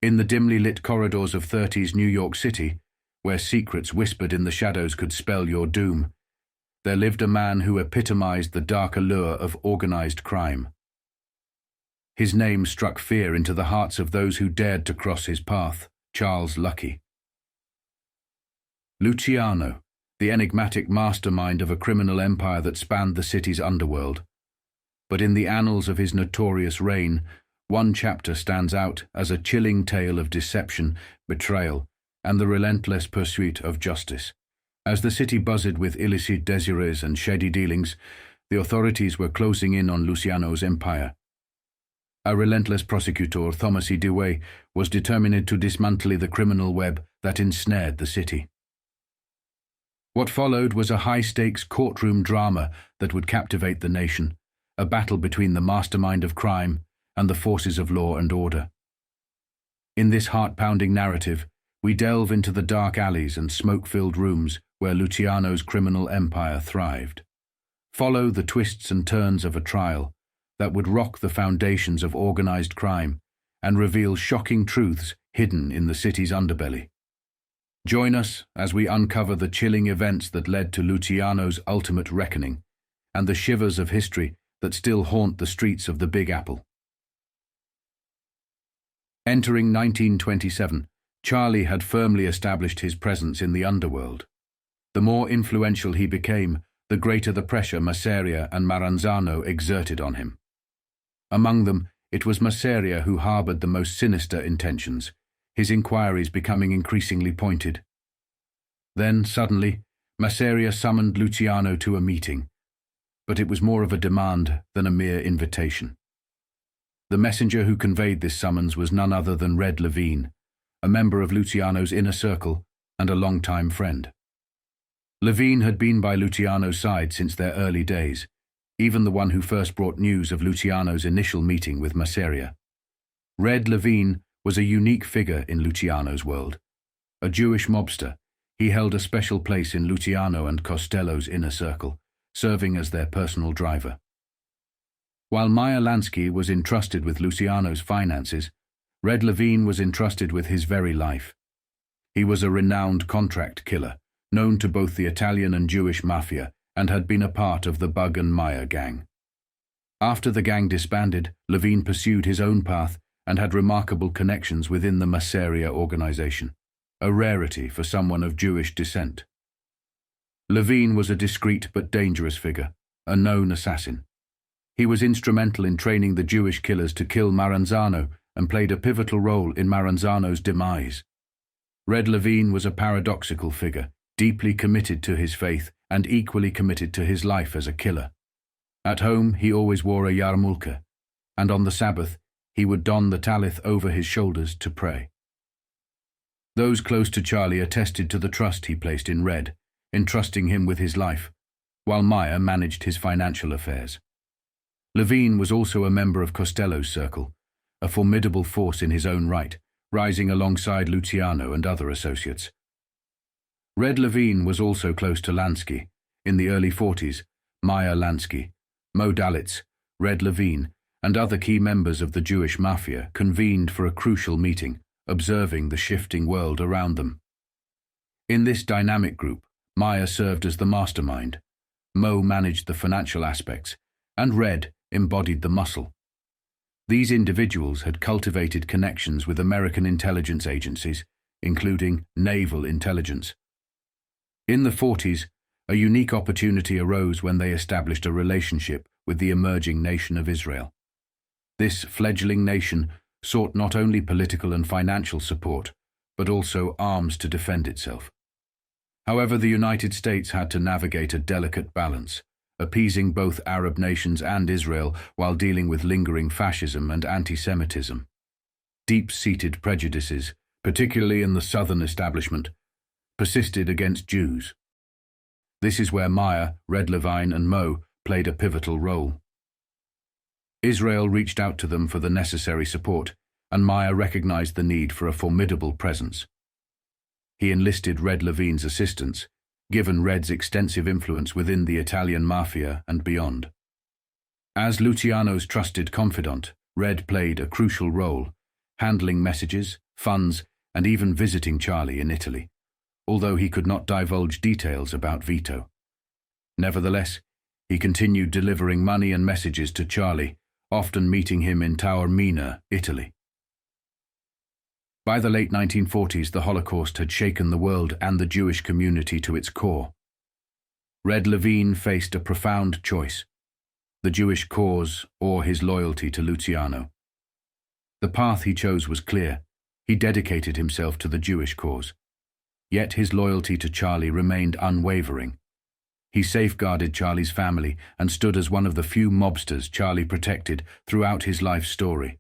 In the dimly lit corridors of 30s New York City, where secrets whispered in the shadows could spell your doom, there lived a man who epitomized the dark allure of organized crime. His name struck fear into the hearts of those who dared to cross his path: Charles Lucky. Luciano, the enigmatic mastermind of a criminal empire that spanned the city's underworld. But in the annals of his notorious reign, one chapter stands out as a chilling tale of deception, betrayal, and the relentless pursuit of justice. As the city buzzed with illicit desires and shady dealings, the authorities were closing in on Luciano's empire. A relentless prosecutor, Thomas E. Dewey, was determined to dismantle the criminal web that ensnared the city. What followed was a high-stakes courtroom drama that would captivate the nation, a battle between the mastermind of crime and the forces of law and order. In this heart-pounding narrative, we delve into the dark alleys and smoke-filled rooms where Luciano's criminal empire thrived. Follow the twists and turns of a trial that would rock the foundations of organized crime and reveal shocking truths hidden in the city's underbelly. Join us as we uncover the chilling events that led to Luciano's ultimate reckoning and the shivers of history that still haunt the streets of the Big Apple. Entering 1927, Charlie had firmly established his presence in the underworld. The more influential he became, the greater the pressure Masseria and Maranzano exerted on him. Among them, it was Maseria who harbored the most sinister intentions, his inquiries becoming increasingly pointed. Then, suddenly, Maseria summoned Luciano to a meeting, but it was more of a demand than a mere invitation. The messenger who conveyed this summons was none other than Red Lavine, a member of Luciano's inner circle and a longtime friend. Lavine had been by Luciano's side since their early days, even the one who first brought news of Luciano's initial meeting with Maseria. Red Lavine was a unique figure in Luciano's world. A Jewish mobster, he held a special place in Luciano and Costello's inner circle, serving as their personal driver. While Lansky was entrusted with Luciano's finances, Red Lavine was entrusted with his very life. He was a renowned contract killer, known to both the Italian and Jewish Mafia, and had been a part of the Bug and Meyer gang. After the gang disbanded, Lavine pursued his own path and had remarkable connections within the Maseria organization, a rarity for someone of Jewish descent. Lavine was a discreet but dangerous figure, a known assassin. He was instrumental in training the Jewish killers to kill Maranzano and played a pivotal role in Maranzano's demise. Red Lavine was a paradoxical figure, deeply committed to his faith and equally committed to his life as a killer. At home, he always wore a yarmulke, and on the Sabbath, he would don the talith over his shoulders to pray. Those close to Charlie attested to the trust he placed in Red, entrusting him with his life, while Meyer managed his financial affairs. Lavine was also a member of Costello's circle, a formidable force in his own right, rising alongside Luciano and other associates. Red Lavine was also close to Lansky. In the early 40s, Meyer Lansky, Mo Dalitz, Red Lavine, and other key members of the Jewish Mafia convened for a crucial meeting, observing the shifting world around them. In this dynamic group, Meyer served as the mastermind, Mo managed the financial aspects, and Red embodied the muscle. These individuals had cultivated connections with American intelligence agencies, including naval intelligence. In the 40s, a unique opportunity arose when they established a relationship with the emerging nation of Israel. This fledgling nation sought not only political and financial support, but also arms to defend itself. However, the United States had to navigate a delicate balance, appeasing both Arab nations and Israel while dealing with lingering fascism and anti-Semitism. Deep-seated prejudices, particularly in the southern establishment, persisted against Jews. This is where Meyer, Red Lavine, and Mo played a pivotal role. Israel reached out to them for the necessary support, and Meyer recognized the need for a formidable presence. He enlisted Red Lavine's assistance, given Red's extensive influence within the Italian Mafia and beyond. As Luciano's trusted confidant, Red played a crucial role, handling messages, funds, and even visiting Charlie in Italy, although he could not divulge details about Vito. Nevertheless, he continued delivering money and messages to Charlie, often meeting him in Taormina, Italy. By the late 1940s, the Holocaust had shaken the world and the Jewish community to its core. Red Lavine faced a profound choice: the Jewish cause or his loyalty to Luciano. The path he chose was clear. He dedicated himself to the Jewish cause. Yet his loyalty to Charlie remained unwavering. He safeguarded Charlie's family and stood as one of the few mobsters Charlie protected throughout his life story.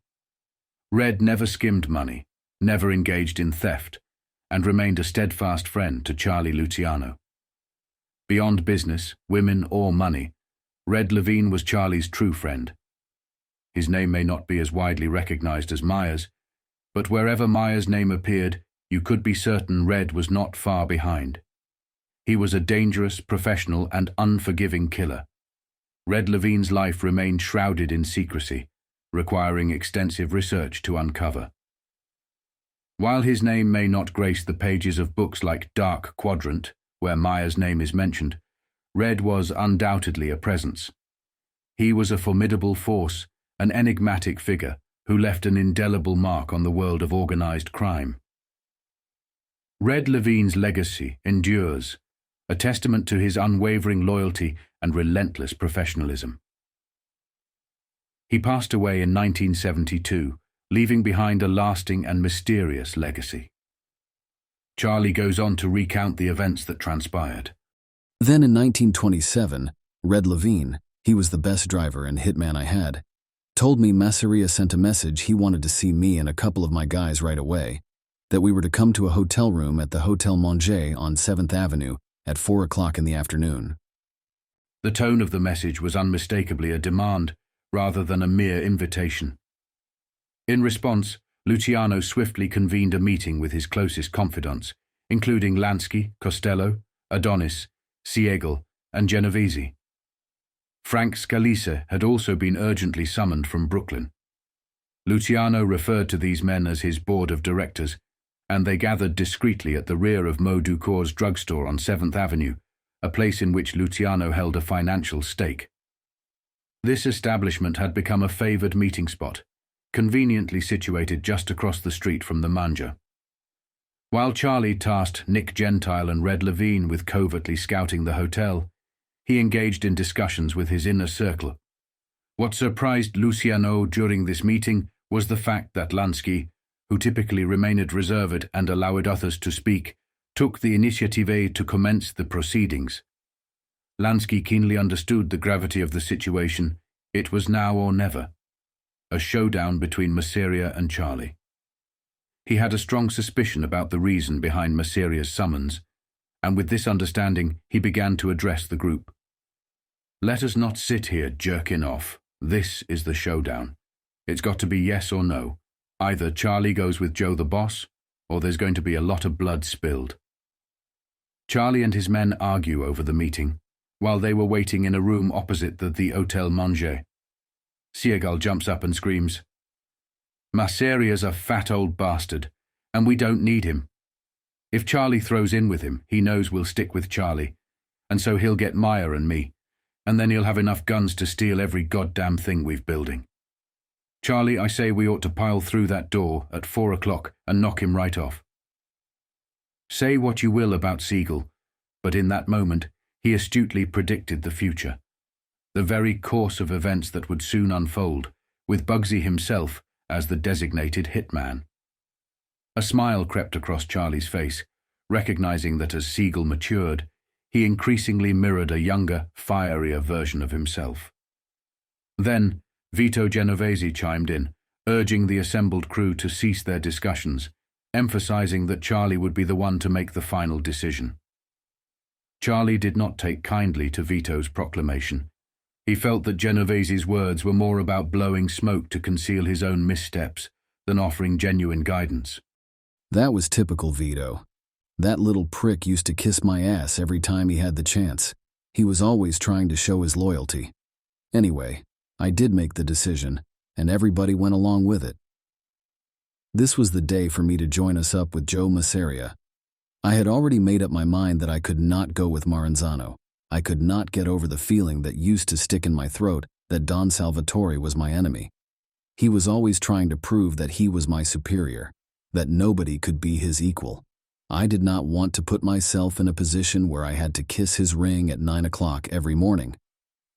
Red never skimmed money, never engaged in theft, and remained a steadfast friend to Charlie Luciano. Beyond business, women, or money, Red Lavine was Charlie's true friend. His name may not be as widely recognized as Myers, but wherever Myers' name appeared, you could be certain Red was not far behind. He was a dangerous, professional, and unforgiving killer. Red Lavine's life remained shrouded in secrecy, requiring extensive research to uncover. While his name may not grace the pages of books like Dark Quadrant, where Myers' name is mentioned, Red was undoubtedly a presence. He was a formidable force, an enigmatic figure who left an indelible mark on the world of organized crime. Red Lavine's legacy endures, a testament to his unwavering loyalty and relentless professionalism. He passed away in 1972, leaving behind a lasting and mysterious legacy. Charlie goes on to recount the events that transpired. Then in 1927, Red Lavine, he was the best driver and hitman I had, told me Masseria sent a message he wanted to see me and a couple of my guys right away, that we were to come to a hotel room at the Hotel Manger on 7th Avenue at 4 o'clock in the afternoon. The tone of the message was unmistakably a demand rather than a mere invitation. In response, Luciano swiftly convened a meeting with his closest confidants, including Lansky, Costello, Adonis, Siegel, and Genovese. Frank Scalise had also been urgently summoned from Brooklyn. Luciano referred to these men as his board of directors, and they gathered discreetly at the rear of Mo Ducour's drugstore on 7th Avenue, a place in which Luciano held a financial stake. This establishment had become a favored meeting spot, conveniently situated just across the street from the Manger. While Charlie tasked Nick Gentile and Red Lavine with covertly scouting the hotel, he engaged in discussions with his inner circle. What surprised Luciano during this meeting was the fact that Lansky, who typically remained reserved and allowed others to speak, took the initiative to commence the proceedings. Lansky keenly understood the gravity of the situation. It was now or never. A showdown between Maseria and Charlie. He had a strong suspicion about the reason behind Maseria's summons, and with this understanding he began to address the group. Let us not sit here jerking off. This is the showdown. It's got to be yes or no. Either Charlie goes with Joe the boss, or there's going to be a lot of blood spilled. Charlie and his men argue over the meeting, while they were waiting in a room opposite the Hotel Manger. Siegel jumps up and screams, "Maseria's a fat old bastard, and we don't need him. If Charlie throws in with him, he knows we'll stick with Charlie, and so he'll get Meyer and me, and then he'll have enough guns to steal every goddamn thing we've building. Charlie, I say we ought to pile through that door at 4 o'clock and knock him right off." Say what you will about Siegel, but in that moment he astutely predicted the future, the very course of events that would soon unfold, with Bugsy himself as the designated hitman. A smile crept across Charlie's face, recognizing that as Siegel matured, he increasingly mirrored a younger, fierier version of himself. Then Vito Genovese chimed in, urging the assembled crew to cease their discussions, emphasizing that Charlie would be the one to make the final decision. Charlie did not take kindly to Vito's proclamation. He felt that Genovese's words were more about blowing smoke to conceal his own missteps than offering genuine guidance. That was typical Vito. That little prick used to kiss my ass every time he had the chance. He was always trying to show his loyalty. Anyway, I did make the decision, and everybody went along with it. This was the day for me to join us up with Joe Maseria. I had already made up my mind that I could not go with Maranzano. I could not get over the feeling that used to stick in my throat that Don Salvatore was my enemy. He was always trying to prove that he was my superior, that nobody could be his equal. I did not want to put myself in a position where I had to kiss his ring at 9 o'clock every morning.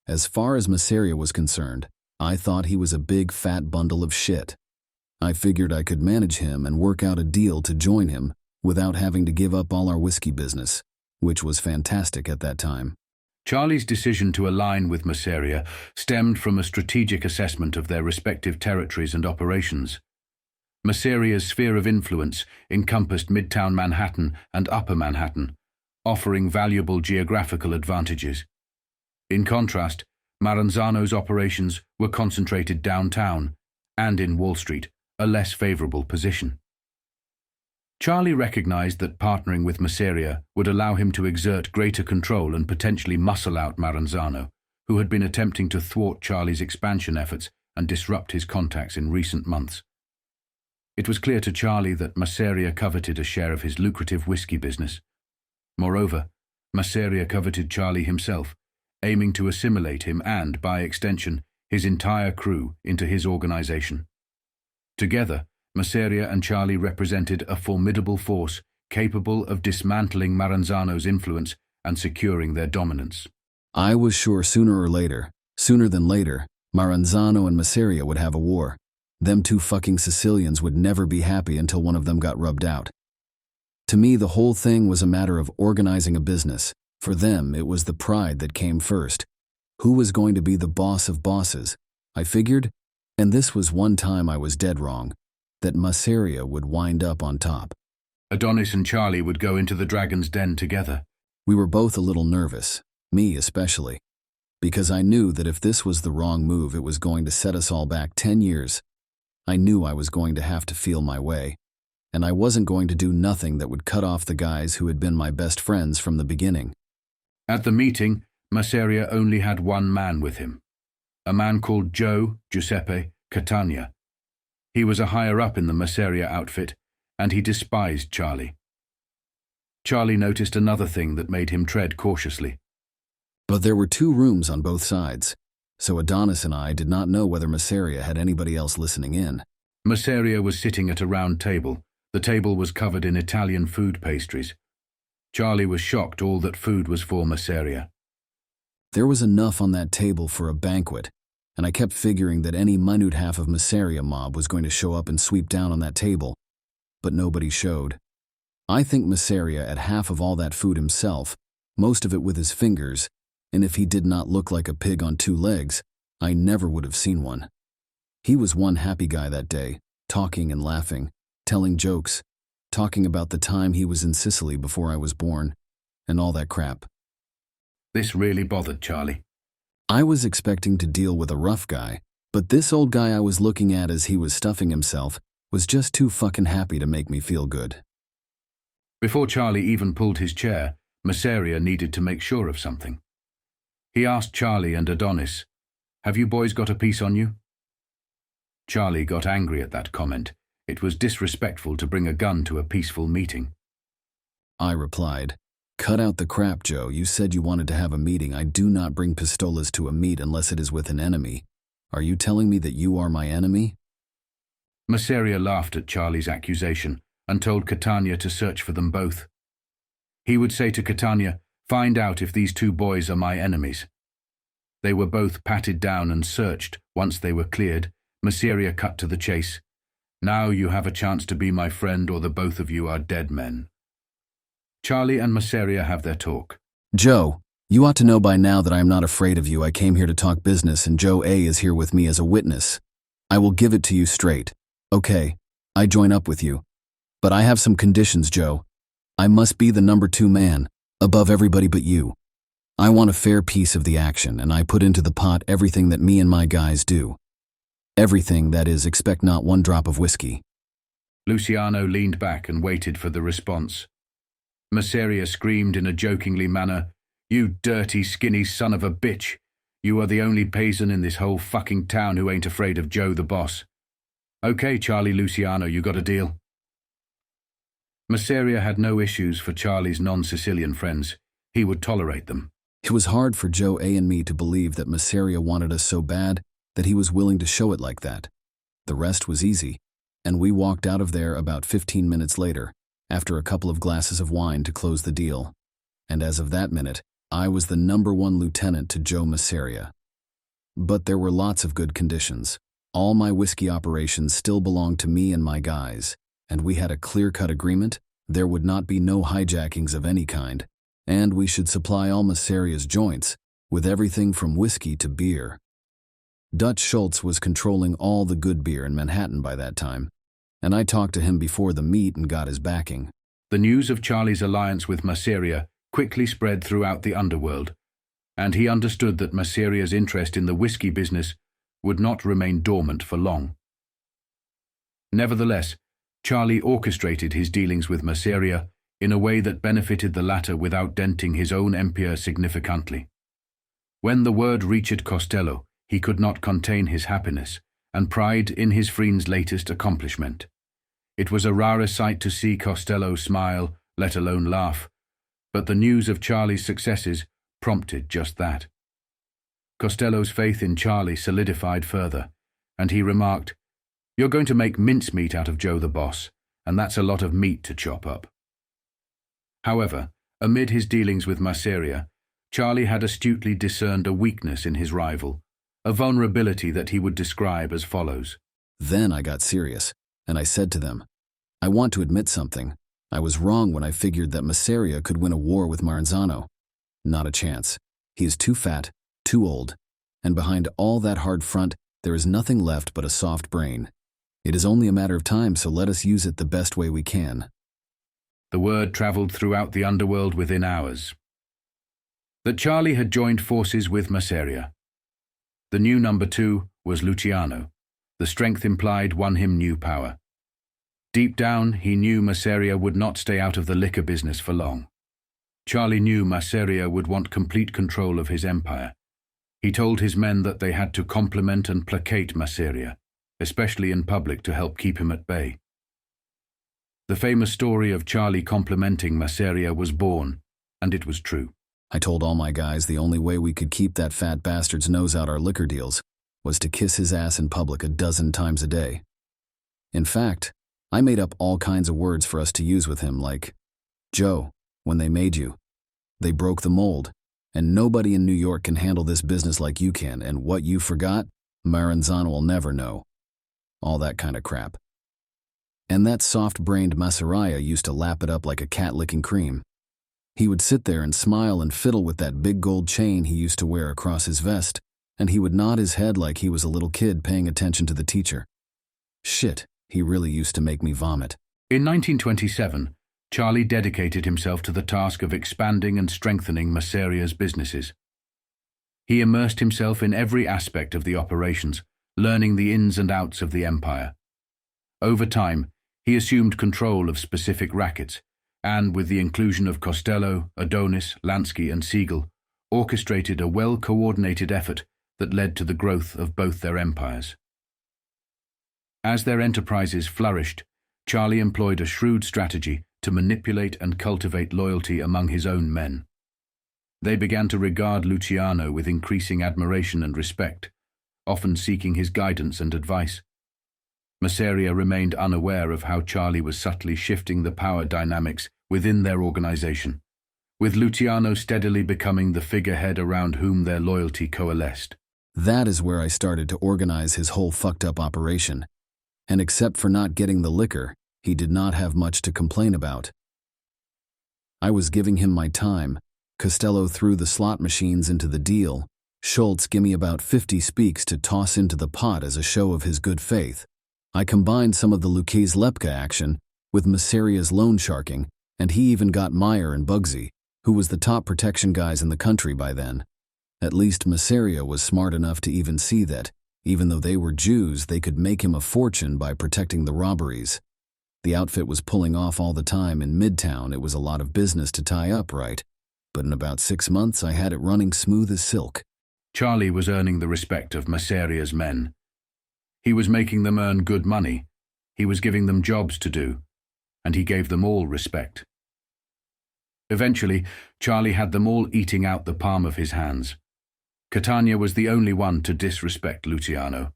As far as Maseria was concerned, I thought he was a big fat bundle of shit. I figured I could manage him and work out a deal to join him without having to give up all our whiskey business, which was fantastic at that time. Charlie's decision to align with Maseria stemmed from a strategic assessment of their respective territories and operations. Maseria's sphere of influence encompassed Midtown Manhattan and Upper Manhattan, offering valuable geographical advantages. In contrast, Maranzano's operations were concentrated downtown and in Wall Street, a less favorable position. Charlie recognized that partnering with Maseria would allow him to exert greater control and potentially muscle out Maranzano, who had been attempting to thwart Charlie's expansion efforts and disrupt his contacts in recent months. It was clear to Charlie that Maseria coveted a share of his lucrative whiskey business. Moreover, Maseria coveted Charlie himself, aiming to assimilate him and, by extension, his entire crew into his organization. Together, Maseria and Charlie represented a formidable force capable of dismantling Maranzano's influence and securing their dominance. I was sure sooner than later, Maranzano and Maseria would have a war. Them two fucking Sicilians would never be happy until one of them got rubbed out. To me, the whole thing was a matter of organizing a business. For them, it was the pride that came first. Who was going to be the boss of bosses? I figured, and this was one time I was dead wrong, that Maseria would wind up on top. Adonis and Charlie would go into the Dragon's Den together. We were both a little nervous, me especially, because I knew that if this was the wrong move, it was going to set us all back 10 years. I knew I was going to have to feel my way, and I wasn't going to do nothing that would cut off the guys who had been my best friends from the beginning. At the meeting, Maseria only had one man with him, a man called Giuseppe Catania. He was a higher-up in the Maseria outfit, and he despised Charlie. Charlie noticed another thing that made him tread cautiously. But there were 2 rooms on both sides, so Adonis and I did not know whether Maseria had anybody else listening in. Maseria was sitting at a round table. The table was covered in Italian food pastries. Charlie was shocked all that food was for Maseria. There was enough on that table for a banquet, and I kept figuring that any minute half of Maseria mob was going to show up and sweep down on that table, but nobody showed. I think Maseria ate half of all that food himself, most of it with his fingers, and if he did not look like a pig on 2 legs, I never would have seen one. He was one happy guy that day, talking and laughing, telling jokes, talking about the time he was in Sicily before I was born, and all that crap. This really bothered Charlie. I was expecting to deal with a rough guy, but this old guy I was looking at as he was stuffing himself was just too fucking happy to make me feel good. Before Charlie even pulled his chair, Maseria needed to make sure of something. He asked Charlie and Adonis, "Have you boys got a piece on you?" Charlie got angry at that comment. It was disrespectful to bring a gun to a peaceful meeting. I replied, "Cut out the crap, Joe. You said you wanted to have a meeting. I do not bring pistolas to a meet unless it is with an enemy. Are you telling me that you are my enemy?" Maseria laughed at Charlie's accusation and told Catania to search for them both. He would say to Catania, "Find out if these 2 boys are my enemies." They were both patted down and searched. Once they were cleared, Maseria cut to the chase. "Now you have a chance to be my friend, or the both of you are dead men." Charlie and Maseria have their talk. "Joe, you ought to know by now that I am not afraid of you. I came here to talk business, and Joe A. is here with me as a witness. I will give it to you straight. Okay, I join up with you. But I have some conditions, Joe. I must be the number 2 man, above everybody but you. I want a fair piece of the action, and I put into the pot everything that me and my guys do. Everything, that is, expect not 1 drop of whiskey." Luciano leaned back and waited for the response. Maseria screamed in a jokingly manner, "You dirty, skinny son of a bitch. You are the only paysan in this whole fucking town who ain't afraid of Joe the boss." Okay, Charlie Luciano, you got a deal? Maseria had no issues for Charlie's non-Sicilian friends. He would tolerate them. It was hard for Joe A. and me to believe that Maseria wanted us so bad that he was willing to show it like that. The rest was easy, and we walked out of there about 15 minutes later, after a couple of glasses of wine to close the deal. And as of that minute, I was the #1 lieutenant to Joe Maseria. But there were lots of good conditions. All my whiskey operations still belonged to me and my guys, and we had a clear-cut agreement. There would not be no hijackings of any kind, and we should supply all Maseria's joints, with everything from whiskey to beer. Dutch Schultz was controlling all the good beer in Manhattan by that time, and I talked to him before the meet and got his backing. The news of Charlie's alliance with Maseria quickly spread throughout the underworld, and he understood that Maseria's interest in the whiskey business would not remain dormant for long. Nevertheless, Charlie orchestrated his dealings with Maseria in a way that benefited the latter without denting his own empire significantly. When the word reached Costello, he could not contain his happiness and pride in his friend's latest accomplishment. It was a rare sight to see Costello smile, let alone laugh, but the news of Charlie's successes prompted just that. Costello's faith in Charlie solidified further, and he remarked, "You're going to make mincemeat out of Joe the boss, and that's a lot of meat to chop up." However, amid his dealings with Maseria, Charlie had astutely discerned a weakness in his rival, a vulnerability that he would describe as follows. Then I got serious, and I said to them, "I want to admit something. I was wrong when I figured that Maseria could win a war with Maranzano. Not a chance. He is too fat, too old, and behind all that hard front, there is nothing left but a soft brain. It is only a matter of time, so let us use it the best way we can." The word traveled throughout the underworld within hours that Charlie had joined forces with Maseria. The new #2 was Luciano. The strength implied won him new power. Deep down, he knew Maseria would not stay out of the liquor business for long. Charlie knew Maseria would want complete control of his empire. He told his men that they had to compliment and placate Maseria, especially in public, to help keep him at bay. The famous story of Charlie complimenting Maseria was born, and it was true. I told all my guys the only way we could keep that fat bastard's nose out our liquor deals was to kiss his ass in public a dozen times a day. In fact, I made up all kinds of words for us to use with him, like, "Joe, when they made you, they broke the mold, and nobody in New York can handle this business like you can, and what you forgot, Maranzano will never know." All that kind of crap. And that soft-brained Maseria used to lap it up like a cat licking cream. He would sit there and smile and fiddle with that big gold chain he used to wear across his vest, and he would nod his head like he was a little kid paying attention to the teacher. Shit, he really used to make me vomit. In 1927, Charlie dedicated himself to the task of expanding and strengthening Maseria's businesses. He immersed himself in every aspect of the operations, learning the ins and outs of the empire. Over time, he assumed control of specific rackets, and with the inclusion of Costello, Adonis, Lansky, and Siegel, orchestrated a well-coordinated effort that led to the growth of both their empires. As their enterprises flourished, Charlie employed a shrewd strategy to manipulate and cultivate loyalty among his own men. They began to regard Luciano with increasing admiration and respect, often seeking his guidance and advice. Maseria remained unaware of how Charlie was subtly shifting the power dynamics within their organization, with Luciano steadily becoming the figurehead around whom their loyalty coalesced. That is where I started to organize his whole fucked-up operation, and except for not getting the liquor, he did not have much to complain about. I was giving him my time. Costello threw the slot machines into the deal. Schultz gave me about 50 speaks to toss into the pot as a show of his good faith. I combined some of the Lucchese Lepka action with Maseria's loan sharking, and he even got Meyer and Bugsy, who was the top protection guys in the country by then. At least Maseria was smart enough to even see that, even though they were Jews, they could make him a fortune by protecting the robberies. The outfit was pulling off all the time in Midtown. It was a lot of business to tie up, right? But in about 6 months, I had it running smooth as silk. Charlie was earning the respect of Maseria's men. He was making them earn good money, he was giving them jobs to do, and he gave them all respect. Eventually, Charlie had them all eating out the palm of his hands. Catania was the only one to disrespect Luciano.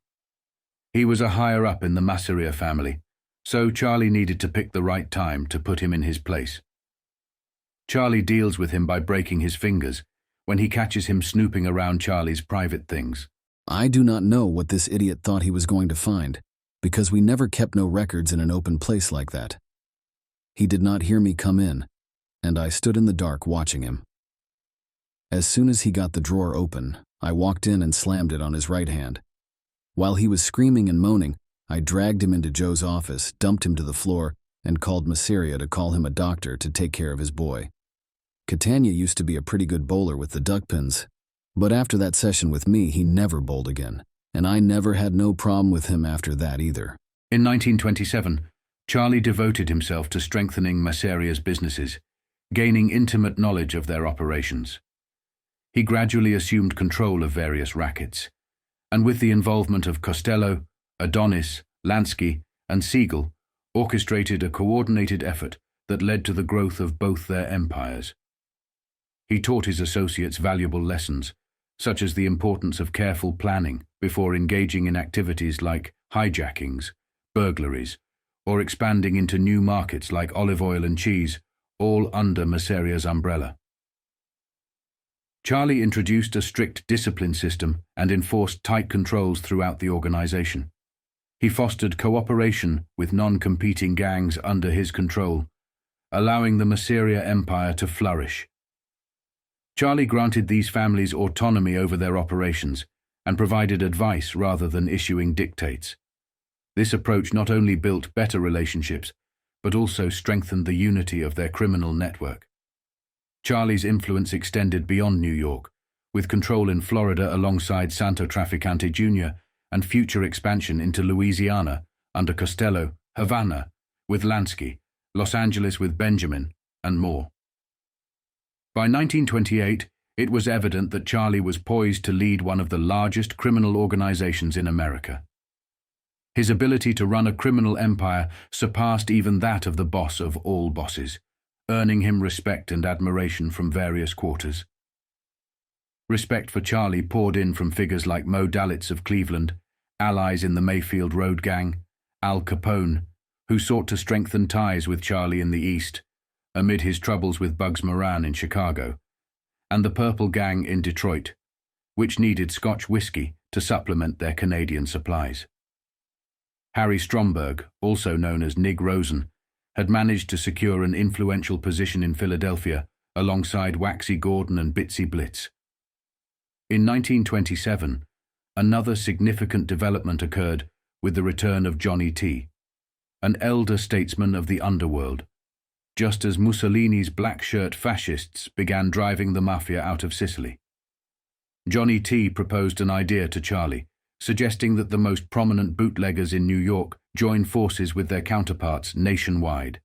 He was a higher-up in the Masseria family, so Charlie needed to pick the right time to put him in his place. Charlie deals with him by breaking his fingers when he catches him snooping around Charlie's private things. I do not know what this idiot thought he was going to find, because we never kept no records in an open place like that. He did not hear me come in, and I stood in the dark watching him. As soon as he got the drawer open, I walked in and slammed it on his right hand. While he was screaming and moaning, I dragged him into Joe's office, dumped him to the floor, and called Maseria to call him a doctor to take care of his boy. Catania used to be a pretty good bowler with the duck pins, but after that session with me, he never bowled again, and I never had no problem with him after that either. In 1927, Charlie devoted himself to strengthening Maseria's businesses, gaining intimate knowledge of their operations. He gradually assumed control of various rackets, and with the involvement of Costello, Adonis, Lansky, and Siegel, orchestrated a coordinated effort that led to the growth of both their empires. He taught his associates valuable lessons, such as the importance of careful planning before engaging in activities like hijackings, burglaries, or expanding into new markets like olive oil and cheese, all under Maseria's umbrella. Charlie introduced a strict discipline system and enforced tight controls throughout the organization. He fostered cooperation with non-competing gangs under his control, allowing the Maseria empire to flourish. Charlie granted these families autonomy over their operations and provided advice rather than issuing dictates. This approach not only built better relationships, but also strengthened the unity of their criminal network. Charlie's influence extended beyond New York, with control in Florida alongside Santo Traficante Jr. and future expansion into Louisiana under Costello, Havana with Lansky, Los Angeles with Benjamin, and more. By 1928, it was evident that Charlie was poised to lead one of the largest criminal organizations in America. His ability to run a criminal empire surpassed even that of the boss of all bosses, earning him respect and admiration from various quarters. Respect for Charlie poured in from figures like Mo Dalitz of Cleveland, allies in the Mayfield Road Gang, Al Capone, who sought to strengthen ties with Charlie in the East, amid his troubles with Bugs Moran in Chicago, and the Purple Gang in Detroit, which needed Scotch whiskey to supplement their Canadian supplies. Harry Stromberg, also known as Nig Rosen, had managed to secure an influential position in Philadelphia alongside Waxy Gordon and Bitsy Blitz. In 1927, another significant development occurred with the return of Johnny T., an elder statesman of the underworld, just as Mussolini's black-shirt fascists began driving the Mafia out of Sicily. Johnny T. proposed an idea to Charlie, suggesting that the most prominent bootleggers in New York join forces with their counterparts nationwide.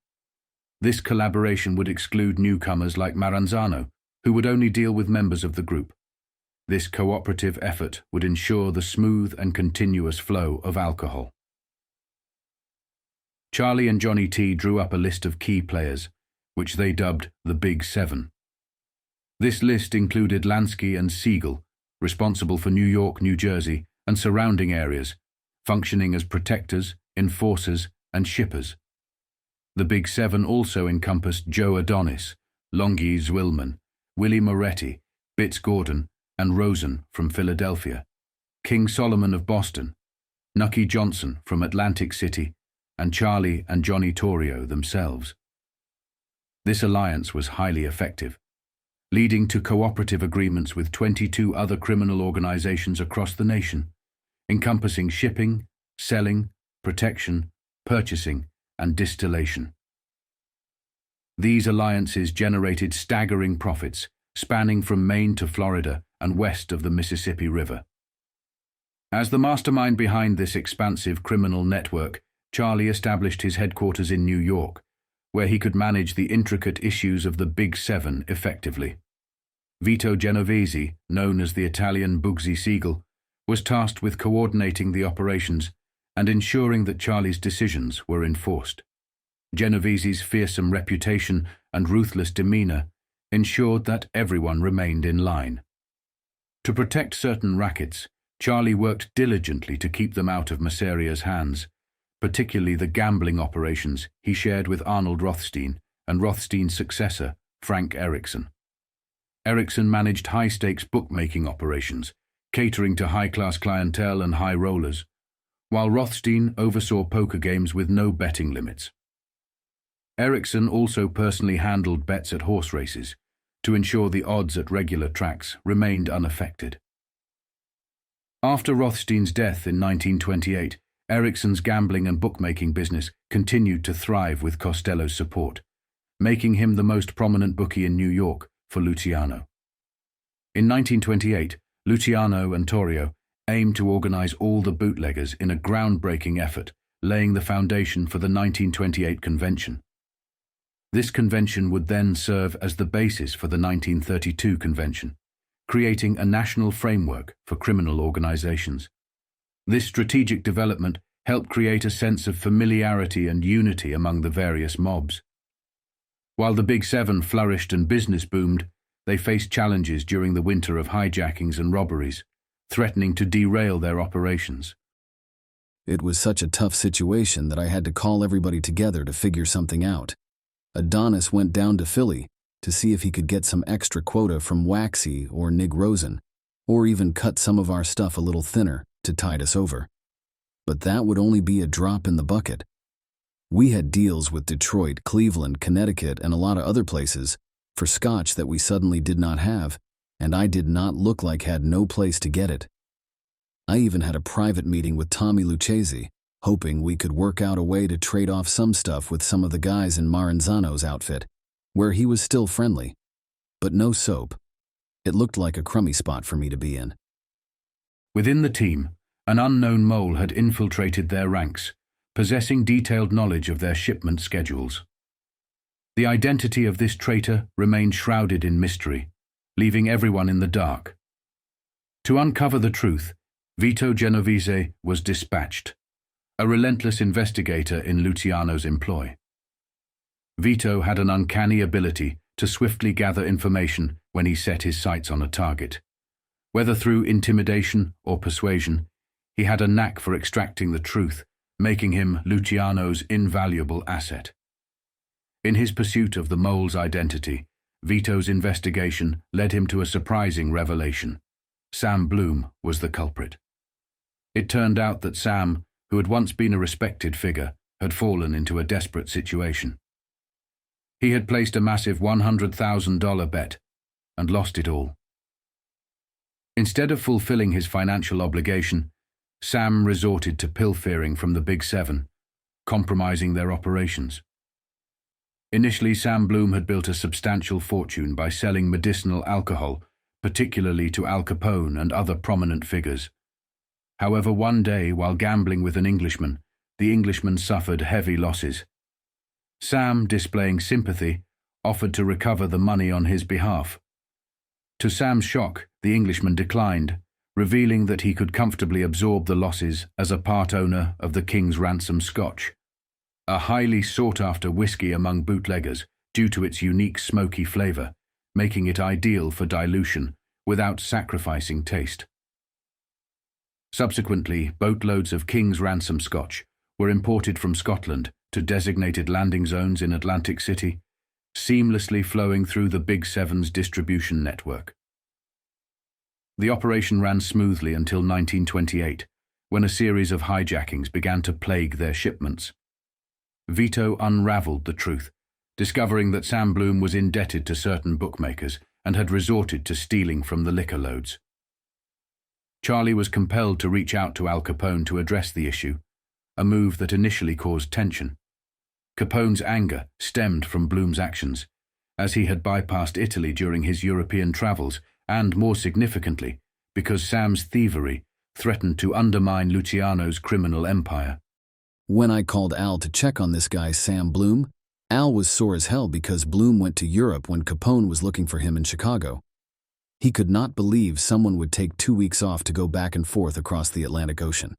This collaboration would exclude newcomers like Maranzano, who would only deal with members of the group. This cooperative effort would ensure the smooth and continuous flow of alcohol. Charlie and Johnny T. drew up a list of key players, which they dubbed the Big Seven. This list included Lansky and Siegel, responsible for New York, New Jersey, and surrounding areas, functioning as protectors, enforcers, and shippers. The Big Seven also encompassed Joe Adonis, Longy Zwillman, Willie Moretti, Bitz Gordon, and Rosen from Philadelphia, King Solomon of Boston, Nucky Johnson from Atlantic City, and Charlie and Johnny Torrio themselves. This alliance was highly effective, leading to cooperative agreements with 22 other criminal organizations across the nation, encompassing shipping, selling, protection, purchasing, and distillation. These alliances generated staggering profits, spanning from Maine to Florida and west of the Mississippi River. As the mastermind behind this expansive criminal network, Charlie established his headquarters in New York, where he could manage the intricate issues of the Big Seven effectively. Vito Genovese, known as the Italian Bugsy Siegel, was tasked with coordinating the operations and ensuring that Charlie's decisions were enforced. Genovese's fearsome reputation and ruthless demeanor ensured that everyone remained in line. To protect certain rackets, Charlie worked diligently to keep them out of Masseria's hands, particularly the gambling operations he shared with Arnold Rothstein and Rothstein's successor, Frank Erickson. Erickson managed high-stakes bookmaking operations, catering to high-class clientele and high rollers, while Rothstein oversaw poker games with no betting limits. Erickson also personally handled bets at horse races to ensure the odds at regular tracks remained unaffected. After Rothstein's death in 1928, Erickson's gambling and bookmaking business continued to thrive with Costello's support, making him the most prominent bookie in New York for Luciano. In 1928, Luciano and Torrio aimed to organize all the bootleggers in a groundbreaking effort, laying the foundation for the 1928 convention. This convention would then serve as the basis for the 1932 convention, creating a national framework for criminal organizations. This strategic development helped create a sense of familiarity and unity among the various mobs. While the Big Seven flourished and business boomed, they faced challenges during the winter of hijackings and robberies, threatening to derail their operations. It was such a tough situation that I had to call everybody together to figure something out. Adonis went down to Philly to see if he could get some extra quota from Waxy or Nig Rosen, or even cut some of our stuff a little thinner to tide us over. But that would only be a drop in the bucket. We had deals with Detroit, Cleveland, Connecticut, and a lot of other places for scotch that we suddenly did not have, and I did not look like had no place to get it. I even had a private meeting with Tommy Lucchese, hoping we could work out a way to trade off some stuff with some of the guys in Maranzano's outfit, where he was still friendly. But no soap. It looked like a crummy spot for me to be in. Within the team, an unknown mole had infiltrated their ranks, possessing detailed knowledge of their shipment schedules. The identity of this traitor remained shrouded in mystery, leaving everyone in the dark. To uncover the truth, Vito Genovese was dispatched, a relentless investigator in Luciano's employ. Vito had an uncanny ability to swiftly gather information when he set his sights on a target. Whether through intimidation or persuasion, he had a knack for extracting the truth, making him Luciano's invaluable asset. In his pursuit of the mole's identity, Vito's investigation led him to a surprising revelation. Sam Bloom was the culprit. It turned out that Sam, who had once been a respected figure, had fallen into a desperate situation. He had placed a massive $100,000 bet and lost it all. Instead of fulfilling his financial obligation, Sam resorted to pilfering from the Big Seven, compromising their operations. Initially, Sam Bloom had built a substantial fortune by selling medicinal alcohol, particularly to Al Capone and other prominent figures. However, one day, while gambling with an Englishman, the Englishman suffered heavy losses. Sam, displaying sympathy, offered to recover the money on his behalf. To Sam's shock, the Englishman declined, revealing that he could comfortably absorb the losses as a part owner of the King's Ransom Scotch, a highly sought-after whiskey among bootleggers due to its unique smoky flavor, making it ideal for dilution without sacrificing taste. Subsequently, boatloads of King's Ransom Scotch were imported from Scotland to designated landing zones in Atlantic City, seamlessly flowing through the Big Seven's distribution network. The operation ran smoothly until 1928, when a series of hijackings began to plague their shipments. Vito unraveled the truth, discovering that Sam Bloom was indebted to certain bookmakers and had resorted to stealing from the liquor loads. Charlie was compelled to reach out to Al Capone to address the issue, a move that initially caused tension. Capone's anger stemmed from Bloom's actions, as he had bypassed Italy during his European travels, and more significantly, because Sam's thievery threatened to undermine Luciano's criminal empire. When I called Al to check on this guy Sam Bloom, Al was sore as hell because Bloom went to Europe when Capone was looking for him in Chicago. He could not believe someone would take 2 weeks off to go back and forth across the Atlantic Ocean.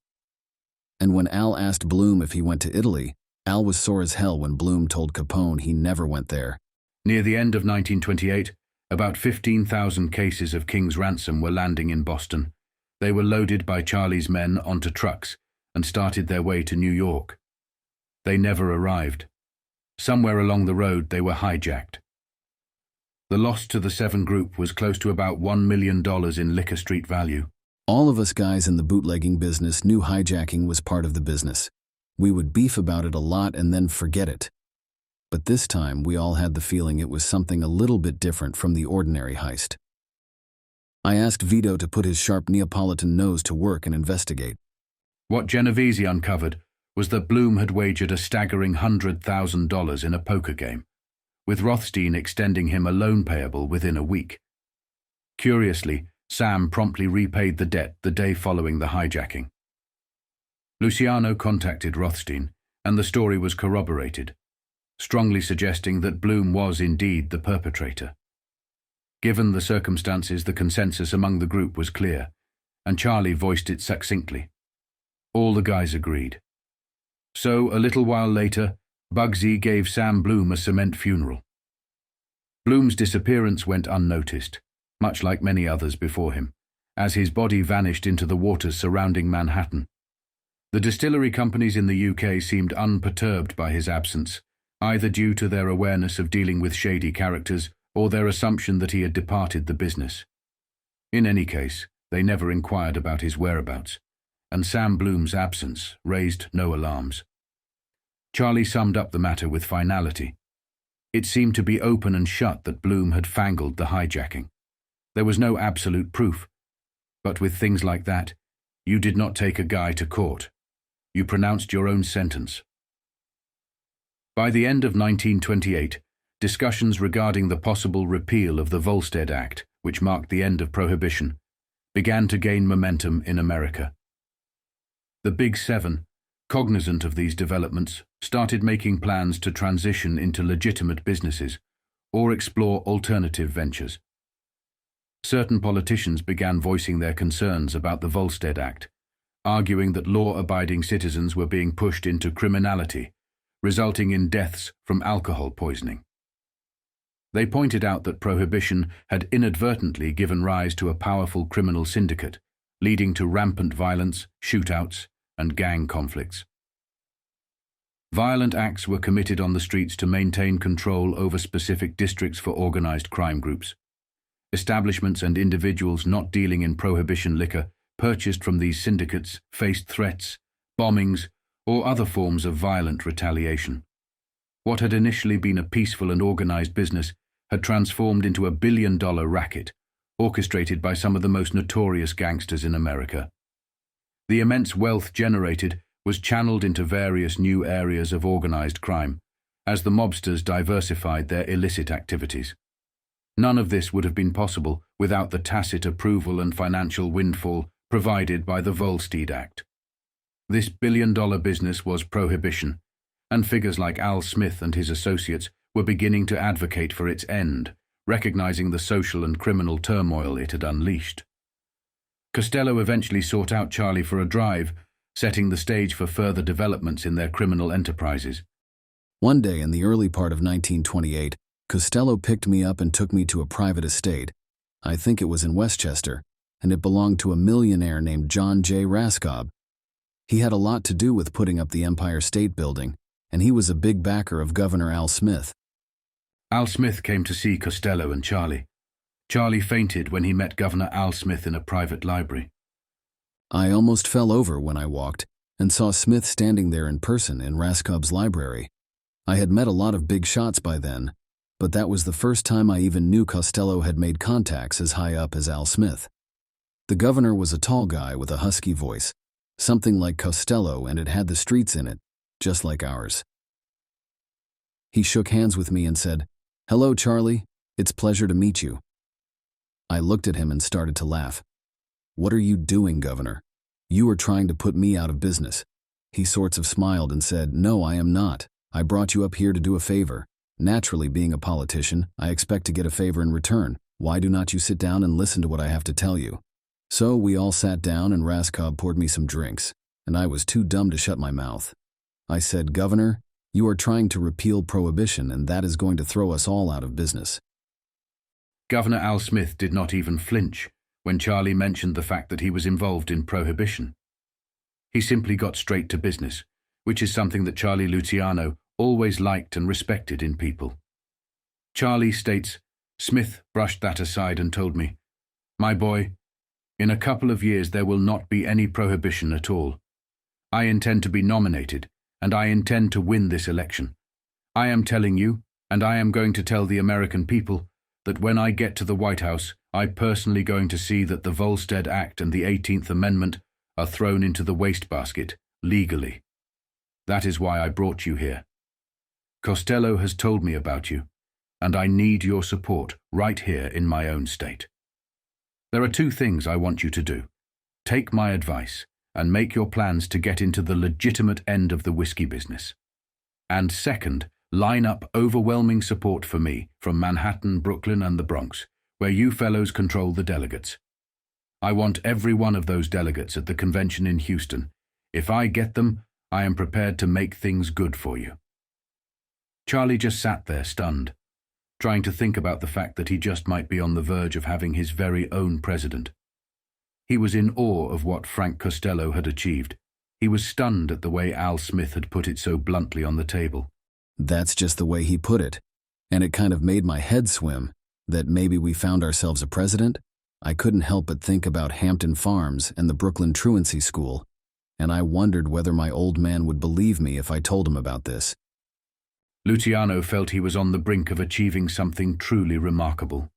And when Al asked Bloom if he went to Italy, Al was sore as hell when Bloom told Capone he never went there. Near the end of 1928, about 15,000 cases of King's ransom were landing in Boston. They were loaded by Charlie's men onto trucks and started their way to New York. They never arrived. Somewhere along the road they were hijacked. The loss to the Seven Group was close to about $1 million in Liquor Street value. All of us guys in the bootlegging business knew hijacking was part of the business. We would beef about it a lot and then forget it. But this time we all had the feeling it was something a little bit different from the ordinary heist. I asked Vito to put his sharp Neapolitan nose to work and investigate. What Genovese uncovered was that Bloom had wagered a staggering $100,000 in a poker game, with Rothstein extending him a loan payable within a week. Curiously, Sam promptly repaid the debt the day following the hijacking. Luciano contacted Rothstein, and the story was corroborated, strongly suggesting that Bloom was indeed the perpetrator. Given the circumstances, the consensus among the group was clear, and Charlie voiced it succinctly. All the guys agreed. So, a little while later, Bugsy gave Sam Bloom a cement funeral. Bloom's disappearance went unnoticed, much like many others before him, as his body vanished into the waters surrounding Manhattan. The distillery companies in the UK seemed unperturbed by his absence, either due to their awareness of dealing with shady characters or their assumption that he had departed the business. In any case, they never inquired about his whereabouts, and Sam Bloom's absence raised no alarms. Charlie summed up the matter with finality. It seemed to be open and shut that Bloom had fangled the hijacking. There was no absolute proof, but with things like that, you did not take a guy to court. You pronounced your own sentence. By the end of 1928, discussions regarding the possible repeal of the Volstead Act, which marked the end of Prohibition, began to gain momentum in America. The Big Seven, cognizant of these developments, started making plans to transition into legitimate businesses or explore alternative ventures. Certain politicians began voicing their concerns about the Volstead Act, arguing that law-abiding citizens were being pushed into criminality, resulting in deaths from alcohol poisoning. They pointed out that Prohibition had inadvertently given rise to a powerful criminal syndicate, leading to rampant violence, shootouts, and gang conflicts. Violent acts were committed on the streets to maintain control over specific districts for organized crime groups. Establishments and individuals not dealing in Prohibition liquor purchased from these syndicates faced threats, bombings, or other forms of violent retaliation. What had initially been a peaceful and organized business had transformed into a billion-dollar racket, orchestrated by some of the most notorious gangsters in America. The immense wealth generated was channeled into various new areas of organized crime, as the mobsters diversified their illicit activities. None of this would have been possible without the tacit approval and financial windfall provided by the Volstead Act. This billion-dollar business was Prohibition, and figures like Al Smith and his associates were beginning to advocate for its end, recognizing the social and criminal turmoil it had unleashed. Costello eventually sought out Charlie for a drive, setting the stage for further developments in their criminal enterprises. One day in the early part of 1928, Costello picked me up and took me to a private estate. I think it was in Westchester, and it belonged to a millionaire named John J. Raskob. He had a lot to do with putting up the Empire State Building, and he was a big backer of Governor Al Smith. Al Smith came to see Costello and Charlie. Charlie fainted when he met Governor Al Smith in a private library. I almost fell over when I walked and saw Smith standing there in person in Raskob's library. I had met a lot of big shots by then, but that was the first time I even knew Costello had made contacts as high up as Al Smith. The governor was a tall guy with a husky voice, something like Costello, and it had the streets in it, just like ours. He shook hands with me and said, "Hello, Charlie. It's a pleasure to meet you." I looked at him and started to laugh. "What are you doing, Governor? You are trying to put me out of business." He sorts of smiled and said, "No, I am not. I brought you up here to do a favor. Naturally, being a politician, I expect to get a favor in return. Why do not you sit down and listen to what I have to tell you?" So we all sat down and Raskob poured me some drinks, and I was too dumb to shut my mouth. I said, "Governor, you are trying to repeal Prohibition, and that is going to throw us all out of business." Governor Al Smith did not even flinch when Charlie mentioned the fact that he was involved in Prohibition. He simply got straight to business, which is something that Charlie Luciano always liked and respected in people. Charlie states, "Smith brushed that aside and told me, 'My boy, in a couple of years there will not be any prohibition at all. I intend to be nominated, and I intend to win this election. I am telling you, and I am going to tell the American people, that when I get to the White House, I'm personally going to see that the Volstead Act and the 18th Amendment are thrown into the wastebasket, legally. That is why I brought you here. Costello has told me about you, and I need your support right here in my own state. There are two things I want you to do. Take my advice and make your plans to get into the legitimate end of the whiskey business. And second, line up overwhelming support for me from Manhattan, Brooklyn, and the Bronx, where you fellows control the delegates. I want every one of those delegates at the convention in Houston. If I get them, I am prepared to make things good for you." Charlie just sat there stunned, trying to think about the fact that he just might be on the verge of having his very own president. He was in awe of what Frank Costello had achieved. He was stunned at the way Al Smith had put it so bluntly on the table. That's just the way he put it, and it kind of made my head swim, that maybe we found ourselves a president. I couldn't help but think about Hampton Farms and the Brooklyn Truancy School, and I wondered whether my old man would believe me if I told him about this. Luciano felt he was on the brink of achieving something truly remarkable.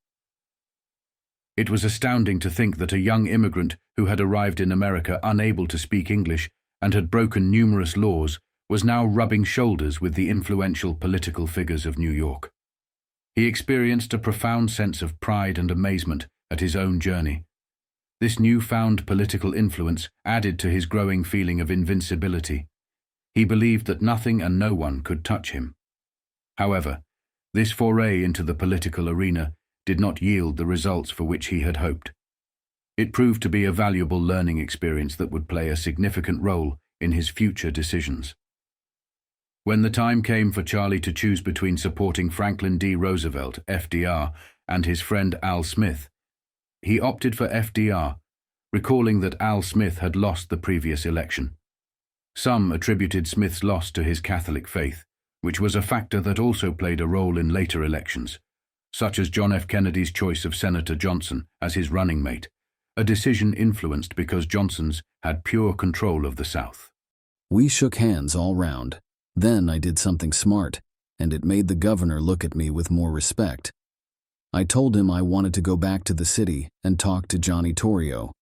It was astounding to think that a young immigrant who had arrived in America unable to speak English and had broken numerous laws was now rubbing shoulders with the influential political figures of New York. He experienced a profound sense of pride and amazement at his own journey. This newfound political influence added to his growing feeling of invincibility. He believed that nothing and no one could touch him. However, this foray into the political arena did not yield the results for which he had hoped. It proved to be a valuable learning experience that would play a significant role in his future decisions. When the time came for Charlie to choose between supporting Franklin D. Roosevelt, FDR, and his friend Al Smith, he opted for FDR, recalling that Al Smith had lost the previous election. Some attributed Smith's loss to his Catholic faith, which was a factor that also played a role in later elections, such as John F. Kennedy's choice of Senator Johnson as his running mate, a decision influenced because Johnson's had pure control of the South. We shook hands all round. Then I did something smart, and it made the governor look at me with more respect. I told him I wanted to go back to the city and talk to Johnny Torrio.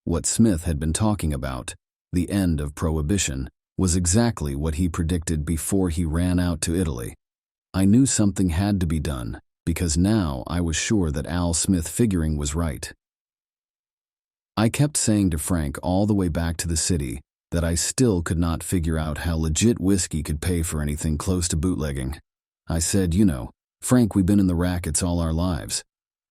What Smith had been talking about, the end of Prohibition, was exactly what he predicted before he ran out to Italy. I knew something had to be done, because now I was sure that Al Smith figuring was right. I kept saying to Frank all the way back to the city that I still could not figure out how legit whiskey could pay for anything close to bootlegging. I said, Frank, we've been in the rackets all our lives.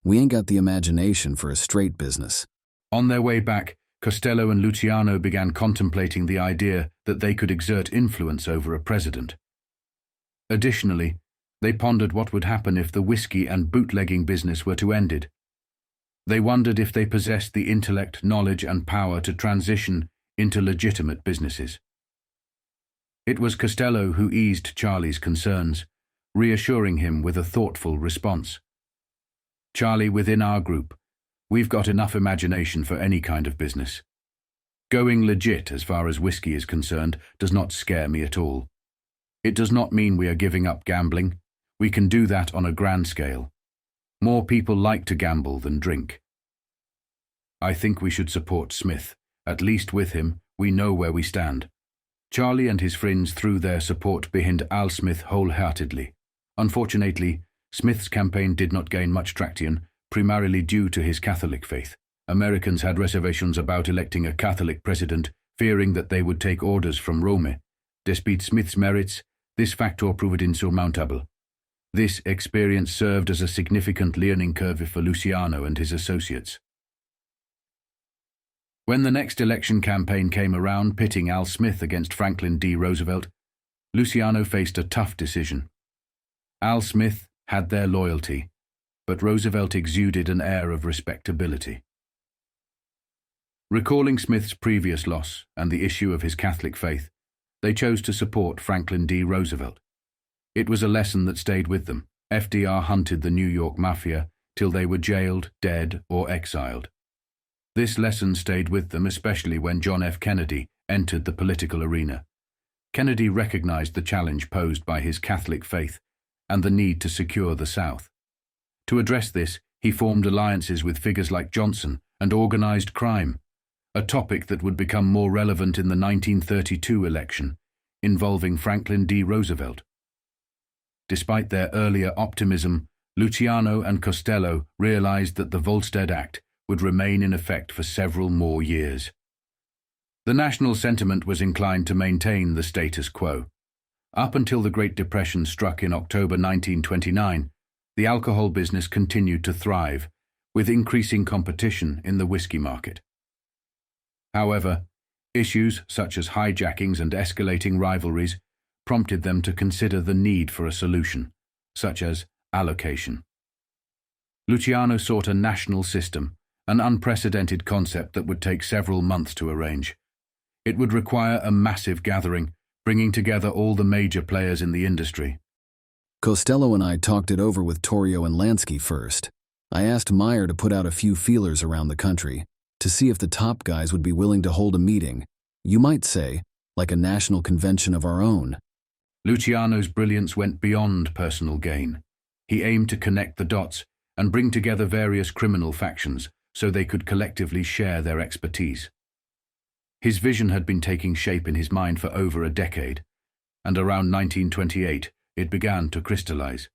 We ain't got the imagination for a straight business. On their way back, Costello and Luciano began contemplating the idea that they could exert influence over a president. Additionally, they pondered what would happen if the whiskey and bootlegging business were to end. They wondered if they possessed the intellect, knowledge, and power to transition into legitimate businesses. It was Costello who eased Charlie's concerns, reassuring him with a thoughtful response. "Charlie, within our group, we've got enough imagination for any kind of business. Going legit as far as whiskey is concerned does not scare me at all. It does not mean we are giving up gambling. We can do that on a grand scale. More people like to gamble than drink. I think we should support Smith. At least with him, we know where we stand." Charlie and his friends threw their support behind Al Smith wholeheartedly. Unfortunately, Smith's campaign did not gain much traction, primarily due to his Catholic faith. Americans had reservations about electing a Catholic president, fearing that they would take orders from Rome. Despite Smith's merits, this factor proved insurmountable. This experience served as a significant learning curve for Luciano and his associates. When the next election campaign came around, pitting Al Smith against Franklin D. Roosevelt, Luciano faced a tough decision. Al Smith had their loyalty, but Roosevelt exuded an air of respectability. Recalling Smith's previous loss and the issue of his Catholic faith, they chose to support Franklin D. Roosevelt. It was a lesson that stayed with them. FDR hunted the New York Mafia till they were jailed, dead, or exiled. This lesson stayed with them, especially when John F. Kennedy entered the political arena. Kennedy recognized the challenge posed by his Catholic faith and the need to secure the South. To address this, he formed alliances with figures like Johnson and organized crime, a topic that would become more relevant in the 1932 election, involving Franklin D. Roosevelt. Despite their earlier optimism, Luciano and Costello realized that the Volstead Act would remain in effect for several more years. The national sentiment was inclined to maintain the status quo. Up until the Great Depression struck in October 1929, the alcohol business continued to thrive, with increasing competition in the whiskey market. However, issues such as hijackings and escalating rivalries prompted them to consider the need for a solution, such as allocation. Luciano sought a national system, an unprecedented concept that would take several months to arrange. It would require a massive gathering, bringing together all the major players in the industry. Costello and I talked it over with Torrio and Lansky first. I asked Meyer to put out a few feelers around the country to see if the top guys would be willing to hold a meeting, you might say, like a national convention of our own. Luciano's brilliance went beyond personal gain. He aimed to connect the dots and bring together various criminal factions so they could collectively share their expertise. His vision had been taking shape in his mind for over a decade, and around 1928 it began to crystallize.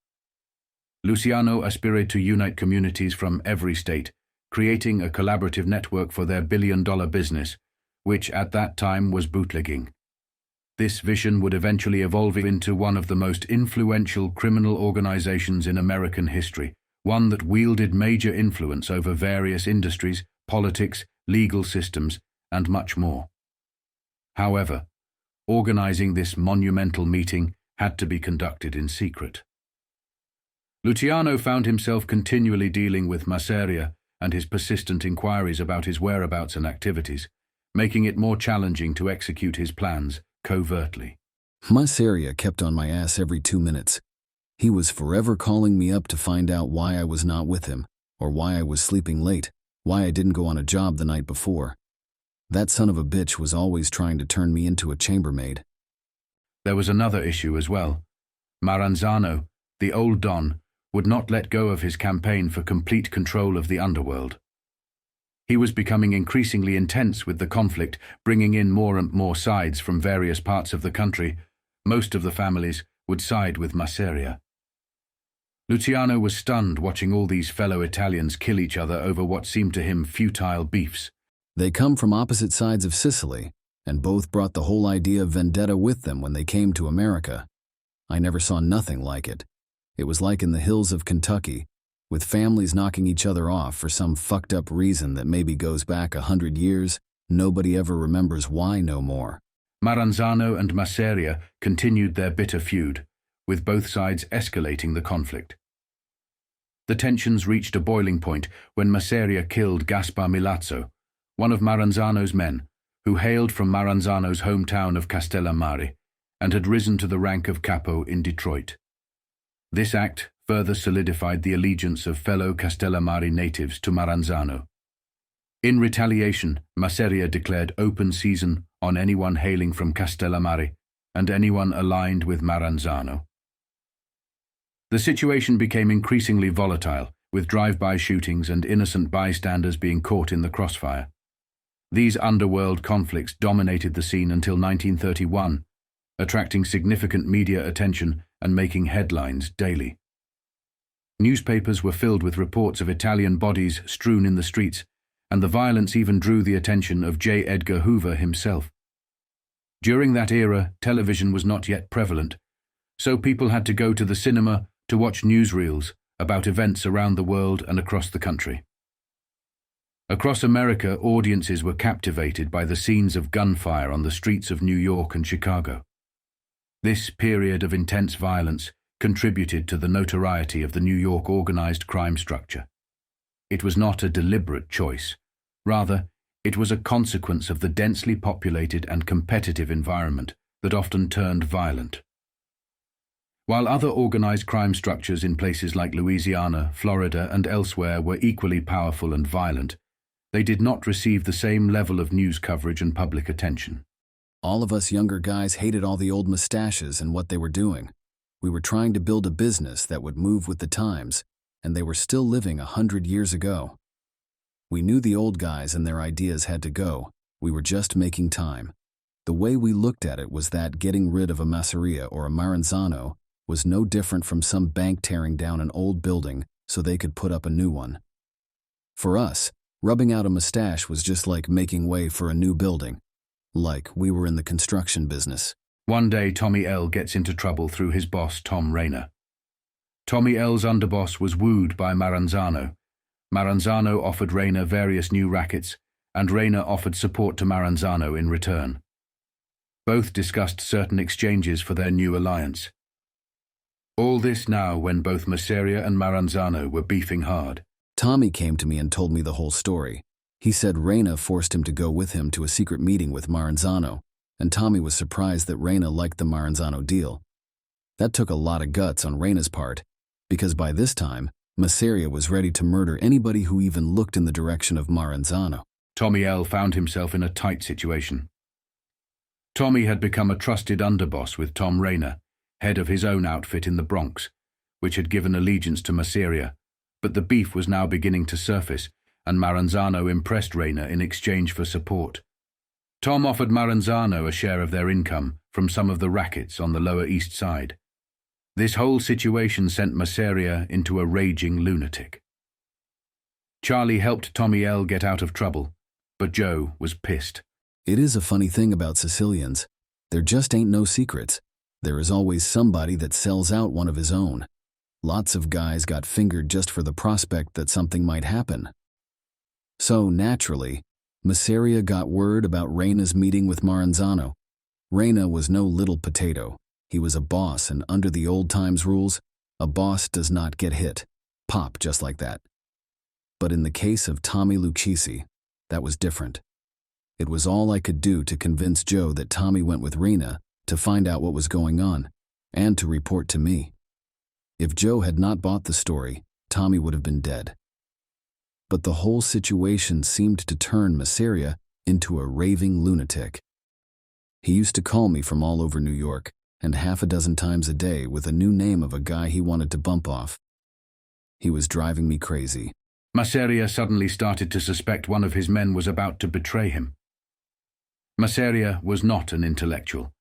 Luciano aspired to unite communities from every state, creating a collaborative network for their billion-dollar business, which at that time was bootlegging. This vision would eventually evolve into one of the most influential criminal organizations in American history, one that wielded major influence over various industries, politics, legal systems, and much more. However, organizing this monumental meeting had to be conducted in secret. Luciano found himself continually dealing with Maseria and his persistent inquiries about his whereabouts and activities, making it more challenging to execute his plans covertly. Maseria kept on my ass every 2 minutes. He was forever calling me up to find out why I was not with him, or why I was sleeping late, why I didn't go on a job the night before. That son of a bitch was always trying to turn me into a chambermaid. There was another issue as well. Maranzano, the old Don, would not let go of his campaign for complete control of the underworld. He was becoming increasingly intense with the conflict, bringing in more and more sides from various parts of the country. Most of the families would side with Maseria. Luciano was stunned watching all these fellow Italians kill each other over what seemed to him futile beefs. They come from opposite sides of Sicily, and both brought the whole idea of vendetta with them when they came to America. I never saw nothing like it. It was like in the hills of Kentucky, with families knocking each other off for some fucked up reason that maybe goes back 100 years, nobody ever remembers why no more. Maranzano and Maseria continued their bitter feud, with both sides escalating the conflict. The tensions reached a boiling point when Maseria killed Gaspar Milazzo, one of Maranzano's men, who hailed from Maranzano's hometown of Castellammarese and had risen to the rank of capo in Detroit. This act further solidified the allegiance of fellow Castellammarese natives to Maranzano. In retaliation, Maseria declared open season on anyone hailing from Castellammarese and anyone aligned with Maranzano. The situation became increasingly volatile, with drive-by shootings and innocent bystanders being caught in the crossfire. These underworld conflicts dominated the scene until 1931, attracting significant media attention and making headlines daily. Newspapers were filled with reports of Italian bodies strewn in the streets, and the violence even drew the attention of J. Edgar Hoover himself. During that era, television was not yet prevalent, so people had to go to the cinema to watch newsreels about events around the world and across the country. Across America, audiences were captivated by the scenes of gunfire on the streets of New York and Chicago. This period of intense violence contributed to the notoriety of the New York organized crime structure. It was not a deliberate choice. Rather, it was a consequence of the densely populated and competitive environment that often turned violent. While other organized crime structures in places like Louisiana, Florida, and elsewhere were equally powerful and violent, they did not receive the same level of news coverage and public attention. All of us younger guys hated all the old mustaches and what they were doing. We were trying to build a business that would move with the times, and they were still living 100 years ago. We knew the old guys and their ideas had to go. We were just making time. The way we looked at it was that getting rid of a Masseria or a Maranzano was no different from some bank tearing down an old building so they could put up a new one. For us, rubbing out a mustache was just like making way for a new building, like we were in the construction business. One day, Tommy L. gets into trouble through his boss, Tom Reina. Tommy L.'s underboss was wooed by Maranzano. Maranzano offered Reina various new rackets, and Reina offered support to Maranzano in return. Both discussed certain exchanges for their new alliance. All this now when both Maseria and Maranzano were beefing hard. Tommy came to me and told me the whole story. He said Reina forced him to go with him to a secret meeting with Maranzano, and Tommy was surprised that Reina liked the Maranzano deal. That took a lot of guts on Reina's part, because by this time, Maseria was ready to murder anybody who even looked in the direction of Maranzano. Tommy L. found himself in a tight situation. Tommy had become a trusted underboss with Tom Reina, head of his own outfit in the Bronx, which had given allegiance to Maseria, but the beef was now beginning to surface, and Maranzano impressed Reina in exchange for support. Tom offered Maranzano a share of their income from some of the rackets on the Lower East Side. This whole situation sent Maseria into a raging lunatic. Charlie helped Tommy L. get out of trouble, but Joe was pissed. It is a funny thing about Sicilians. There just ain't no secrets. There is always somebody that sells out one of his own. Lots of guys got fingered just for the prospect that something might happen. So, naturally, Maseria got word about Reina's meeting with Maranzano. Reina was no little potato. He was a boss, and under the old times rules, a boss does not get hit. Pop just like that. But in the case of Tommy Lucchese, that was different. It was all I could do to convince Joe that Tommy went with Reina to find out what was going on, and to report to me. If Joe had not bought the story, Tommy would have been dead. But the whole situation seemed to turn Maseria into a raving lunatic. He used to call me from all over New York, and half a dozen times a day with a new name of a guy he wanted to bump off. He was driving me crazy. Maseria suddenly started to suspect one of his men was about to betray him. Maseria was not an intellectual.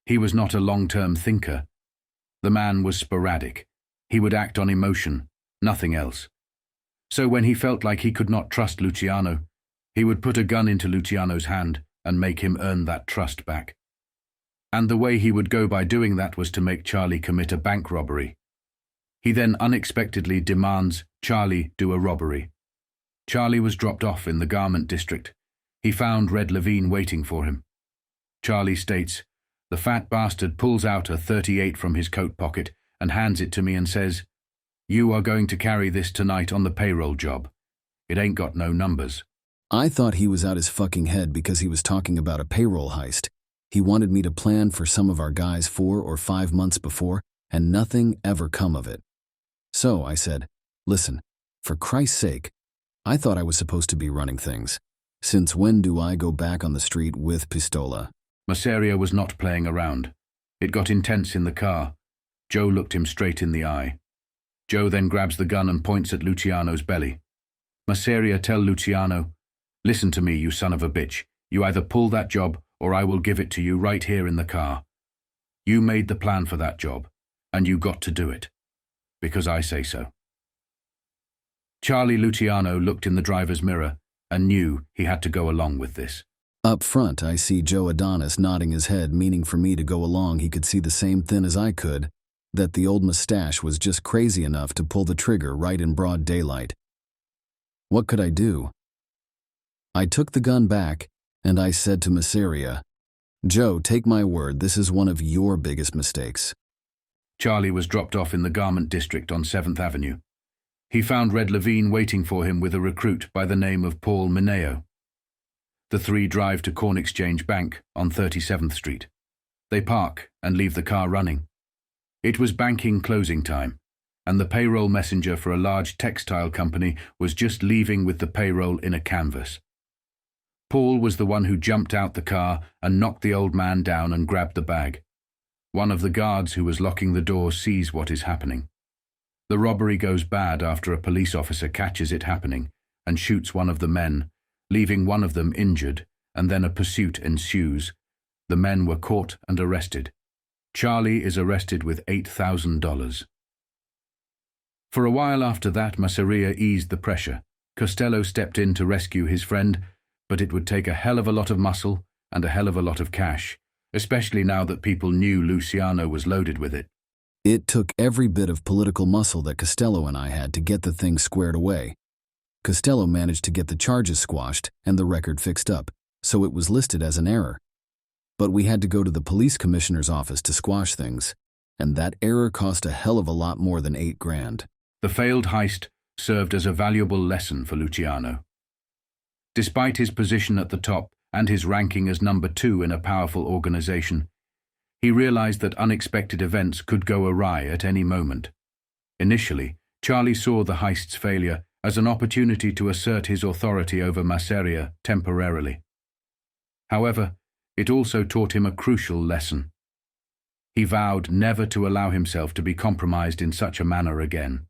He was not a long-term thinker. The man was sporadic. He would act on emotion, nothing else. So when he felt like he could not trust Luciano, he would put a gun into Luciano's hand and make him earn that trust back. And the way he would go by doing that was to make Charlie commit a bank robbery. He then unexpectedly demands Charlie do a robbery. Charlie was dropped off in the garment district. He found Red Lavine waiting for him. Charlie states, "The fat bastard pulls out a .38 from his coat pocket and hands it to me and says, 'You are going to carry this tonight on the payroll job. It ain't got no numbers.'" I thought he was out his fucking head because he was talking about a payroll heist. He wanted me to plan for some of our guys 4 or 5 months before, and nothing ever come of it. So I said, "Listen, for Christ's sake, I thought I was supposed to be running things. Since when do I go back on the street with pistola?" Maseria was not playing around. It got intense in the car. Joe looked him straight in the eye. Joe then grabs the gun and points at Luciano's belly. Maseria tell Luciano, "Listen to me, you son of a bitch. You either pull that job or I will give it to you right here in the car. You made the plan for that job, and you got to do it. Because I say so." Charlie Luciano looked in the driver's mirror and knew he had to go along with this. Up front, I see Joe Adonis nodding his head, meaning for me to go along. He could see the same thing as I could, that the old mustache was just crazy enough to pull the trigger right in broad daylight. What could I do? I took the gun back, and I said to Maseria, "Joe, take my word, this is one of your biggest mistakes." Charlie was dropped off in the garment district on 7th Avenue. He found Red Lavine waiting for him with a recruit by the name of Paul Mineo. The three drive to Corn Exchange Bank on 37th Street. They park and leave the car running. It was banking closing time, and the payroll messenger for a large textile company was just leaving with the payroll in a canvas. Paul was the one who jumped out the car and knocked the old man down and grabbed the bag. One of the guards who was locking the door sees what is happening. The robbery goes bad after a police officer catches it happening and shoots one of the men, leaving one of them injured, and then a pursuit ensues. The men were caught and arrested. Charlie is arrested with $8,000. For a while after that, Maseria eased the pressure. Costello stepped in to rescue his friend, but it would take a hell of a lot of muscle and a hell of a lot of cash, especially now that people knew Luciano was loaded with it. It took every bit of political muscle that Costello and I had to get the thing squared away. Costello managed to get the charges squashed and the record fixed up, so it was listed as an error. But we had to go to the police commissioner's office to squash things, and that error cost a hell of a lot more than $8,000. The failed heist served as a valuable lesson for Luciano. Despite his position at the top and his ranking as number 2 in a powerful organization, he realized that unexpected events could go awry at any moment. Initially, Charlie saw the heist's failure as an opportunity to assert his authority over Maseria temporarily. However, it also taught him a crucial lesson. He vowed never to allow himself to be compromised in such a manner again.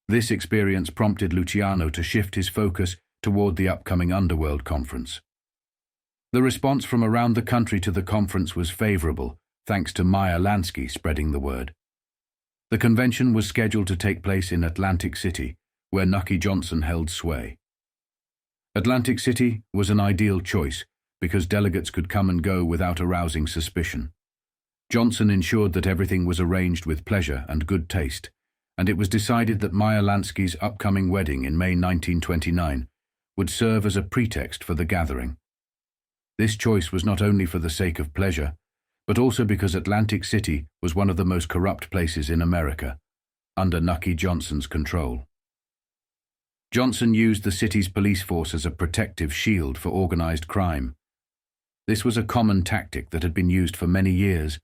This experience prompted Luciano to shift his focus toward the upcoming Underworld Conference. The response from around the country to the conference was favorable, thanks to Lansky spreading the word. The convention was scheduled to take place in Atlantic City, where Nucky Johnson held sway. Atlantic City was an ideal choice because delegates could come and go without arousing suspicion. Johnson ensured that everything was arranged with pleasure and good taste, and it was decided that Lansky's upcoming wedding in May 1929 would serve as a pretext for the gathering. This choice was not only for the sake of pleasure, but also because Atlantic City was one of the most corrupt places in America, under Nucky Johnson's control. Johnson used the city's police force as a protective shield for organized crime. This was a common tactic that had been used for many years,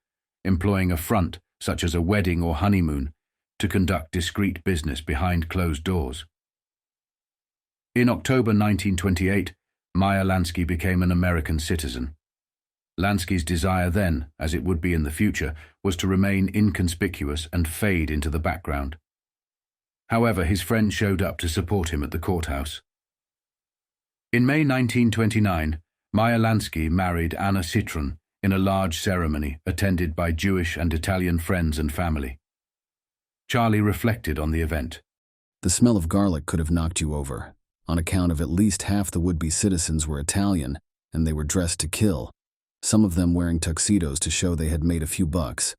employing a front, such as a wedding or honeymoon, to conduct discreet business behind closed doors. In October 1928, Lansky became an American citizen. Lansky's desire then, as it would be in the future, was to remain inconspicuous and fade into the background. However, his friend showed up to support him at the courthouse. In May 1929, Lansky married Anna Citron in a large ceremony attended by Jewish and Italian friends and family. Charlie reflected on the event. The smell of garlic could have knocked you over, on account of at least half the would-be citizens were Italian, and they were dressed to kill, some of them wearing tuxedos to show they had made a few bucks.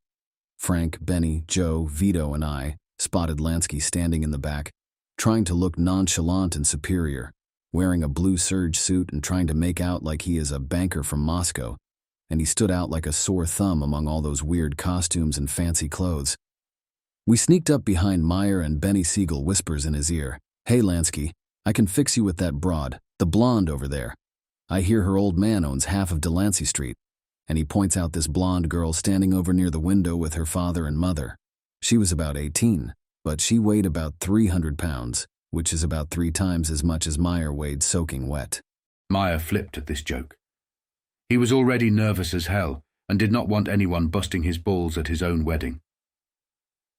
Frank, Benny, Joe, Vito, and I spotted Lansky standing in the back, trying to look nonchalant and superior, wearing a blue serge suit and trying to make out like he is a banker from Moscow, and he stood out like a sore thumb among all those weird costumes and fancy clothes. We sneaked up behind Meyer, and Benny Siegel whispers in his ear, "Hey Lansky, I can fix you with that broad, the blonde over there. I hear her old man owns half of Delancey Street," and he points out this blonde girl standing over near the window with her father and mother. She was about 18, but she weighed about 300 pounds, which is about 3 times as much as Meyer weighed soaking wet. Meyer flipped at this joke. He was already nervous as hell and did not want anyone busting his balls at his own wedding.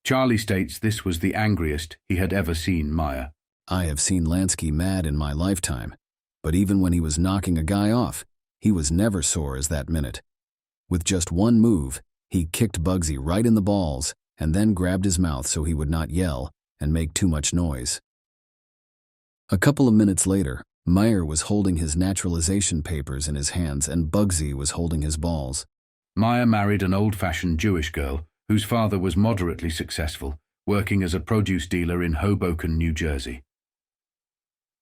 Charlie states this was the angriest he had ever seen Meyer. I have seen Lansky mad in my lifetime, but even when he was knocking a guy off, he was never sore as that minute. With just one move, he kicked Bugsy right in the balls and then grabbed his mouth so he would not yell and make too much noise. A couple of minutes later, Meyer was holding his naturalization papers in his hands and Bugsy was holding his balls. Meyer married an old-fashioned Jewish girl whose father was moderately successful, working as a produce dealer in Hoboken, New Jersey.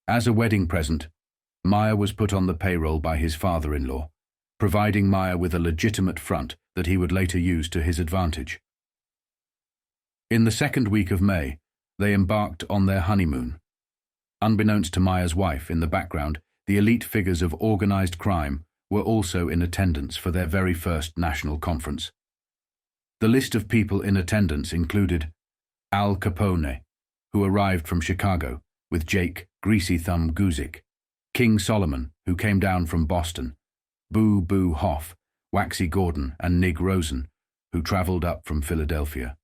As a wedding present, Maya was put on the payroll by his father-in-law, providing Maya with a legitimate front that he would later use to his advantage. In the second week of May, they embarked on their honeymoon. Unbeknownst to Maya's wife, in the background, the elite figures of organized crime were also in attendance for their very first national conference. The list of people in attendance included Al Capone, who arrived from Chicago, with Jake Greasy Thumb Guzik, King Solomon, who came down from Boston, Boo Boo Hoff, Waxy Gordon, and Nig Rosen, who traveled up from Philadelphia.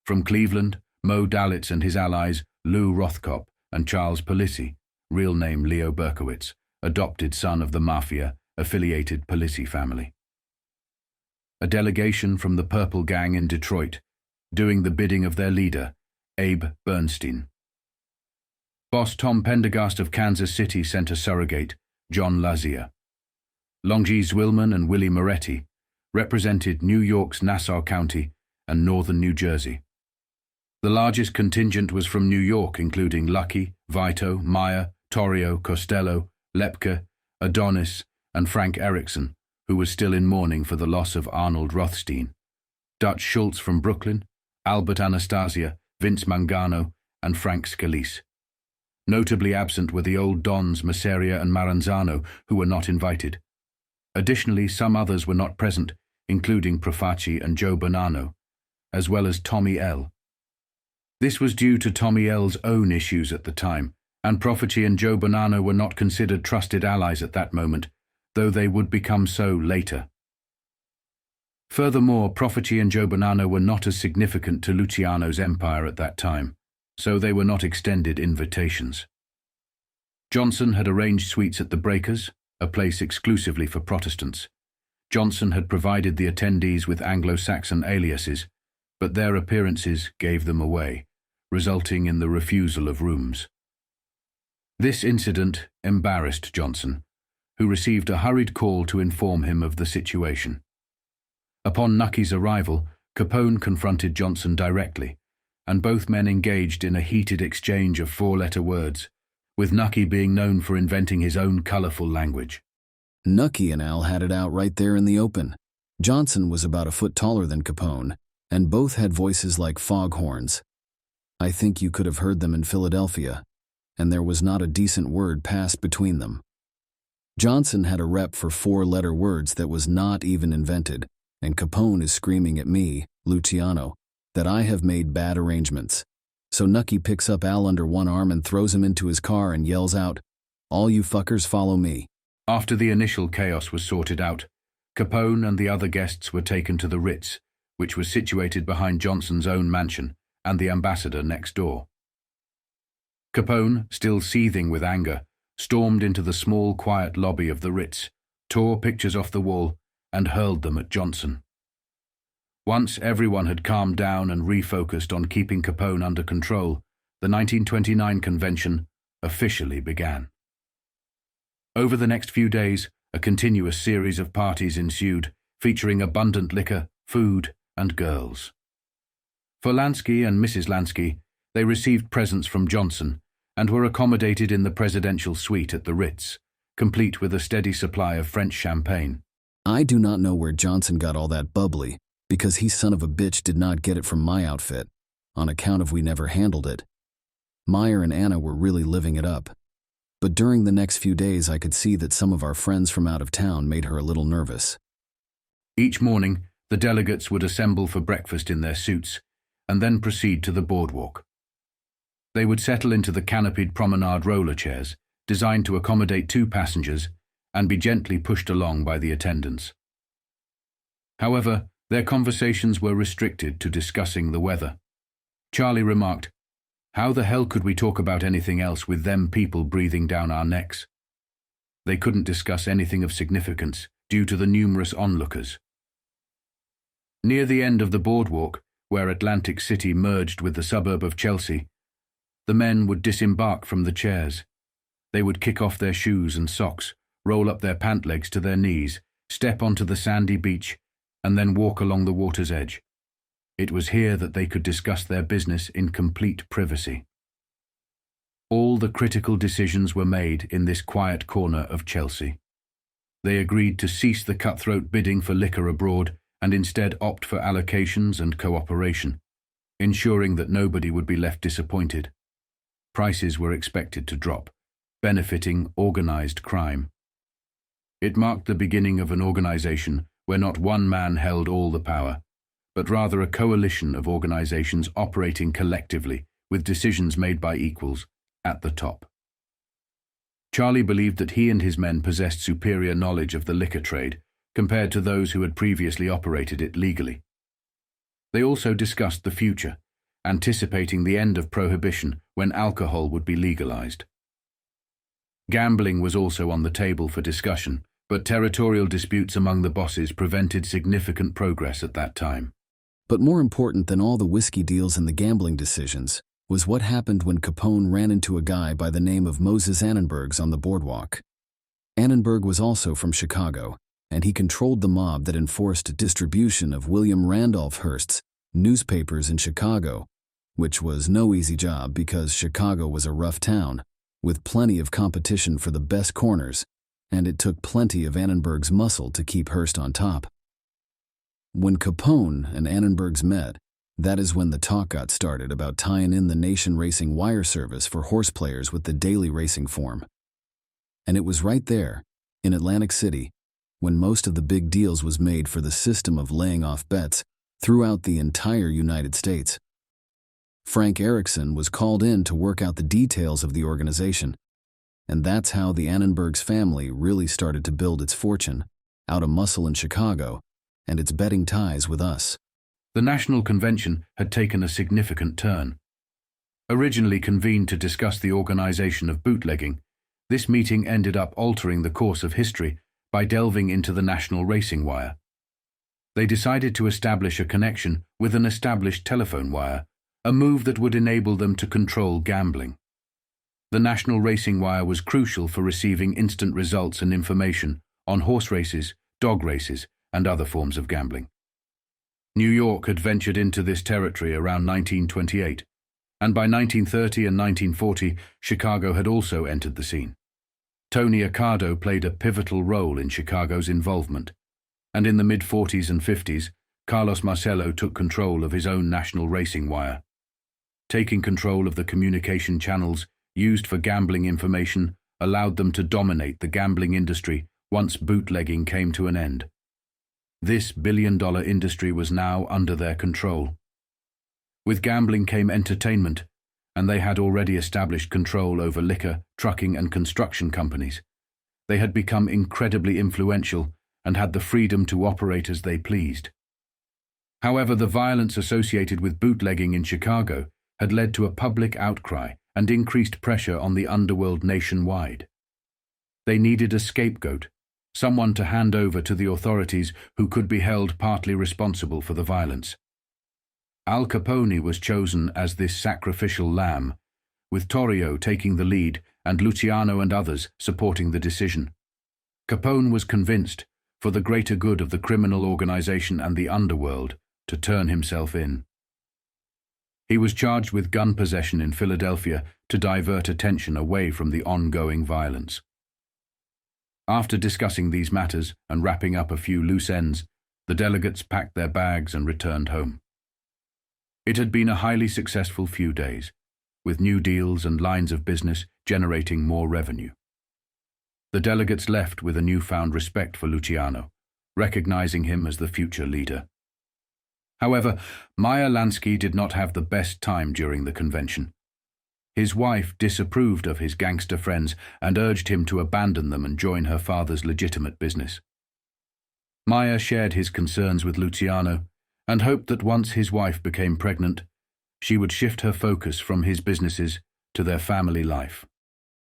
From Cleveland, Mo Dalitz and his allies Lou Rothkopf and Charles Palissy, real name Leo Berkowitz, adopted son of the Mafia-affiliated Palissy family. A delegation from the Purple Gang in Detroit, doing the bidding of their leader, Abe Bernstein. Boss Tom Pendergast of Kansas City sent a surrogate, John Lazier. Longji Zwillman and Willie Moretti represented New York's Nassau County and northern New Jersey. The largest contingent was from New York, including Lucky, Vito, Maya, Torrio, Costello, Lepke, Adonis, and Frank Erickson, who was still in mourning for the loss of Arnold Rothstein, Dutch Schultz from Brooklyn, Albert Anastasia, Vince Mangano, and Frank Scalise. Notably absent were the old dons Maseria and Maranzano, who were not invited. Additionally, some others were not present, including Profaci and Joe Bonanno, as well as Tommy L. This was due to Tommy L's own issues at the time, and Profaci and Joe Bonanno were not considered trusted allies at that moment, though they would become so later. Furthermore, Profaci and Joe Bonanno were not as significant to Luciano's empire at that time, so they were not extended invitations. Johnson had arranged suites at the Breakers, a place exclusively for Protestants. Johnson had provided the attendees with Anglo-Saxon aliases, but their appearances gave them away, resulting in the refusal of rooms. This incident embarrassed Johnson, who received a hurried call to inform him of the situation. Upon Nucky's arrival, Capone confronted Johnson directly, and both men engaged in a heated exchange of four-letter words, with Nucky being known for inventing his own colorful language. Nucky and Al had it out right there in the open. Johnson was about a foot taller than Capone, and both had voices like foghorns. I think you could have heard them in Philadelphia, and there was not a decent word passed between them. Johnson had a rep for four-letter words that was not even invented, and Capone is screaming at me, Luciano, that I have made bad arrangements. So Nucky picks up Al under one arm and throws him into his car and yells out, "All you fuckers follow me." After the initial chaos was sorted out, Capone and the other guests were taken to the Ritz, which was situated behind Johnson's own mansion and the ambassador next door. Capone, still seething with anger, stormed into the small, quiet lobby of the Ritz, tore pictures off the wall, and hurled them at Johnson. Once everyone had calmed down and refocused on keeping Capone under control, the 1929 convention officially began. Over the next few days, a continuous series of parties ensued, featuring abundant liquor, food, and girls. For Lansky and Mrs. Lansky, they received presents from Johnson and were accommodated in the presidential suite at the Ritz, complete with a steady supply of French champagne. I do not know where Johnson got all that bubbly, because he son of a bitch did not get it from my outfit, on account of we never handled it. Meyer and Anna were really living it up. But during the next few days I could see that some of our friends from out of town made her a little nervous. Each morning, the delegates would assemble for breakfast in their suits, and then proceed to the boardwalk. They would settle into the canopied promenade roller chairs, designed to accommodate 2 passengers, and be gently pushed along by the attendants. However, their conversations were restricted to discussing the weather. Charlie remarked, "How the hell could we talk about anything else with them people breathing down our necks?" They couldn't discuss anything of significance due to the numerous onlookers. Near the end of the boardwalk, where Atlantic City merged with the suburb of Chelsea, the men would disembark from the chairs. They would kick off their shoes and socks, roll up their pant legs to their knees, step onto the sandy beach, and then walk along the water's edge. It was here that they could discuss their business in complete privacy. All the critical decisions were made in this quiet corner of Chelsea. They agreed to cease the cutthroat bidding for liquor abroad and instead opt for allocations and cooperation, ensuring that nobody would be left disappointed. Prices were expected to drop, benefiting organized crime. It marked the beginning of an organization where not one man held all the power, but rather a coalition of organizations operating collectively with decisions made by equals at the top. Charlie believed that he and his men possessed superior knowledge of the liquor trade compared to those who had previously operated it legally. They also discussed the future, anticipating the end of prohibition when alcohol would be legalized. Gambling was also on the table for discussion, but territorial disputes among the bosses prevented significant progress at that time. But more important than all the whiskey deals and the gambling decisions was what happened when Capone ran into a guy by the name of Moses Annenbergs on the boardwalk. Annenberg was also from Chicago, and he controlled the mob that enforced distribution of William Randolph Hearst's newspapers in Chicago, which was no easy job because Chicago was a rough town, with plenty of competition for the best corners, and it took plenty of Annenberg's muscle to keep Hearst on top. When Capone and Annenbergs met, that is when the talk got started about tying in the Nation Racing wire service for horse players with the daily racing form. And it was right there, in Atlantic City, when most of the big deals was made for the system of laying off bets throughout the entire United States. Frank Erickson was called in to work out the details of the organization, and that's how the Annenbergs family really started to build its fortune, out of muscle in Chicago, and its betting ties with us. The National Convention had taken a significant turn. Originally convened to discuss the organization of bootlegging, this meeting ended up altering the course of history by delving into the national racing wire. They decided to establish a connection with an established telephone wire, a move that would enable them to control gambling. The national racing wire was crucial for receiving instant results and information on horse races, dog races, and other forms of gambling. New York had ventured into this territory around 1928, and by 1930 and 1940, Chicago had also entered the scene. Tony Accardo played a pivotal role in Chicago's involvement, and in the mid-40s and 50s, Carlos Marcello took control of his own national racing wire. Taking control of the communication channels used for gambling information allowed them to dominate the gambling industry once bootlegging came to an end. This billion-dollar industry was now under their control. With gambling came entertainment, and they had already established control over liquor, trucking, and construction companies. They had become incredibly influential and had the freedom to operate as they pleased. However, the violence associated with bootlegging in Chicago had led to a public outcry and increased pressure on the underworld nationwide. They needed a scapegoat, someone to hand over to the authorities who could be held partly responsible for the violence. Al Capone was chosen as this sacrificial lamb, with Torrio taking the lead and Luciano and others supporting the decision. Capone was convinced, for the greater good of the criminal organization and the underworld, to turn himself in. He was charged with gun possession in Philadelphia to divert attention away from the ongoing violence. After discussing these matters and wrapping up a few loose ends, the delegates packed their bags and returned home. It had been a highly successful few days, with new deals and lines of business generating more revenue. The delegates left with a newfound respect for Luciano, recognizing him as the future leader. However, Meyer Lansky did not have the best time during the convention. His wife disapproved of his gangster friends and urged him to abandon them and join her father's legitimate business. Meyer shared his concerns with Luciano and hoped that once his wife became pregnant, she would shift her focus from his businesses to their family life.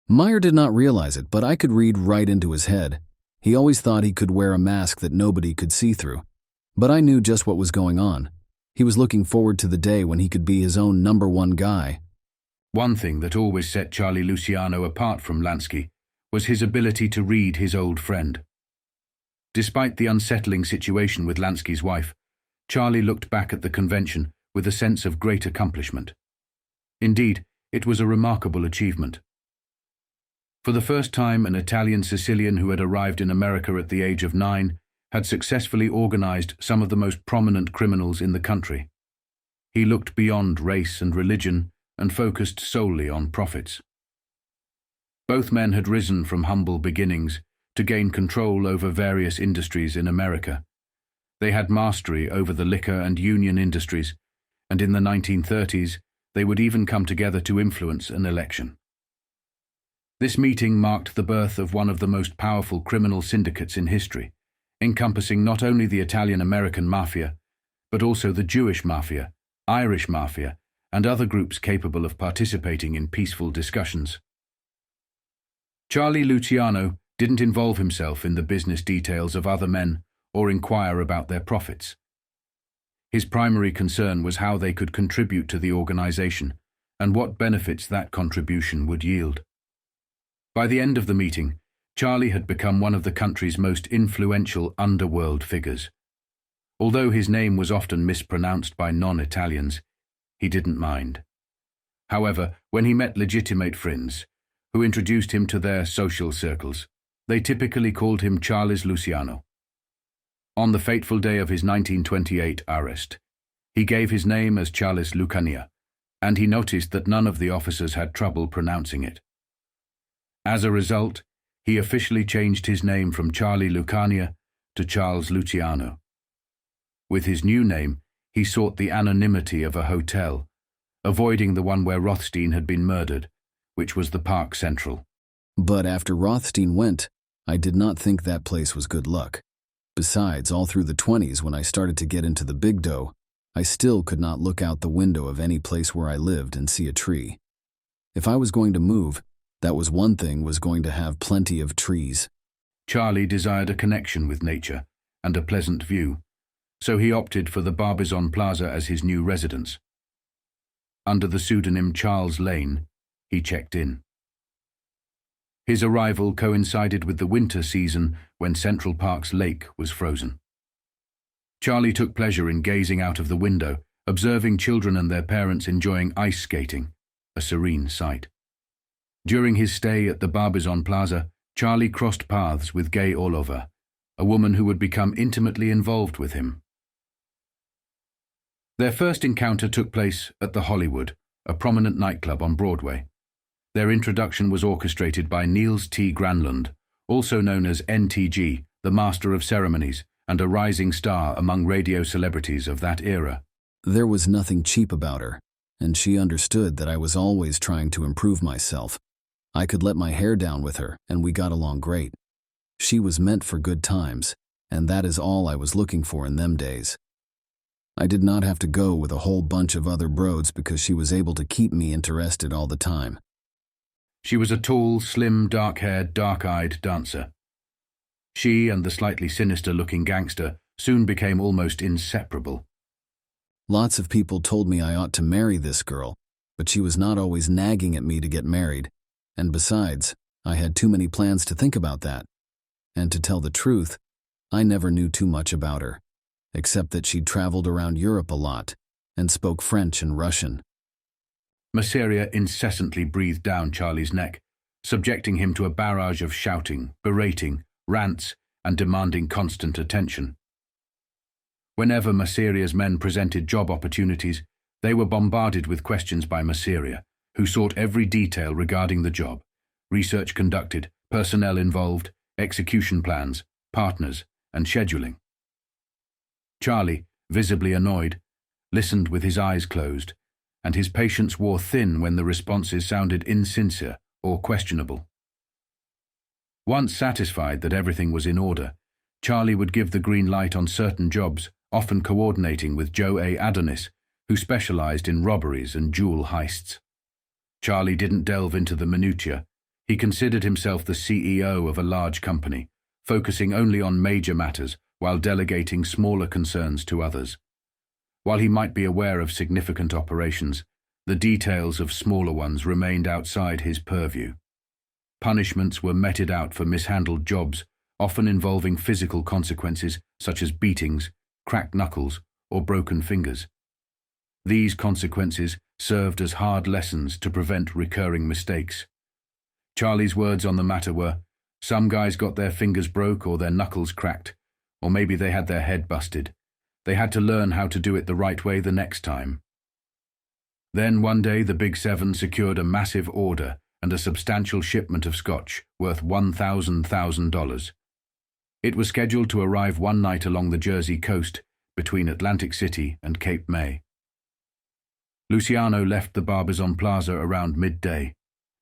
Meyer did not realize it, but I could read right into his head. He always thought he could wear a mask that nobody could see through. But I knew just what was going on. He was looking forward to the day when he could be his own number one guy. One thing that always set Charlie Luciano apart from Lansky was his ability to read his old friend. Despite the unsettling situation with Lansky's wife, Charlie looked back at the convention with a sense of great accomplishment. Indeed, It was a remarkable achievement. For the first time, an Italian Sicilian who had arrived in America at the age of 9 had successfully organized some of the most prominent criminals in the country. He looked beyond race and religion and focused solely on profits. Both men had risen from humble beginnings to gain control over various industries in America. They had mastery over the liquor and union industries, and in the 1930s, they would even come together to influence an election. This meeting marked the birth of one of the most powerful criminal syndicates in history, encompassing not only the Italian-American Mafia, but also the Jewish Mafia, Irish Mafia, and other groups capable of participating in peaceful discussions. Charlie Luciano didn't involve himself in the business details of other men or inquire about their profits. His primary concern was how they could contribute to the organization and what benefits that contribution would yield. By the end of the meeting, Charlie had become one of the country's most influential underworld figures. Although his name was often mispronounced by non-Italians, he didn't mind. However, when he met legitimate friends, who introduced him to their social circles, they typically called him Charles Luciano. On the fateful day of his 1928 arrest, he gave his name as Charles Lucania, and he noticed that none of the officers had trouble pronouncing it. As a result, he officially changed his name from Charlie Lucania to Charles Luciano. With his new name, he sought the anonymity of a hotel, avoiding the one where Rothstein had been murdered, which was the Park Central. But after Rothstein went, I did not think that place was good luck. Besides, all through the 20s when I started to get into the big dough, I still could not look out the window of any place where I lived and see a tree. If I was going to move, that was one thing, was going to have plenty of trees. Charlie desired a connection with nature and a pleasant view, so he opted for the Barbizon Plaza as his new residence. Under the pseudonym Charles Lane, he checked in. His arrival coincided with the winter season when Central Park's lake was frozen. Charlie took pleasure in gazing out of the window, observing children and their parents enjoying ice skating, a serene sight. During his stay at the Barbizon Plaza, Charlie crossed paths with Gay Orlova, a woman who would become intimately involved with him. Their first encounter took place at the Hollywood, a prominent nightclub on Broadway. Their introduction was orchestrated by Niels T. Granlund, also known as NTG, the Master of Ceremonies, and a rising star among radio celebrities of that era. There was nothing cheap about her, and she understood that I was always trying to improve myself. I could let my hair down with her, and we got along great. She was meant for good times, and that is all I was looking for in them days. I did not have to go with a whole bunch of other broads because she was able to keep me interested all the time. She was a tall, slim, dark-haired, dark-eyed dancer. She and the slightly sinister-looking gangster soon became almost inseparable. Lots of people told me I ought to marry this girl, but she was not always nagging at me to get married, and besides, I had too many plans to think about that. And to tell the truth, I never knew too much about her, except that she'd traveled around Europe a lot and spoke French and Russian. Maseria incessantly breathed down Charlie's neck, subjecting him to a barrage of shouting, berating, rants, and demanding constant attention. Whenever Maseria's men presented job opportunities, they were bombarded with questions by Maseria, who sought every detail regarding the job: research conducted, personnel involved, execution plans, partners, and scheduling. Charlie, visibly annoyed, listened with his eyes closed, and his patience wore thin when the responses sounded insincere or questionable. Once satisfied that everything was in order, Charlie would give the green light on certain jobs, often coordinating with Joe A. Adonis, who specialized in robberies and jewel heists. Charlie didn't delve into the minutiae. He considered himself the CEO of a large company, focusing only on major matters while delegating smaller concerns to others. While he might be aware of significant operations, the details of smaller ones remained outside his purview. Punishments were meted out for mishandled jobs, often involving physical consequences such as beatings, cracked knuckles, or broken fingers. These consequences, served as hard lessons to prevent recurring mistakes. Charlie's words on the matter were, "Some guys got their fingers broke or their knuckles cracked, or maybe they had their head busted. They had to learn how to do it the right way the next time." Then one day the Big Seven secured a massive order and a substantial shipment of scotch worth $1,000. It was scheduled to arrive one night along the Jersey coast between Atlantic City and Cape May. Luciano left the Barbizon Plaza around midday,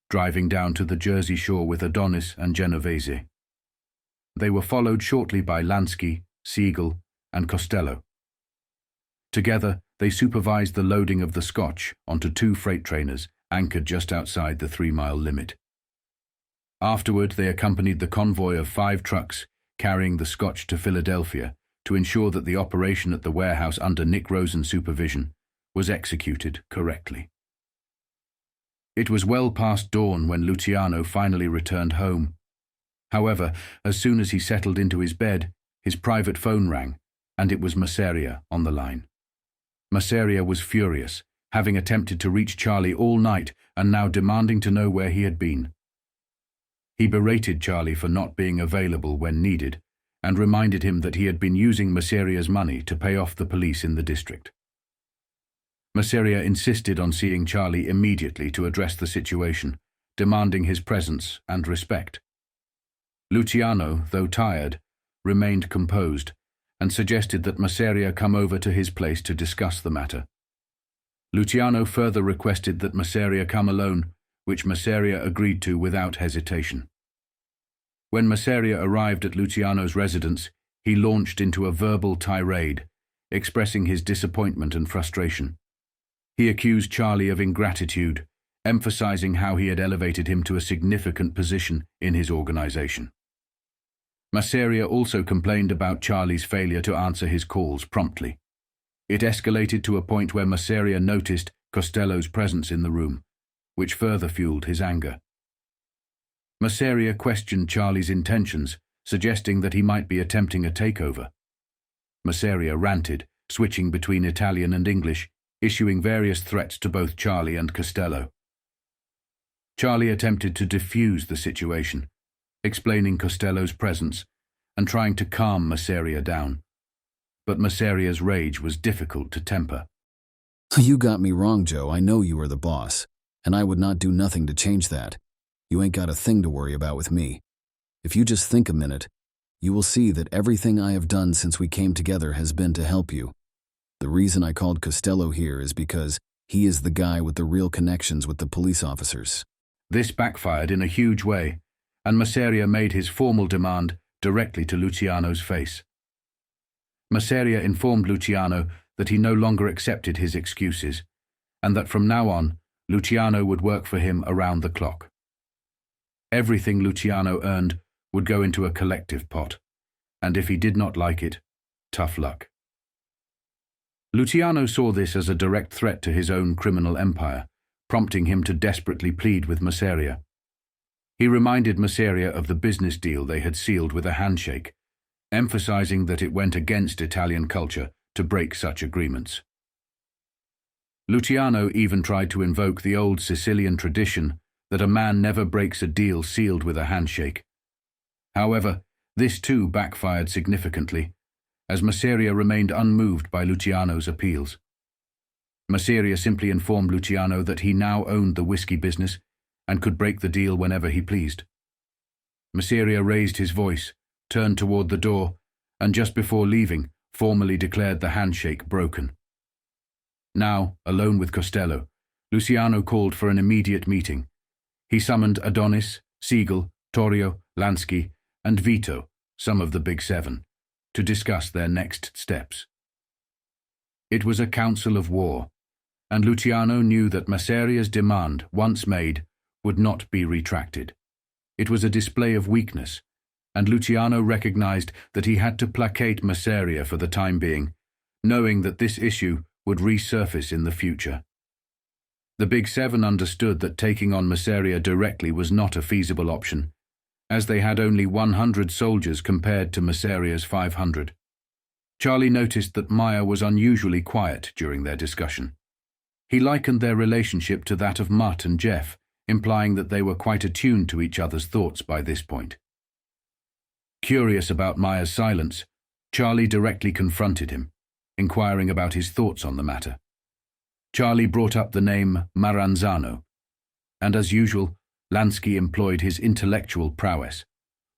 driving down to the Jersey shore with Adonis and Genovese. They were followed shortly by Lansky, Siegel, and Costello. Together, they supervised the loading of the scotch onto 2 freight trainers anchored just outside the 3-mile limit. Afterward, they accompanied the convoy of 5 trucks carrying the scotch to Philadelphia to ensure that the operation at the warehouse under Nick Rosen's supervision was executed correctly. It was well past dawn when Luciano finally returned home. However, as soon as he settled into his bed, his private phone rang, and it was Maseria on the line. Maseria was furious, having attempted to reach Charlie all night and now demanding to know where he had been. He berated Charlie for not being available when needed and reminded him that he had been using Maseria's money to pay off the police in the district. Maseria insisted on seeing Charlie immediately to address the situation, demanding his presence and respect. Luciano, though tired, remained composed and suggested that Maseria come over to his place to discuss the matter. Luciano further requested that Maseria come alone, which Maseria agreed to without hesitation. When Maseria arrived at Luciano's residence, he launched into a verbal tirade, expressing his disappointment and frustration. He accused Charlie of ingratitude, emphasizing how he had elevated him to a significant position in his organization. Maseria also complained about Charlie's failure to answer his calls promptly. It escalated to a point where Maseria noticed Costello's presence in the room, which further fueled his anger. Maseria questioned Charlie's intentions, suggesting that he might be attempting a takeover. Maseria ranted, switching between Italian and English, issuing various threats to both Charlie and Costello. Charlie attempted to defuse the situation, explaining Costello's presence and trying to calm Maseria down. But Maseria's rage was difficult to temper. "You got me wrong, Joe. I know you are the boss, and I would not do nothing to change that. You ain't got a thing to worry about with me. If you just think a minute, you will see that everything I have done since we came together has been to help you. The reason I called Costello here is because he is the guy with the real connections with the police officers." This backfired in a huge way, and Maseria made his formal demand directly to Luciano's face. Maseria informed Luciano that he no longer accepted his excuses, and that from now on, Luciano would work for him around the clock. Everything Luciano earned would go into a collective pot, and if he did not like it, tough luck. Luciano saw this as a direct threat to his own criminal empire, prompting him to desperately plead with Maseria. He reminded Maseria of the business deal they had sealed with a handshake, emphasizing that it went against Italian culture to break such agreements. Luciano even tried to invoke the old Sicilian tradition that a man never breaks a deal sealed with a handshake. However, this too backfired significantly, as Maseria remained unmoved by Luciano's appeals. Maseria simply informed Luciano that he now owned the whiskey business and could break the deal whenever he pleased. Maseria raised his voice, turned toward the door, and just before leaving, formally declared the handshake broken. Now, alone with Costello, Luciano called for an immediate meeting. He summoned Adonis, Siegel, Torrio, Lansky, and Vito, some of the Big Seven, to discuss their next steps. It was a council of war, and Luciano knew that Maseria's demand, once made, would not be retracted. It was a display of weakness, and Luciano recognized that he had to placate Maseria for the time being, knowing that this issue would resurface in the future. The Big Seven understood that taking on Maseria directly was not a feasible option, as they had only 100 soldiers compared to Maseria's 500. Charlie noticed that Maya was unusually quiet during their discussion. He likened their relationship to that of Mutt and Jeff, implying that they were quite attuned to each other's thoughts by this point. Curious about Maya's silence, Charlie directly confronted him, inquiring about his thoughts on the matter. Charlie brought up the name Maranzano, and as usual, Lansky employed his intellectual prowess,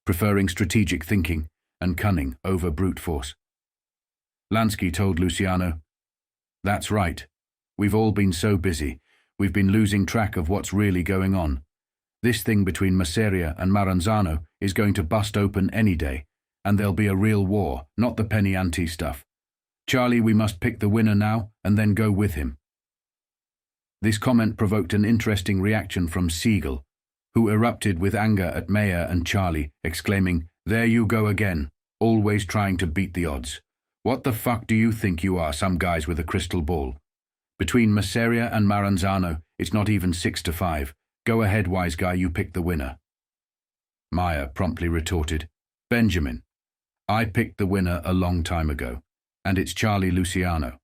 preferring strategic thinking and cunning over brute force. Lansky told Luciano, "That's right. We've all been so busy, we've been losing track of what's really going on. This thing between Maseria and Maranzano is going to bust open any day, and there'll be a real war, not the penny ante stuff. Charlie, we must pick the winner now and then go with him." This comment provoked an interesting reaction from Siegel, who erupted with anger at Maya and Charlie, exclaiming, "There you go again, always trying to beat the odds. What the fuck do you think you are, some guys with a crystal ball? Between Maseria and Maranzano, it's not even 6-5. Go ahead, wise guy, you pick the winner." Maya promptly retorted, "Benjamin, I picked the winner a long time ago, and it's Charlie Luciano.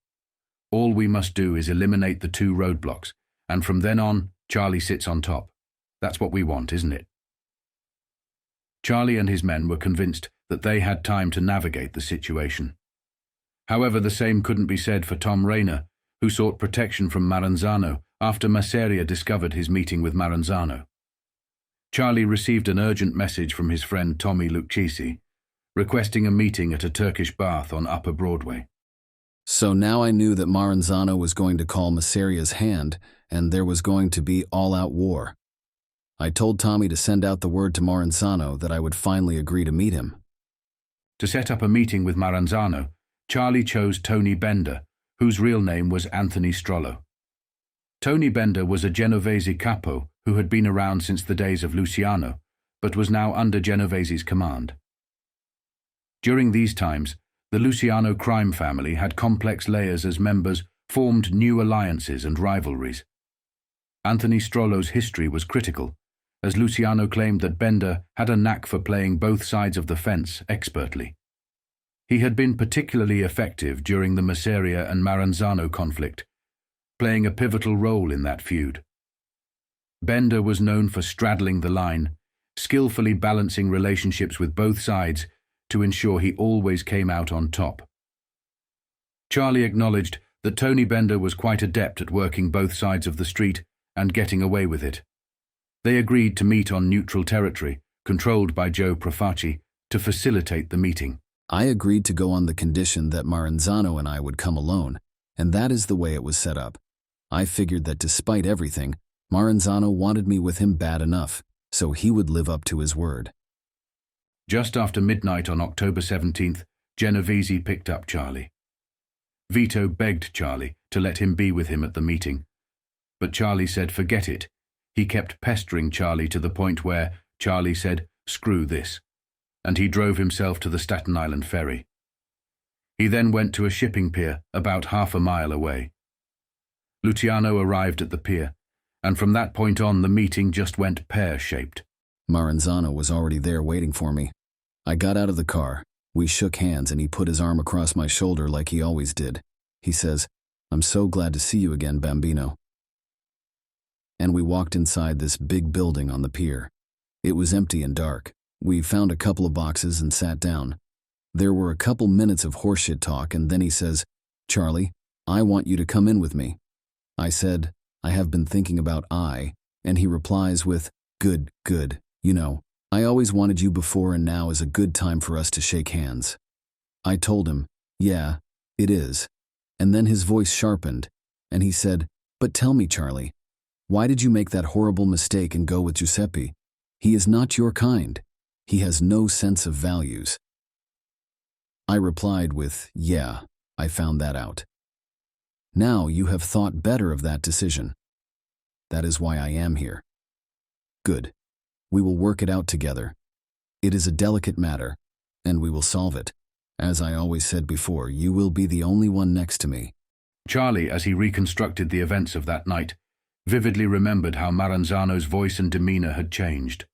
All we must do is eliminate the 2 roadblocks, and from then on, Charlie sits on top. That's what we want, isn't it?" Charlie and his men were convinced that they had time to navigate the situation. However, the same couldn't be said for Tom Reina, who sought protection from Maranzano after Maseria discovered his meeting with Maranzano. Charlie received an urgent message from his friend Tommy Lucchesi, requesting a meeting at a Turkish bath on Upper Broadway. So now I knew that Maranzano was going to call Maseria's hand, and there was going to be all-out war. I told Tommy to send out the word to Maranzano that I would finally agree to meet him. To set up a meeting with Maranzano, Charlie chose Tony Bender, whose real name was Anthony Strollo. Tony Bender was a Genovese capo who had been around since the days of Luciano, but was now under Genovese's command. During these times, the Luciano crime family had complex layers as members formed new alliances and rivalries. Anthony Strollo's history was critical, as Luciano claimed that Bender had a knack for playing both sides of the fence expertly. He had been particularly effective during the Maseria and Maranzano conflict, playing a pivotal role in that feud. Bender was known for straddling the line, skillfully balancing relationships with both sides to ensure he always came out on top. Charlie acknowledged that Tony Bender was quite adept at working both sides of the street and getting away with it. They agreed to meet on neutral territory, controlled by Joe Profaci, to facilitate the meeting. I agreed to go on the condition that Maranzano and I would come alone, and that is the way it was set up. I figured that despite everything, Maranzano wanted me with him bad enough, so he would live up to his word. Just after midnight on October 17th, Genovese picked up Charlie. Vito begged Charlie to let him be with him at the meeting, but Charlie said forget it. He kept pestering Charlie to the point where Charlie said, "Screw this," and he drove himself to the Staten Island ferry. He then went to a shipping pier about half a mile away. Luciano arrived at the pier, and from that point on the meeting just went pear-shaped. Maranzano was already there waiting for me. I got out of the car. We shook hands and he put his arm across my shoulder like he always did. He says, "I'm so glad to see you again, Bambino." And we walked inside this big building on the pier. It was empty and dark. We found a couple of boxes and sat down. There were a couple minutes of horseshit talk and then he says, "Charlie, I want you to come in with me." I said, "I have been thinking about and he replies with, Good. You know, I always wanted you before and now is a good time for us to shake hands." I told him, "Yeah, it is." And then his voice sharpened, and he said, "But tell me, Charlie, why did you make that horrible mistake and go with Giuseppe? He is not your kind. He has no sense of values." I replied with, "Yeah, I found that out. Now you have thought better of that decision. That is why I am here." "Good. We will work it out together. It is a delicate matter, and we will solve it. As I always said before, you will be the only one next to me." Charlie, as he reconstructed the events of that night, vividly remembered how Maranzano's voice and demeanor had changed.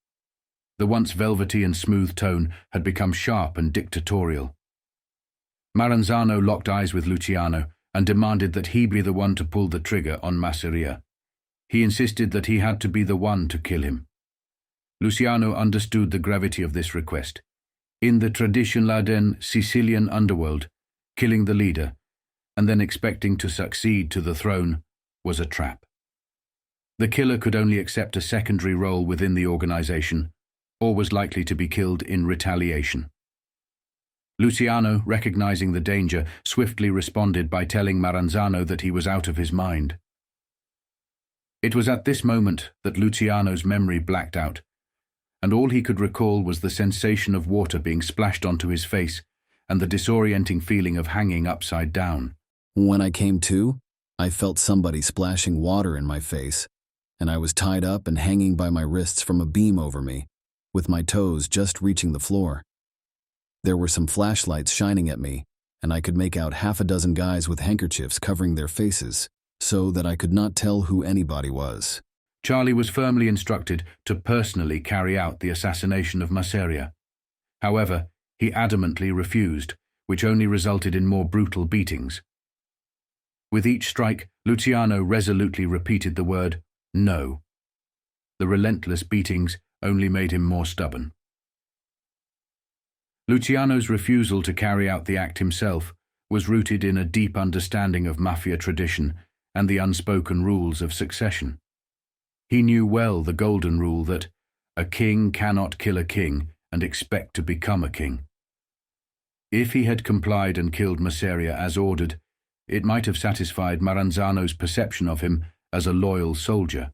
The once velvety and smooth tone had become sharp and dictatorial. Maranzano locked eyes with Luciano and demanded that he be the one to pull the trigger on Maseria. He insisted that he had to be the one to kill him. Luciano understood the gravity of this request. In the tradition-laden Sicilian underworld, killing the leader, and then expecting to succeed to the throne, was a trap. The killer could only accept a secondary role within the organization, or was likely to be killed in retaliation. Luciano, recognizing the danger, swiftly responded by telling Maranzano that he was out of his mind. It was at this moment that Luciano's memory blacked out, and all he could recall was the sensation of water being splashed onto his face and the disorienting feeling of hanging upside down. When I came to, I felt somebody splashing water in my face, and I was tied up and hanging by my wrists from a beam over me, with my toes just reaching the floor. There were some flashlights shining at me, and I could make out half a dozen guys with handkerchiefs covering their faces, so that I could not tell who anybody was. Charlie was firmly instructed to personally carry out the assassination of Maseria. However, he adamantly refused, which only resulted in more brutal beatings. With each strike, Luciano resolutely repeated the word, "No." The relentless beatings only made him more stubborn. Luciano's refusal to carry out the act himself was rooted in a deep understanding of Mafia tradition and the unspoken rules of succession. He knew well the golden rule that a king cannot kill a king and expect to become a king. If he had complied and killed Maseria as ordered, it might have satisfied Maranzano's perception of him as a loyal soldier.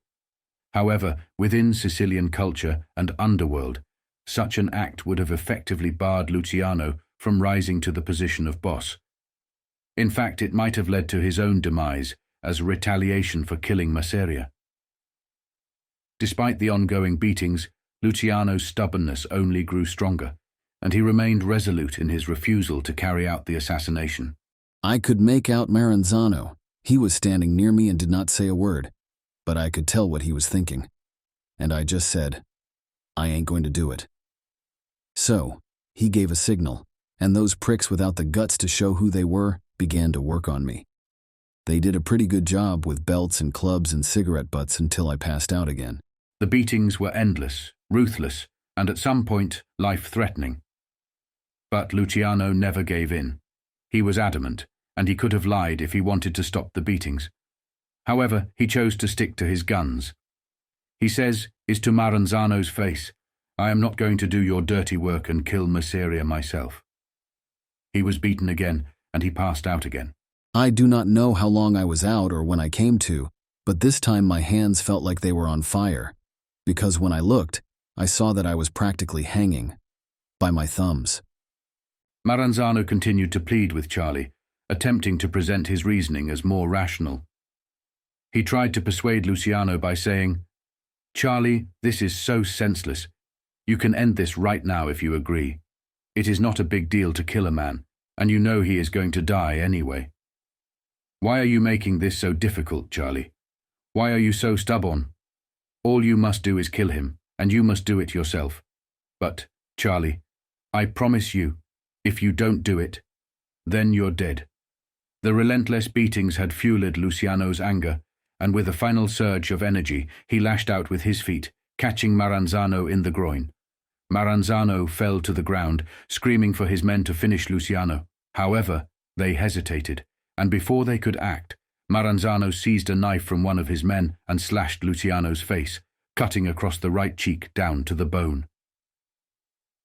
However, within Sicilian culture and underworld, such an act would have effectively barred Luciano from rising to the position of boss. In fact, it might have led to his own demise as retaliation for killing Maseria. Despite the ongoing beatings, Luciano's stubbornness only grew stronger, and he remained resolute in his refusal to carry out the assassination. I could make out Maranzano. He was standing near me and did not say a word, but I could tell what he was thinking. And I just said, "I ain't going to do it." So, he gave a signal, and those pricks without the guts to show who they were began to work on me. They did a pretty good job with belts and clubs and cigarette butts until I passed out again. The beatings were endless, ruthless, and at some point, life-threatening. But Luciano never gave in. He was adamant, and he could have lied if he wanted to stop the beatings. However, he chose to stick to his guns. He says, to Maranzano's face, "I am not going to do your dirty work and kill Maseria myself." He was beaten again, and he passed out again. I do not know how long I was out or when I came to, but this time my hands felt like they were on fire, because when I looked, I saw that I was practically hanging by my thumbs. Maranzano continued to plead with Charlie, attempting to present his reasoning as more rational. He tried to persuade Luciano by saying, "Charlie, this is so senseless. You can end this right now if you agree. It is not a big deal to kill a man, and you know he is going to die anyway. Why are you making this so difficult, Charlie? Why are you so stubborn? All you must do is kill him, and you must do it yourself. But, Charlie, I promise you, if you don't do it, then you're dead." The relentless beatings had fueled Luciano's anger, and with a final surge of energy, he lashed out with his feet, catching Maranzano in the groin. Maranzano fell to the ground, screaming for his men to finish Luciano. However, they hesitated, and before they could act, Maranzano seized a knife from one of his men and slashed Luciano's face, cutting across the right cheek down to the bone.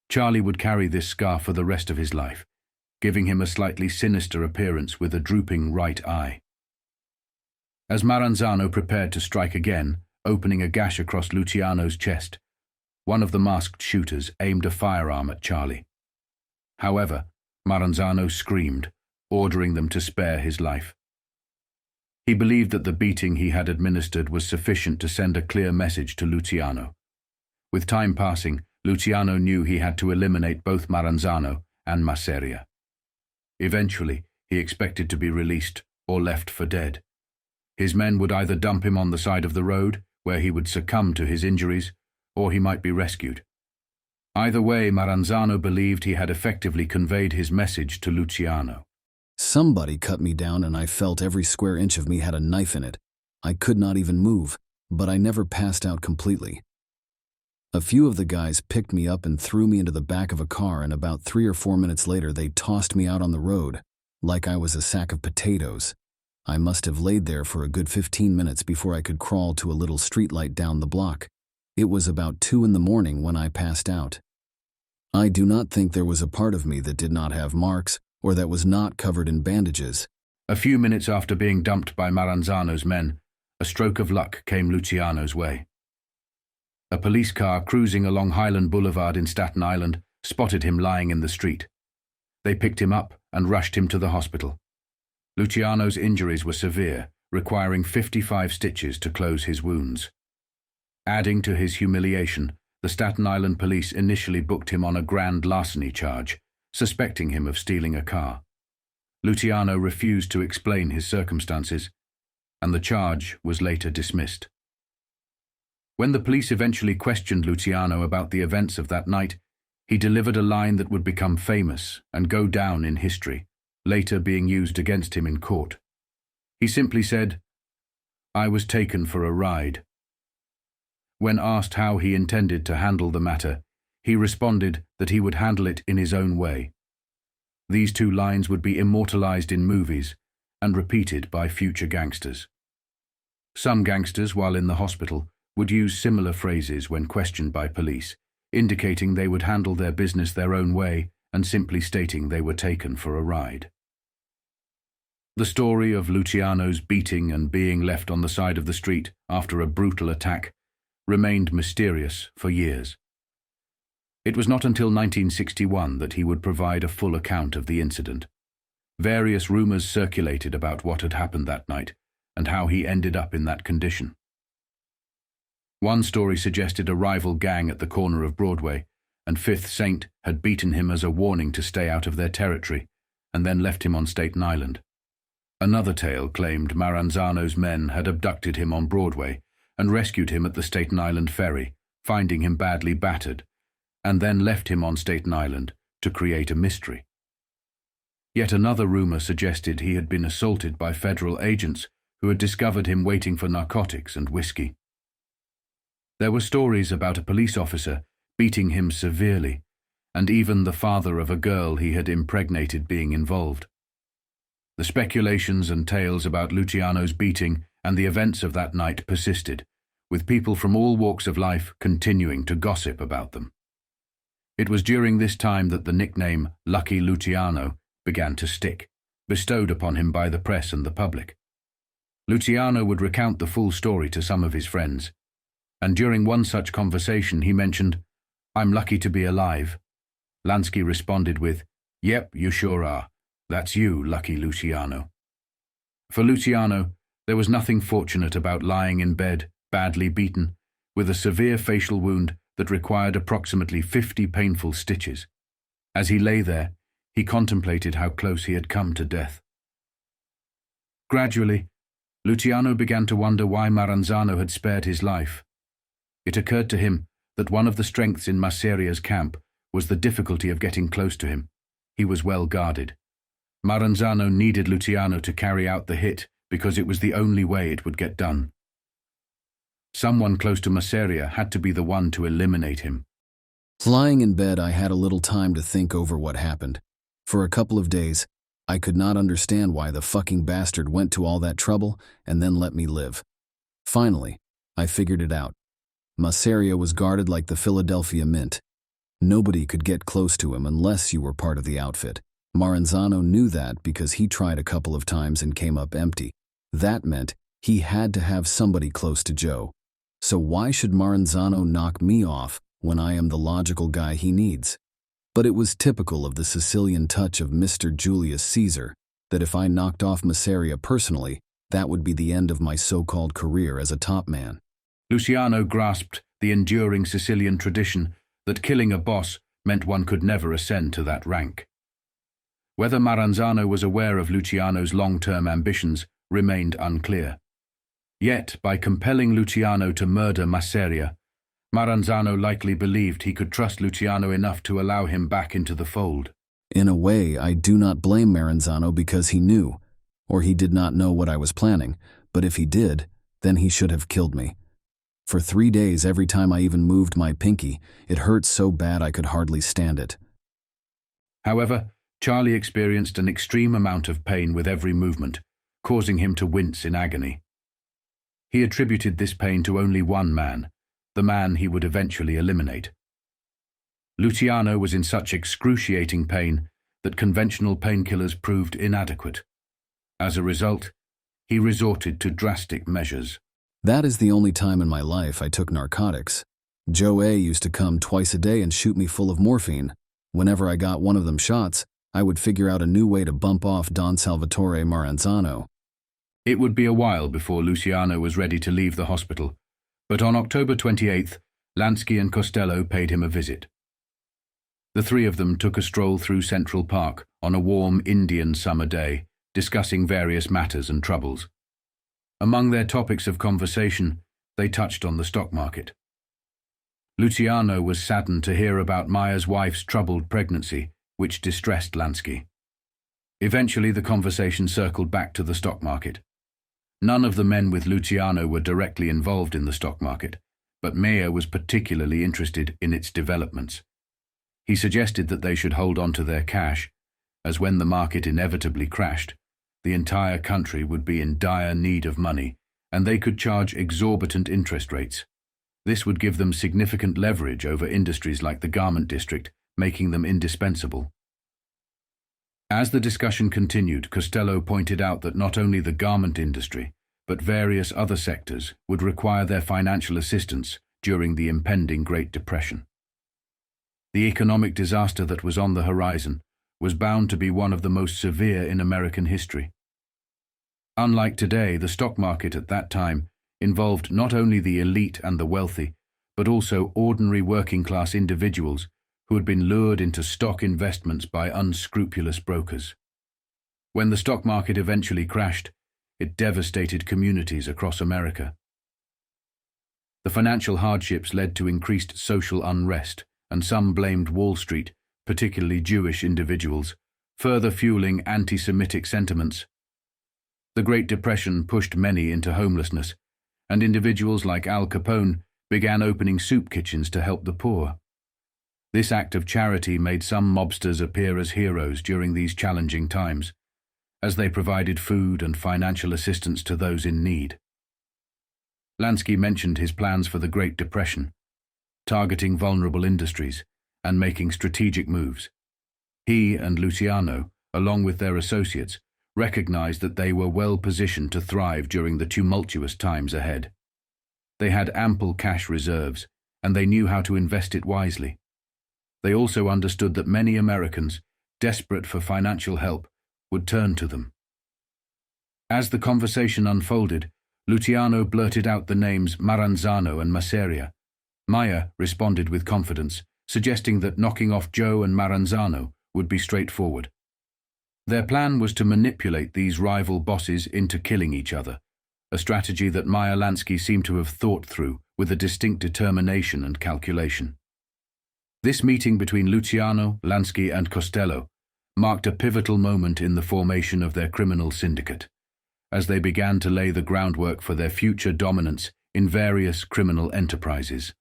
Charlie would carry this scar for the rest of his life, giving him a slightly sinister appearance with a drooping right eye. As Maranzano prepared to strike again, opening a gash across Luciano's chest, one of the masked shooters aimed a firearm at Charlie. However, Maranzano screamed, ordering them to spare his life. He believed that the beating he had administered was sufficient to send a clear message to Luciano. With time passing, Luciano knew he had to eliminate both Maranzano and Maseria. Eventually, he expected to be released or left for dead. His men would either dump him on the side of the road, where he would succumb to his injuries, or he might be rescued. Either way, Maranzano believed he had effectively conveyed his message to Luciano. Somebody cut me down and I felt every square inch of me had a knife in it. I could not even move, but I never passed out completely. A few of the guys picked me up and threw me into the back of a car, and about 3 or 4 minutes later they tossed me out on the road, like I was a sack of potatoes. I must have laid there for a good 15 minutes before I could crawl to a little streetlight down the block. It was about 2 in the morning when I passed out. I do not think there was a part of me that did not have marks or that was not covered in bandages. A few minutes after being dumped by Maranzano's men, a stroke of luck came Luciano's way. A police car cruising along Highland Boulevard in Staten Island spotted him lying in the street. They picked him up and rushed him to the hospital. Luciano's injuries were severe, requiring 55 stitches to close his wounds. Adding to his humiliation, the Staten Island police initially booked him on a grand larceny charge, suspecting him of stealing a car. Luciano refused to explain his circumstances, and the charge was later dismissed. When the police eventually questioned Luciano about the events of that night, he delivered a line that would become famous and go down in history, later being used against him in court. He simply said, "I was taken for a ride." When asked how he intended to handle the matter, he responded that he would handle it in his own way. These 2 lines would be immortalized in movies and repeated by future gangsters. Some gangsters, while in the hospital, would use similar phrases when questioned by police, indicating they would handle their business their own way and simply stating they were taken for a ride. The story of Luciano's beating and being left on the side of the street after a brutal attack remained mysterious for years. It was not until 1961 that he would provide a full account of the incident. Various rumors circulated about what had happened that night and how he ended up in that condition. One story suggested a rival gang at the corner of Broadway, and Fifth Saint had beaten him as a warning to stay out of their territory, and then left him on Staten Island. Another tale claimed Maranzano's men had abducted him on Broadway and rescued him at the Staten Island ferry, finding him badly battered, and then left him on Staten Island to create a mystery. Yet another rumor suggested he had been assaulted by federal agents who had discovered him waiting for narcotics and whiskey. There were stories about a police officer beating him severely, and even the father of a girl he had impregnated being involved. The speculations and tales about Luciano's beating and the events of that night persisted, with people from all walks of life continuing to gossip about them. It was during this time that the nickname Lucky Luciano began to stick, bestowed upon him by the press and the public. Luciano would recount the full story to some of his friends, and during one such conversation he mentioned, "I'm lucky to be alive." Lansky responded with, "Yep, you sure are. That's you, Lucky Luciano." For Luciano, there was nothing fortunate about lying in bed, badly beaten, with a severe facial wound that required approximately 50 painful stitches. As he lay there, he contemplated how close he had come to death. Gradually, Luciano began to wonder why Maranzano had spared his life. It occurred to him that one of the strengths in Maseria's camp was the difficulty of getting close to him. He was well guarded. Maranzano needed Luciano to carry out the hit because it was the only way it would get done. Someone close to Maseria had to be the one to eliminate him. Lying in bed, I had a little time to think over what happened. For a couple of days, I could not understand why the fucking bastard went to all that trouble and then let me live. Finally, I figured it out. Maseria was guarded like the Philadelphia Mint. Nobody could get close to him unless you were part of the outfit. Maranzano knew that because he tried a couple of times and came up empty. That meant he had to have somebody close to Joe. So why should Maranzano knock me off when I am the logical guy he needs? But it was typical of the Sicilian touch of Mr. Julius Caesar that if I knocked off Maseria personally, that would be the end of my so-called career as a top man. Luciano grasped the enduring Sicilian tradition that killing a boss meant one could never ascend to that rank. Whether Maranzano was aware of Luciano's long-term ambitions remained unclear. Yet, by compelling Luciano to murder Maseria, Maranzano likely believed he could trust Luciano enough to allow him back into the fold. In a way, I do not blame Maranzano because he knew, or he did not know what I was planning, but if he did, then he should have killed me. For 3 days, every time I even moved my pinky, it hurt so bad I could hardly stand it. However, Charlie experienced an extreme amount of pain with every movement, causing him to wince in agony. He attributed this pain to only one man, the man he would eventually eliminate. Luciano was in such excruciating pain that conventional painkillers proved inadequate. As a result, he resorted to drastic measures. That is the only time in my life I took narcotics. Joe A. used to come twice a day and shoot me full of morphine. Whenever I got one of them shots, I would figure out a new way to bump off Don Salvatore Maranzano. It would be a while before Luciano was ready to leave the hospital, but on October 28th, Lansky and Costello paid him a visit. The three of them took a stroll through Central Park on a warm Indian summer day, discussing various matters and troubles. Among their topics of conversation, they touched on the stock market. Luciano was saddened to hear about Maya's wife's troubled pregnancy, which distressed Lansky. Eventually, the conversation circled back to the stock market. None of the men with Luciano were directly involved in the stock market, but Maya was particularly interested in its developments. He suggested that they should hold on to their cash, as when the market inevitably crashed, the entire country would be in dire need of money, and they could charge exorbitant interest rates. This would give them significant leverage over industries like the garment district, making them indispensable. As the discussion continued, Costello pointed out that not only the garment industry, but various other sectors would require their financial assistance during the impending Great Depression. The economic disaster that was on the horizon was bound to be one of the most severe in American history. Unlike today, the stock market at that time involved not only the elite and the wealthy, but also ordinary working-class individuals who had been lured into stock investments by unscrupulous brokers. When the stock market eventually crashed, it devastated communities across America. The financial hardships led to increased social unrest, and some blamed Wall Street, particularly Jewish individuals, further fueling anti-Semitic sentiments. The Great Depression pushed many into homelessness, and individuals like Al Capone began opening soup kitchens to help the poor. This act of charity made some mobsters appear as heroes during these challenging times, as they provided food and financial assistance to those in need. Lansky mentioned his plans for the Great Depression, targeting vulnerable industries and making strategic moves. He and Luciano, along with their associates, recognized that they were well positioned to thrive during the tumultuous times ahead. They had ample cash reserves, and they knew how to invest it wisely. They also understood that many Americans, desperate for financial help, would turn to them. As the conversation unfolded, Luciano blurted out the names Maranzano and Maseria. Maya responded with confidence, suggesting that knocking off Joe and Maranzano would be straightforward. Their plan was to manipulate these rival bosses into killing each other, a strategy that Maya Lansky seemed to have thought through with a distinct determination and calculation. This meeting between Luciano, Lansky, and Costello marked a pivotal moment in the formation of their criminal syndicate, as they began to lay the groundwork for their future dominance in various criminal enterprises.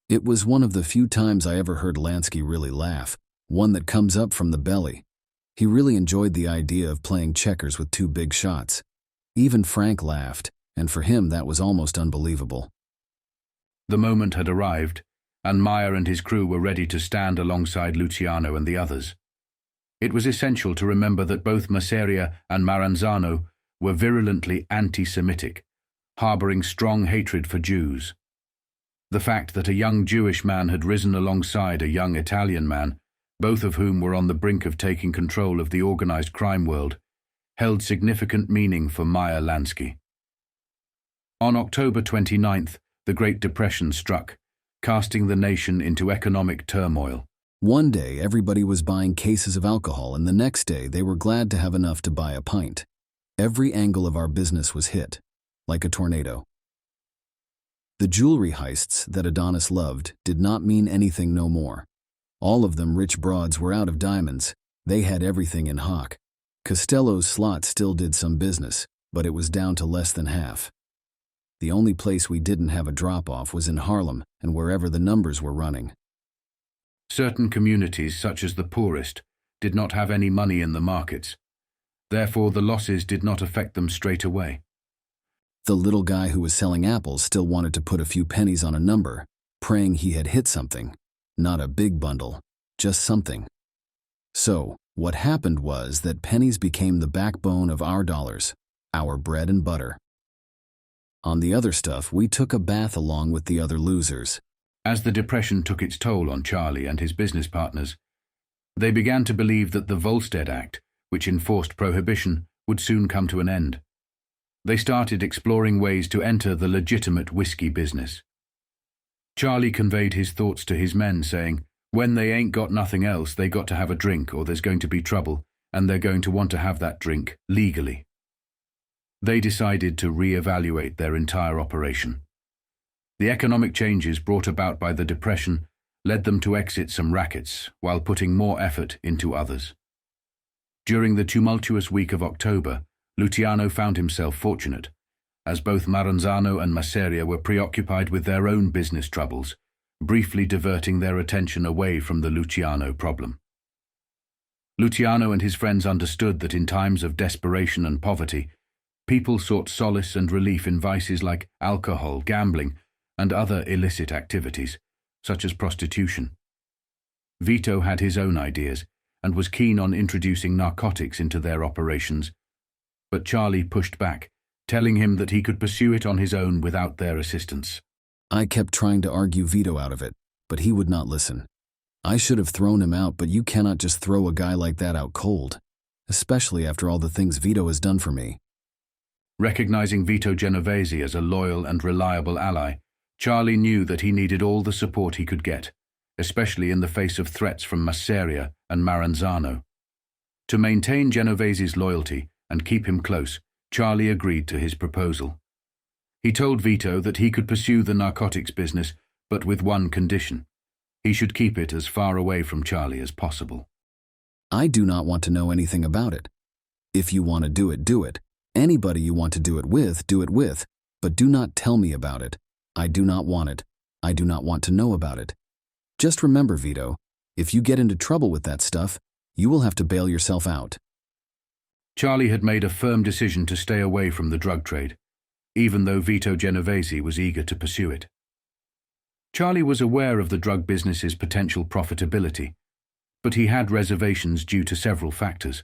It was one of the few times I ever heard Lansky really laugh, one that comes up from the belly. He really enjoyed the idea of playing checkers with two big shots. Even Frank laughed, and for him that was almost unbelievable. The moment had arrived, and Maya and his crew were ready to stand alongside Luciano and the others. It was essential to remember that both Maseria and Maranzano were virulently anti-Semitic, harboring strong hatred for Jews. The fact that a young Jewish man had risen alongside a young Italian man, both of whom were on the brink of taking control of the organized crime world, held significant meaning for Maya Lansky. On October 29th, the Great Depression struck, casting the nation into economic turmoil. One day, everybody was buying cases of alcohol, and the next day they were glad to have enough to buy a pint. Every angle of our business was hit, like a tornado. The jewelry heists that Adonis loved did not mean anything no more. All of them rich broads were out of diamonds. They had everything in hock. Costello's slot still did some business, but it was down to less than half. The only place we didn't have a drop-off was in Harlem and wherever the numbers were running. Certain communities, such as the poorest, did not have any money in the markets. Therefore, the losses did not affect them straight away. The little guy who was selling apples still wanted to put a few pennies on a number, praying he had hit something. Not a big bundle, just something. So, what happened was that pennies became the backbone of our dollars, our bread and butter. On the other stuff, we took a bath along with the other losers. As the Depression took its toll on Charlie and his business partners, they began to believe that the Volstead Act, which enforced prohibition, would soon come to an end. They started exploring ways to enter the legitimate whiskey business. Charlie conveyed his thoughts to his men, saying, when they ain't got nothing else, they got to have a drink or there's going to be trouble, and they're going to want to have that drink legally. They decided to re-evaluate their entire operation. The economic changes brought about by the Depression led them to exit some rackets while putting more effort into others. During the tumultuous week of October, Luciano found himself fortunate, as both Maranzano and Maseria were preoccupied with their own business troubles, briefly diverting their attention away from the Luciano problem. Luciano and his friends understood that in times of desperation and poverty, people sought solace and relief in vices like alcohol, gambling, and other illicit activities, such as prostitution. Vito had his own ideas and was keen on introducing narcotics into their operations, but Charlie pushed back, telling him that he could pursue it on his own without their assistance. I kept trying to argue Vito out of it, but he would not listen. I should have thrown him out, but you cannot just throw a guy like that out cold, especially after all the things Vito has done for me. Recognizing Vito Genovese as a loyal and reliable ally, Charlie knew that he needed all the support he could get, especially in the face of threats from Masseria and Maranzano. To maintain Genovese's loyalty and keep him close, Charlie agreed to his proposal. He told Vito that he could pursue the narcotics business, but with one condition. He should keep it as far away from Charlie as possible. I do not want to know anything about it. If you want to do it, do it. Anybody you want to do it with, but do not tell me about it. I do not want it. I do not want to know about it. Just remember, Vito, if you get into trouble with that stuff, you will have to bail yourself out. Charlie had made a firm decision to stay away from the drug trade, even though Vito Genovese was eager to pursue it. Charlie was aware of the drug business's potential profitability, but he had reservations due to several factors.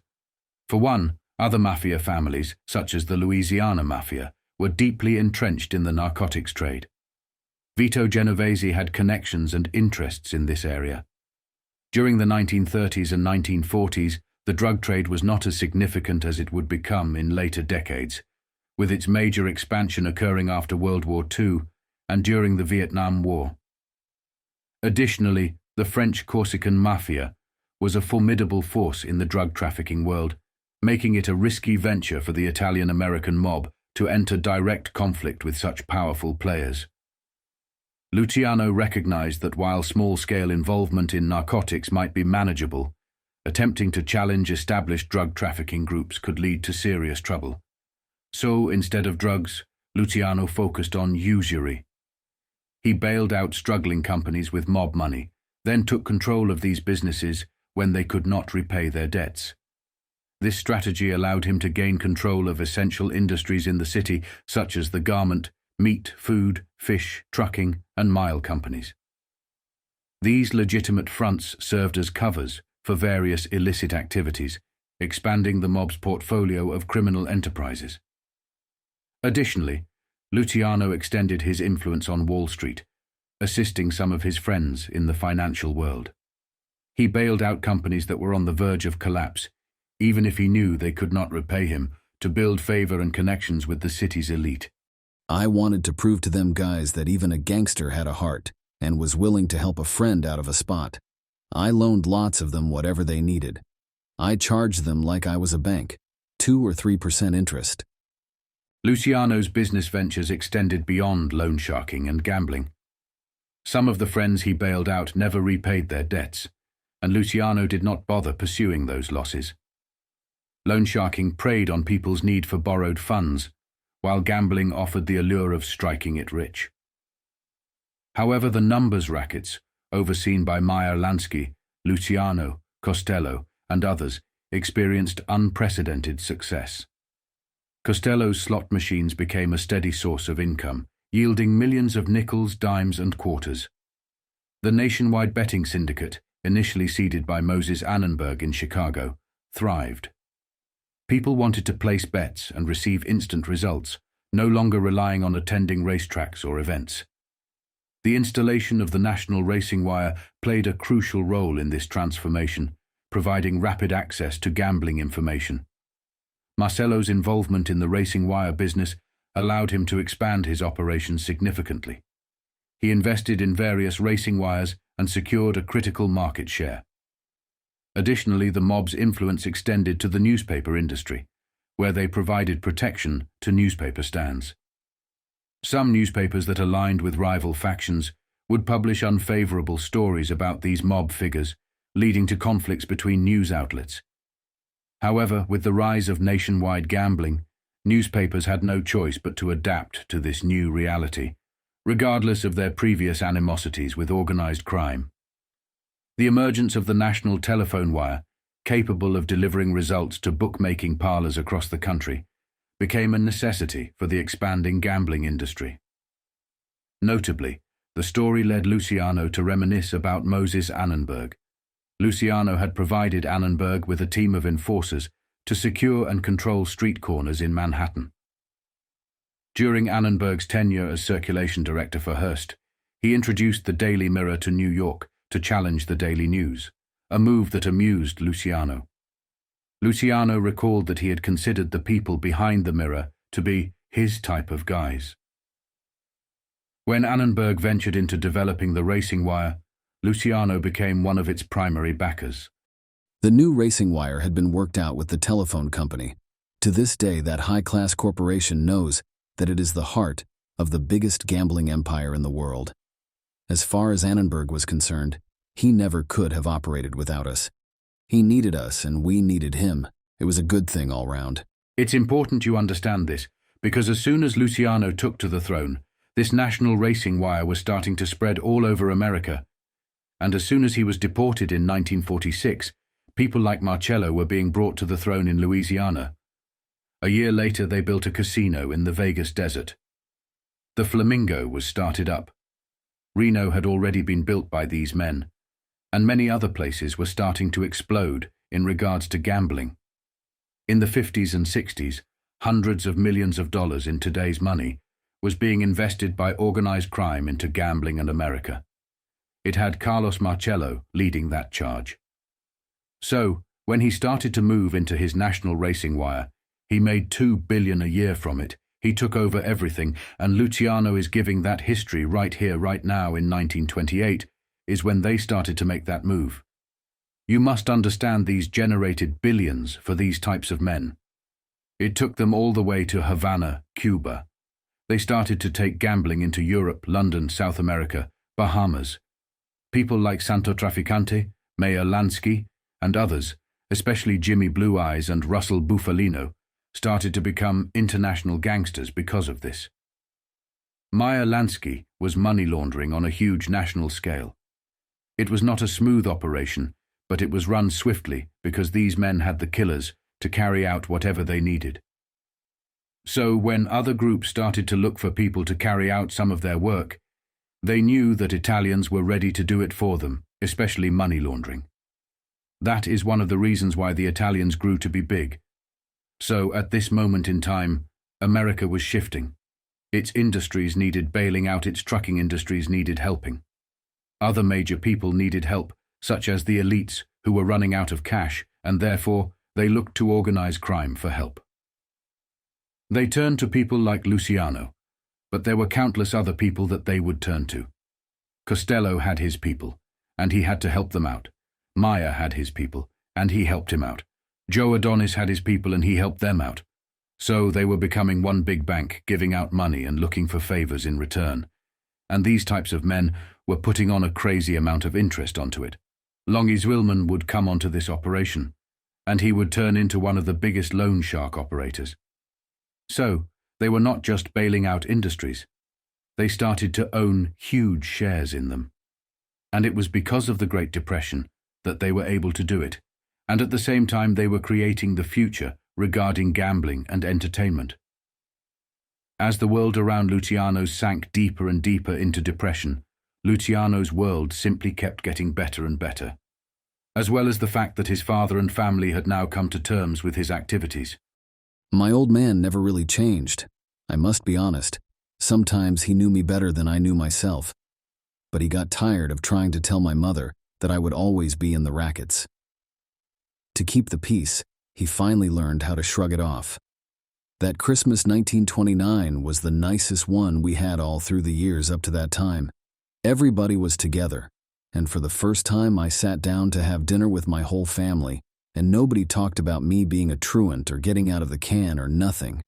For one, other mafia families, such as the Louisiana Mafia, were deeply entrenched in the narcotics trade. Vito Genovese had connections and interests in this area. During the 1930s and 1940s, the drug trade was not as significant as it would become in later decades, with its major expansion occurring after World War II and during the Vietnam War. Additionally, the French Corsican Mafia was a formidable force in the drug trafficking world, making it a risky venture for the Italian-American mob to enter direct conflict with such powerful players. Luciano recognized that while small-scale involvement in narcotics might be manageable, attempting to challenge established drug trafficking groups could lead to serious trouble. So, instead of drugs, Luciano focused on usury. He bailed out struggling companies with mob money, then took control of these businesses when they could not repay their debts. This strategy allowed him to gain control of essential industries in the city, such as the garment, meat, food, fish, trucking, and mile companies. These legitimate fronts served as covers for various illicit activities, expanding the mob's portfolio of criminal enterprises. Additionally, Luciano extended his influence on Wall Street, assisting some of his friends in the financial world. He bailed out companies that were on the verge of collapse, even if he knew they could not repay him, to build favor and connections with the city's elite. I wanted to prove to them guys that even a gangster had a heart and was willing to help a friend out of a spot. I loaned lots of them whatever they needed. I charged them like I was a bank, 2 or 3% interest. Luciano's business ventures extended beyond loan sharking and gambling. Some of the friends he bailed out never repaid their debts, and Luciano did not bother pursuing those losses. Loan sharking preyed on people's need for borrowed funds, while gambling offered the allure of striking it rich. However, the numbers rackets, overseen by Lansky, Luciano, Costello, and others, experienced unprecedented success. Costello's slot machines became a steady source of income, yielding millions of nickels, dimes, and quarters. The nationwide betting syndicate, initially seeded by Moses Annenberg in Chicago, thrived. People wanted to place bets and receive instant results, no longer relying on attending racetracks or events. The installation of the National Racing Wire played a crucial role in this transformation, providing rapid access to gambling information. Marcelo's involvement in the racing wire business allowed him to expand his operations significantly. He invested in various racing wires and secured a critical market share. Additionally, the mob's influence extended to the newspaper industry, where they provided protection to newspaper stands. Some newspapers that aligned with rival factions would publish unfavorable stories about these mob figures, leading to conflicts between news outlets. However, with the rise of nationwide gambling, newspapers had no choice but to adapt to this new reality, regardless of their previous animosities with organized crime. The emergence of the national telephone wire, capable of delivering results to bookmaking parlors across the country, became a necessity for the expanding gambling industry. Notably, the story led Luciano to reminisce about Moses Annenberg. Luciano had provided Annenberg with a team of enforcers to secure and control street corners in Manhattan. During Annenberg's tenure as circulation director for Hearst, he introduced the Daily Mirror to New York to challenge the Daily News, a move that amused Luciano. Luciano recalled that he had considered the people behind the Mirror to be his type of guys. When Annenberg ventured into developing the racing wire, Luciano became one of its primary backers. The new racing wire had been worked out with the telephone company. To this day, that high-class corporation knows that it is the heart of the biggest gambling empire in the world. As far as Annenberg was concerned, he never could have operated without us. He needed us and we needed him. It was a good thing all round. It's important you understand this, because as soon as Luciano took to the throne, this national racing wire was starting to spread all over America. And as soon as he was deported in 1946, people like Marcello were being brought to the throne in Louisiana. A year later, they built a casino in the Vegas desert. The Flamingo was started up. Reno had already been built by these men, and many other places were starting to explode in regards to gambling. In the 50s and 60s, hundreds of millions of dollars in today's money was being invested by organized crime into gambling in America. It had Carlos Marcello leading that charge. So, when he started to move into his national racing wire, he made $2 billion a year from it. He took over everything, and Luciano is giving that history right here, right now in 1928, is when they started to make that move. You must understand these generated billions for these types of men. It took them all the way to Havana, Cuba. They started to take gambling into Europe, London, South America, Bahamas. People like Santo Trafficante, Mayor Lansky, and others, especially Jimmy Blue Eyes and Russell Bufalino, started to become international gangsters because of this. Mayor Lansky was money laundering on a huge national scale. It was not a smooth operation, but it was run swiftly because these men had the killers to carry out whatever they needed. So when other groups started to look for people to carry out some of their work, they knew that Italians were ready to do it for them, especially money laundering. That is one of the reasons why the Italians grew to be big. So at this moment in time, America was shifting. Its industries needed bailing out, its trucking industries needed helping. Other major people needed help, such as the elites who were running out of cash, and therefore they looked to organize crime for help. They turned to people like Luciano, but there were countless other people that they would turn to. Costello had his people, and he had to help them out. Maya had his people, and he helped him out. Joe Adonis had his people, and he helped them out. So they were becoming one big bank, giving out money and looking for favors in return. And these types of men were putting on a crazy amount of interest onto it. Longy Zwilman would come onto this operation, and he would turn into one of the biggest loan shark operators. So, they were not just bailing out industries. They started to own huge shares in them. And it was because of the Great Depression that they were able to do it, and at the same time they were creating the future regarding gambling and entertainment. As the world around Luciano sank deeper and deeper into depression, Luciano's world simply kept getting better and better, as well as the fact that his father and family had now come to terms with his activities. My old man never really changed. I must be honest. Sometimes he knew me better than I knew myself. But he got tired of trying to tell my mother that I would always be in the rackets. To keep the peace, he finally learned how to shrug it off. That Christmas 1929 was the nicest one we had all through the years up to that time. Everybody was together, and for the first time I sat down to have dinner with my whole family, and nobody talked about me being a truant or getting out of the can or nothing.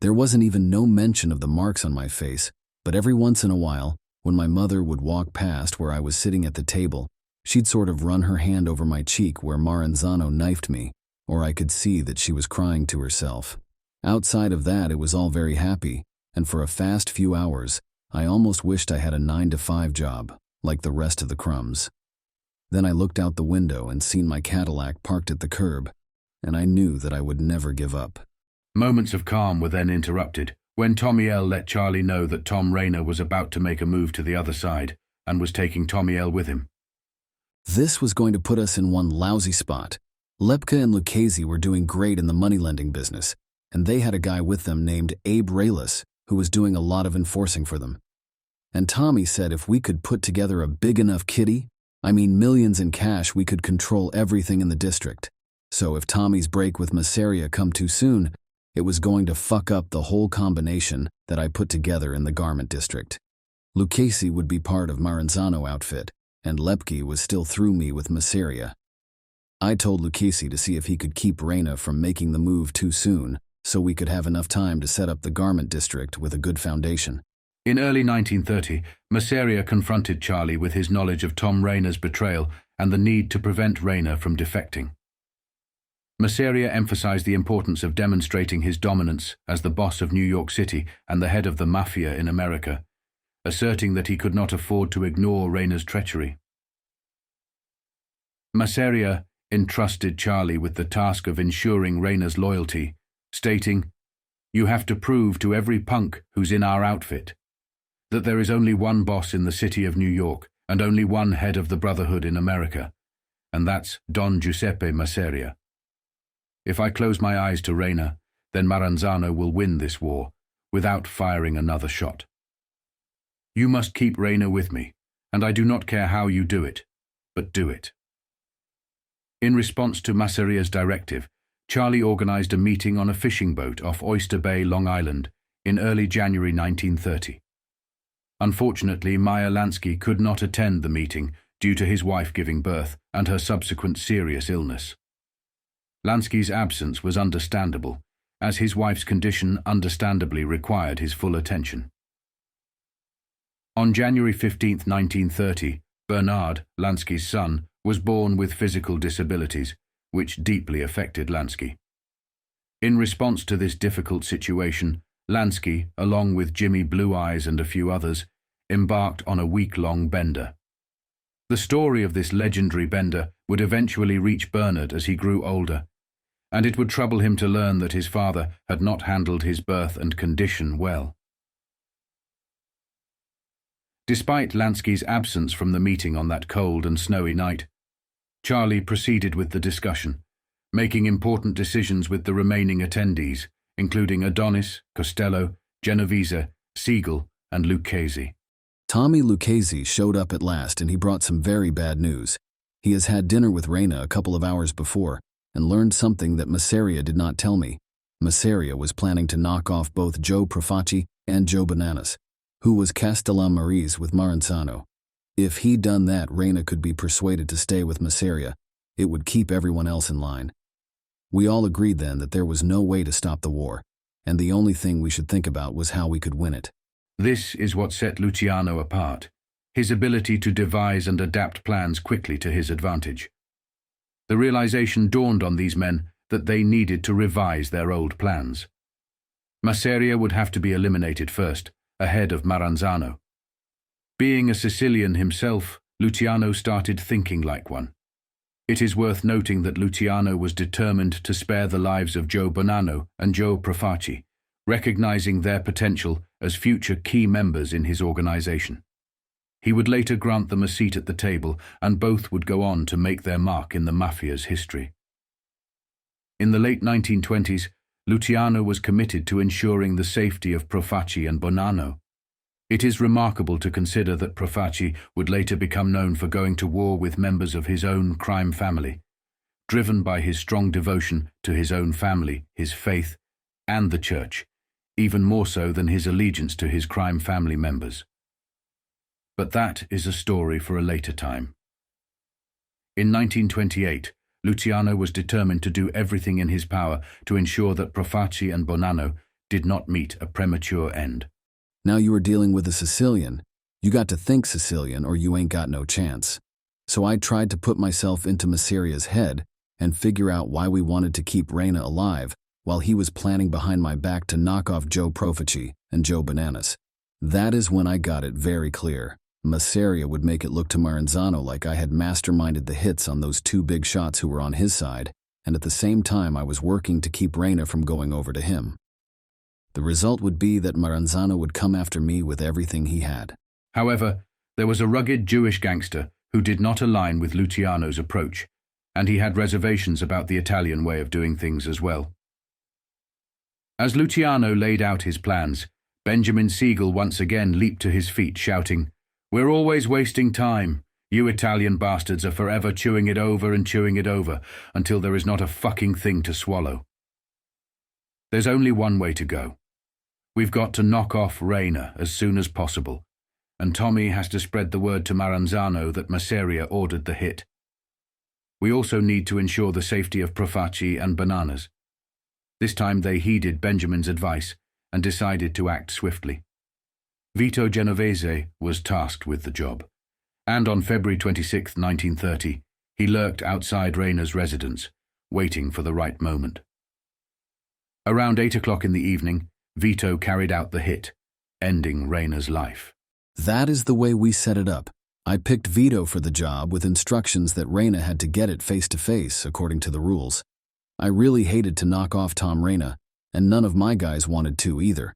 There wasn't even no mention of the marks on my face, but every once in a while, when my mother would walk past where I was sitting at the table, she'd sort of run her hand over my cheek where Maranzano knifed me, or I could see that she was crying to herself. Outside of that, it was all very happy, and for a fast few hours, I almost wished I had a 9-to-5 job, like the rest of the crumbs. Then I looked out the window and seen my Cadillac parked at the curb, and I knew that I would never give up. Moments of calm were then interrupted when Tommy L let Charlie know that Tom Reina was about to make a move to the other side and was taking Tommy L with him. This was going to put us in one lousy spot. Lepka and Lucchese were doing great in the money-lending business, and they had a guy with them named Abe Reyes, who was doing a lot of enforcing for them. And Tommy said if we could put together a big enough kitty, I mean millions in cash, we could control everything in the district. So if Tommy's break with Maseria come too soon, it was going to fuck up the whole combination that I put together in the garment district. Lucchese would be part of Maranzano outfit, and Lepke was still through me with Maseria. I told Lucchese to see if he could keep Reina from making the move too soon, so we could have enough time to set up the garment district with a good foundation. In early 1930, Maseria confronted Charlie with his knowledge of Tom Reina's betrayal and the need to prevent Reina from defecting. Maseria emphasized the importance of demonstrating his dominance as the boss of New York City and the head of the Mafia in America, asserting that he could not afford to ignore Reina's treachery. Maseria entrusted Charlie with the task of ensuring Reina's loyalty, stating, "You have to prove to every punk who's in our outfit that there is only one boss in the city of New York and only one head of the Brotherhood in America, and that's Don Giuseppe Maseria. If I close my eyes to Reina, then Maranzano will win this war without firing another shot. You must keep Reina with me, and I do not care how you do it, but do it." In response to Maseria's directive, Charlie organized a meeting on a fishing boat off Oyster Bay, Long Island, in early January 1930. Unfortunately, Maya Lansky could not attend the meeting due to his wife giving birth and her subsequent serious illness. Lansky's absence was understandable, as his wife's condition understandably required his full attention. On January 15, 1930, Bernard, Lansky's son, was born with physical disabilities, which deeply affected Lansky. In response to this difficult situation, Lansky, along with Jimmy Blue Eyes and a few others, embarked on a week-long bender. The story of this legendary bender would eventually reach Bernard as he grew older, and it would trouble him to learn that his father had not handled his birth and condition well. Despite Lansky's absence from the meeting on that cold and snowy night, Charlie proceeded with the discussion, making important decisions with the remaining attendees, including Adonis, Costello, Genovese, Siegel, and Lucchese. Tommy Lucchese showed up at last, and he brought some very bad news. He has had dinner with Reina a couple of hours before and learned something that Maseria did not tell me. Maseria was planning to knock off both Joe Profaci and Joe Bananas, who was Castellammarese with Maranzano. If he'd done that, Reina could be persuaded to stay with Maseria. It would keep everyone else in line. We all agreed then that there was no way to stop the war, and the only thing we should think about was how we could win it. This is what set Luciano apart. his ability to devise and adapt plans quickly to his advantage. The realization dawned on these men that they needed to revise their old plans. Maseria would have to be eliminated first, ahead of Maranzano. Being a Sicilian himself, Luciano started thinking like one. It is worth noting that Luciano was determined to spare the lives of Joe Bonanno and Joe Profaci, recognizing their potential as future key members in his organization. He would later grant them a seat at the table, and both would go on to make their mark in the Mafia's history. In the late 1920s, Luciano was committed to ensuring the safety of Profaci and Bonanno. It is remarkable to consider that Profaci would later become known for going to war with members of his own crime family, driven by his strong devotion to his own family, his faith, and the church, even more so than his allegiance to his crime family members. But that is a story for a later time. In 1928, Luciano was determined to do everything in his power to ensure that Profaci and Bonanno did not meet a premature end. Now you are dealing with a Sicilian. You got to think Sicilian or you ain't got no chance. So I tried to put myself into Maseria's head and figure out why we wanted to keep Reina alive while he was planning behind my back to knock off Joe Profaci and Joe Bananas. That is when I got it very clear. Maseria would make it look to Maranzano like I had masterminded the hits on those two big shots who were on his side, and at the same time I was working to keep Reina from going over to him. The result would be that Maranzano would come after me with everything he had. However, there was a rugged Jewish gangster who did not align with Luciano's approach, and he had reservations about the Italian way of doing things as well. As Luciano laid out his plans, Benjamin Siegel once again leaped to his feet, shouting, "We're always wasting time. You Italian bastards are forever chewing it over and chewing it over until there is not a fucking thing to swallow. There's only one way to go. We've got to knock off Reina as soon as possible, and Tommy has to spread the word to Maranzano that Maseria ordered the hit. We also need to ensure the safety of Profaci and Bananas." This time they heeded Benjamin's advice and decided to act swiftly. Vito Genovese was tasked with the job, and on February 26, 1930, he lurked outside Reina's residence, waiting for the right moment. Around 8 o'clock in the evening, Vito carried out the hit, ending Reina's life. That is the way we set it up. I picked Vito for the job with instructions that Reina had to get it face to face according to the rules. I really hated to knock off Tom Reina, and none of my guys wanted to either.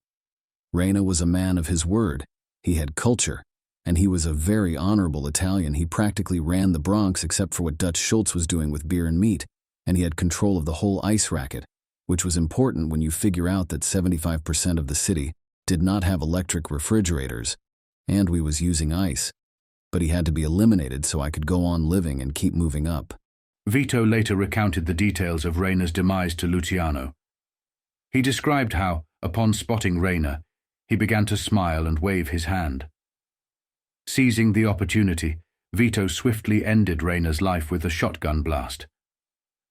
Reina was a man of his word. He had culture, and he was a very honorable Italian. He practically ran the Bronx except for what Dutch Schultz was doing with beer and meat, and he had control of the whole ice racket, which was important when you figure out that 75% of the city did not have electric refrigerators, and we was using ice. But he had to be eliminated so I could go on living and keep moving up. Vito later recounted the details of Reina's demise to Luciano. He described how, upon spotting Reina, he began to smile and wave his hand. Seizing the opportunity, Vito swiftly ended Reina's life with a shotgun blast.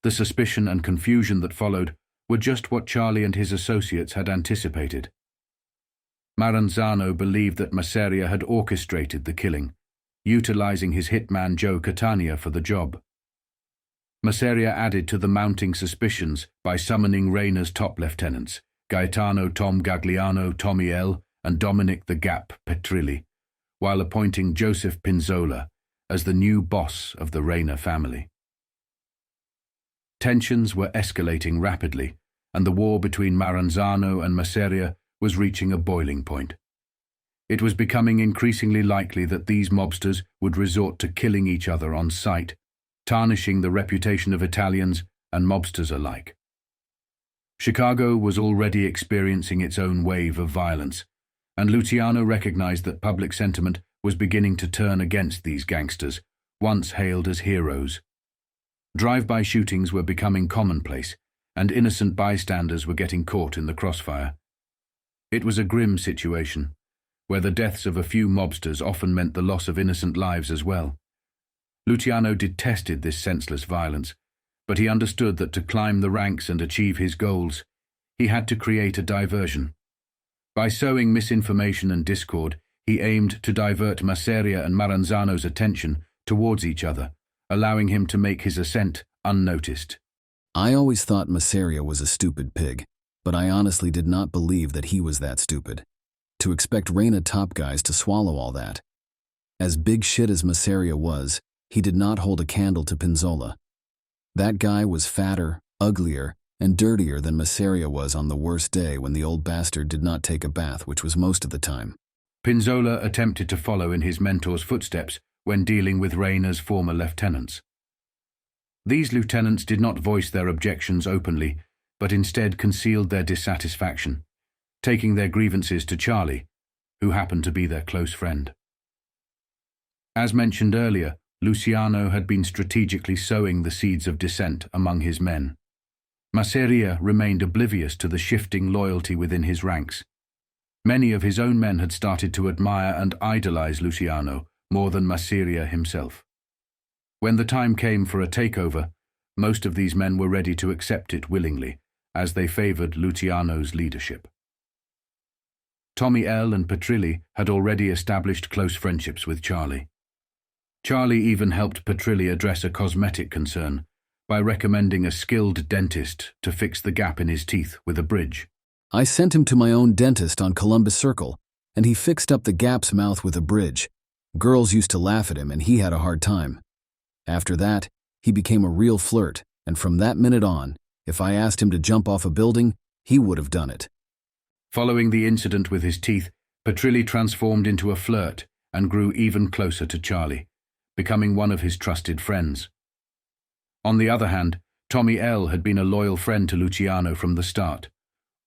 The suspicion and confusion that followed were just what Charlie and his associates had anticipated. Maranzano believed that Maseria had orchestrated the killing, utilizing his hitman Joe Catania for the job. Maseria added to the mounting suspicions by summoning Reina's top lieutenants, Gaetano Tom Gagliano, Tommy L., and Dominic the Gap Petrilli, while appointing Joseph Pinzola as the new boss of the Reina family. Tensions were escalating rapidly, and the war between Maranzano and Maseria was reaching a boiling point. It was becoming increasingly likely that these mobsters would resort to killing each other on sight, tarnishing the reputation of Italians and mobsters alike. Chicago was already experiencing its own wave of violence, and Luciano recognized that public sentiment was beginning to turn against these gangsters, once hailed as heroes. Drive-by shootings were becoming commonplace, and innocent bystanders were getting caught in the crossfire. It was a grim situation, where the deaths of a few mobsters often meant the loss of innocent lives as well. Luciano detested this senseless violence, but he understood that to climb the ranks and achieve his goals, he had to create a diversion. By sowing misinformation and discord, he aimed to divert Maseria and Maranzano's attention towards each other, allowing him to make his ascent unnoticed. I always thought Maseria was a stupid pig, but I honestly did not believe that he was that stupid. To expect Reina top guys to swallow all that. As big shit as Maseria was, he did not hold a candle to Pinzola. That guy was fatter, uglier, and dirtier than Maseria was on the worst day when the old bastard did not take a bath, which was most of the time. Pinzola attempted to follow in his mentor's footsteps when dealing with Reina's former lieutenants. These lieutenants did not voice their objections openly, but instead concealed their dissatisfaction, taking their grievances to Charlie, who happened to be their close friend. As mentioned earlier, Luciano had been strategically sowing the seeds of dissent among his men. Maseria remained oblivious to the shifting loyalty within his ranks. Many of his own men had started to admire and idolize Luciano more than Maseria himself. When the time came for a takeover, most of these men were ready to accept it willingly, as they favored Luciano's leadership. Tommy L. and Petrilli had already established close friendships with Charlie. Charlie even helped Petrilli address a cosmetic concern by recommending a skilled dentist to fix the gap in his teeth with a bridge. I sent him to my own dentist on Columbus Circle, and he fixed up the gap's mouth with a bridge. Girls used to laugh at him, and he had a hard time. After that, he became a real flirt, and from that minute on, if I asked him to jump off a building, he would have done it. Following the incident with his teeth, Petrilli transformed into a flirt and grew even closer to Charlie, becoming one of his trusted friends. On the other hand, Tommy L. had been a loyal friend to Luciano from the start,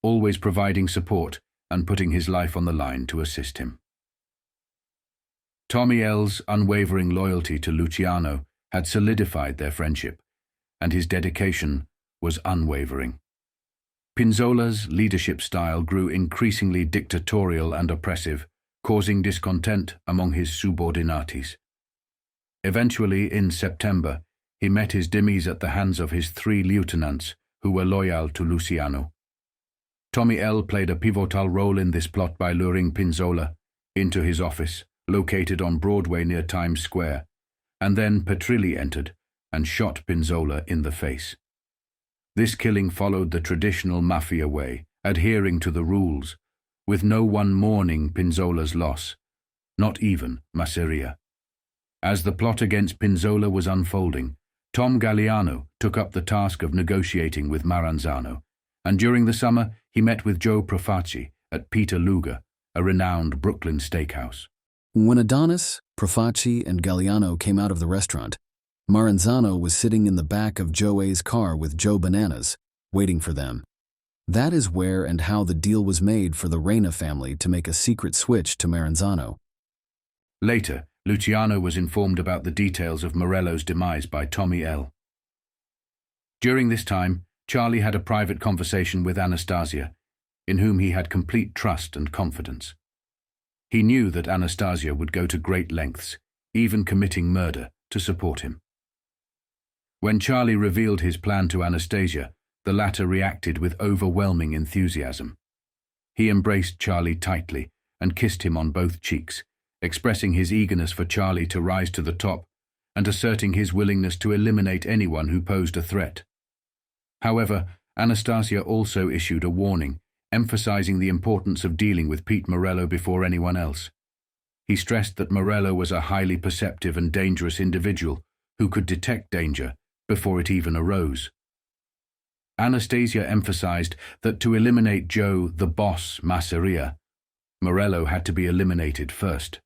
always providing support and putting his life on the line to assist him. Tommy L.'s unwavering loyalty to Luciano had solidified their friendship, and his dedication was unwavering. Pinzola's leadership style grew increasingly dictatorial and oppressive, causing discontent among his subordinates. Eventually, in September, he met his demise at the hands of his 3 lieutenants who were loyal to Luciano. Tommy L. played a pivotal role in this plot by luring Pinzola into his office, located on Broadway near Times Square, and then Petrilli entered and shot Pinzola in the face. This killing followed the traditional Mafia way, adhering to the rules, with no one mourning Pinzola's loss, not even Maseria. As the plot against Pinzola was unfolding, Tom Galliano took up the task of negotiating with Maranzano, and during the summer he met with Joe Profaci at Peter Luger, a renowned Brooklyn steakhouse. When Adonis, Profaci, and Galliano came out of the restaurant, Maranzano was sitting in the back of Joe A's car with Joe Bananas, waiting for them. That is where and how the deal was made for the Reina family to make a secret switch to Maranzano. Later, Luciano was informed about the details of Morello's demise by Tommy L. During this time, Charlie had a private conversation with Anastasia, in whom he had complete trust and confidence. He knew that Anastasia would go to great lengths, even committing murder, to support him. When Charlie revealed his plan to Anastasia, the latter reacted with overwhelming enthusiasm. He embraced Charlie tightly and kissed him on both cheeks, expressing his eagerness for Charlie to rise to the top and asserting his willingness to eliminate anyone who posed a threat. However, Anastasia also issued a warning, emphasizing the importance of dealing with Pete Morello before anyone else. He stressed that Morello was a highly perceptive and dangerous individual who could detect danger before it even arose. Anastasia emphasized that to eliminate Joe, the boss, Maseria, Morello had to be eliminated first.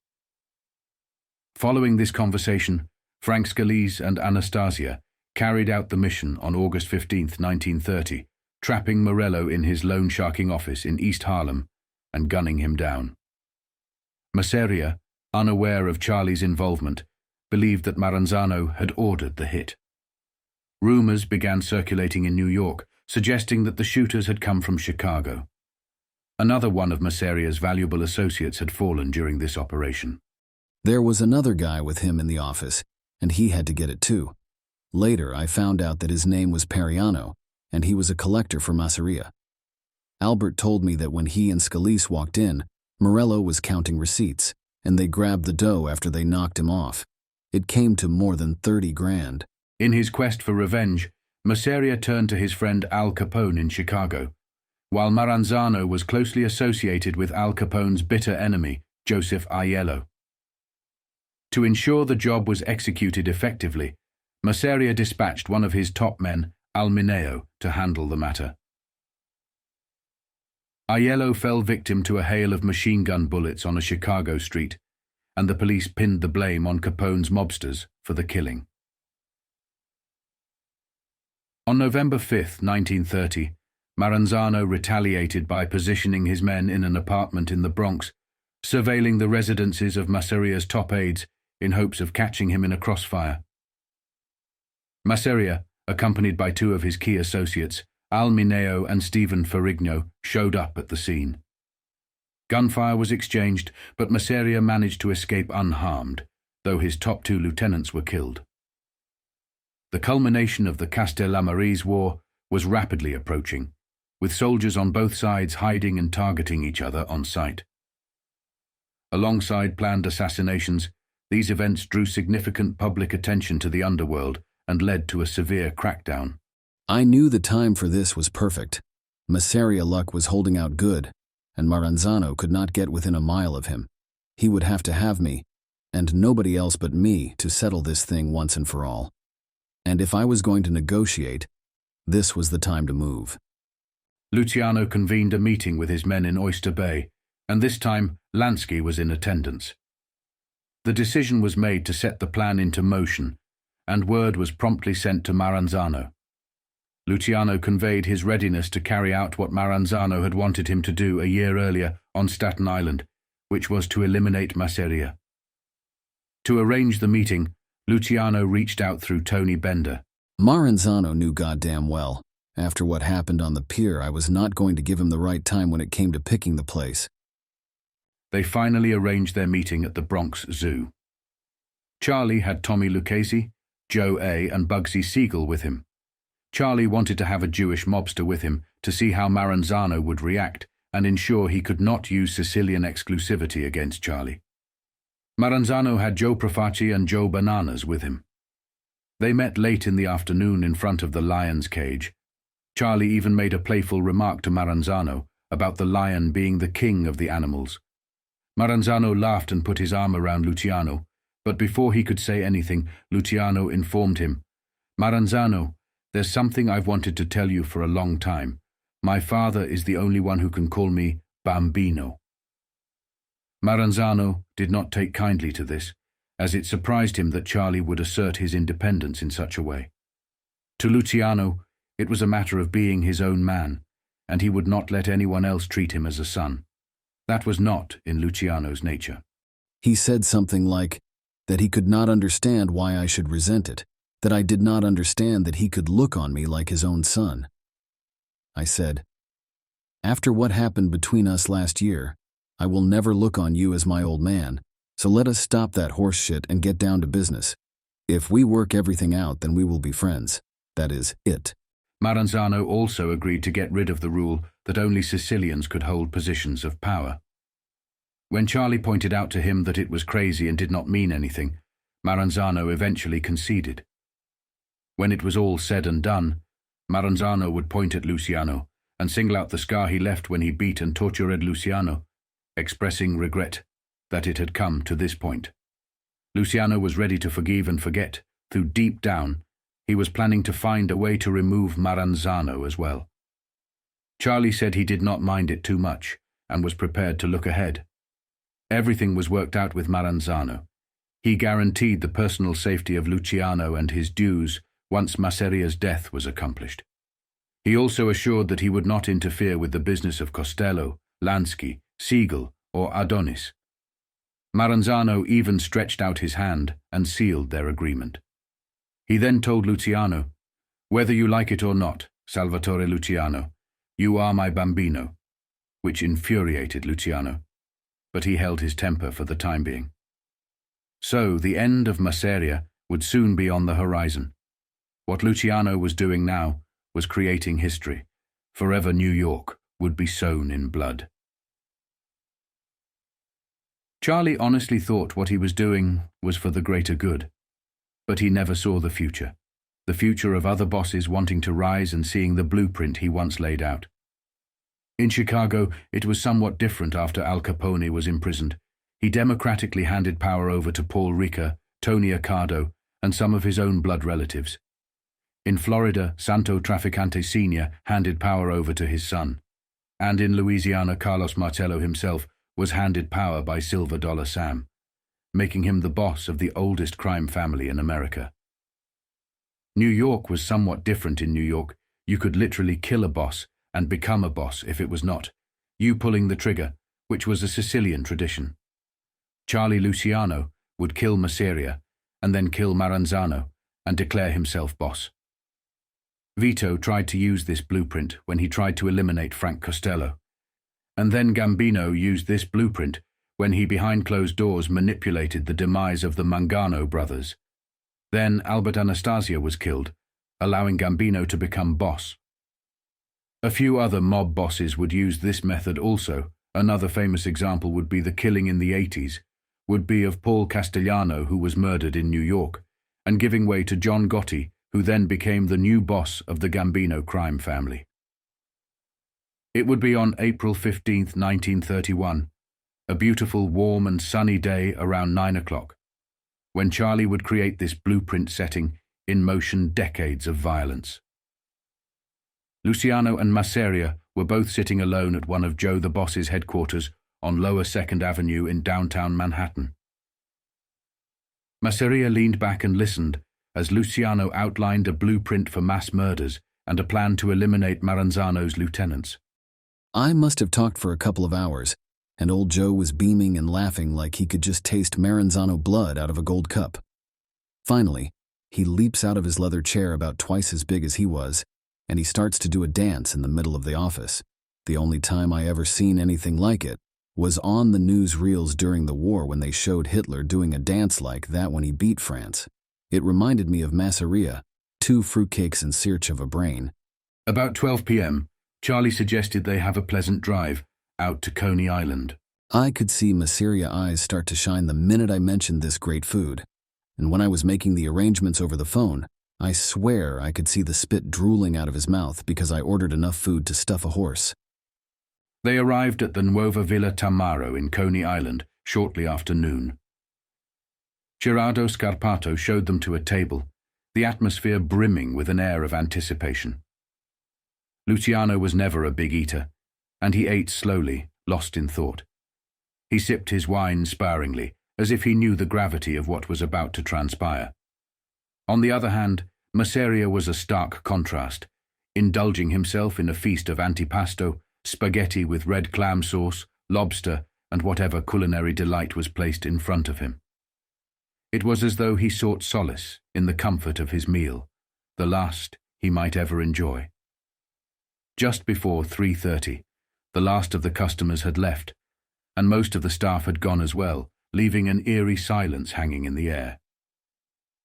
Following this conversation, Frank Scalise and Anastasia carried out the mission on August 15, 1930, trapping Morello in his loan sharking office in East Harlem and gunning him down. Maseria, unaware of Charlie's involvement, believed that Maranzano had ordered the hit. Rumors began circulating in New York, suggesting that the shooters had come from Chicago. Another one of Maseria's valuable associates had fallen during this operation. There was another guy with him in the office, and he had to get it too. Later, I found out that his name was Periano, and he was a collector for Maseria. Albert told me that when he and Scalise walked in, Morello was counting receipts, and they grabbed the dough after they knocked him off. It came to more than 30 grand. In his quest for revenge, Maseria turned to his friend Al Capone in Chicago, while Maranzano was closely associated with Al Capone's bitter enemy, Joseph Aiello. To ensure the job was executed effectively, Maseria dispatched one of his top men, Almineo, to handle the matter. Aiello fell victim to a hail of machine gun bullets on a Chicago street, and the police pinned the blame on Capone's mobsters for the killing. On November 5, 1930, Maranzano retaliated by positioning his men in an apartment in the Bronx, surveilling the residences of Maseria's top aides in hopes of catching him in a crossfire. Maseria, accompanied by two of his key associates, Almineo and Stephen Ferrigno, showed up at the scene. Gunfire was exchanged, but Maseria managed to escape unharmed, though his top two lieutenants were killed. The culmination of the Castellammarese War was rapidly approaching, with soldiers on both sides hiding and targeting each other on sight. Alongside planned assassinations, these events drew significant public attention to the underworld and led to a severe crackdown. I knew the time for this was perfect. Maseria luck was holding out good, and Maranzano could not get within a mile of him. He would have to have me, and nobody else but me, to settle this thing once and for all. And if I was going to negotiate, this was the time to move. Luciano convened a meeting with his men in Oyster Bay, and this time Lansky was in attendance. The decision was made to set the plan into motion, and word was promptly sent to Maranzano. Luciano conveyed his readiness to carry out what Maranzano had wanted him to do a year earlier on Staten Island, which was to eliminate Maseria. To arrange the meeting, Luciano reached out through Tony Bender. Maranzano knew goddamn well, after what happened on the pier, I was not going to give him the right time when it came to picking the place. They finally arranged their meeting at the Bronx Zoo. Charlie had Tommy Lucchese, Joe A. and Bugsy Siegel with him. Charlie wanted to have a Jewish mobster with him to see how Maranzano would react and ensure he could not use Sicilian exclusivity against Charlie. Maranzano had Joe Profaci and Joe Bananas with him. They met late in the afternoon in front of the lion's cage. Charlie even made a playful remark to Maranzano about the lion being the king of the animals. Maranzano laughed and put his arm around Luciano, but before he could say anything, Luciano informed him, "Maranzano, there's something I've wanted to tell you for a long time. My father is the only one who can call me Bambino." Maranzano did not take kindly to this, as it surprised him that Charlie would assert his independence in such a way. To Luciano, it was a matter of being his own man, and he would not let anyone else treat him as a son. That was not in Luciano's nature. He said something like that he could not understand why I should resent it, that I did not understand that he could look on me like his own son. I said, "After what happened between us last year, I will never look on you as my old man, so let us stop that horse shit and get down to business. If we work everything out, then we will be friends. That is it." Maranzano also agreed to get rid of the rule that only Sicilians could hold positions of power. When Charlie pointed out to him that it was crazy and did not mean anything, Maranzano eventually conceded. When it was all said and done, Maranzano would point at Luciano and single out the scar he left when he beat and tortured Luciano, expressing regret that it had come to this point. Luciano was ready to forgive and forget, though deep down, he was planning to find a way to remove Maranzano as well. Charlie said he did not mind it too much and was prepared to look ahead. Everything was worked out with Maranzano. He guaranteed the personal safety of Luciano and his dues once Maseria's death was accomplished. He also assured that he would not interfere with the business of Costello, Lansky, Siegel, or Adonis. Maranzano even stretched out his hand and sealed their agreement. He then told Luciano, "Whether you like it or not, Salvatore Luciano, you are my bambino," which infuriated Luciano, but he held his temper for the time being. So the end of Maseria would soon be on the horizon. What Luciano was doing now was creating history. Forever New York would be sown in blood. Charlie honestly thought what he was doing was for the greater good, but he never saw the future of other bosses wanting to rise and seeing the blueprint he once laid out. In Chicago, it was somewhat different after Al Capone was imprisoned. He democratically handed power over to Paul Ricca, Tony Accardo, and some of his own blood relatives. In Florida, Santo Trafficante Sr. handed power over to his son. And in Louisiana, Carlos Martello himself was handed power by Silver Dollar Sam, making him the boss of the oldest crime family in America. New York was somewhat different. In New York, you could literally kill a boss and become a boss if it was not you pulling the trigger, which was a Sicilian tradition. Charlie Luciano would kill Maseria and then kill Maranzano and declare himself boss. Vito tried to use this blueprint when he tried to eliminate Frank Costello. And then Gambino used this blueprint when he behind closed doors manipulated the demise of the Mangano brothers. Then Albert Anastasia was killed, allowing Gambino to become boss. A few other mob bosses would use this method also. Another famous example would be the killing in the 80s, would be of Paul Castellano, who was murdered in New York, and giving way to John Gotti, who then became the new boss of the Gambino crime family. It would be on April 15, 1931, a beautiful, warm and sunny day around 9 o'clock, when Charlie would create this blueprint setting in motion decades of violence. Luciano and Masseria were both sitting alone at one of Joe the Boss's headquarters on Lower 2nd Avenue in downtown Manhattan. Maseria leaned back and listened as Luciano outlined a blueprint for mass murders and a plan to eliminate Maranzano's lieutenants. I must have talked for a couple of hours, and old Joe was beaming and laughing like he could just taste Maranzano blood out of a gold cup. Finally, he leaps out of his leather chair about twice as big as he was, and he starts to do a dance in the middle of the office. The only time I ever seen anything like it was on the newsreels during the war when they showed Hitler doing a dance like that when he beat France. It reminded me of Masseria, 2 fruitcakes in search of a brain. About 12 p.m., Charlie suggested they have a pleasant drive out to Coney Island. I could see Maseria eyes start to shine the minute I mentioned this great food, and when I was making the arrangements over the phone, I swear I could see the spit drooling out of his mouth because I ordered enough food to stuff a horse. They arrived at the Nuova Villa Tamaro in Coney Island shortly after noon. Gerardo Scarpato showed them to a table, the atmosphere brimming with an air of anticipation. Luciano was never a big eater, and he ate slowly, lost in thought. He sipped his wine sparingly, as if he knew the gravity of what was about to transpire. On the other hand, Maseria was a stark contrast, indulging himself in a feast of antipasto, spaghetti with red clam sauce, lobster, and whatever culinary delight was placed in front of him. It was as though he sought solace in the comfort of his meal, the last he might ever enjoy. Just before 3:30, the last of the customers had left, and most of the staff had gone as well, leaving an eerie silence hanging in the air.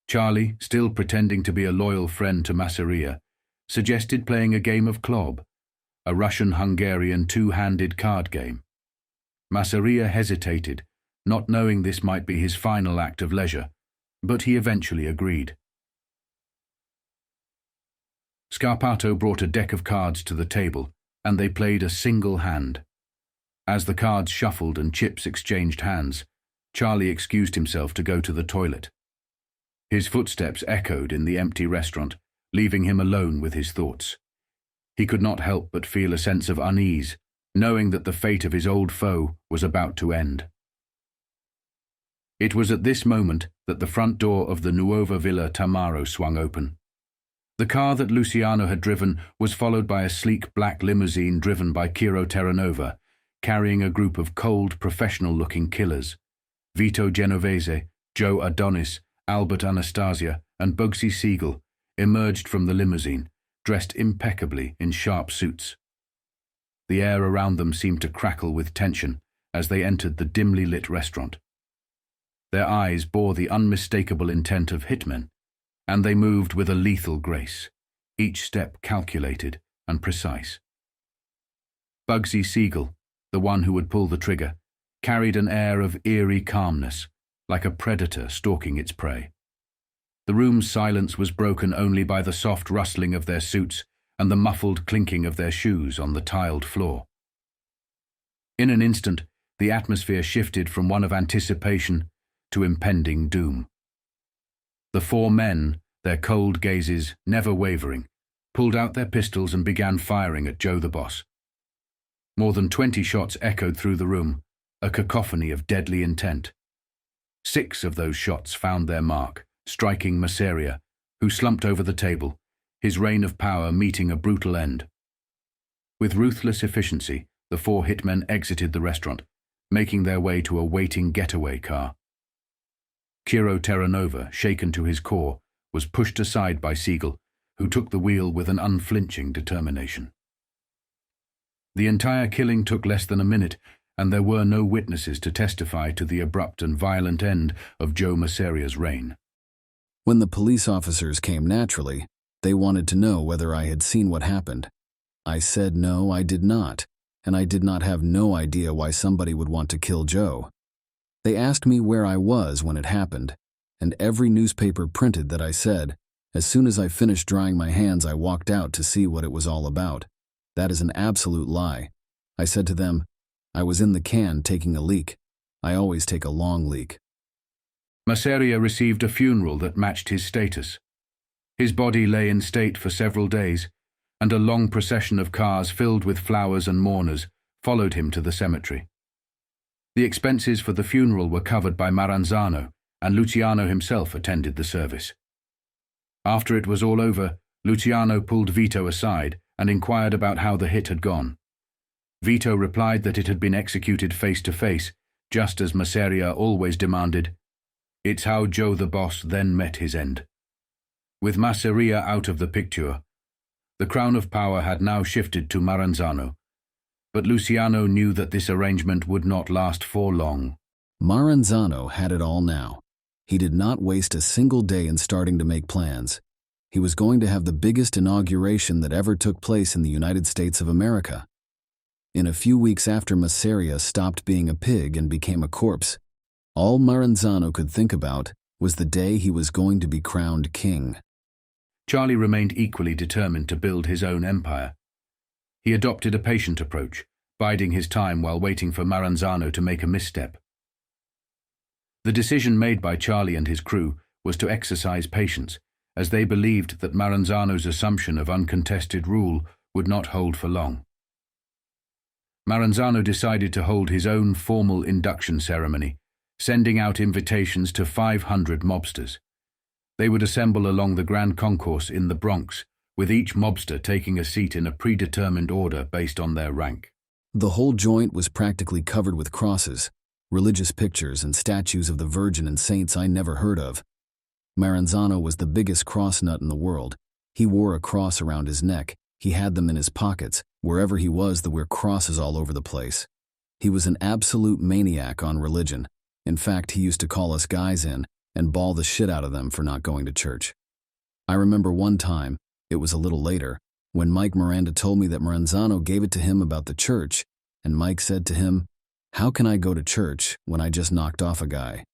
Charlie, still pretending to be a loyal friend to Masseria, suggested playing a game of Klob, a Russian-Hungarian 2-handed card game. Masseria hesitated, not knowing this might be his final act of leisure, but he eventually agreed. Scarpato brought a deck of cards to the table, and they played a single hand. As the cards shuffled and chips exchanged hands, Charlie excused himself to go to the toilet. His footsteps echoed in the empty restaurant, leaving him alone with his thoughts. He could not help but feel a sense of unease, knowing that the fate of his old foe was about to end. It was at this moment that the front door of the Nuova Villa Tamaro swung open. The car that Luciano had driven was followed by a sleek black limousine driven by Kiro Terranova, carrying a group of cold, professional-looking killers. Vito Genovese, Joe Adonis, Albert Anastasia, and Bugsy Siegel emerged from the limousine, dressed impeccably in sharp suits. The air around them seemed to crackle with tension as they entered the dimly lit restaurant. Their eyes bore the unmistakable intent of hitmen, and they moved with a lethal grace, each step calculated and precise. Bugsy Siegel, the one who would pull the trigger, carried an air of eerie calmness, like a predator stalking its prey. The room's silence was broken only by the soft rustling of their suits and the muffled clinking of their shoes on the tiled floor. In an instant, the atmosphere shifted from one of anticipation to impending doom. The four men, their cold gazes never wavering, pulled out their pistols and began firing at Joe the boss. More than 20 shots echoed through the room, a cacophony of deadly intent. 6 of those shots found their mark, striking Maseria, who slumped over the table, his reign of power meeting a brutal end. With ruthless efficiency, the 4 hitmen exited the restaurant, making their way to a waiting getaway car. Ciro Terranova, shaken to his core, was pushed aside by Siegel, who took the wheel with an unflinching determination. The entire killing took less than a minute, and there were no witnesses to testify to the abrupt and violent end of Joe Maseria's reign. When the police officers came naturally, they wanted to know whether I had seen what happened. I said no, I did not, and I did not have no idea why somebody would want to kill Joe. They asked me where I was when it happened, and every newspaper printed that I said, as soon as I finished drying my hands, I walked out to see what it was all about. That is an absolute lie. I said to them, I was in the can taking a leak. I always take a long leak. Maseria received a funeral that matched his status. His body lay in state for several days, and a long procession of cars filled with flowers and mourners followed him to the cemetery. The expenses for the funeral were covered by Maranzano, and Luciano himself attended the service. After it was all over, Luciano pulled Vito aside and inquired about how the hit had gone. Vito replied that it had been executed face-to-face, just as Maseria always demanded. It's how Joe the boss then met his end. With Maseria out of the picture, the crown of power had now shifted to Maranzano, but Luciano knew that this arrangement would not last for long. Maranzano had it all now. He did not waste a single day in starting to make plans. He was going to have the biggest inauguration that ever took place in the United States of America. In a few weeks after Maseria stopped being a pig and became a corpse, all Maranzano could think about was the day he was going to be crowned king. Charlie remained equally determined to build his own empire. He adopted a patient approach, biding his time while waiting for Maranzano to make a misstep. The decision made by Charlie and his crew was to exercise patience, as they believed that Maranzano's assumption of uncontested rule would not hold for long. Maranzano decided to hold his own formal induction ceremony, sending out invitations to 500 mobsters. They would assemble along the Grand Concourse in the Bronx, with each mobster taking a seat in a predetermined order based on their rank. The whole joint was practically covered with crosses, religious pictures and statues of the Virgin and saints I never heard of. Maranzano was the biggest cross nut in the world. He wore a cross around his neck. He had them in his pockets. Wherever he was, there were crosses all over the place. He was an absolute maniac on religion. In fact, he used to call us guys in and bawl the shit out of them for not going to church. I remember one time, it was a little later, when Mike Miranda told me that Maranzano gave it to him about the church, and Mike said to him, "How can I go to church when I just knocked off a guy?"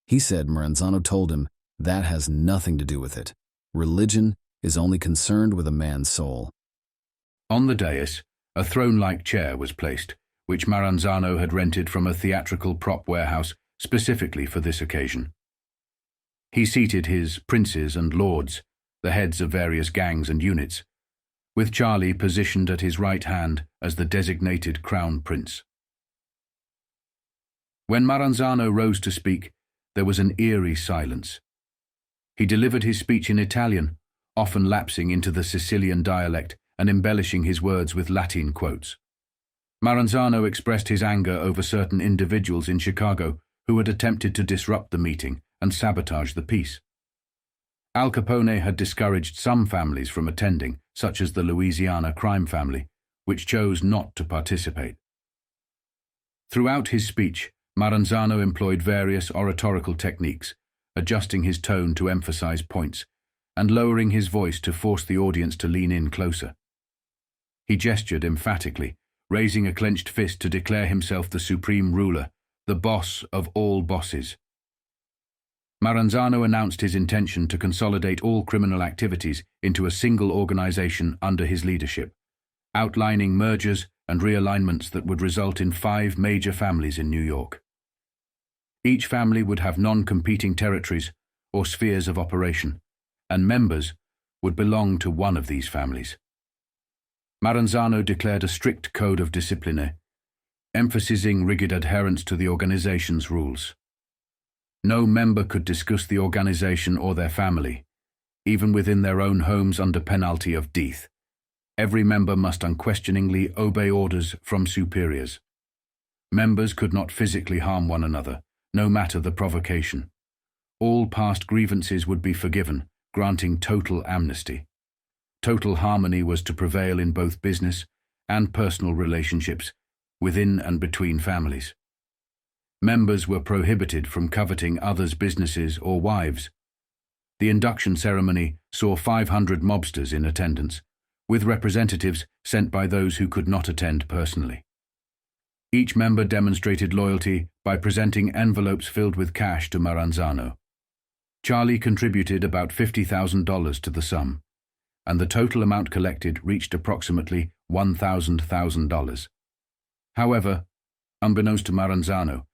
He said Maranzano told him, "That has nothing to do with it. Religion is only concerned with a man's soul." On the dais, a throne-like chair was placed, which Maranzano had rented from a theatrical prop warehouse specifically for this occasion. He seated his princes and lords, the heads of various gangs and units, with Charlie positioned at his right hand as the designated crown prince. When Maranzano rose to speak, there was an eerie silence. He delivered his speech in Italian, often lapsing into the Sicilian dialect and embellishing his words with Latin quotes. Maranzano expressed his anger over certain individuals in Chicago who had attempted to disrupt the meeting and sabotage the peace. Al Capone had discouraged some families from attending, such as the Louisiana crime family, which chose not to participate. Throughout his speech, Maranzano employed various oratorical techniques, adjusting his tone to emphasize points, and lowering his voice to force the audience to lean in closer. He gestured emphatically, raising a clenched fist to declare himself the supreme ruler, the boss of all bosses. Maranzano announced his intention to consolidate all criminal activities into a single organization under his leadership, outlining mergers and realignments that would result in 5 major families in New York. Each family would have non-competing territories or spheres of operation, and members would belong to one of these families. Maranzano declared a strict code of discipline, emphasizing rigid adherence to the organization's rules. No member could discuss the organization or their family, even within their own homes under penalty of death. Every member must unquestioningly obey orders from superiors. Members could not physically harm one another, no matter the provocation. All past grievances would be forgiven, granting total amnesty. Total harmony was to prevail in both business and personal relationships, within and between families. Members were prohibited from coveting others' businesses or wives. The induction ceremony saw 500 mobsters in attendance, with representatives sent by those who could not attend personally. Each member demonstrated loyalty by presenting envelopes filled with cash to Maranzano. Charlie contributed about $50,000 to the sum, and the total amount collected reached approximately $1,000. However, unbeknownst to Maranzano,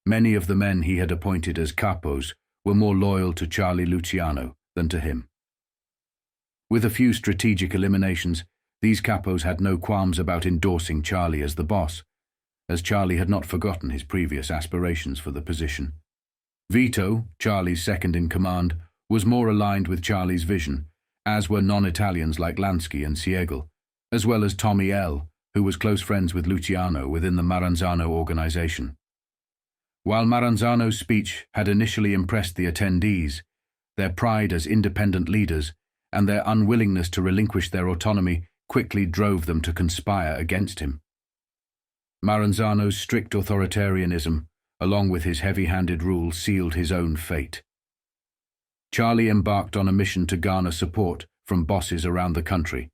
many of the men he had appointed as capos were more loyal to Charlie Luciano than to him. With a few strategic eliminations, these capos had no qualms about endorsing Charlie as the boss, as Charlie had not forgotten his previous aspirations for the position. Vito, Charlie's second-in-command, was more aligned with Charlie's vision, as were non-Italians like Lansky and Siegel, as well as Tommy L., who was close friends with Luciano within the Maranzano organization. While Maranzano's speech had initially impressed the attendees, their pride as independent leaders and their unwillingness to relinquish their autonomy quickly drove them to conspire against him. Maranzano's strict authoritarianism, along with his heavy-handed rule, sealed his own fate. Charlie embarked on a mission to garner support from bosses around the country,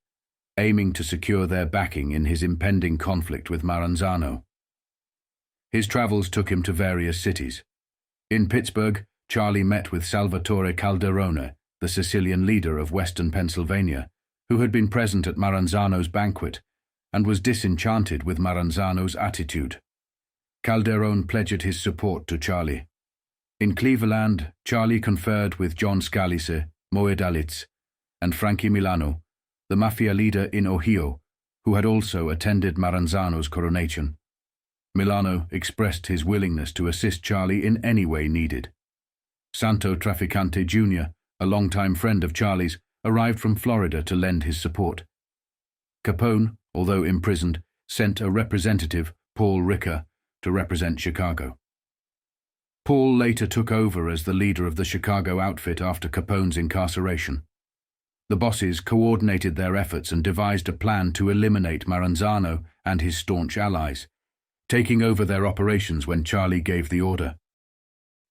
aiming to secure their backing in his impending conflict with Maranzano. His travels took him to various cities. In Pittsburgh, Charlie met with Salvatore Calderone, the Sicilian leader of Western Pennsylvania, who had been present at Maranzano's banquet and was disenchanted with Maranzano's attitude. Calderone pledged his support to Charlie. In Cleveland, Charlie conferred with John Scalise, Moedalitz, and Frankie Milano, the Mafia leader in Ohio, who had also attended Maranzano's coronation. Milano expressed his willingness to assist Charlie in any way needed. Santo Trafficante Jr., a longtime friend of Charlie's, arrived from Florida to lend his support. Capone, although imprisoned, sent a representative, Paul Ricker, to represent Chicago. Paul later took over as the leader of the Chicago outfit after Capone's incarceration. The bosses coordinated their efforts and devised a plan to eliminate Maranzano and his staunch allies, taking over their operations when Charlie gave the order.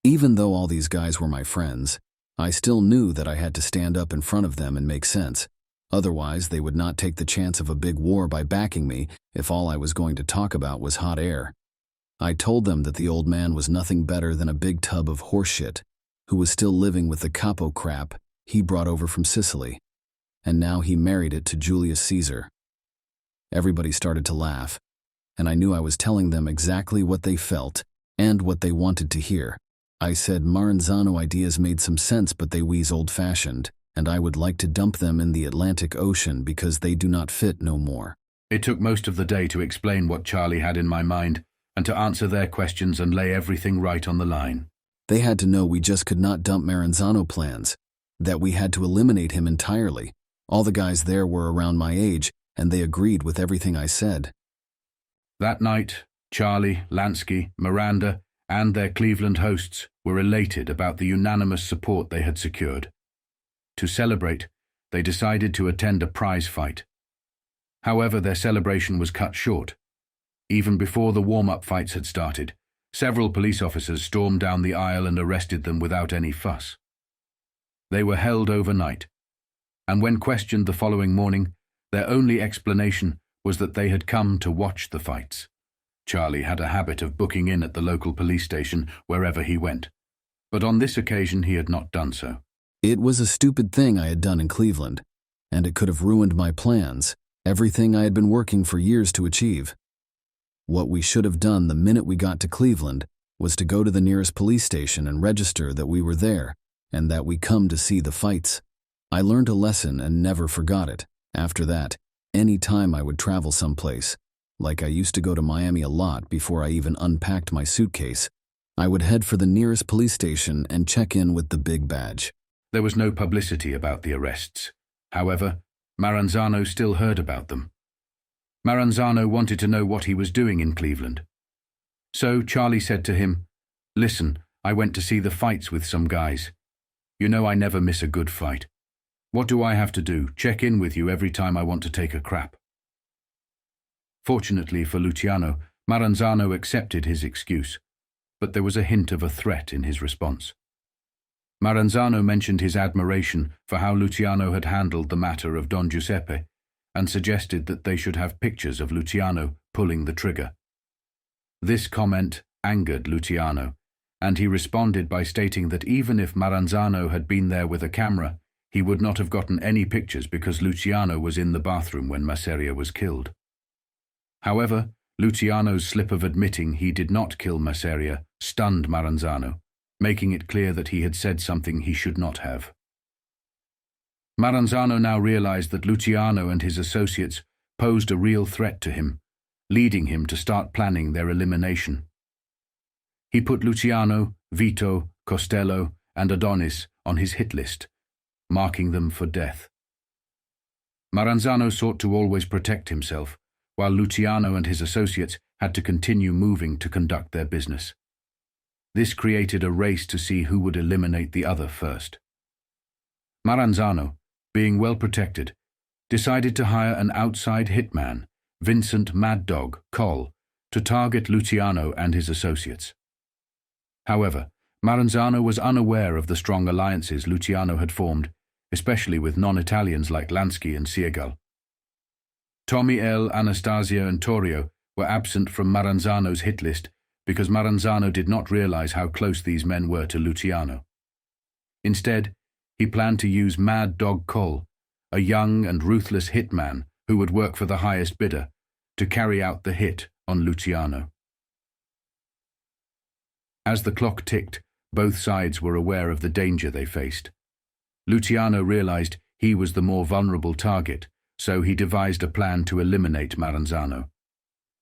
Even though all these guys were my friends, I still knew that I had to stand up in front of them and make sense. Otherwise, they would not take the chance of a big war by backing me if all I was going to talk about was hot air. I told them that the old man was nothing better than a big tub of horseshit, who was still living with the capo crap he brought over from Sicily, and now he married it to Julius Caesar. Everybody started to laugh, and I knew I was telling them exactly what they felt and what they wanted to hear. I said Maranzano ideas made some sense, but they wheeze old-fashioned, and I would like to dump them in the Atlantic Ocean because they do not fit no more. It took most of the day to explain what Charlie had in my mind and to answer their questions and lay everything right on the line. They had to know we just could not dump Maranzano plans, that we had to eliminate him entirely. All the guys there were around my age, and they agreed with everything I said. That night, Charlie, Lansky, Miranda, and their Cleveland hosts were elated about the unanimous support they had secured. To celebrate, they decided to attend a prize fight. However, their celebration was cut short. Even before the warm-up fights had started, several police officers stormed down the aisle and arrested them without any fuss. They were held overnight, and when questioned the following morning, their only explanation was that they had come to watch the fights. Charlie had a habit of booking in at the local police station wherever he went, but on this occasion he had not done so. It was a stupid thing I had done in Cleveland, and it could have ruined my plans, everything I had been working for years to achieve. What we should have done the minute we got to Cleveland was to go to the nearest police station and register that we were there and that we come to see the fights. I learned a lesson and never forgot it. After that, any time I would travel someplace, like I used to go to Miami a lot before I even unpacked my suitcase, I would head for the nearest police station and check in with the big badge. There was no publicity about the arrests. However, Maranzano still heard about them. Maranzano wanted to know what he was doing in Cleveland. So Charlie said to him, "Listen, I went to see the fights with some guys. You know I never miss a good fight. What do I have to do? Check in with you every time I want to take a crap." Fortunately for Luciano, Maranzano accepted his excuse, but there was a hint of a threat in his response. Maranzano mentioned his admiration for how Luciano had handled the matter of Don Giuseppe and suggested that they should have pictures of Luciano pulling the trigger. This comment angered Luciano, and he responded by stating that even if Maranzano had been there with a camera, he would not have gotten any pictures because Luciano was in the bathroom when Maseria was killed. However, Luciano's slip of admitting he did not kill Maseria stunned Maranzano, making it clear that he had said something he should not have. Maranzano now realized that Luciano and his associates posed a real threat to him, leading him to start planning their elimination. He put Luciano, Vito, Costello, and Adonis on his hit list, marking them for death. Maranzano sought to always protect himself, while Luciano and his associates had to continue moving to conduct their business. This created a race to see who would eliminate the other first. Maranzano, being well protected, decided to hire an outside hitman, Vincent Mad Dog Coll, to target Luciano and his associates. However, Maranzano was unaware of the strong alliances Luciano had formed, especially with non-Italians like Lansky and Siegal. Tommy L., Anastasia and Torrio were absent from Maranzano's hit list because Maranzano did not realize how close these men were to Luciano. Instead, he planned to use Mad Dog Coll, a young and ruthless hitman who would work for the highest bidder, to carry out the hit on Luciano. As the clock ticked, both sides were aware of the danger they faced. Luciano realized he was the more vulnerable target, so he devised a plan to eliminate Maranzano.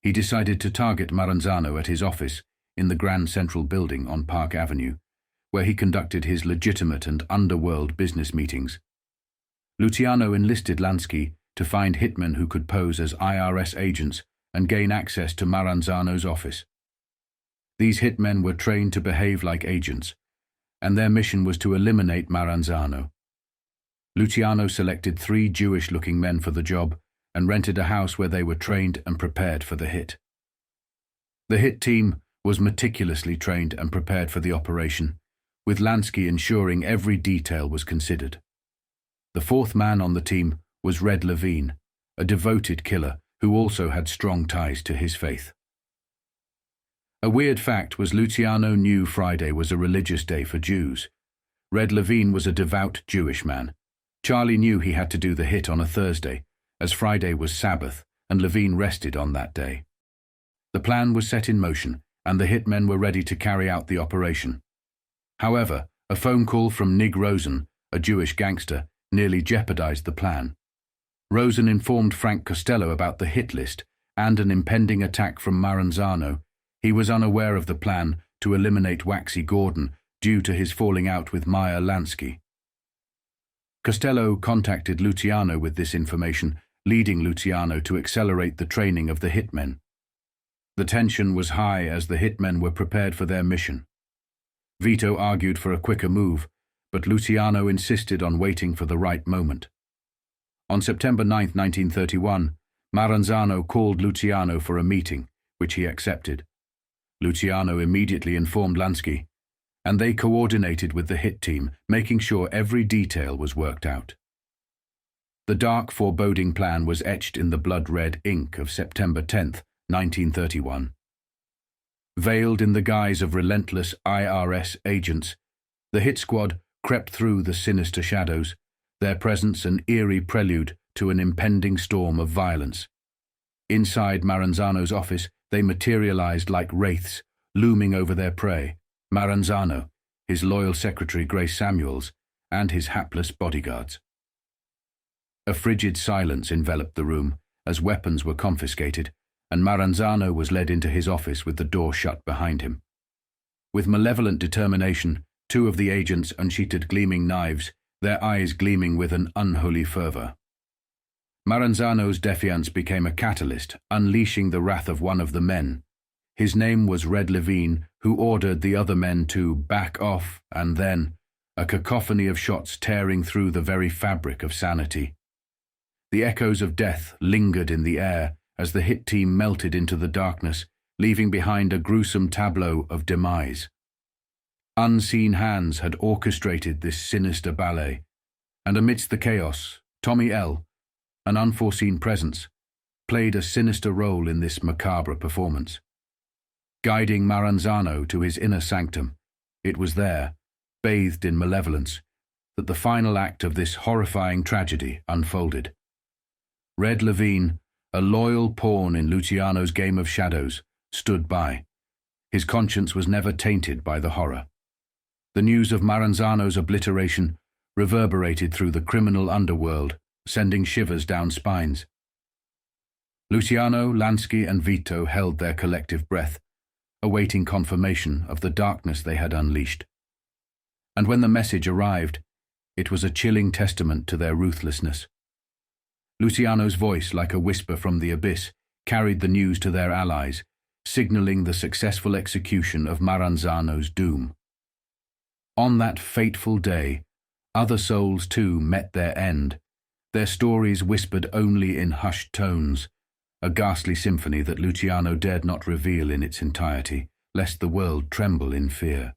He decided to target Maranzano at his office in the Grand Central Building on Park Avenue, where he conducted his legitimate and underworld business meetings. Luciano enlisted Lansky to find hitmen who could pose as IRS agents and gain access to Maranzano's office. These hitmen were trained to behave like agents, and their mission was to eliminate Maranzano. Luciano selected 3 Jewish-looking men for the job and rented a house where they were trained and prepared for the hit. The hit team was meticulously trained and prepared for the operation, with Lansky ensuring every detail was considered. The 4th man on the team was Lavine, a devoted killer who also had strong ties to his faith. A weird fact was Luciano knew Friday was a religious day for Jews. Lavine was a devout Jewish man. Charlie knew he had to do the hit on a Thursday, as Friday was Sabbath and Lavine rested on that day. The plan was set in motion, and the hitmen were ready to carry out the operation. However, a phone call from Nig Rosen, a Jewish gangster, nearly jeopardized the plan. Rosen informed Frank Costello about the hit list and an impending attack from Maranzano. He was unaware of the plan to eliminate Waxy Gordon due to his falling out with Meyer Lansky. Costello contacted Luciano with this information, leading Luciano to accelerate the training of the hitmen. The tension was high as the hitmen were prepared for their mission. Vito argued for a quicker move, but Luciano insisted on waiting for the right moment. On September 9, 1931, Maranzano called Luciano for a meeting, which he accepted. Luciano immediately informed Lansky, and they coordinated with the hit team, making sure every detail was worked out. The dark, foreboding plan was etched in the blood-red ink of September 10, 1931. Veiled in the guise of relentless IRS agents, the hit squad crept through the sinister shadows, their presence an eerie prelude to an impending storm of violence. Inside Maranzano's office, they materialized like wraiths, looming over their prey: Maranzano, his loyal secretary Grace Samuels, and his hapless bodyguards. A frigid silence enveloped the room as weapons were confiscated, and Maranzano was led into his office with the door shut behind him. With malevolent determination, two of the agents unsheathed gleaming knives, their eyes gleaming with an unholy fervor. Maranzano's defiance became a catalyst, unleashing the wrath of one of the men. His name was Lavine, who ordered the other men to back off, and then, a cacophony of shots tearing through the very fabric of sanity. The echoes of death lingered in the air as the hit team melted into the darkness, leaving behind a gruesome tableau of demise. Unseen hands had orchestrated this sinister ballet, and amidst the chaos, Tommy L., an unforeseen presence, played a sinister role in this macabre performance. Guiding Maranzano to his inner sanctum, it was there, bathed in malevolence, that the final act of this horrifying tragedy unfolded. Lavine, a loyal pawn in Luciano's game of shadows, stood by. His conscience was never tainted by the horror. The news of Maranzano's obliteration reverberated through the criminal underworld, sending shivers down spines. Luciano, Lansky, and Vito held their collective breath, awaiting confirmation of the darkness they had unleashed. And when the message arrived, it was a chilling testament to their ruthlessness. Luciano's voice, like a whisper from the abyss, carried the news to their allies, signaling the successful execution of Maranzano's doom. On that fateful day, other souls too met their end, their stories whispered only in hushed tones, a ghastly symphony that Luciano dared not reveal in its entirety, lest the world tremble in fear.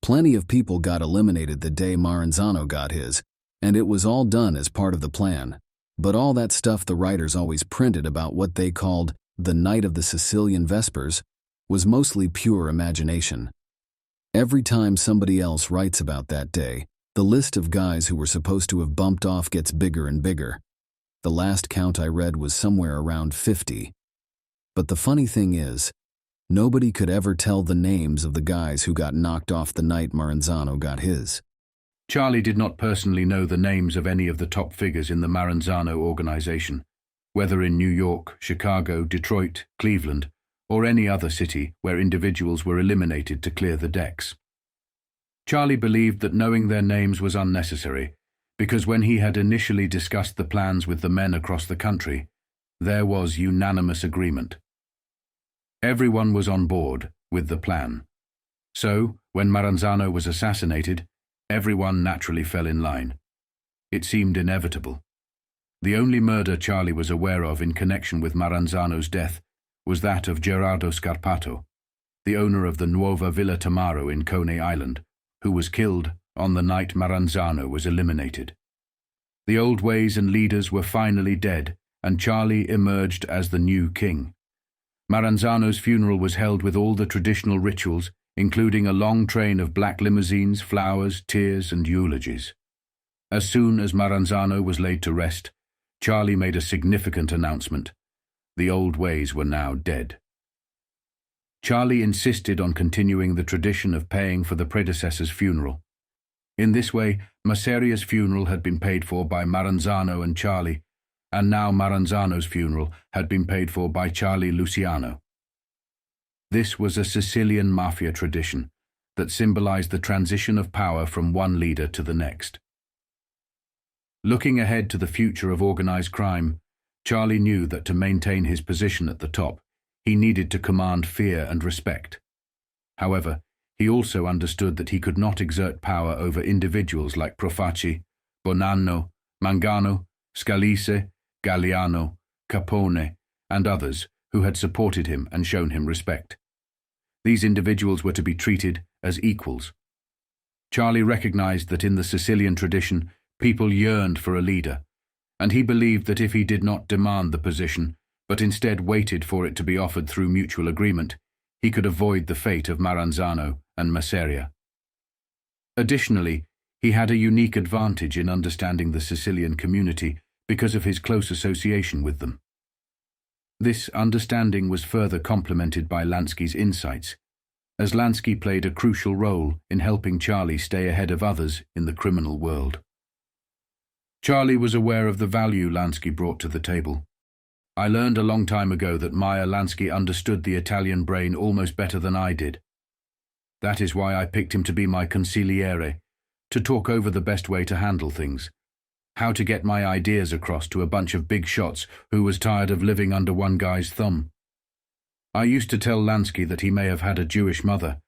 Plenty of people got eliminated the day Maranzano got his, and it was all done as part of the plan. But all that stuff the writers always printed about what they called the Night of the Sicilian Vespers was mostly pure imagination. Every time somebody else writes about that day, the list of guys who were supposed to have bumped off gets bigger and bigger. The last count I read was somewhere around 50. But the funny thing is, nobody could ever tell the names of the guys who got knocked off the night Maranzano got his. Charlie did not personally know the names of any of the top figures in the Maranzano organization, whether in New York, Chicago, Detroit, Cleveland, or any other city where individuals were eliminated to clear the decks. Charlie believed that knowing their names was unnecessary, because when he had initially discussed the plans with the men across the country, there was unanimous agreement. Everyone was on board with the plan. So, when Maranzano was assassinated, everyone naturally fell in line. It seemed inevitable. The only murder Charlie was aware of in connection with Maranzano's death was that of Gerardo Scarpato, the owner of the Nuova Villa Tamaro in Coney Island, who was killed on the night Maranzano was eliminated. The old ways and leaders were finally dead, and Charlie emerged as the new king. Maranzano's funeral was held with all the traditional rituals, including a long train of black limousines, flowers, tears, and eulogies. As soon as Maranzano was laid to rest, Charlie made a significant announcement. The old ways were now dead. Charlie insisted on continuing the tradition of paying for the predecessor's funeral. In this way, Maseria's funeral had been paid for by Maranzano and Charlie, and now Maranzano's funeral had been paid for by Charlie Luciano. This was a Sicilian Mafia tradition that symbolized the transition of power from one leader to the next. Looking ahead to the future of organized crime, Charlie knew that to maintain his position at the top, he needed to command fear and respect. However, he also understood that he could not exert power over individuals like Profaci, Bonanno, Mangano, Scalise, Galliano, Capone, and others who had supported him and shown him respect. These individuals were to be treated as equals. Charlie recognized that in the Sicilian tradition, people yearned for a leader, and he believed that if he did not demand the position, but instead waited for it to be offered through mutual agreement, he could avoid the fate of Maranzano and Maseria. Additionally, he had a unique advantage in understanding the Sicilian community because of his close association with them. This understanding was further complemented by Lansky's insights, as Lansky played a crucial role in helping Charlie stay ahead of others in the criminal world. Charlie was aware of the value Lansky brought to the table. I learned a long time ago that Meyer Lansky understood the Italian brain almost better than I did. That is why I picked him to be my consigliere, to talk over the best way to handle things, how to get my ideas across to a bunch of big shots who was tired of living under one guy's thumb. I used to tell Lansky that he may have had a Jewish mother,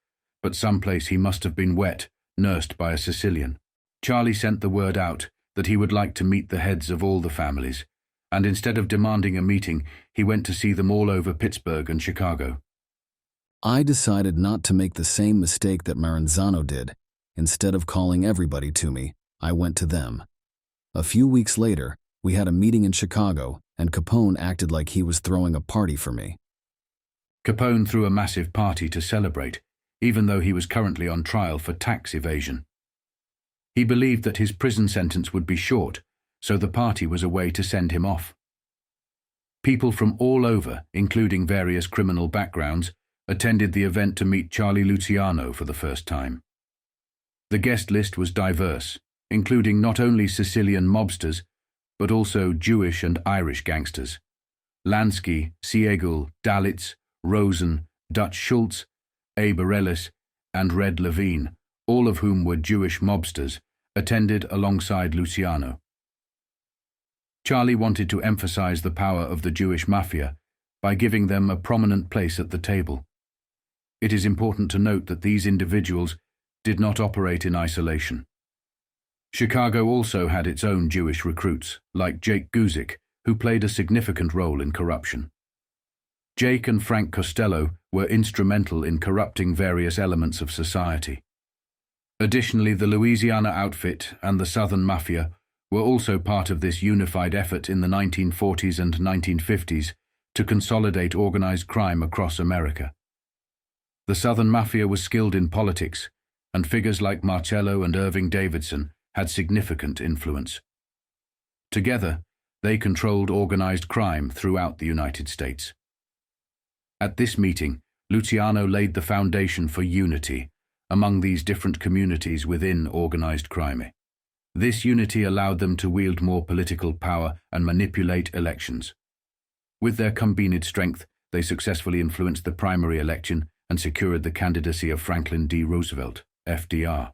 but someplace he must have been wet, nursed by a Sicilian. Charlie sent the word out that he would like to meet the heads of all the families, and instead of demanding a meeting, he went to see them all over Pittsburgh and Chicago. I decided not to make the same mistake that Maranzano did. Instead of calling everybody to me, I went to them. A few weeks later, we had a meeting in Chicago, and Capone acted like he was throwing a party for me. Capone threw a massive party to celebrate, even though he was currently on trial for tax evasion. He believed that his prison sentence would be short, so the party was a way to send him off. People from all over, including various criminal backgrounds, attended the event to meet Charlie Luciano for the first time. The guest list was diverse, including not only Sicilian mobsters, but also Jewish and Irish gangsters. Lansky, Siegel, Dalitz, Rosen, Dutch Schultz, Abe Arelis, and Red Lavine, all of whom were Jewish mobsters, attended alongside Luciano. Charlie wanted to emphasize the power of the Jewish Mafia by giving them a prominent place at the table. It is important to note that these individuals did not operate in isolation. Chicago also had its own Jewish recruits, like Jake Guzik, who played a significant role in corruption. Jake and Frank Costello were instrumental in corrupting various elements of society. Additionally, the Louisiana outfit and the Southern Mafia were also part of this unified effort in the 1940s and 1950s to consolidate organized crime across America. The Southern Mafia was skilled in politics, and figures like Marcello and Irving Davidson had significant influence. Together, they controlled organized crime throughout the United States. At this meeting, Luciano laid the foundation for unity among these different communities within organized crime. This unity allowed them to wield more political power and manipulate elections. With their combined strength, they successfully influenced the primary election and secured the candidacy of Franklin D. Roosevelt, FDR.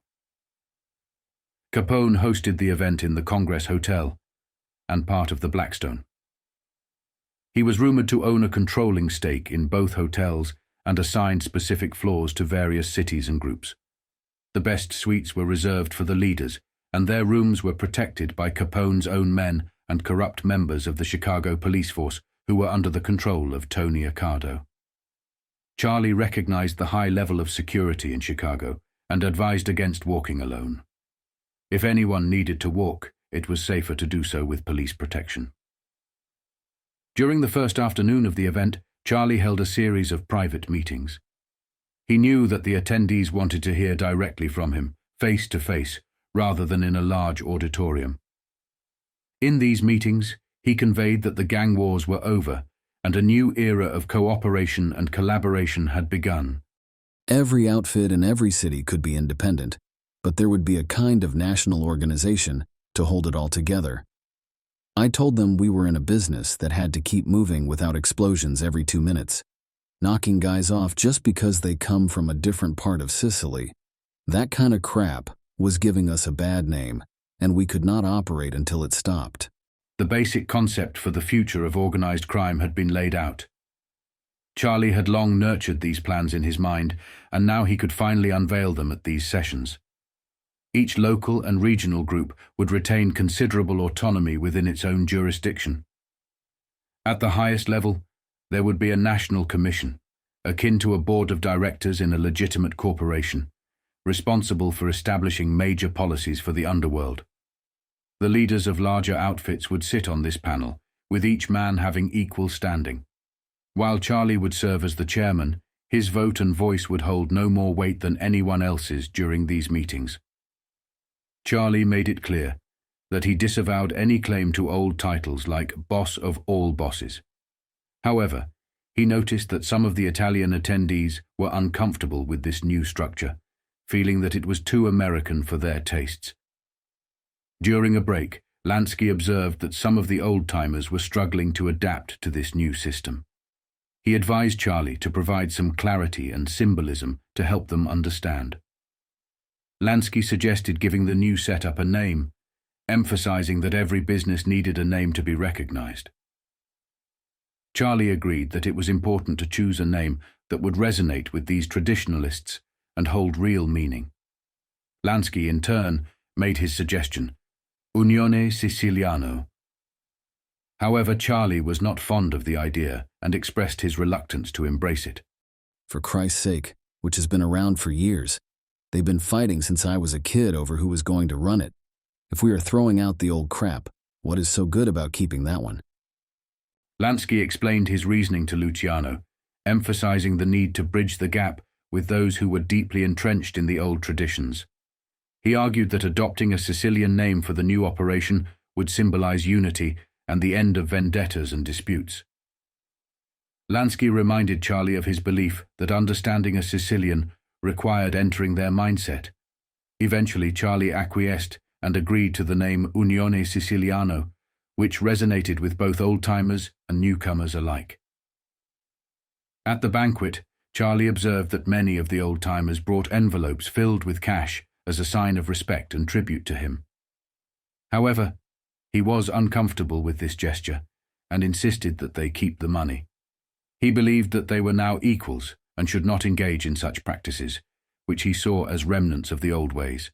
Capone hosted the event in the Congress Hotel and part of the Blackstone. He was rumored to own a controlling stake in both hotels and assigned specific floors to various cities and groups. The best suites were reserved for the leaders, and their rooms were protected by Capone's own men and corrupt members of the Chicago police force who were under the control of Tony Accardo. Charlie recognized the high level of security in Chicago and advised against walking alone. If anyone needed to walk, it was safer to do so with police protection. During the first afternoon of the event, Charlie held a series of private meetings. He knew that the attendees wanted to hear directly from him, face to face, rather than in a large auditorium. In these meetings, he conveyed that the gang wars were over and a new era of cooperation and collaboration had begun. Every outfit in every city could be independent, but there would be a kind of national organization to hold it all together. I told them we were in a business that had to keep moving without explosions every 2 minutes. Knocking guys off just because they come from a different part of Sicily. That kind of crap was giving us a bad name, and we could not operate until it stopped. The basic concept for the future of organized crime had been laid out. Charlie had long nurtured these plans in his mind, and now he could finally unveil them at these sessions. Each local and regional group would retain considerable autonomy within its own jurisdiction. At the highest level, there would be a national commission, akin to a board of directors in a legitimate corporation, responsible for establishing major policies for the underworld. The leaders of larger outfits would sit on this panel, with each man having equal standing. While Charlie would serve as the chairman, His vote and voice would hold no more weight than anyone else's during these meetings. Charlie made it clear that he disavowed any claim to old titles like boss of all bosses. However, he noticed that some of the Italian attendees were uncomfortable with this new structure, feeling that it was too American for their tastes. During a break, Lansky observed that some of the old-timers were struggling to adapt to this new system. He advised Charlie to provide some clarity and symbolism to help them understand. Lansky suggested giving the new setup a name, emphasizing that every business needed a name to be recognized. Charlie agreed that it was important to choose a name that would resonate with these traditionalists and hold real meaning. Lansky, in turn, made his suggestion, Unione Siciliano. However, Charlie was not fond of the idea and expressed his reluctance to embrace it. For Christ's sake, which has been around for years. They've been fighting since I was a kid over who was going to run it. If we are throwing out the old crap, what is so good about keeping that one? Lansky explained his reasoning to Luciano, emphasizing the need to bridge the gap with those who were deeply entrenched in the old traditions. He argued that adopting a Sicilian name for the new operation would symbolize unity and the end of vendettas and disputes. Lansky reminded Charlie of his belief that understanding a Sicilian required entering their mindset. Eventually, Charlie acquiesced and agreed to the name Unione Siciliano, which resonated with both old-timers and newcomers alike. At the banquet, Charlie observed that many of the old-timers brought envelopes filled with cash as a sign of respect and tribute to him. However, he was uncomfortable with this gesture and insisted that they keep the money. He believed that they were now equals and should not engage in such practices, which he saw as remnants of the old ways.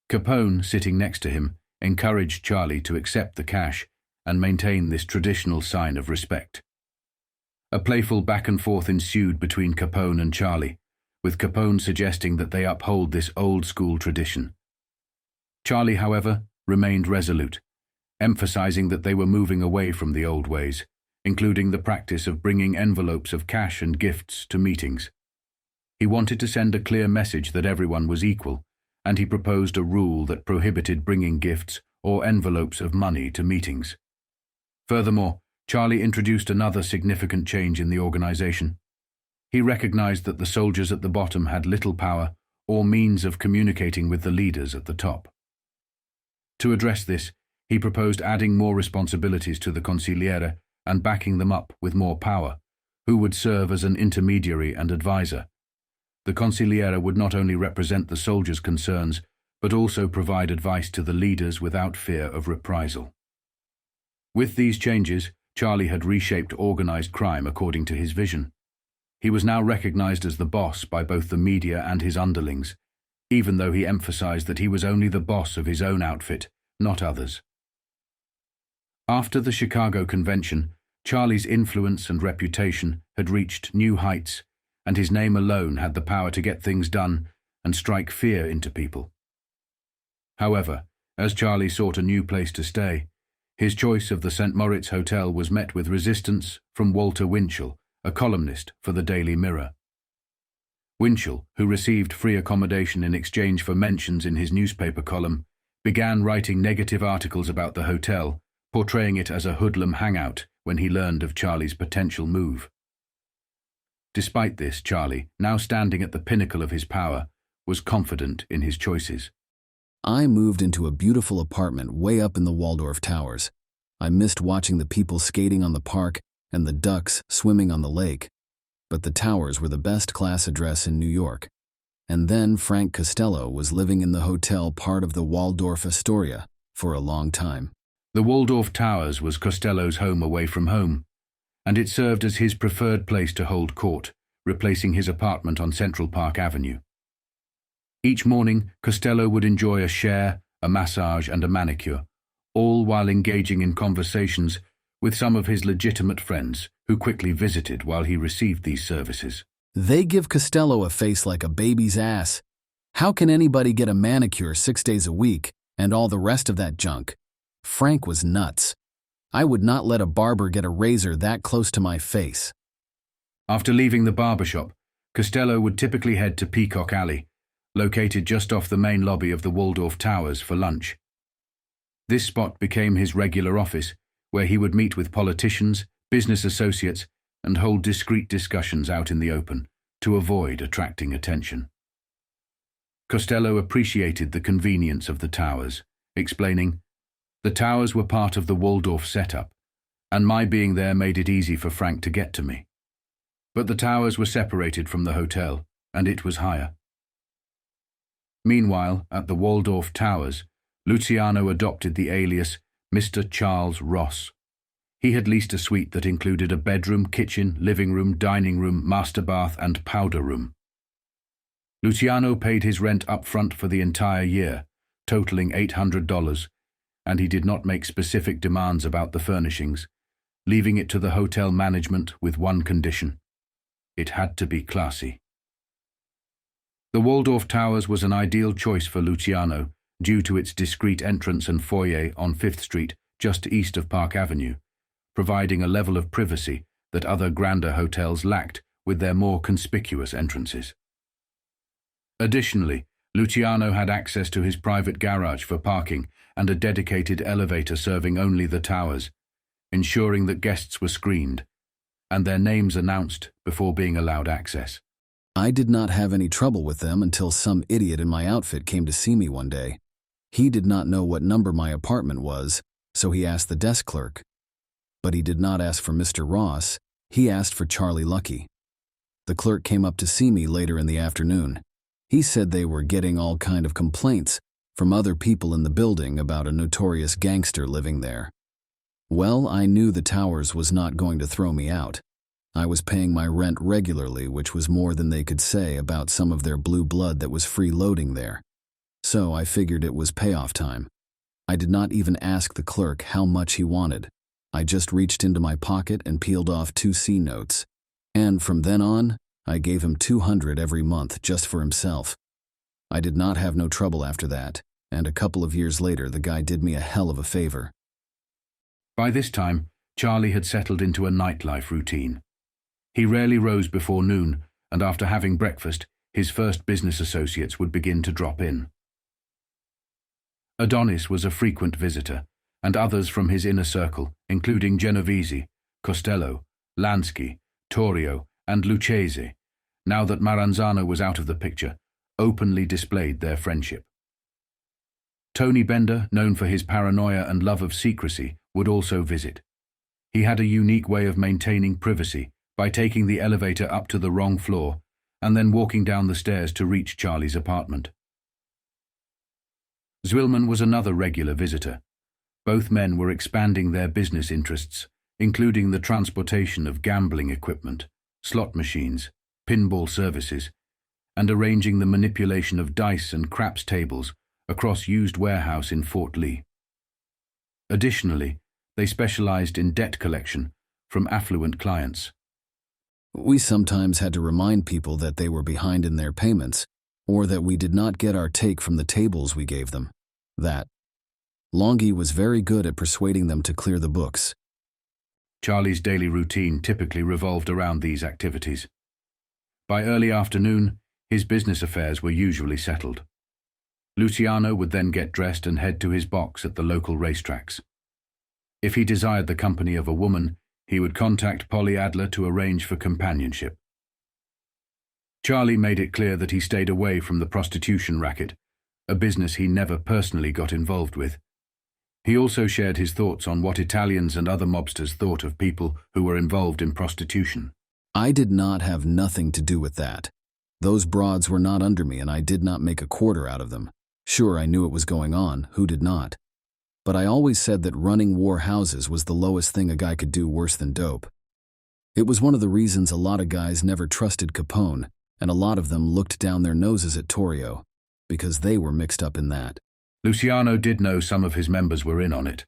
Capone, sitting next to him, encouraged Charlie to accept the cash and maintain this traditional sign of respect. A playful back and forth ensued between Capone and Charlie, with Capone suggesting that they uphold this old-school tradition. Charlie, however, remained resolute, emphasizing that they were moving away from the old ways, including the practice of bringing envelopes of cash and gifts to meetings. He wanted to send a clear message that everyone was equal, and he proposed a rule that prohibited bringing gifts or envelopes of money to meetings. Furthermore, Charlie introduced another significant change in the organization. He recognized that the soldiers at the bottom had little power or means of communicating with the leaders at the top. To address this, he proposed adding more responsibilities to the consigliere and backing them up with more power, who would serve as an intermediary and advisor. The consigliere would not only represent the soldiers' concerns, but also provide advice to the leaders without fear of reprisal. With these changes, Charlie had reshaped organized crime according to his vision. He was now recognized as the boss by both the media and his underlings, even though he emphasized that he was only the boss of his own outfit, not others. After the Chicago Convention, Charlie's influence and reputation had reached new heights, and his name alone had the power to get things done and strike fear into people. However, as Charlie sought a new place to stay, his choice of the St. Moritz Hotel was met with resistance from Walter Winchell, a columnist for the Daily Mirror. Winchell, who received free accommodation in exchange for mentions in his newspaper column, began writing negative articles about the hotel, portraying it as a hoodlum hangout when he learned of Charlie's potential move. Despite this, Charlie, now standing at the pinnacle of his power, was confident in his choices. I moved into a beautiful apartment way up in the Waldorf Towers. I missed watching the people skating on the park and the ducks swimming on the lake. But the Towers were the best class address in New York. And then Frank Costello was living in the hotel part of the Waldorf Astoria for a long time. The Waldorf Towers was Costello's home away from home, and it served as his preferred place to hold court, replacing his apartment on Central Park Avenue. Each morning, Costello would enjoy a share, a massage, and a manicure, all while engaging in conversations with some of his legitimate friends who quickly visited while he received these services. They give Costello a face like a baby's ass. How can anybody get a manicure 6 days a week and all the rest of that junk? Frank was nuts. I would not let a barber get a razor that close to my face. After leaving the barbershop, Costello would typically head to Peacock Alley, located just off the main lobby of the Waldorf Towers, for lunch. This spot became his regular office, where he would meet with politicians, business associates, and hold discreet discussions out in the open to avoid attracting attention. Costello appreciated the convenience of the towers, explaining, "The towers were part of the Waldorf setup, and my being there made it easy for Frank to get to me. But the towers were separated from the hotel, and it was higher." Meanwhile, at the Waldorf Towers, Luciano adopted the alias Mr. Charles Ross. He had leased a suite that included a bedroom, kitchen, living room, dining room, master bath, and powder room. Luciano paid his rent up front for the entire year, totaling $800, and he did not make specific demands about the furnishings, leaving it to the hotel management with one condition: it had to be classy. The Waldorf Towers was an ideal choice for Luciano due to its discreet entrance and foyer on 5th Street, just east of Park Avenue, providing a level of privacy that other grander hotels lacked with their more conspicuous entrances. Additionally, Luciano had access to his private garage for parking and a dedicated elevator serving only the towers, ensuring that guests were screened and their names announced before being allowed access. I did not have any trouble with them until some idiot in my outfit came to see me one day. He did not know what number my apartment was, so he asked the desk clerk. But he did not ask for Mr. Ross, he asked for Charlie Lucky. The clerk came up to see me later in the afternoon. He said they were getting all kind of complaints from other people in the building about a notorious gangster living there. Well, I knew the Towers was not going to throw me out. I was paying my rent regularly, which was more than they could say about some of their blue blood that was freeloading there. So I figured it was payoff time. I did not even ask the clerk how much he wanted. I just reached into my pocket and peeled off 2 C notes. And from then on, I gave him $200 every month just for himself. I did not have no trouble after that, and a couple of years later the guy did me a hell of a favor. By this time, Charlie had settled into a nightlife routine. He rarely rose before noon, and after having breakfast, his first business associates would begin to drop in. Adonis was a frequent visitor, and others from his inner circle, including Genovese, Costello, Lansky, Torrio, and Lucchese, now that Maranzano was out of the picture, openly displayed their friendship. Tony Bender, known for his paranoia and love of secrecy, would also visit. He had a unique way of maintaining privacy by taking the elevator up to the wrong floor and then walking down the stairs to reach Charlie's apartment. Zwilman was another regular visitor. Both men were expanding their business interests, including the transportation of gambling equipment, slot machines, pinball services, and arranging the manipulation of dice and craps tables across used warehouse in Fort Lee. Additionally, they specialized in debt collection from affluent clients. We sometimes had to remind people that they were behind in their payments, or that we did not get our take from the tables we gave them. That. Longy was very good at persuading them to clear the books. Charlie's daily routine typically revolved around these activities. By early afternoon, his business affairs were usually settled. Luciano would then get dressed and head to his box at the local racetracks. If he desired the company of a woman, he would contact Polly Adler to arrange for companionship. Charlie made it clear that he stayed away from the prostitution racket, a business he never personally got involved with. He also shared his thoughts on what Italians and other mobsters thought of people who were involved in prostitution. I did not have nothing to do with that. Those broads were not under me and I did not make a quarter out of them. Sure, I knew it was going on, who did not? But I always said that running war houses was the lowest thing a guy could do worse than dope. It was one of the reasons a lot of guys never trusted Capone, and a lot of them looked down their noses at Torrio, because they were mixed up in that. Luciano did know some of his members were in on it.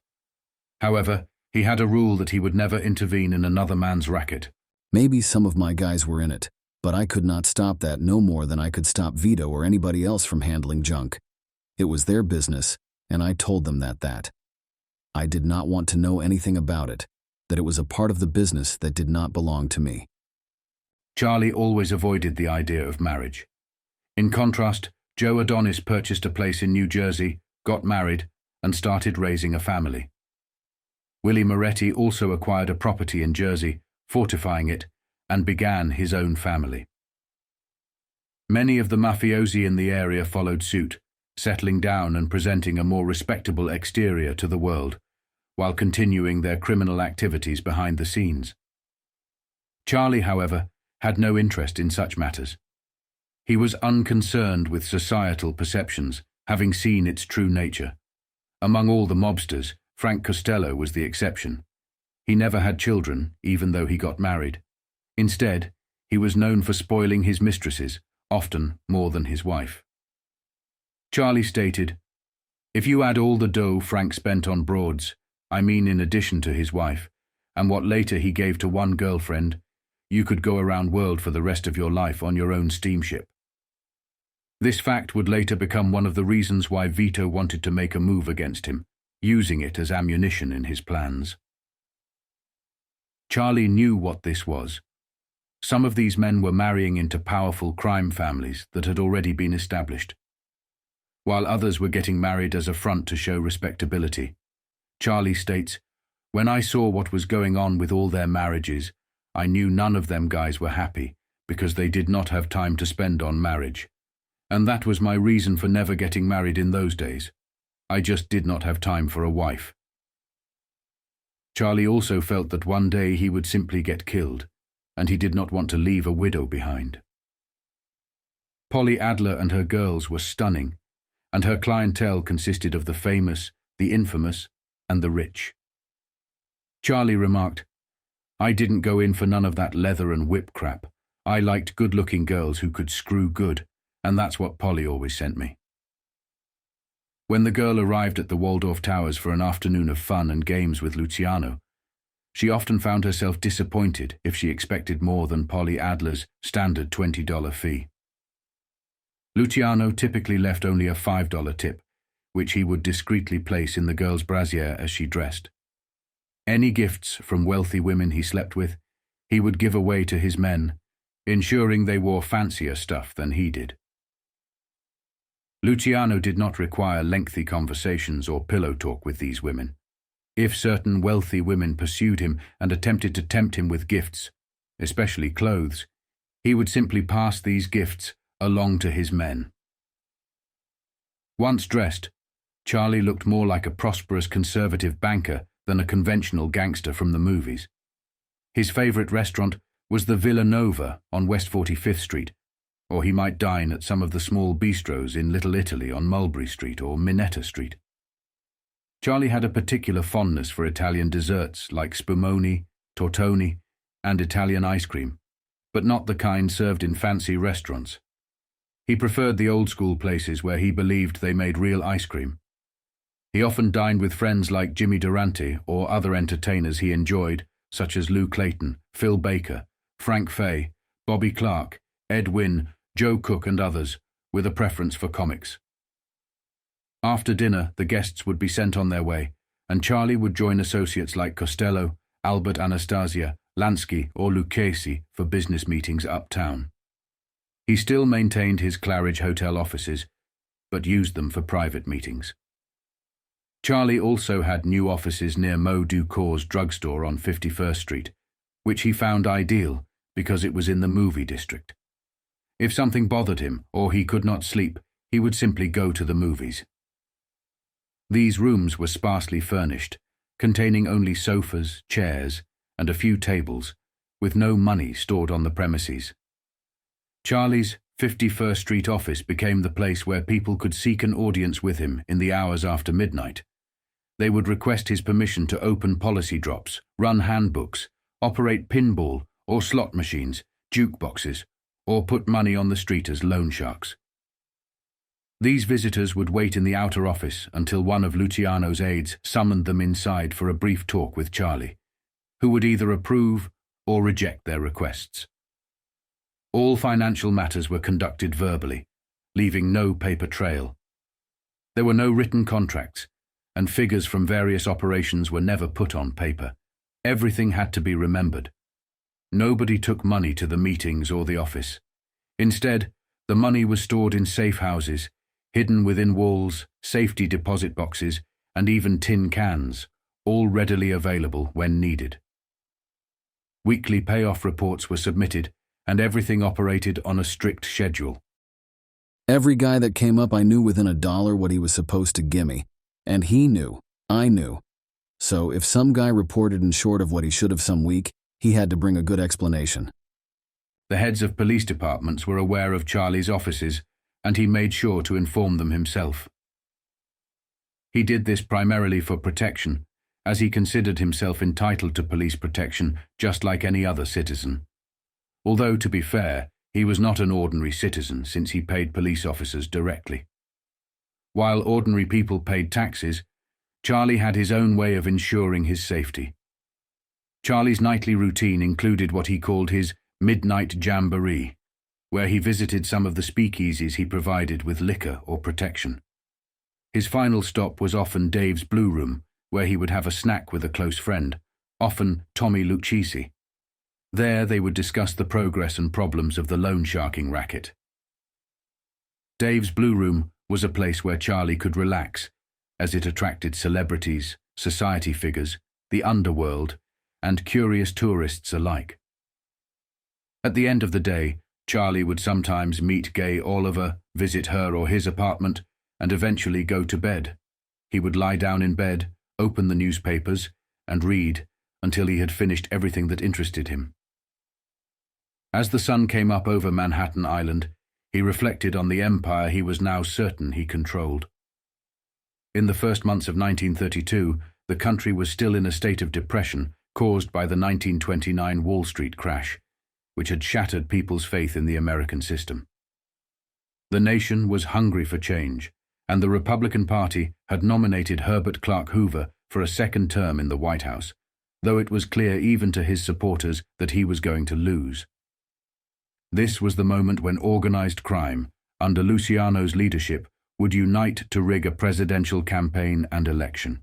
However, he had a rule that he would never intervene in another man's racket. Maybe some of my guys were in it, but I could not stop that no more than I could stop Vito or anybody else from handling junk. It was their business, and I told them that. I did not want to know anything about it, that it was a part of the business that did not belong to me. Charlie always avoided the idea of marriage. In contrast, Joe Adonis purchased a place in New Jersey, got married, and started raising a family. Willie Moretti also acquired a property in Jersey, fortifying it, and began his own family. Many of the mafiosi in the area followed suit, settling down and presenting a more respectable exterior to the world, while continuing their criminal activities behind the scenes. Charlie, however, had no interest in such matters. He was unconcerned with societal perceptions, having seen its true nature. Among all the mobsters, Frank Costello was the exception. He never had children, even though he got married. Instead, he was known for spoiling his mistresses, often more than his wife. Charlie stated, "If you add all the dough Frank spent on broads, I mean in addition to his wife, and what later he gave to one girlfriend, you could go around world for the rest of your life on your own steamship." This fact would later become one of the reasons why Vito wanted to make a move against him, using it as ammunition in his plans. Charlie knew what this was. Some of these men were marrying into powerful crime families that had already been established, while others were getting married as a front to show respectability. Charlie states, "When I saw what was going on with all their marriages, I knew none of them guys were happy because they did not have time to spend on marriage. And that was my reason for never getting married in those days. I just did not have time for a wife." Charlie also felt that one day he would simply get killed, and he did not want to leave a widow behind. Polly Adler and her girls were stunning, and her clientele consisted of the famous, the infamous, and the rich. Charlie remarked, "I didn't go in for none of that leather and whip crap. I liked good-looking girls who could screw good, and that's what Polly always sent me." When the girl arrived at the Waldorf Towers for an afternoon of fun and games with Luciano, she often found herself disappointed if she expected more than Polly Adler's standard $20 fee. Luciano typically left only a $5 tip, which he would discreetly place in the girl's brassiere as she dressed. Any gifts from wealthy women he slept with, he would give away to his men, ensuring they wore fancier stuff than he did. Luciano did not require lengthy conversations or pillow talk with these women. If certain wealthy women pursued him and attempted to tempt him with gifts, especially clothes, he would simply pass these gifts along to his men. Once dressed, Charlie looked more like a prosperous conservative banker than a conventional gangster from the movies. His favorite restaurant was the Villa Nova on West 45th Street, or he might dine at some of the small bistros in Little Italy on Mulberry Street or Minetta Street. Charlie had a particular fondness for Italian desserts like spumoni, tortoni, and Italian ice cream, but not the kind served in fancy restaurants. He preferred the old-school places where he believed they made real ice cream. He often dined with friends like Jimmy Durante or other entertainers he enjoyed, such as Lou Clayton, Phil Baker, Frank Fay, Bobby Clark, Ed Wynn, Joe Cook and others, with a preference for comics. After dinner, the guests would be sent on their way, and Charlie would join associates like Costello, Albert Anastasia, Lansky or Lucchesi for business meetings uptown. He still maintained his Claridge Hotel offices, but used them for private meetings. Charlie also had new offices near Mo Ducour's drugstore on 51st Street, which he found ideal because it was in the movie district. If something bothered him or he could not sleep, he would simply go to the movies. These rooms were sparsely furnished, containing only sofas, chairs, and a few tables, with no money stored on the premises. Charlie's 51st Street office became the place where people could seek an audience with him in the hours after midnight. They would request his permission to open policy drops, run handbooks, operate pinball or slot machines, jukeboxes, or put money on the street as loan sharks. These visitors would wait in the outer office until one of Luciano's aides summoned them inside for a brief talk with Charlie, who would either approve or reject their requests. All financial matters were conducted verbally, leaving no paper trail. There were no written contracts, and figures from various operations were never put on paper. Everything had to be remembered. Nobody took money to the meetings or the office. Instead, the money was stored in safe houses, hidden within walls, safety deposit boxes, and even tin cans, all readily available when needed. Weekly payoff reports were submitted, and everything operated on a strict schedule. Every guy that came up, I knew within $1 what he was supposed to gimme, and he knew, I knew. So if some guy reported in short of what he should have some week, he had to bring a good explanation. The heads of police departments were aware of Charlie's offices, and he made sure to inform them himself. He did this primarily for protection, as he considered himself entitled to police protection just like any other citizen. Although, to be fair, he was not an ordinary citizen since he paid police officers directly. While ordinary people paid taxes, Charlie had his own way of ensuring his safety. Charlie's nightly routine included what he called his midnight jamboree, where he visited some of the speakeasies he provided with liquor or protection. His final stop was often Dave's Blue Room, where he would have a snack with a close friend, often Tommy Lucchese. There they would discuss the progress and problems of the loan sharking racket. Dave's Blue Room was a place where Charlie could relax, as it attracted celebrities, society figures, the underworld, and curious tourists alike. At the end of the day, Charlie would sometimes meet Gay Oliver, visit her or his apartment, and eventually go to bed. He would lie down in bed, open the newspapers, and read until he had finished everything that interested him. As the sun came up over Manhattan Island, he reflected on the empire he was now certain he controlled. In the first months of 1932, the country was still in a state of depression caused by the 1929 Wall Street crash, which had shattered people's faith in the American system. The nation was hungry for change, and the Republican Party had nominated Herbert Clark Hoover for a second term in the White House, though it was clear even to his supporters that he was going to lose. This was the moment when organized crime, under Luciano's leadership, would unite to rig a presidential campaign and election.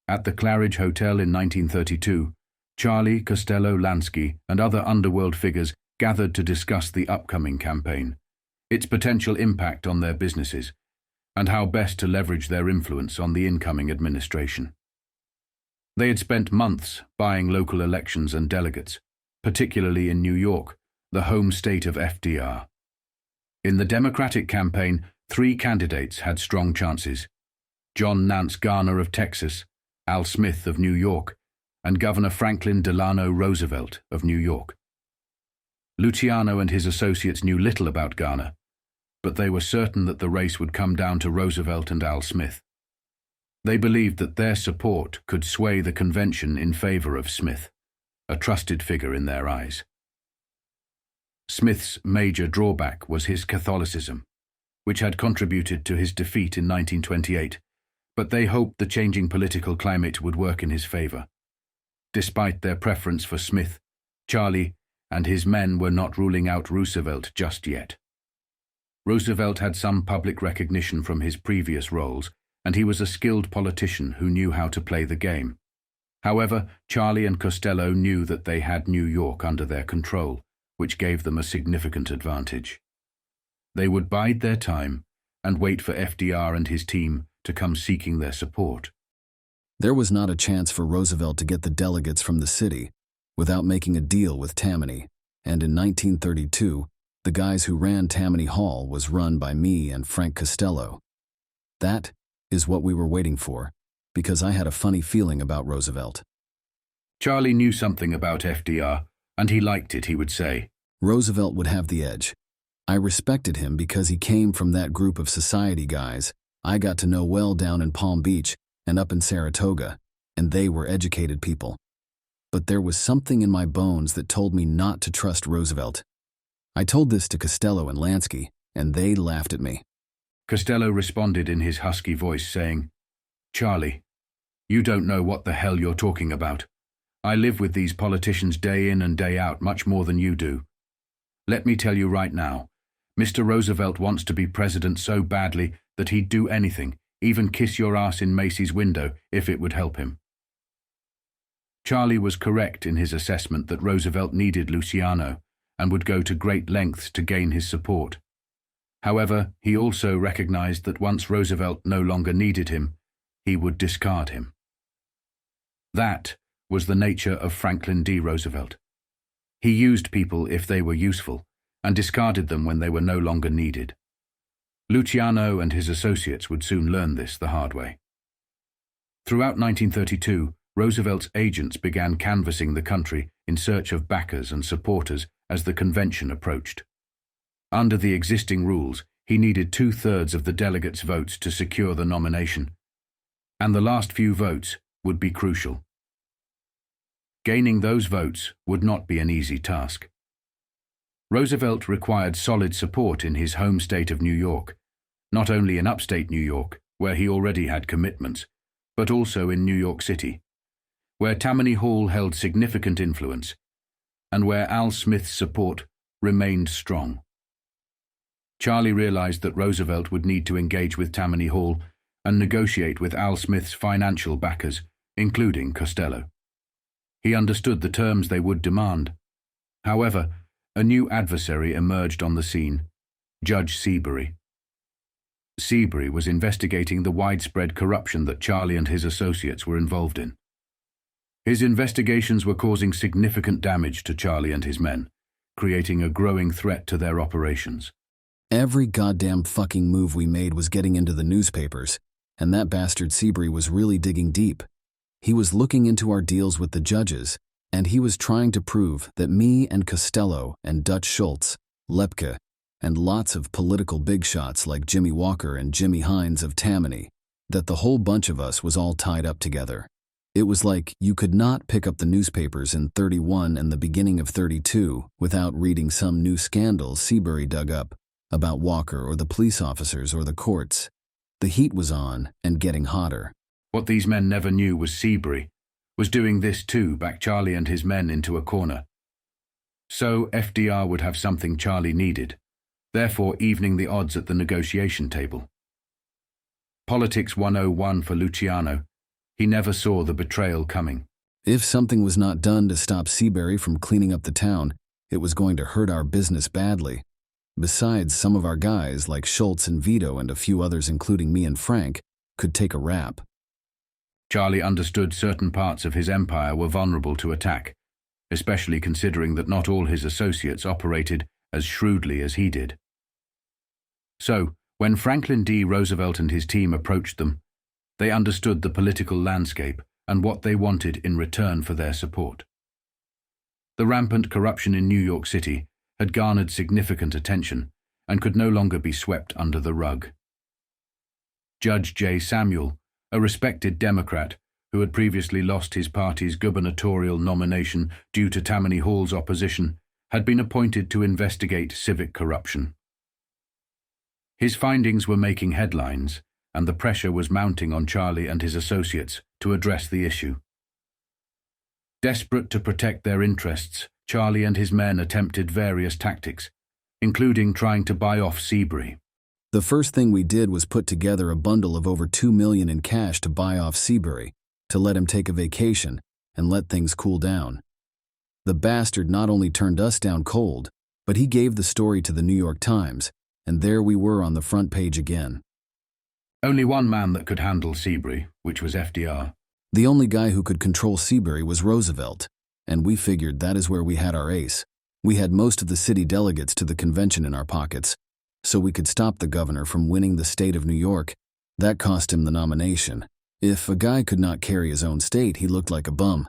At the Claridge Hotel in 1932, Charlie, Costello, Lansky, and other underworld figures gathered to discuss the upcoming campaign, its potential impact on their businesses, and how best to leverage their influence on the incoming administration. They had spent months buying local elections and delegates, particularly in New York, the home state of FDR. In the Democratic campaign, 3 candidates had strong chances: John Nance Garner of Texas, Al Smith of New York, and Governor Franklin Delano Roosevelt of New York. Luciano and his associates knew little about Garner, but they were certain that the race would come down to Roosevelt and Al Smith. They believed that their support could sway the convention in favor of Smith, a trusted figure in their eyes. Smith's major drawback was his Catholicism, which had contributed to his defeat in 1928, but they hoped the changing political climate would work in his favor. Despite their preference for Smith, Charlie and his men were not ruling out Roosevelt just yet. Roosevelt had some public recognition from his previous roles, and he was a skilled politician who knew how to play the game. However, Charlie and Costello knew that they had New York under their control, which gave them a significant advantage. They would bide their time and wait for FDR and his team to come seeking their support. There was not a chance for Roosevelt to get the delegates from the city without making a deal with Tammany, and in 1932, the guys who ran Tammany Hall was run by me and Frank Costello. That is what we were waiting for, because I had a funny feeling about Roosevelt. Charlie knew something about FDR, and he liked it, he would say. Roosevelt would have the edge. I respected him because he came from that group of society guys I got to know well down in Palm Beach and up in Saratoga, and they were educated people. But there was something in my bones that told me not to trust Roosevelt. I told this to Costello and Lansky, and they laughed at me. Costello responded in his husky voice, saying, "Charlie, you don't know what the hell you're talking about. I live with these politicians day in and day out much more than you do. Let me tell you right now, Mr. Roosevelt wants to be president so badly that he'd do anything, even kiss your ass in Macy's window if it would help him." Charlie was correct in his assessment that Roosevelt needed Luciano and would go to great lengths to gain his support. However, he also recognized that once Roosevelt no longer needed him, he would discard him. That was the nature of Franklin D. Roosevelt. He used people if they were useful and discarded them when they were no longer needed. Luciano and his associates would soon learn this the hard way. Throughout 1932, Roosevelt's agents began canvassing the country in search of backers and supporters as the convention approached. Under the existing rules, he needed 2/3 of the delegates' votes to secure the nomination, and the last few votes would be crucial. Gaining those votes would not be an easy task. Roosevelt required solid support in his home state of New York, not only in upstate New York, where he already had commitments, but also in New York City, where Tammany Hall held significant influence, and where Al Smith's support remained strong. Charlie realized that Roosevelt would need to engage with Tammany Hall and negotiate with Al Smith's financial backers, including Costello. He understood the terms they would demand. However, a new adversary emerged on the scene, Judge Seabury. Seabury was investigating the widespread corruption that Charlie and his associates were involved in. His investigations were causing significant damage to Charlie and his men, creating a growing threat to their operations. Every goddamn fucking move we made was getting into the newspapers, and that bastard Seabury was really digging deep. He was looking into our deals with the judges, and he was trying to prove that me and Costello and Dutch Schultz, Lepke, and lots of political big shots like Jimmy Walker and Jimmy Hines of Tammany, that the whole bunch of us was all tied up together. It was like you could not pick up the newspapers in 31 and the beginning of 32 without reading some new scandal Seabury dug up about Walker or the police officers or the courts. The heat was on and getting hotter. What these men never knew was Seabury was doing this too, back Charlie and his men into a corner. So FDR would have something Charlie needed, therefore evening the odds at the negotiation table. Politics 101 for Luciano. He never saw the betrayal coming. If something was not done to stop Seabury from cleaning up the town, it was going to hurt our business badly. Besides, some of our guys, like Schultz and Vito and a few others including me and Frank, could take a rap. Charlie understood certain parts of his empire were vulnerable to attack, especially considering that not all his associates operated as shrewdly as he did. So, when Franklin D. Roosevelt and his team approached them, they understood the political landscape and what they wanted in return for their support. The rampant corruption in New York City had garnered significant attention and could no longer be swept under the rug. Judge J. Samuel, a respected Democrat who had previously lost his party's gubernatorial nomination due to Tammany Hall's opposition, had been appointed to investigate civic corruption. His findings were making headlines, and the pressure was mounting on Charlie and his associates to address the issue. Desperate to protect their interests, Charlie and his men attempted various tactics, including trying to buy off Seabury. The first thing we did was put together a bundle of over $2 million in cash to buy off Seabury, to let him take a vacation and let things cool down. The bastard not only turned us down cold, but he gave the story to the New York Times, and there we were on the front page again. Only one man that could handle Seabury, which was FDR. The only guy who could control Seabury was Roosevelt, and we figured that is where we had our ace. We had most of the city delegates to the convention in our pockets, so we could stop the governor from winning the state of New York. That cost him the nomination. If a guy could not carry his own state, he looked like a bum.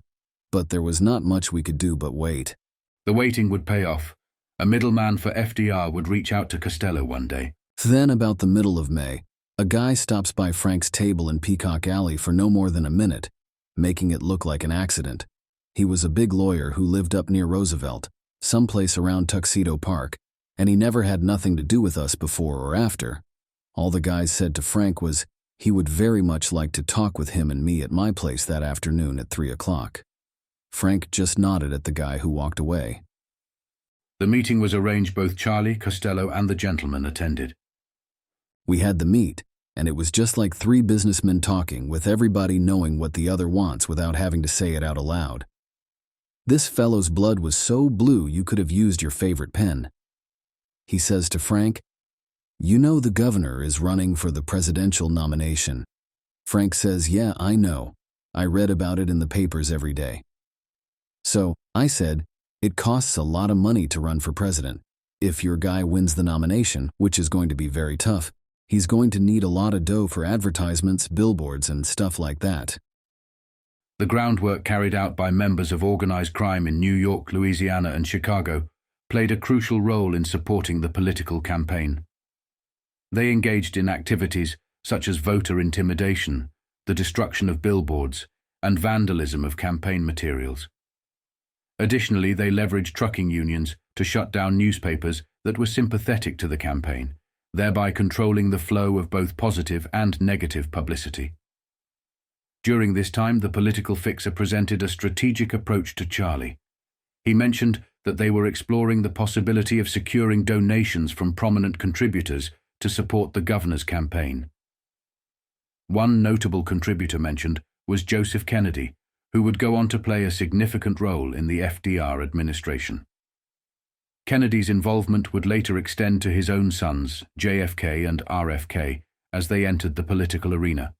But there was not much we could do but wait. The waiting would pay off. A middleman for FDR would reach out to Costello one day. Then, about the middle of May, a guy stops by Frank's table in Peacock Alley for no more than a minute, making it look like an accident. He was a big lawyer who lived up near Roosevelt, someplace around Tuxedo Park, and he never had nothing to do with us before or after. All the guys said to Frank was he would very much like to talk with him and me at my place that afternoon at 3 o'clock. Frank just nodded at the guy who walked away. The meeting was arranged. Both Charlie, Costello, and the gentleman attended. We had the meet, and it was just like three businessmen talking, with everybody knowing what the other wants without having to say it out aloud. This fellow's blood was so blue you could have used your favorite pen. He says to Frank, "You know the governor is running for the presidential nomination." Frank says, "Yeah, I know. I read about it in the papers every day." So, I said, "It costs a lot of money to run for president. If your guy wins the nomination, which is going to be very tough, he's going to need a lot of dough for advertisements, billboards, and stuff like that." The groundwork carried out by members of organized crime in New York, Louisiana, and Chicago played a crucial role in supporting the political campaign. They engaged in activities such as voter intimidation, the destruction of billboards, and vandalism of campaign materials. Additionally, they leveraged trucking unions to shut down newspapers that were sympathetic to the campaign, thereby controlling the flow of both positive and negative publicity. During this time, the political fixer presented a strategic approach to Charlie. He mentioned that they were exploring the possibility of securing donations from prominent contributors to support the governor's campaign. One notable contributor mentioned was Joseph Kennedy, who would go on to play a significant role in the FDR administration. Kennedy's involvement would later extend to his own sons, JFK and RFK, as they entered the political arena.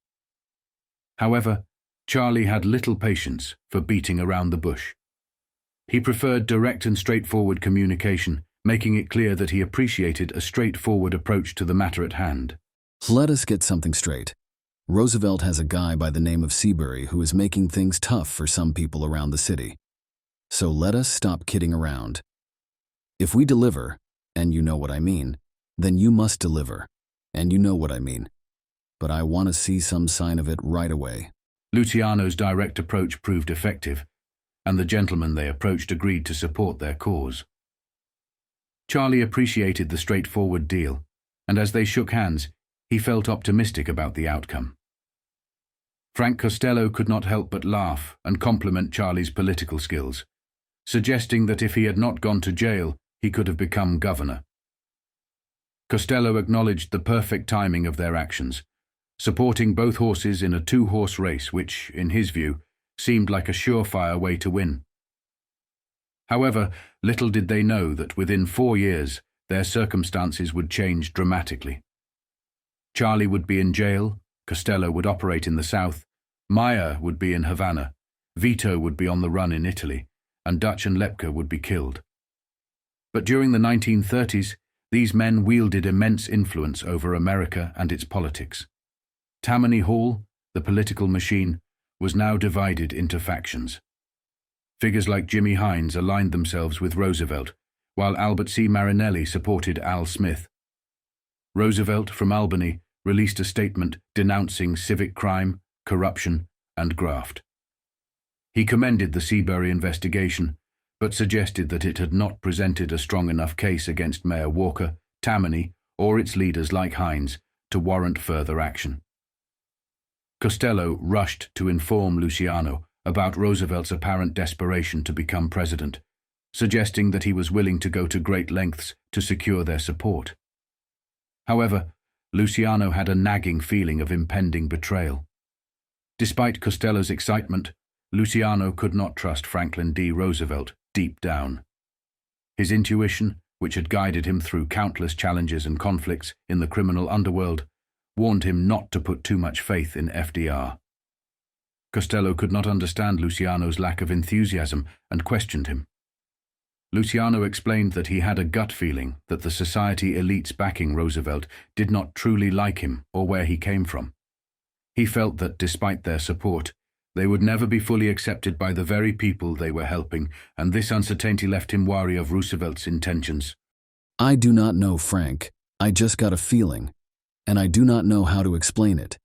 However, Charlie had little patience for beating around the bush. He preferred direct and straightforward communication, making it clear that he appreciated a straightforward approach to the matter at hand. Let us get something straight. Roosevelt has a guy by the name of Seabury who is making things tough for some people around the city. So let us stop kidding around. If we deliver, and you know what I mean, then you must deliver, and you know what I mean. But I want to see some sign of it right away. Luciano's direct approach proved effective, and the gentlemen they approached agreed to support their cause. Charlie appreciated the straightforward deal, and as they shook hands, he felt optimistic about the outcome. Frank Costello could not help but laugh and compliment Charlie's political skills, suggesting that if he had not gone to jail, he could have become governor. Costello acknowledged the perfect timing of their actions, supporting both horses in a two-horse race which, in his view, seemed like a surefire way to win. However, little did they know that within 4 years, their circumstances would change dramatically. Charlie would be in jail, Costello would operate in the South, Meyer would be in Havana, Vito would be on the run in Italy, and Dutch and Lepke would be killed. But during the 1930s, these men wielded immense influence over America and its politics. Tammany Hall, the political machine, was now divided into factions. Figures like Jimmy Hines aligned themselves with Roosevelt, while Albert C. Marinelli supported Al Smith. Roosevelt, from Albany, released a statement denouncing civic crime, corruption, and graft. He commended the Seabury investigation, but suggested that it had not presented a strong enough case against Mayor Walker, Tammany, or its leaders like Hines to warrant further action. Costello rushed to inform Luciano about Roosevelt's apparent desperation to become president, suggesting that he was willing to go to great lengths to secure their support. However, Luciano had a nagging feeling of impending betrayal. Despite Costello's excitement, Luciano could not trust Franklin D. Roosevelt deep down. His intuition, which had guided him through countless challenges and conflicts in the criminal underworld, warned him not to put too much faith in FDR. Costello could not understand Luciano's lack of enthusiasm and questioned him. Luciano explained that he had a gut feeling that the society elites backing Roosevelt did not truly like him or where he came from. He felt that despite their support, they would never be fully accepted by the very people they were helping, and this uncertainty left him wary of Roosevelt's intentions. I do not know, Frank. I just got a feeling, and I do not know how to explain it.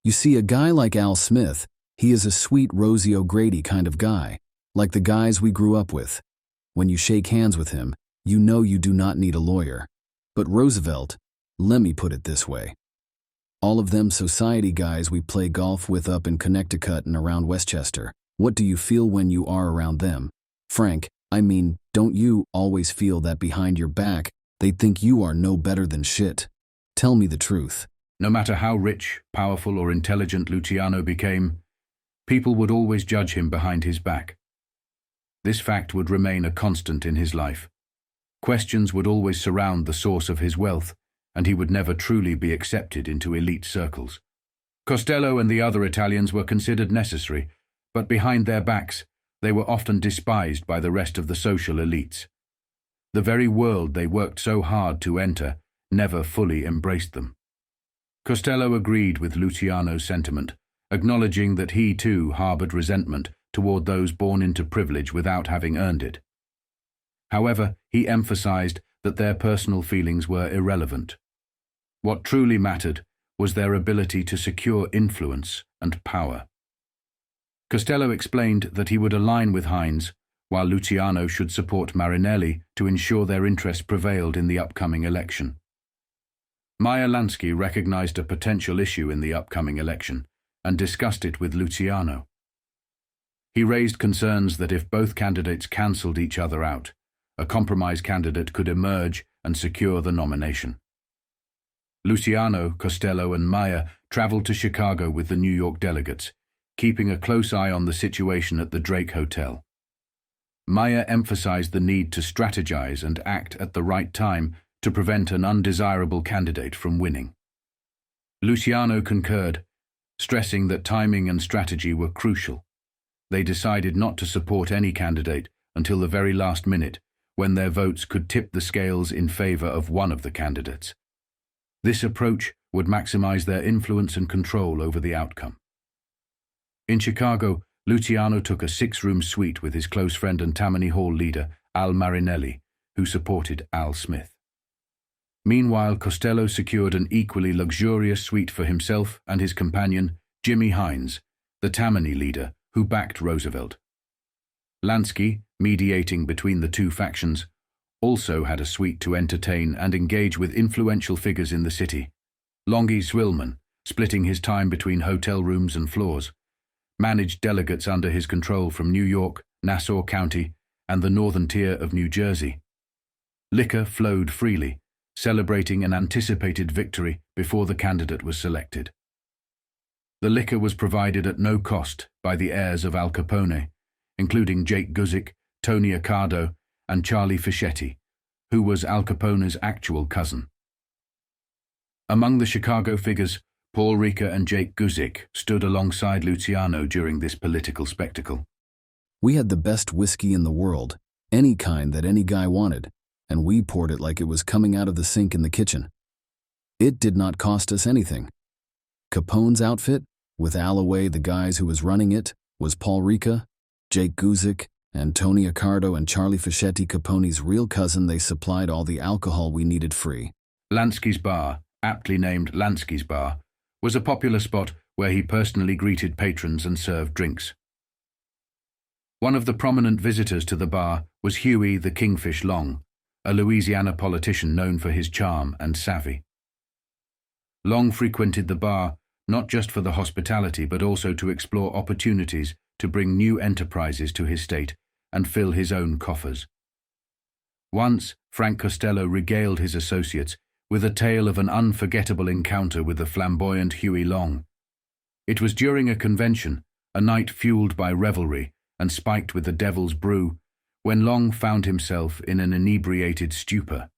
You see, a guy like Al Smith, he is a sweet Rosie O'Grady kind of guy, like the guys we grew up with. When you shake hands with him, you know you do not need a lawyer. But Roosevelt, let me put it this way. All of them society guys we play golf with up in Connecticut and around Westchester, what do you feel when you are around them? Frank, I mean, don't you always feel that behind your back, they think you are no better than shit? Tell me the truth. No matter how rich, powerful, or intelligent Luciano became, people would always judge him behind his back. This fact would remain a constant in his life. Questions would always surround the source of his wealth, and he would never truly be accepted into elite circles. Costello and the other Italians were considered necessary, but behind their backs, they were often despised by the rest of the social elites. The very world they worked so hard to enter never fully embraced them. Costello agreed with Luciano's sentiment, acknowledging that he too harbored resentment toward those born into privilege without having earned it. However, he emphasized that their personal feelings were irrelevant. What truly mattered was their ability to secure influence and power. Costello explained that he would align with Hines, while Luciano should support Marinelli to ensure their interests prevailed in the upcoming election. Lansky recognized a potential issue in the upcoming election and discussed it with Luciano. He raised concerns that if both candidates cancelled each other out, a compromise candidate could emerge and secure the nomination. Luciano, Costello, and Maya traveled to Chicago with the New York delegates, keeping a close eye on the situation at the Drake Hotel. Maya emphasized the need to strategize and act at the right time to prevent an undesirable candidate from winning. Luciano concurred, stressing that timing and strategy were crucial. They decided not to support any candidate until the very last minute, when their votes could tip the scales in favor of one of the candidates. This approach would maximize their influence and control over the outcome. In Chicago, Luciano took a 6-room suite with his close friend and Tammany Hall leader, Al Marinelli, who supported Al Smith. Meanwhile, Costello secured an equally luxurious suite for himself and his companion, Jimmy Hines, the Tammany leader, who backed Roosevelt. Lansky, mediating between the two factions, also had a suite to entertain and engage with influential figures in the city. Longy Swillman, splitting his time between hotel rooms and floors, managed delegates under his control from New York, Nassau County, and the northern tier of New Jersey. Liquor flowed freely, celebrating an anticipated victory before the candidate was selected. The liquor was provided at no cost by the heirs of Al Capone, including Jake Guzik, Tony Accardo, and Charlie Fischetti, who was Al Capone's actual cousin. Among the Chicago figures, Paul Ricca and Jake Guzik stood alongside Luciano during this political spectacle. We had the best whiskey in the world, any kind that any guy wanted, and we poured it like it was coming out of the sink in the kitchen. It did not cost us anything. Capone's outfit, with Al away the guys who was running it, was Paul Ricca, Jake Guzik, and Tony Accardo and Charlie Fischetti, Capone's real cousin. They supplied all the alcohol we needed free. Lansky's bar, aptly named Lansky's Bar, was a popular spot where he personally greeted patrons and served drinks. One of the prominent visitors to the bar was Huey the Kingfish Long, a Louisiana politician known for his charm and savvy. Long frequented the bar not just for the hospitality but also to explore opportunities to bring new enterprises to his state and fill his own coffers. Once, Frank Costello regaled his associates with a tale of an unforgettable encounter with the flamboyant Huey Long. It was during a convention, a night fueled by revelry and spiked with the devil's brew, when Long found himself in an inebriated stupor.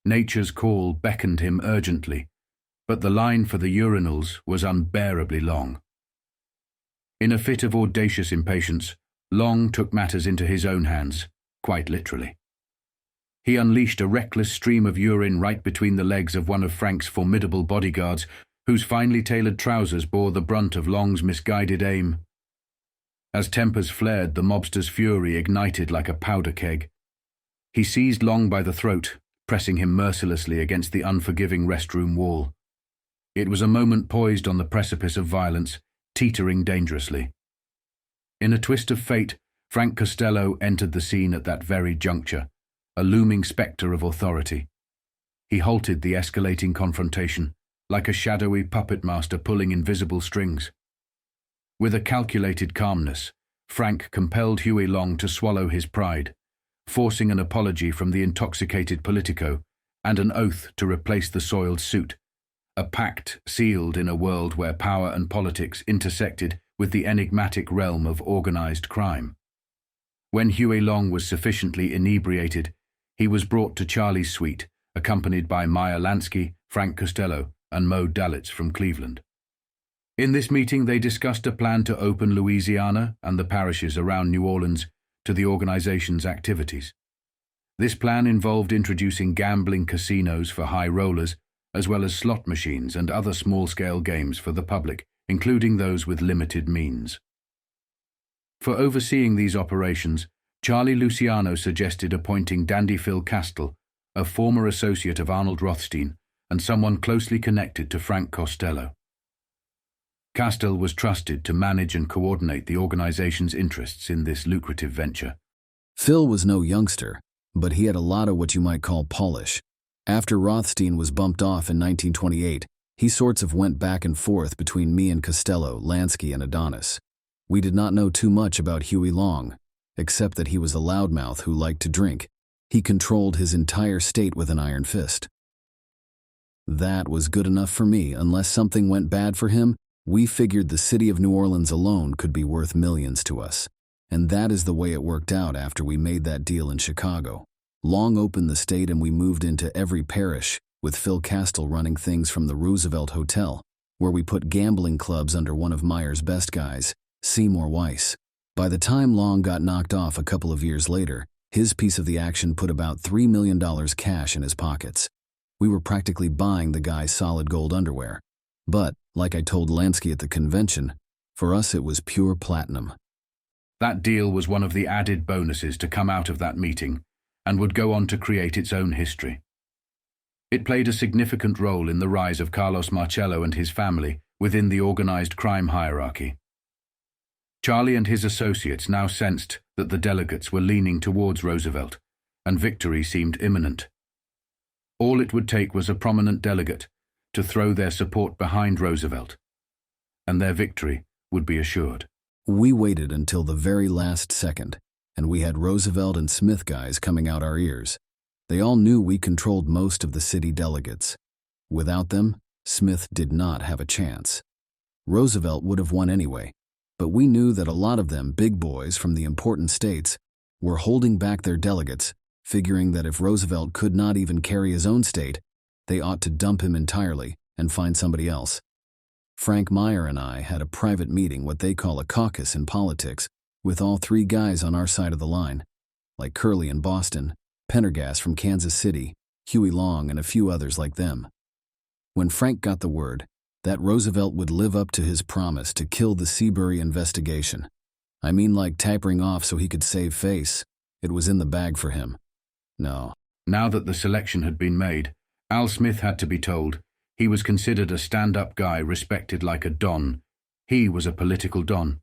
Nature's call beckoned him urgently, but the line for the urinals was unbearably long. In a fit of audacious impatience, Long took matters into his own hands, quite literally. He unleashed a reckless stream of urine right between the legs of one of Frank's formidable bodyguards, whose finely tailored trousers bore the brunt of Long's misguided aim. As tempers flared, the mobster's fury ignited like a powder keg. He seized Long by the throat, pressing him mercilessly against the unforgiving restroom wall. It was a moment poised on the precipice of violence, teetering dangerously. In a twist of fate, Frank Costello entered the scene at that very juncture, a looming spectre of authority. He halted the escalating confrontation, like a shadowy puppet master pulling invisible strings. With a calculated calmness, Frank compelled Huey Long to swallow his pride, forcing an apology from the intoxicated politico and an oath to replace the soiled suit, a pact sealed in a world where power and politics intersected with the enigmatic realm of organized crime. When Huey Long was sufficiently inebriated, he was brought to Charlie's suite, accompanied by Meyer Lansky, Frank Costello, and Mo Dalitz from Cleveland. In this meeting, they discussed a plan to open Louisiana and the parishes around New Orleans to the organization's activities. This plan involved introducing gambling casinos for high rollers, as well as slot machines and other small-scale games for the public, including those with limited means. For overseeing these operations, Charlie Luciano suggested appointing Dandy Phil Castell, a former associate of Arnold Rothstein and someone closely connected to Frank Costello. Castell was trusted to manage and coordinate the organization's interests in this lucrative venture. Phil was no youngster, but he had a lot of what you might call polish. After Rothstein was bumped off in 1928, he sorts of went back and forth between me and Costello, Lansky, and Adonis. We did not know too much about Huey Long, except that he was a loudmouth who liked to drink. He controlled his entire state with an iron fist. That was good enough for me. Unless something went bad for him, we figured the city of New Orleans alone could be worth millions to us. And that is the way it worked out after we made that deal in Chicago. Long opened the state and we moved into every parish, with Phil Castell running things from the Roosevelt Hotel, where we put gambling clubs under one of Meyer's best guys, Seymour Weiss. By the time Long got knocked off a couple of years later, his piece of the action put about $3 million cash in his pockets. We were practically buying the guy's solid gold underwear. But, like I told Lansky at the convention, for us it was pure platinum. That deal was one of the added bonuses to come out of that meeting, and would go on to create its own history. It played a significant role in the rise of Carlos Marcello and his family within the organized crime hierarchy. Charlie and his associates now sensed that the delegates were leaning towards Roosevelt, and victory seemed imminent. All it would take was a prominent delegate to throw their support behind Roosevelt, and their victory would be assured. We waited until the very last second, and we had Roosevelt and Smith guys coming out our ears. They all knew we controlled most of the city delegates. Without them, Smith did not have a chance. Roosevelt would have won anyway, but we knew that a lot of them big boys from the important states were holding back their delegates, figuring that if Roosevelt could not even carry his own state, they ought to dump him entirely and find somebody else. Frank Meyer and I had a private meeting, what they call a caucus in politics, with all three guys on our side of the line, like Curley in Boston, Pendergast from Kansas City, Huey Long, and a few others like them. When Frank got the word that Roosevelt would live up to his promise to kill the Dwey Investigation, I mean like tapering off so he could save face, it was in the bag for him. No. Now that the selection had been made, Al Smith had to be told he was considered a stand-up guy respected like a don. He was a political don.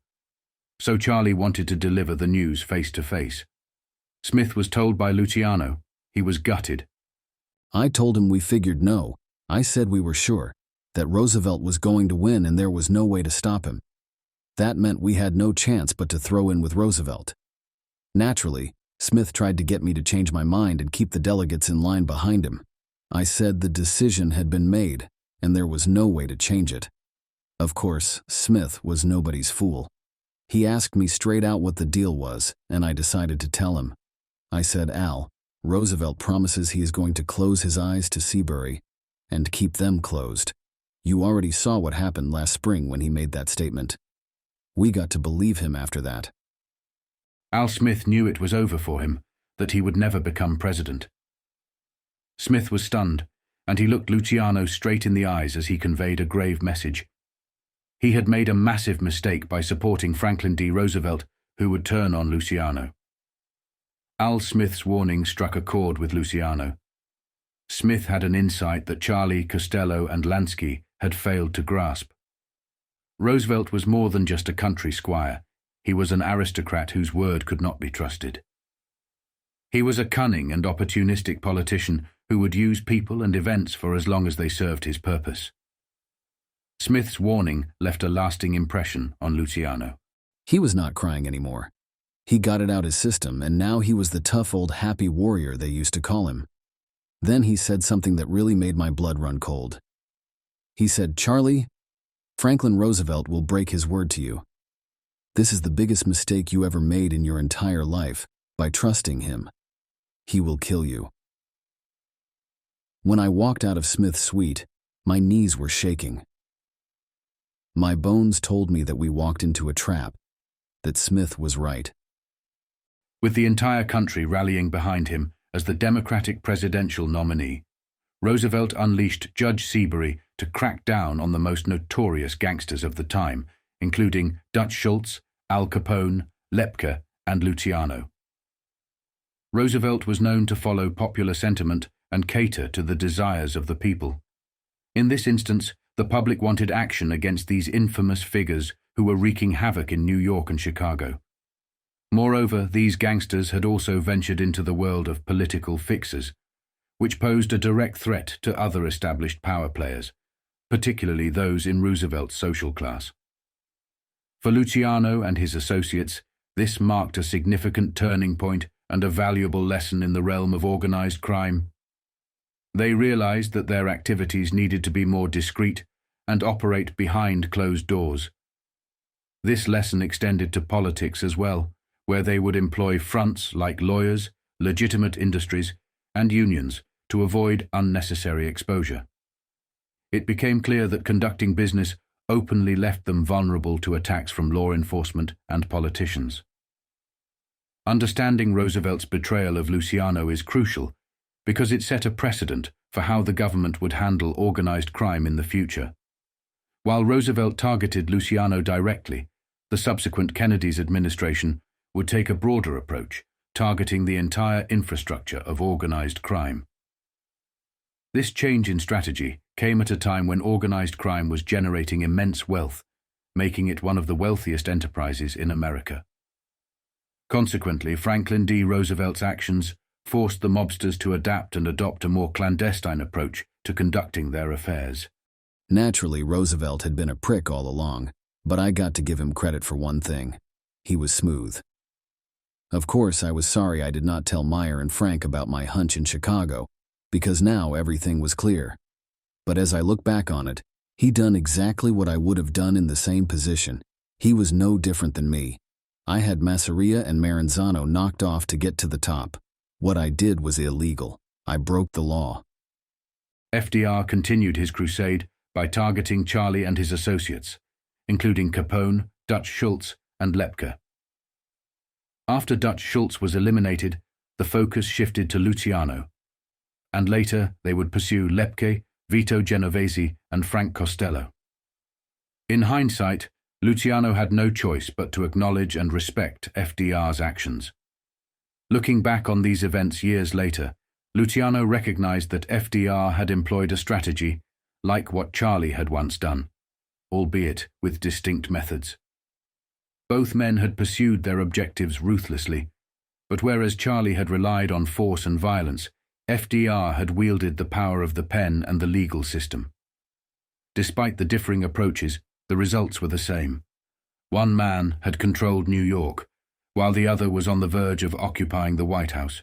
So Charlie wanted to deliver the news face to face. Smith was told by Luciano. He was gutted. I told him we figured no. I said we were sure that Roosevelt was going to win and there was no way to stop him. That meant we had no chance but to throw in with Roosevelt. Naturally, Smith tried to get me to change my mind and keep the delegates in line behind him. I said the decision had been made, and there was no way to change it. Of course, Smith was nobody's fool. He asked me straight out what the deal was, and I decided to tell him. I said, Al, Roosevelt promises he is going to close his eyes to Seabury, and keep them closed. You already saw what happened last spring when he made that statement. We got to believe him after that. Al Smith knew it was over for him, that he would never become president. Smith was stunned, and he looked Luciano straight in the eyes as he conveyed a grave message. He had made a massive mistake by supporting Franklin D. Roosevelt, who would turn on Luciano. Al Smith's warning struck a chord with Luciano. Smith had an insight that Charlie, Costello, and Lansky had failed to grasp. Roosevelt was more than just a country squire. He was an aristocrat whose word could not be trusted. He was a cunning and opportunistic politician who would use people and events for as long as they served his purpose. Smith's warning left a lasting impression on Luciano. He was not crying anymore. He got it out his system, and now he was the tough old happy warrior they used to call him. Then he said something that really made my blood run cold. He said, "Charlie, Franklin Roosevelt will break his word to you. This is the biggest mistake you ever made in your entire life, by trusting him. He will kill you." When I walked out of Smith's suite, my knees were shaking. My bones told me that we walked into a trap, that Smith was right. With the entire country rallying behind him as the Democratic presidential nominee, Roosevelt unleashed Judge Seabury to crack down on the most notorious gangsters of the time, including Dutch Schultz, Al Capone, Lepke, and Luciano. Roosevelt was known to follow popular sentiment and cater to the desires of the people. In this instance, the public wanted action against these infamous figures who were wreaking havoc in New York and Chicago. Moreover, these gangsters had also ventured into the world of political fixers, which posed a direct threat to other established power players, particularly those in Roosevelt's social class. For Luciano and his associates, this marked a significant turning point and a valuable lesson in the realm of organized crime. They realized that their activities needed to be more discreet and operate behind closed doors. This lesson extended to politics as well, where they would employ fronts like lawyers, legitimate industries, and unions to avoid unnecessary exposure. It became clear that conducting business openly left them vulnerable to attacks from law enforcement and politicians. Understanding Roosevelt's betrayal of Luciano is crucial because it set a precedent for how the government would handle organized crime in the future. While Roosevelt targeted Luciano directly, the subsequent Kennedy's administration would take a broader approach, targeting the entire infrastructure of organized crime. This change in strategy came at a time when organized crime was generating immense wealth, making it one of the wealthiest enterprises in America. Consequently, Franklin D. Roosevelt's actions forced the mobsters to adapt and adopt a more clandestine approach to conducting their affairs. Naturally, Roosevelt had been a prick all along, but I got to give him credit for one thing. He was smooth. Of course, I was sorry I did not tell Meyer and Frank about my hunch in Chicago, because now everything was clear. But as I look back on it, he done exactly what I would have done in the same position. He was no different than me. I had Masseria and Maranzano knocked off to get to the top. What I did was illegal. I broke the law. FDR continued his crusade by targeting Charlie and his associates, including Capone, Dutch Schultz, and Lepke. After Dutch Schultz was eliminated, the focus shifted to Luciano, and later they would pursue Lepke, Vito Genovese, and Frank Costello. In hindsight, Luciano had no choice but to acknowledge and respect FDR's actions. Looking back on these events years later, Luciano recognized that FDR had employed a strategy like what Charlie had once done, albeit with distinct methods. Both men had pursued their objectives ruthlessly, but whereas Charlie had relied on force and violence, FDR had wielded the power of the pen and the legal system. Despite the differing approaches, the results were the same. One man had controlled New York, while the other was on the verge of occupying the White House.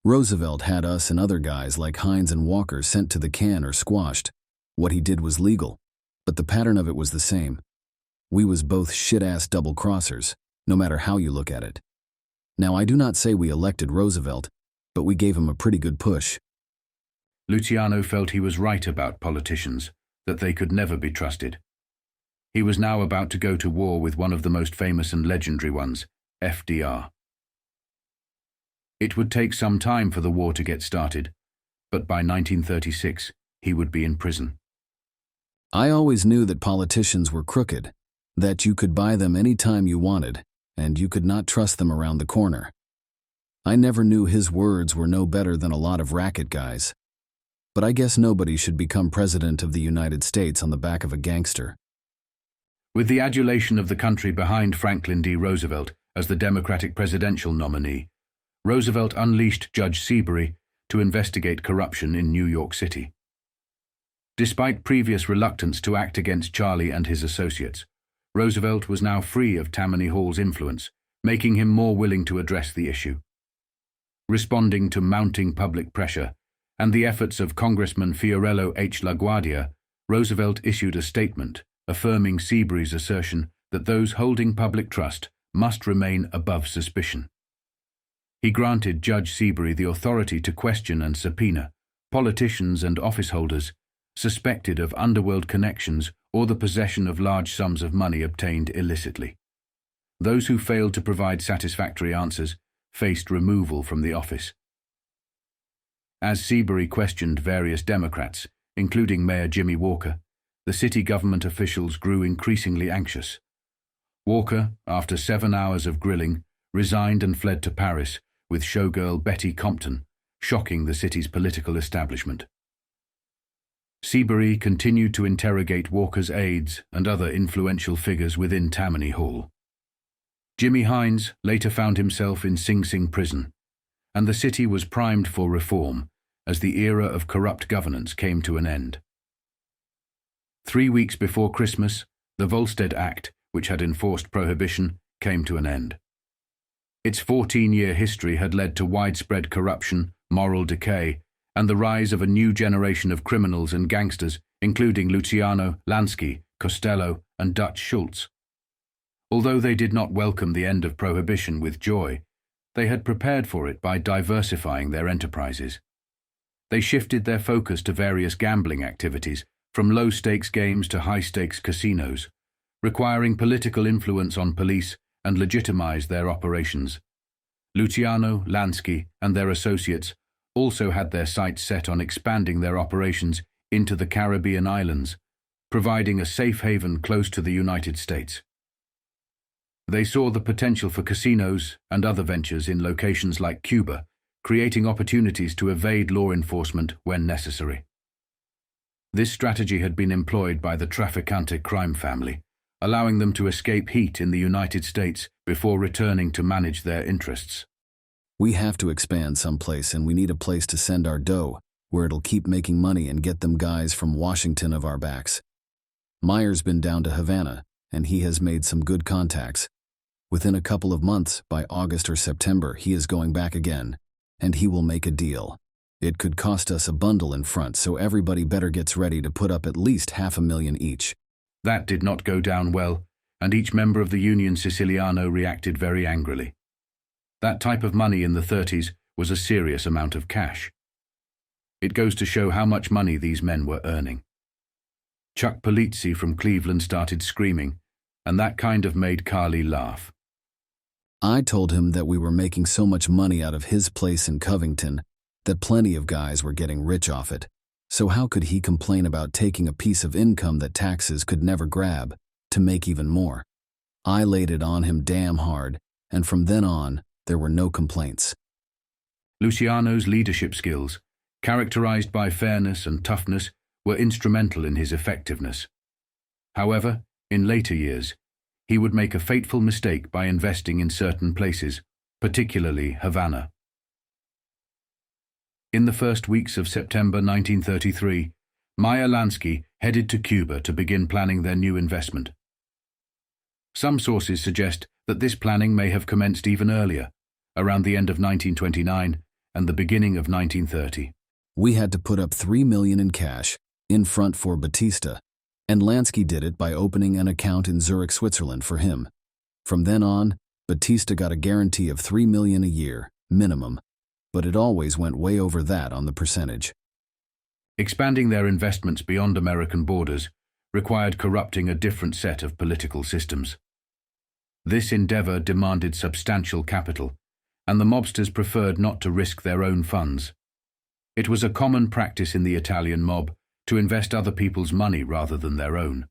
Roosevelt had us and other guys like Hines and Walker sent to the can or squashed. What he did was legal, but the pattern of it was the same. We was both shit-ass double-crossers, no matter how you look at it. Now, I do not say we elected Roosevelt, but we gave him a pretty good push. Luciano felt he was right about politicians, that they could never be trusted. He was now about to go to war with one of the most famous and legendary ones, FDR. It would take some time for the war to get started, but by 1936, he would be in prison. I always knew that politicians were crooked, that you could buy them any time you wanted, and you could not trust them around the corner. I never knew his words were no better than a lot of racket guys. But I guess nobody should become president of the United States on the back of a gangster. With the adulation of the country behind Franklin D. Roosevelt as the Democratic presidential nominee, Roosevelt unleashed Judge Seabury to investigate corruption in New York City. Despite previous reluctance to act against Charlie and his associates, Roosevelt was now free of Tammany Hall's influence, making him more willing to address the issue. Responding to mounting public pressure and the efforts of Congressman Fiorello H. LaGuardia, Roosevelt issued a statement affirming Seabury's assertion that those holding public trust must remain above suspicion. He granted Judge Seabury the authority to question and subpoena politicians and office holders suspected of underworld connections or the possession of large sums of money obtained illicitly. Those who failed to provide satisfactory answers faced removal from the office. As Seabury questioned various Democrats, including Mayor Jimmy Walker, the city government officials grew increasingly anxious. Walker, after 7 hours of grilling, resigned and fled to Paris with showgirl Betty Compton, shocking the city's political establishment. Seabury continued to interrogate Walker's aides and other influential figures within Tammany Hall. Jimmy Hines later found himself in Sing Sing prison, and the city was primed for reform as the era of corrupt governance came to an end. 3 weeks before Christmas, the Volstead Act, which had enforced prohibition, came to an end. Its 14-year history had led to widespread corruption, moral decay, and the rise of a new generation of criminals and gangsters, including Luciano, Lansky, Costello, and Dutch Schultz. Although they did not welcome the end of prohibition with joy, they had prepared for it by diversifying their enterprises. They shifted their focus to various gambling activities, from low-stakes games to high-stakes casinos, requiring political influence on police and legitimize their operations. Luciano, Lansky, and their associates also had their sights set on expanding their operations into the Caribbean islands, providing a safe haven close to the United States. They saw the potential for casinos and other ventures in locations like Cuba, creating opportunities to evade law enforcement when necessary. This strategy had been employed by the Trafficante crime family, allowing them to escape heat in the United States before returning to manage their interests. We have to expand someplace, and we need a place to send our dough, where it'll keep making money and get them guys from Washington off our backs. Meyer's been down to Havana, and he has made some good contacts. Within a couple of months, by August or September, he is going back again, and he will make a deal. It could cost us a bundle in front, so everybody better gets ready to put up at least $500,000 each. That did not go down well, and each member of the Union Siciliano reacted very angrily. That type of money in the 30s was a serious amount of cash. It goes to show how much money these men were earning. Chuck Polizzi from Cleveland started screaming, and that kind of made Carly laugh. I told him that we were making so much money out of his place in Covington that plenty of guys were getting rich off it, so how could he complain about taking a piece of income that taxes could never grab to make even more? I laid it on him damn hard, and from then on, there were no complaints. Luciano's leadership skills, characterized by fairness and toughness, were instrumental in his effectiveness. However, in later years, he would make a fateful mistake by investing in certain places, particularly Havana. In the first weeks of September 1933, Meyer Lansky headed to Cuba to begin planning their new investment. Some sources suggest that this planning may have commenced even earlier, around the end of 1929 and the beginning of 1930. We had to put up $3 million in cash, in front for Batista, and Lansky did it by opening an account in Zurich, Switzerland for him. From then on, Batista got a guarantee of $3 million a year, minimum, but it always went way over that on the percentage. Expanding their investments beyond American borders required corrupting a different set of political systems. This endeavor demanded substantial capital, and the mobsters preferred not to risk their own funds. It was a common practice in the Italian mob to invest other people's money rather than their own.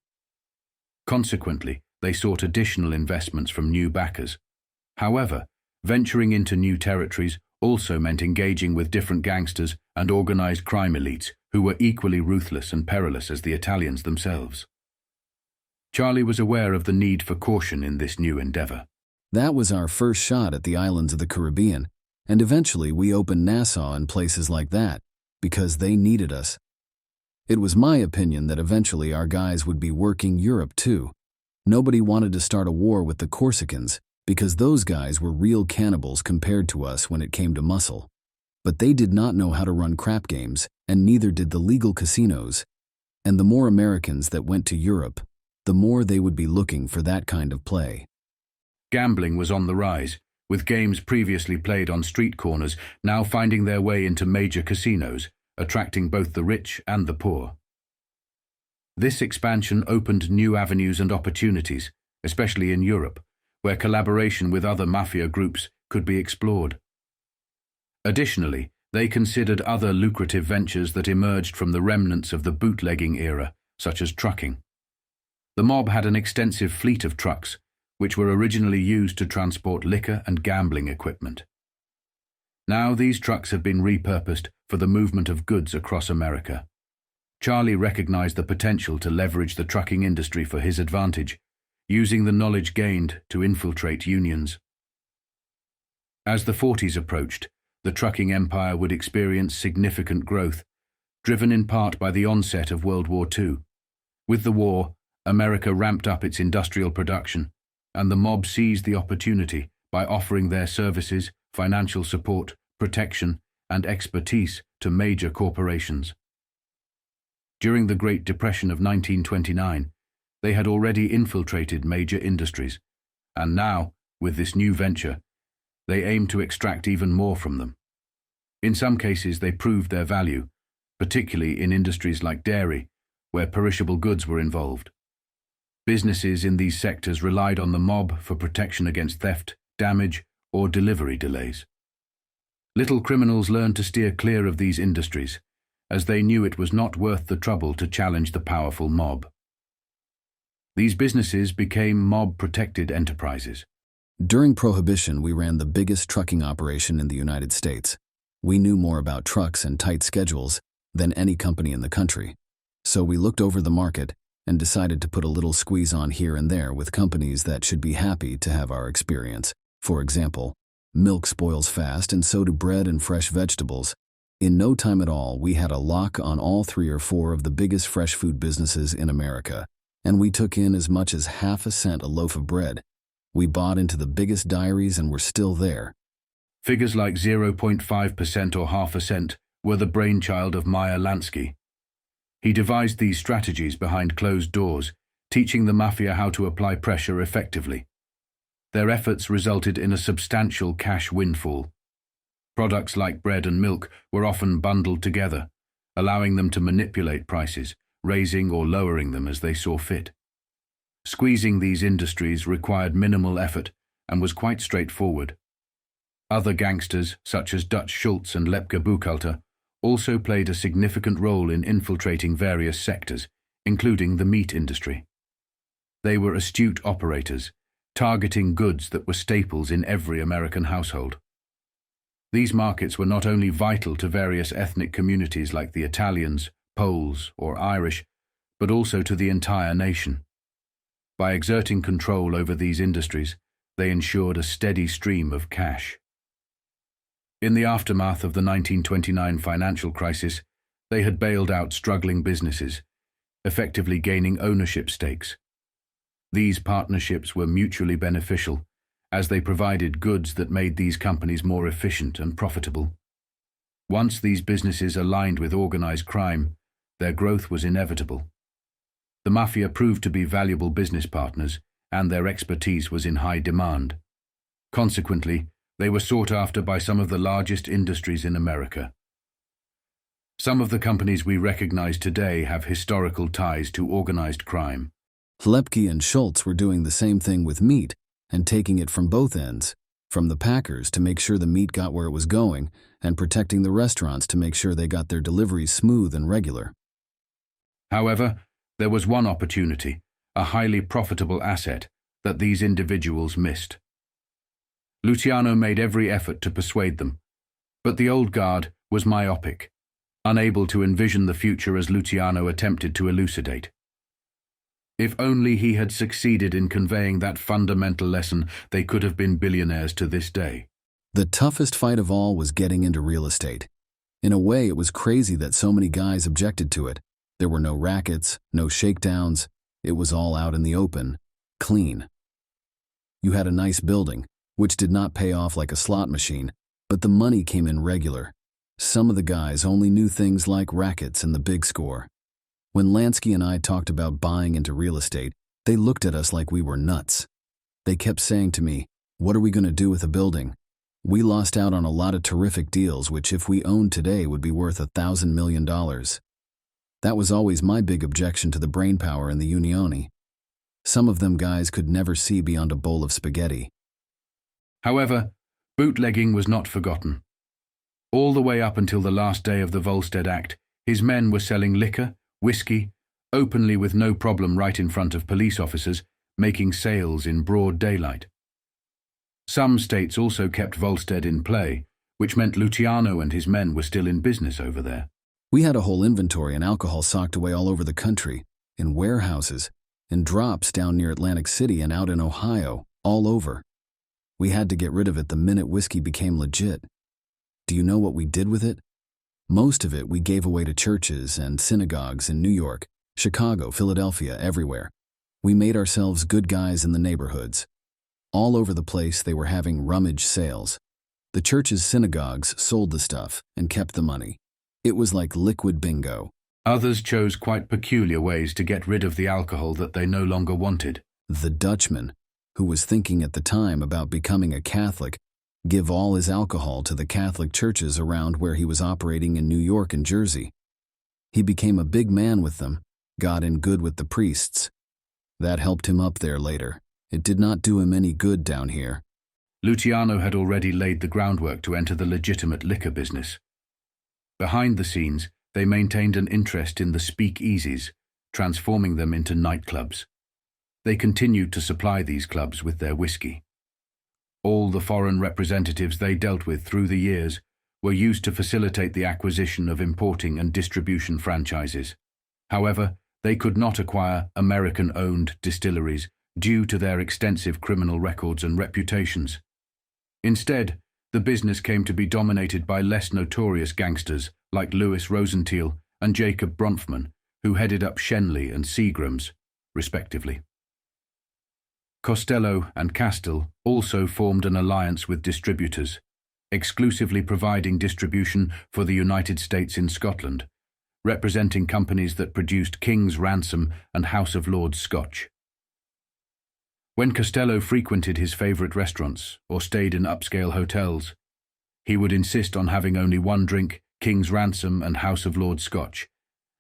Consequently, they sought additional investments from new backers. However, venturing into new territories also meant engaging with different gangsters and organized crime elites who were equally ruthless and perilous as the Italians themselves. Charlie was aware of the need for caution in this new endeavor. That was our first shot at the islands of the Caribbean, and eventually we opened Nassau and places like that, because they needed us. It was my opinion that eventually our guys would be working Europe too. Nobody wanted to start a war with the Corsicans, because those guys were real cannibals compared to us when it came to muscle. But they did not know how to run crap games, and neither did the legal casinos. And the more Americans that went to Europe, the more they would be looking for that kind of play. Gambling was on the rise, with games previously played on street corners now finding their way into major casinos, attracting both the rich and the poor. This expansion opened new avenues and opportunities, especially in Europe, where collaboration with other mafia groups could be explored. Additionally, they considered other lucrative ventures that emerged from the remnants of the bootlegging era, such as trucking. The mob had an extensive fleet of trucks, which were originally used to transport liquor and gambling equipment. Now these trucks have been repurposed for the movement of goods across America. Charlie recognized the potential to leverage the trucking industry for his advantage, using the knowledge gained to infiltrate unions. As the 40s approached, the trucking empire would experience significant growth, driven in part by the onset of World War II. With the war, America ramped up its industrial production, and the mob seized the opportunity by offering their services, financial support, protection, and expertise to major corporations. During the Great Depression of 1929, they had already infiltrated major industries, and now, with this new venture, they aimed to extract even more from them. In some cases, they proved their value, particularly in industries like dairy, where perishable goods were involved. Businesses in these sectors relied on the mob for protection against theft, damage, or delivery delays. Little criminals learned to steer clear of these industries, as they knew it was not worth the trouble to challenge the powerful mob. These businesses became mob-protected enterprises. During Prohibition, we ran the biggest trucking operation in the United States. We knew more about trucks and tight schedules than any company in the country. So we looked over the market and decided to put a little squeeze on here and there with companies that should be happy to have our experience. For example, milk spoils fast and so do bread and fresh vegetables. In no time at all, we had a lock on all 3 or 4 of the biggest fresh food businesses in America, and we took in as much as half a cent a loaf of bread. We bought into the biggest dairies and were still there. Figures like 0.5% or half a cent were the brainchild of Lansky. He devised these strategies behind closed doors, teaching the Mafia how to apply pressure effectively. Their efforts resulted in a substantial cash windfall. Products like bread and milk were often bundled together, allowing them to manipulate prices, raising or lowering them as they saw fit. Squeezing these industries required minimal effort and was quite straightforward. Other gangsters, such as Dutch Schultz and Lepke Buchalter, also played a significant role in infiltrating various sectors, including the meat industry. They were astute operators, targeting goods that were staples in every American household. These markets were not only vital to various ethnic communities like the Italians, Poles, or Irish, but also to the entire nation. By exerting control over these industries, they ensured a steady stream of cash. In the aftermath of the 1929 financial crisis, they had bailed out struggling businesses, effectively gaining ownership stakes. These partnerships were mutually beneficial, as they provided goods that made these companies more efficient and profitable. Once these businesses aligned with organized crime, their growth was inevitable. The Mafia proved to be valuable business partners, and their expertise was in high demand. Consequently, they were sought after by some of the largest industries in America. Some of the companies we recognize today have historical ties to organized crime. Lepke and Schultz were doing the same thing with meat and taking it from both ends, from the packers to make sure the meat got where it was going, and protecting the restaurants to make sure they got their deliveries smooth and regular. However, there was one opportunity, a highly profitable asset, that these individuals missed. Luciano made every effort to persuade them, but the old guard was myopic, unable to envision the future as Luciano attempted to elucidate. If only he had succeeded in conveying that fundamental lesson, they could have been billionaires to this day. The toughest fight of all was getting into real estate. In a way, it was crazy that so many guys objected to it. There were no rackets, no shakedowns. It was all out in the open, clean. You had a nice building, which did not pay off like a slot machine, but the money came in regular. Some of the guys only knew things like Rackets and the big score. When Lansky and I talked about buying into real estate, they looked at us like we were nuts. They kept saying to me, "What are we going to do with a building? We lost out on a lot of terrific deals which if we owned today would be worth $1,000 million. That was always my big objection to the brainpower in the Unione. Some of them guys could never see beyond a bowl of spaghetti. However, bootlegging was not forgotten. All the way up until the last day of the Volstead Act, his men were selling liquor, whiskey, openly with no problem right in front of police officers, making sales in broad daylight. Some states also kept Volstead in play, which meant Luciano and his men were still in business over there. We had a whole inventory and alcohol socked away all over the country, in warehouses, in drops down near Atlantic City and out in Ohio, all over. We had to get rid of it the minute whiskey became legit. Do you know what we did with it? Most of it we gave away to churches and synagogues in New York, Chicago, Philadelphia, everywhere. We made ourselves good guys in the neighborhoods. All over the place they were having rummage sales. The churches' synagogues sold the stuff and kept the money. It was like liquid bingo. Others chose quite peculiar ways to get rid of the alcohol that they no longer wanted. The Dutchman, who was thinking at the time about becoming a Catholic, give all his alcohol to the Catholic churches around where he was operating in New York and Jersey. He became a big man with them, got in good with the priests. That helped him up there later. It did not do him any good down here. Luciano had already laid the groundwork to enter the legitimate liquor business. Behind the scenes, they maintained an interest in the speakeasies, transforming them into nightclubs. They continued to supply these clubs with their whiskey. All the foreign representatives they dealt with through the years were used to facilitate the acquisition of importing and distribution franchises. However, they could not acquire American-owned distilleries due to their extensive criminal records and reputations. Instead, the business came to be dominated by less notorious gangsters like Louis Rosenthal and Jacob Bronfman, who headed up Shenley and Seagram's, respectively. Costello and Castell also formed an alliance with distributors, exclusively providing distribution for the United States in Scotland, representing companies that produced King's Ransom and House of Lords Scotch. When Costello frequented his favorite restaurants or stayed in upscale hotels, he would insist on having only one drink, King's Ransom and House of Lords Scotch,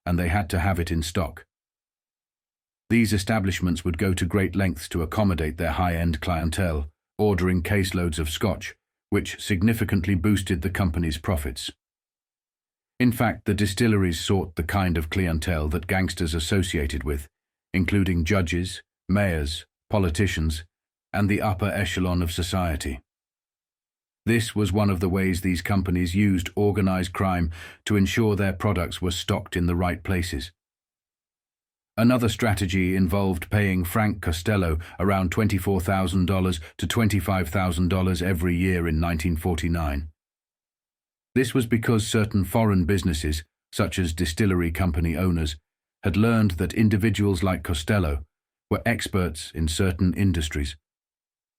and they had to have it in stock. These establishments would go to great lengths to accommodate their high-end clientele, ordering caseloads of Scotch, which significantly boosted the company's profits. In fact, the distilleries sought the kind of clientele that gangsters associated with, including judges, mayors, politicians, and the upper echelon of society. This was one of the ways these companies used organized crime to ensure their products were stocked in the right places. Another strategy involved paying Frank Costello around $24,000 to $25,000 every year in 1949. This was because certain foreign businesses, such as distillery company owners, had learned that individuals like Costello were experts in certain industries.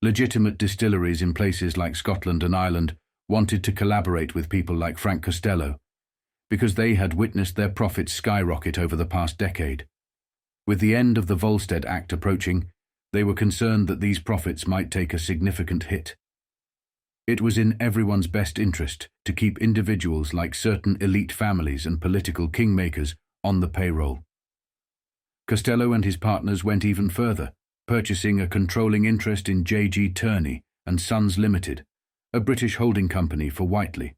Legitimate distilleries in places like Scotland and Ireland wanted to collaborate with people like Frank Costello because they had witnessed their profits skyrocket over the past decade. With the end of the Volstead Act approaching, they were concerned that these profits might take a significant hit. It was in everyone's best interest to keep individuals like certain elite families and political kingmakers on the payroll. Costello and his partners went even further, purchasing a controlling interest in J.G. Turney and Sons Limited, a British holding company for Whiteley.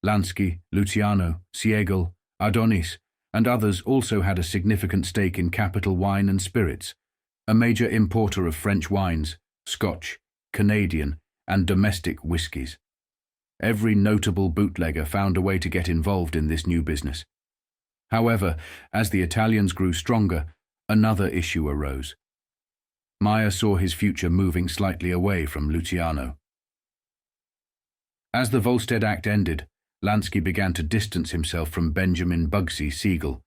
Lansky, Luciano, Siegel, Adonis, and others also had a significant stake in Capital Wine and Spirits, a major importer of French wines, Scotch, Canadian, and domestic whiskies. Every notable bootlegger found a way to get involved in this new business. However, as the Italians grew stronger, another issue arose. Meyer saw his future moving slightly away from Luciano. As the Volstead Act ended, Lansky began to distance himself from Benjamin Bugsy Siegel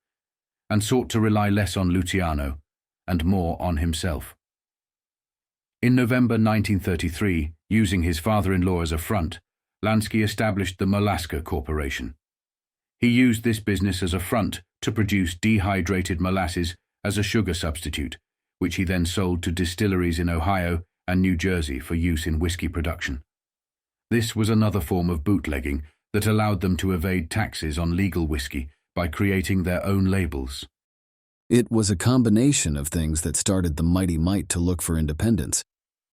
and sought to rely less on Luciano and more on himself. In November 1933, using his father-in-law as a front, Lansky established the Mollusca Corporation. He used this business as a front to produce dehydrated molasses as a sugar substitute, which he then sold to distilleries in Ohio and New Jersey for use in whiskey production. This was another form of bootlegging that allowed them to evade taxes on legal whiskey by creating their own labels. It was a combination of things that started the mighty Mite to look for independence.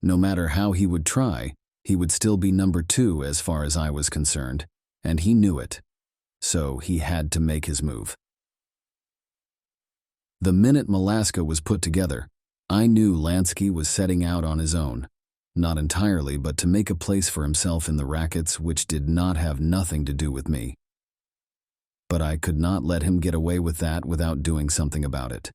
No matter how he would try, he would still be number 2 as far as I was concerned, and he knew it. So he had to make his move. The minute Molaska was put together, I knew Lansky was setting out on his own. Not entirely, but to make a place for himself in the Rackets, which did not have nothing to do with me. But I could not let him get away with that without doing something about it.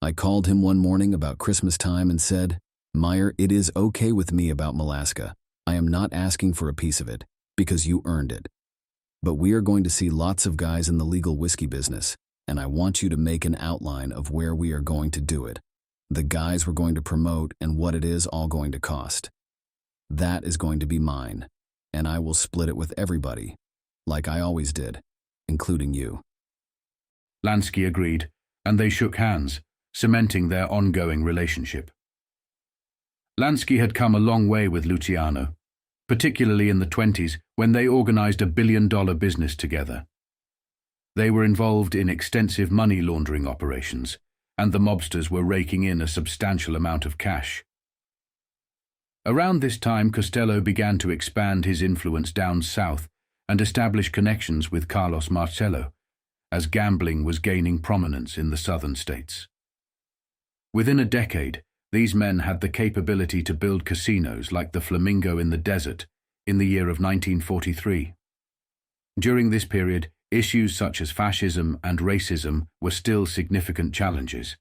I called him one morning about Christmas time and said, "Meyer, it is okay with me about Molaska. I am not asking for a piece of it, because you earned it. But we are going to see lots of guys in the legal whiskey business, and I want you to make an outline of where we are going to do it, the guys we're going to promote, and what it is all going to cost. That is going to be mine, and I will split it with everybody, like I always did, including you." Lansky agreed, and they shook hands, cementing their ongoing relationship. Lansky had come a long way with Luciano, particularly in the 1920s when they organized a billion-dollar business together. They were involved in extensive money laundering operations, and the mobsters were raking in a substantial amount of cash. Around this time, Costello began to expand his influence down south and establish connections with Carlos Marcello, as gambling was gaining prominence in the southern states. Within a decade, these men had the capability to build casinos like the Flamingo in the desert in the year of 1943. During this period, issues such as fascism and racism were still significant challenges.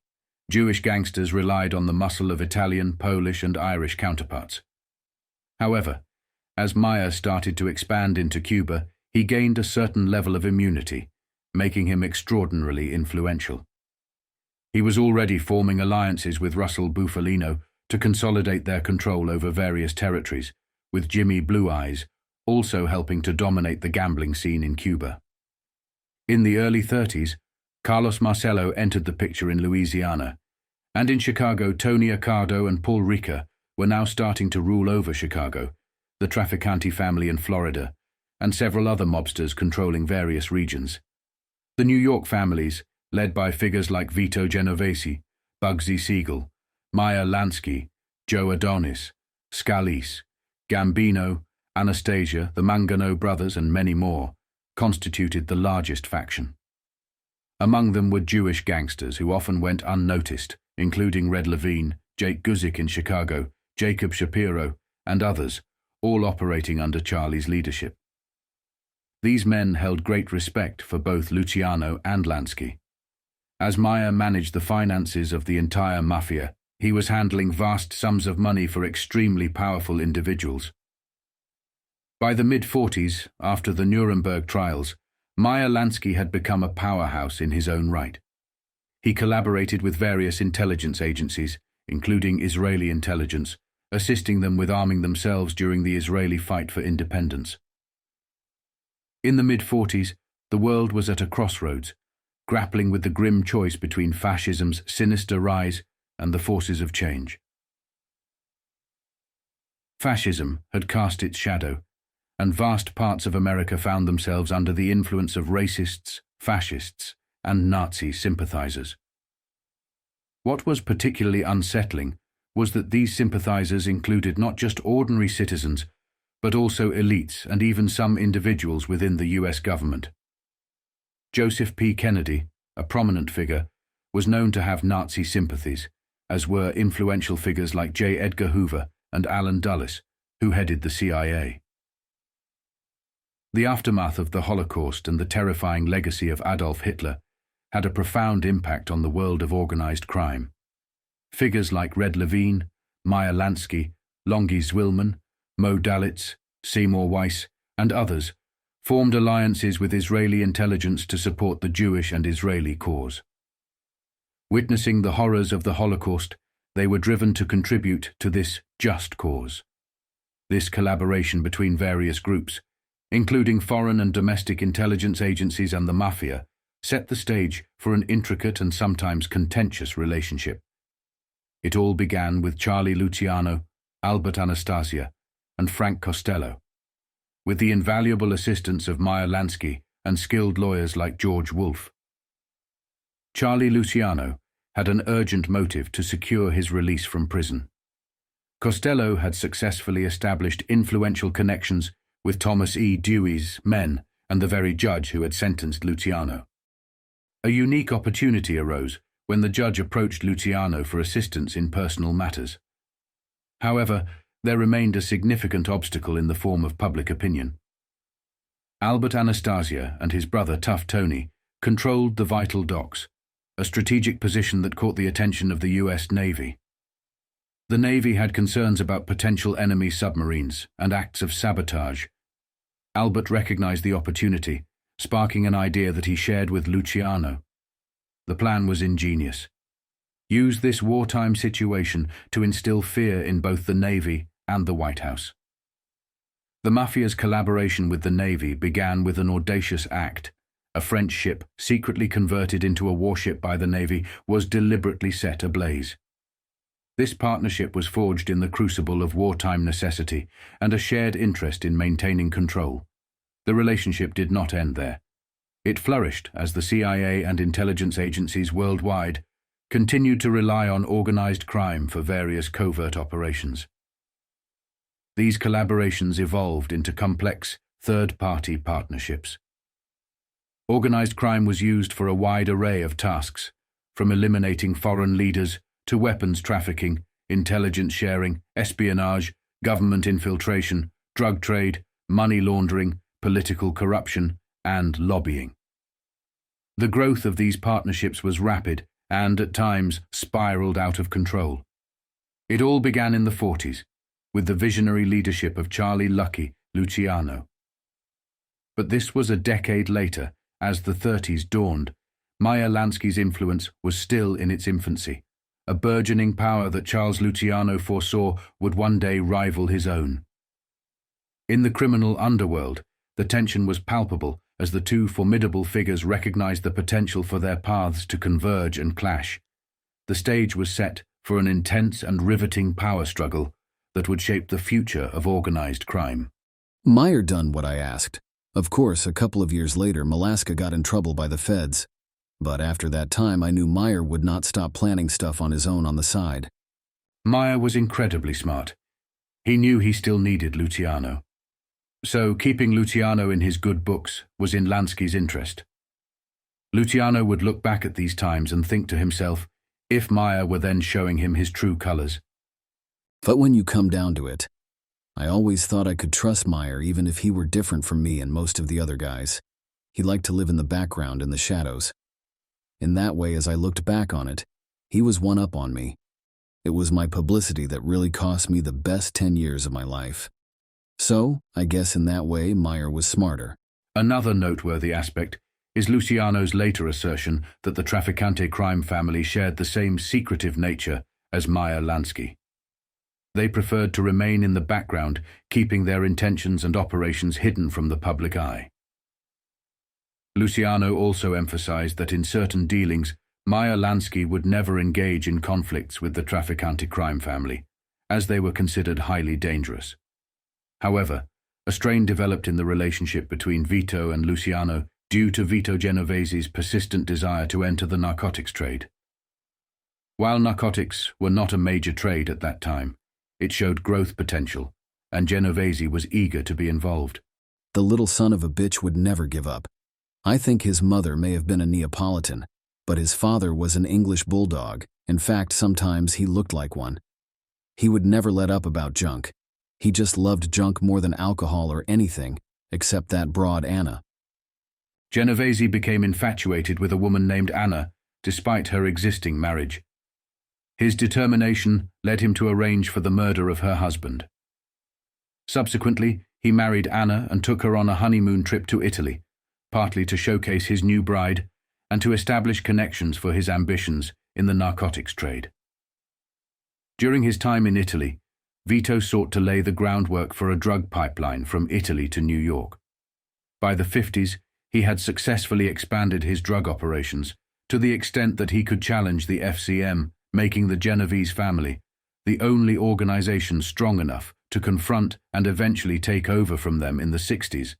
Jewish gangsters relied on the muscle of Italian, Polish, and Irish counterparts. However, as Meyer started to expand into Cuba, he gained a certain level of immunity, making him extraordinarily influential. He was already forming alliances with Russell Bufalino to consolidate their control over various territories, with Jimmy Blue Eyes also helping to dominate the gambling scene in Cuba. In the early 1930s, Carlos Marcello entered the picture in Louisiana, and in Chicago, Tony Accardo and Paul Ricca were now starting to rule over Chicago, the Trafficante family in Florida, and several other mobsters controlling various regions. The New York families, led by figures like Vito Genovese, Bugsy Siegel, Meyer Lansky, Joe Adonis, Scalise, Gambino, Anastasia, the Mangano brothers, and many more, constituted the largest faction. Among them were Jewish gangsters who often went unnoticed, including Red Lavine, Jake Guzik in Chicago, Jacob Shapiro, and others, all operating under Charlie's leadership. These men held great respect for both Luciano and Lansky. As Meyer managed the finances of the entire Mafia, he was handling vast sums of money for extremely powerful individuals. By the mid-40s, after the Nuremberg trials, Meyer Lansky had become a powerhouse in his own right. He collaborated with various intelligence agencies, including Israeli intelligence, assisting them with arming themselves during the Israeli fight for independence. In the mid-40s, the world was at a crossroads, grappling with the grim choice between fascism's sinister rise and the forces of change. Fascism had cast its shadow, and vast parts of America found themselves under the influence of racists, fascists, and Nazi sympathizers. What was particularly unsettling was that these sympathizers included not just ordinary citizens, but also elites and even some individuals within the U.S. government. Joseph P. Kennedy, a prominent figure, was known to have Nazi sympathies, as were influential figures like J. Edgar Hoover and Allen Dulles, who headed the CIA. The aftermath of the Holocaust and the terrifying legacy of Adolf Hitler had a profound impact on the world of organized crime. Figures like Red Lavine, Meyer Lansky, Longy Zwillman, Mo Dalitz, Seymour Weiss, and others formed alliances with Israeli intelligence to support the Jewish and Israeli cause. Witnessing the horrors of the Holocaust, they were driven to contribute to this just cause. This collaboration between various groups, including foreign and domestic intelligence agencies and the Mafia, set the stage for an intricate and sometimes contentious relationship. It all began with Charlie Luciano, Albert Anastasia, and Frank Costello, with the invaluable assistance of Meyer Lansky and skilled lawyers like George Wolfe. Charlie Luciano had an urgent motive to secure his release from prison. Costello had successfully established influential connections with Thomas E. Dewey's men and the very judge who had sentenced Luciano. A unique opportunity arose when the judge approached Luciano for assistance in personal matters. However, there remained a significant obstacle in the form of public opinion. Albert Anastasia and his brother Tough Tony controlled the vital docks, a strategic position that caught the attention of the U.S. Navy. The Navy had concerns about potential enemy submarines and acts of sabotage. Albert recognized the opportunity, sparking an idea that he shared with Luciano. The plan was ingenious. Use this wartime situation to instill fear in both the Navy and the White House. The Mafia's collaboration with the Navy began with an audacious act. A French ship, secretly converted into a warship by the Navy, was deliberately set ablaze. This partnership was forged in the crucible of wartime necessity and a shared interest in maintaining control. The relationship did not end there. It flourished as the CIA and intelligence agencies worldwide continued to rely on organized crime for various covert operations. These collaborations evolved into complex, third-party partnerships. Organized crime was used for a wide array of tasks, from eliminating foreign leaders to weapons trafficking, intelligence sharing, espionage, government infiltration, drug trade, money laundering, political corruption, and lobbying. The growth of these partnerships was rapid and, at times, spiraled out of control. It all began in the 40s, with the visionary leadership of Charlie "Lucky" Luciano. But this was a decade later. As the 30s dawned, Meyer Lansky's influence was still in its infancy, a burgeoning power that Charles Luciano foresaw would one day rival his own. In the criminal underworld, the tension was palpable as the two formidable figures recognized the potential for their paths to converge and clash. The stage was set for an intense and riveting power struggle that would shape the future of organized crime. Meyer done what I asked. Of course, a couple of years later, Malaska got in trouble by the feds. But after that time, I knew Meyer would not stop planning stuff on his own on the side. Meyer was incredibly smart. He knew he still needed Luciano. So keeping Luciano in his good books was in Lansky's interest. Luciano would look back at these times and think to himself, if Meyer were then showing him his true colors. But when you come down to it, I always thought I could trust Meyer even if he were different from me and most of the other guys. He liked to live in the background in the shadows. In that way, as I looked back on it, he was one up on me. It was my publicity that really cost me the best 10 years of my life. So, I guess in that way, Meyer was smarter. Another noteworthy aspect is Luciano's later assertion that the Trafficante crime family shared the same secretive nature as Meyer Lansky. They preferred to remain in the background, keeping their intentions and operations hidden from the public eye. Luciano also emphasized that in certain dealings, Meyer Lansky would never engage in conflicts with the Trafficante crime family, as they were considered highly dangerous. However, a strain developed in the relationship between Vito and Luciano due to Vito Genovese's persistent desire to enter the narcotics trade. While narcotics were not a major trade at that time, it showed growth potential, and Genovese was eager to be involved. The little son of a bitch would never give up. I think his mother may have been a Neapolitan, but his father was an English bulldog. In fact, sometimes he looked like one. He would never let up about junk. He just loved junk more than alcohol or anything, except that broad Anna. Genovese became infatuated with a woman named Anna, despite her existing marriage. His determination led him to arrange for the murder of her husband. Subsequently, he married Anna and took her on a honeymoon trip to Italy, partly to showcase his new bride and to establish connections for his ambitions in the narcotics trade. During his time in Italy, Vito sought to lay the groundwork for a drug pipeline from Italy to New York. By the 50s, He had successfully expanded his drug operations to the extent that he could challenge the FCM, making the Genovese family the only organization strong enough to confront and eventually take over from them in the 60s,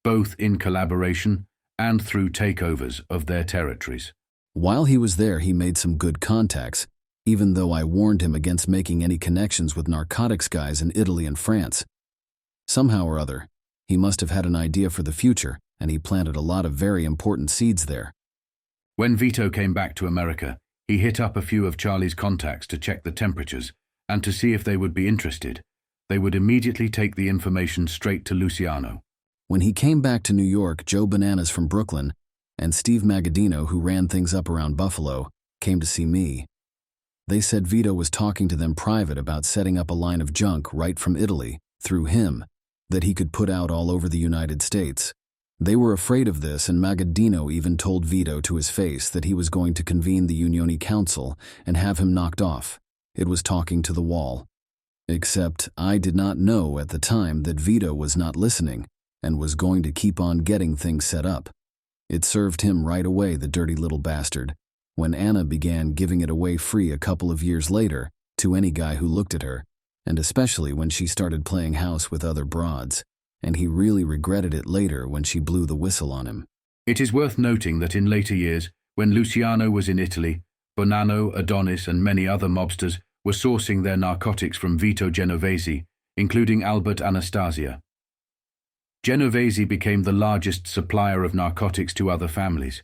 both in collaboration and through takeovers of their territories. While he was there, he made some good contacts, even though I warned him against making any connections with narcotics guys in Italy and France. Somehow or other, he must have had an idea for the future, and he planted a lot of very important seeds there. When Vito came back to America, he hit up a few of Charlie's contacts to check the temperatures and to see if they would be interested. They would immediately take the information straight to Luciano. When he came back to New York, Joe Bananas from Brooklyn and Steve Magadino, who ran things up around Buffalo, came to see me. They said Vito was talking to them private about setting up a line of junk right from Italy, through him, that he could put out all over the United States. They were afraid of this, and Magadino even told Vito to his face that he was going to convene the Unioni Council and have him knocked off. It was talking to the wall. Except I did not know at the time that Vito was not listening and was going to keep on getting things set up. It served him right away, the dirty little bastard, when Anna began giving it away free a couple of years later to any guy who looked at her, and especially when she started playing house with other broads, and he really regretted it later when she blew the whistle on him. It is worth noting that in later years, when Luciano was in Italy, Bonanno, Adonis, and many other mobsters were sourcing their narcotics from Vito Genovese, including Albert Anastasia. Genovese became the largest supplier of narcotics to other families.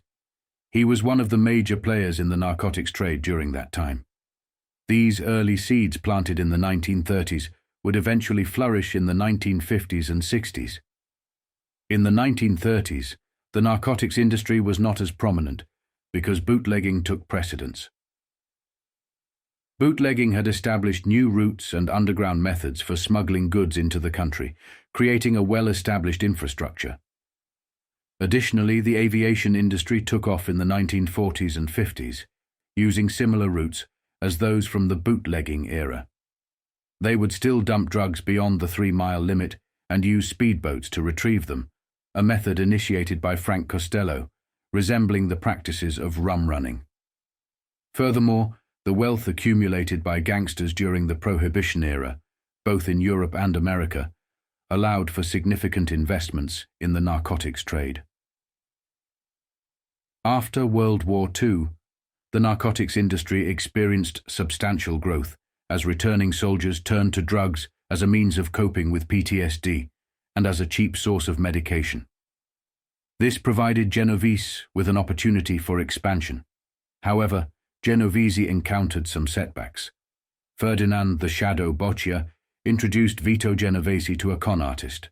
He was one of the major players in the narcotics trade during that time. These early seeds planted in the 1930s would eventually flourish in the 1950s and 60s. In the 1930s, the narcotics industry was not as prominent because bootlegging took precedence. Bootlegging had established new routes and underground methods for smuggling goods into the country, creating a well-established infrastructure. Additionally, the aviation industry took off in the 1940s and 50s, using similar routes as those from the bootlegging era. They would still dump drugs beyond the 3-mile limit and use speedboats to retrieve them, a method initiated by Frank Costello, resembling the practices of rum running. Furthermore, the wealth accumulated by gangsters during the Prohibition era, both in Europe and America, allowed for significant investments in the narcotics trade. After World War II, the narcotics industry experienced substantial growth as returning soldiers turned to drugs as a means of coping with PTSD and as a cheap source of medication. This provided Genovese with an opportunity for expansion. However, Genovese encountered some setbacks. Ferdinand the Shadow Boccia introduced Vito Genovese to a con artist.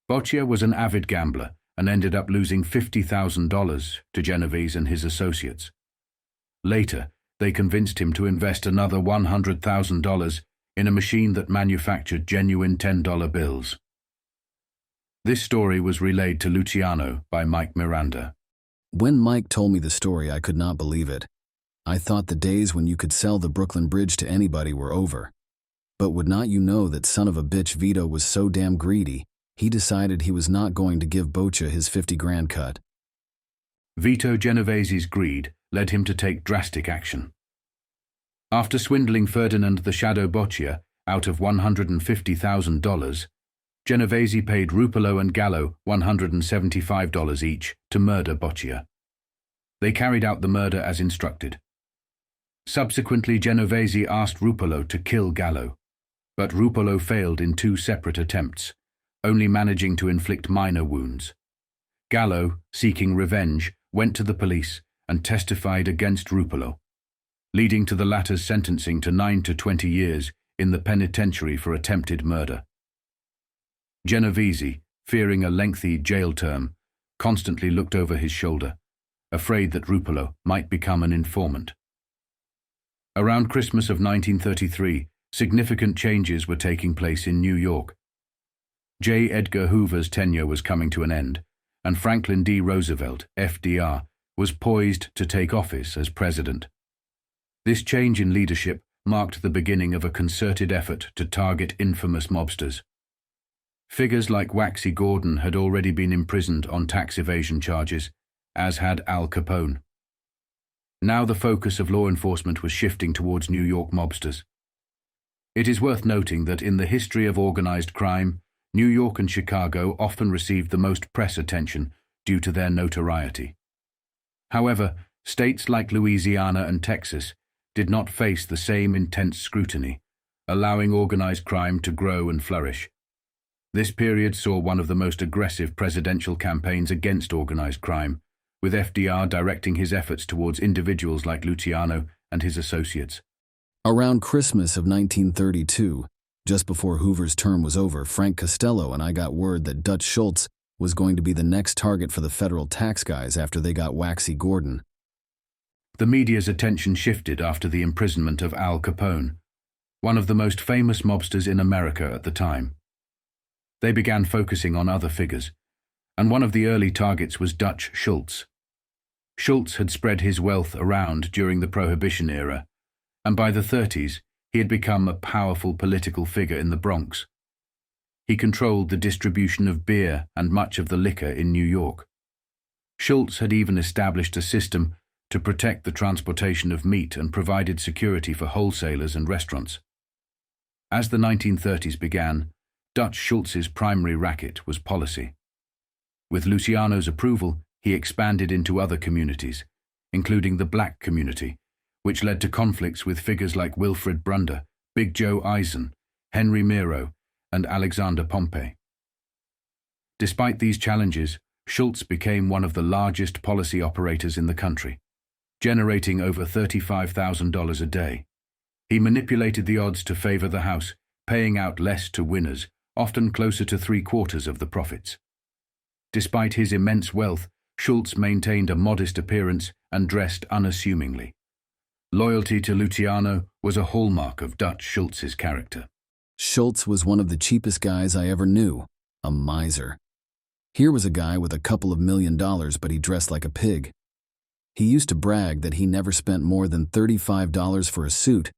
Boccia was an avid gambler and ended up losing $50,000 to Genovese and his associates. Later, they convinced him to invest another $100,000 in a machine that manufactured genuine $10 bills. This story was relayed to Luciano by Mike Miranda. When Mike told me the story, I could not believe it. I thought the days when you could sell the Brooklyn Bridge to anybody were over. But would not you know that son of a bitch Vito was so damn greedy, he decided he was not going to give Boccia his 50 grand cut. Vito Genovese's greed led him to take drastic action. After swindling Ferdinand the Shadow Boccia out of $150,000, Genovese paid Rupolo and Gallo $175 each to murder Boccia. They carried out the murder as instructed. Subsequently, Genovese asked Rupolo to kill Gallo, but Rupolo failed in 2 separate attempts, only managing to inflict minor wounds. Gallo, seeking revenge, went to the police and testified against Rupolo, leading to the latter's sentencing to 9 to 20 years in the penitentiary for attempted murder. Genovese, fearing a lengthy jail term, constantly looked over his shoulder, afraid that Rupolo might become an informant. Around Christmas of 1933, significant changes were taking place in New York. J. Edgar Hoover's tenure was coming to an end, and Franklin D. Roosevelt, FDR, was poised to take office as president. This change in leadership marked the beginning of a concerted effort to target infamous mobsters. Figures like Waxy Gordon had already been imprisoned on tax evasion charges, as had Al Capone. Now the focus of law enforcement was shifting towards New York mobsters. It is worth noting that in the history of organized crime, New York and Chicago often received the most press attention due to their notoriety. However, states like Louisiana and Texas did not face the same intense scrutiny, allowing organized crime to grow and flourish. This period saw one of the most aggressive presidential campaigns against organized crime, with FDR directing his efforts towards individuals like Luciano and his associates. Around Christmas of 1932, just before Hoover's term was over, Frank Costello and I got word that Dutch Schultz was going to be the next target for the federal tax guys after they got Waxy Gordon. The media's attention shifted after the imprisonment of Al Capone, one of the most famous mobsters in America at the time. They began focusing on other figures, and one of the early targets was Dutch Schultz. Schultz had spread his wealth around during the Prohibition era, and by the 30s, he had become a powerful political figure in the Bronx. He controlled the distribution of beer and much of the liquor in New York. Schultz had even established a system to protect the transportation of meat and provided security for wholesalers and restaurants. As the 1930s began, Dutch Schultz's primary racket was policy. With Luciano's approval, he expanded into other communities, including the black community, which led to conflicts with figures like Wilfred Brunder, Big Joe Eisen, Henry Miro, and Alexander Pompey. Despite these challenges, Schultz became one of the largest policy operators in the country, generating over $35,000 a day. He manipulated the odds to favor the House, paying out less to winners, often closer to 3/4 of the profits. Despite his immense wealth, Schultz maintained a modest appearance and dressed unassumingly. Loyalty to Luciano was a hallmark of Dutch Schultz's character. Schultz was one of the cheapest guys I ever knew, a miser. Here was a guy with a couple of $1 million, but he dressed like a pig. He used to brag that he never spent more than $35 for a suit,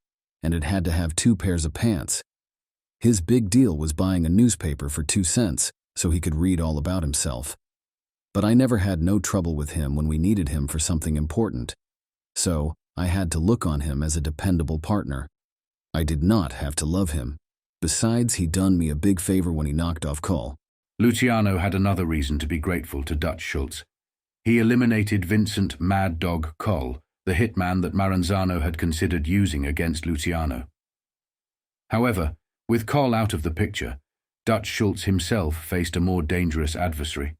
and it had to have 2 pairs of pants. His big deal was buying a newspaper for 2 cents so he could read all about himself. But I never had no trouble with him when we needed him for something important. So I had to look on him as a dependable partner. I did not have to love him. Besides, he done me a big favor when he knocked off Cole. Luciano had another reason to be grateful to Dutch Schultz. He eliminated Vincent Mad Dog Coll, the hitman that Maranzano had considered using against Luciano. However, with Coll out of the picture, Dutch Schultz himself faced a more dangerous adversary.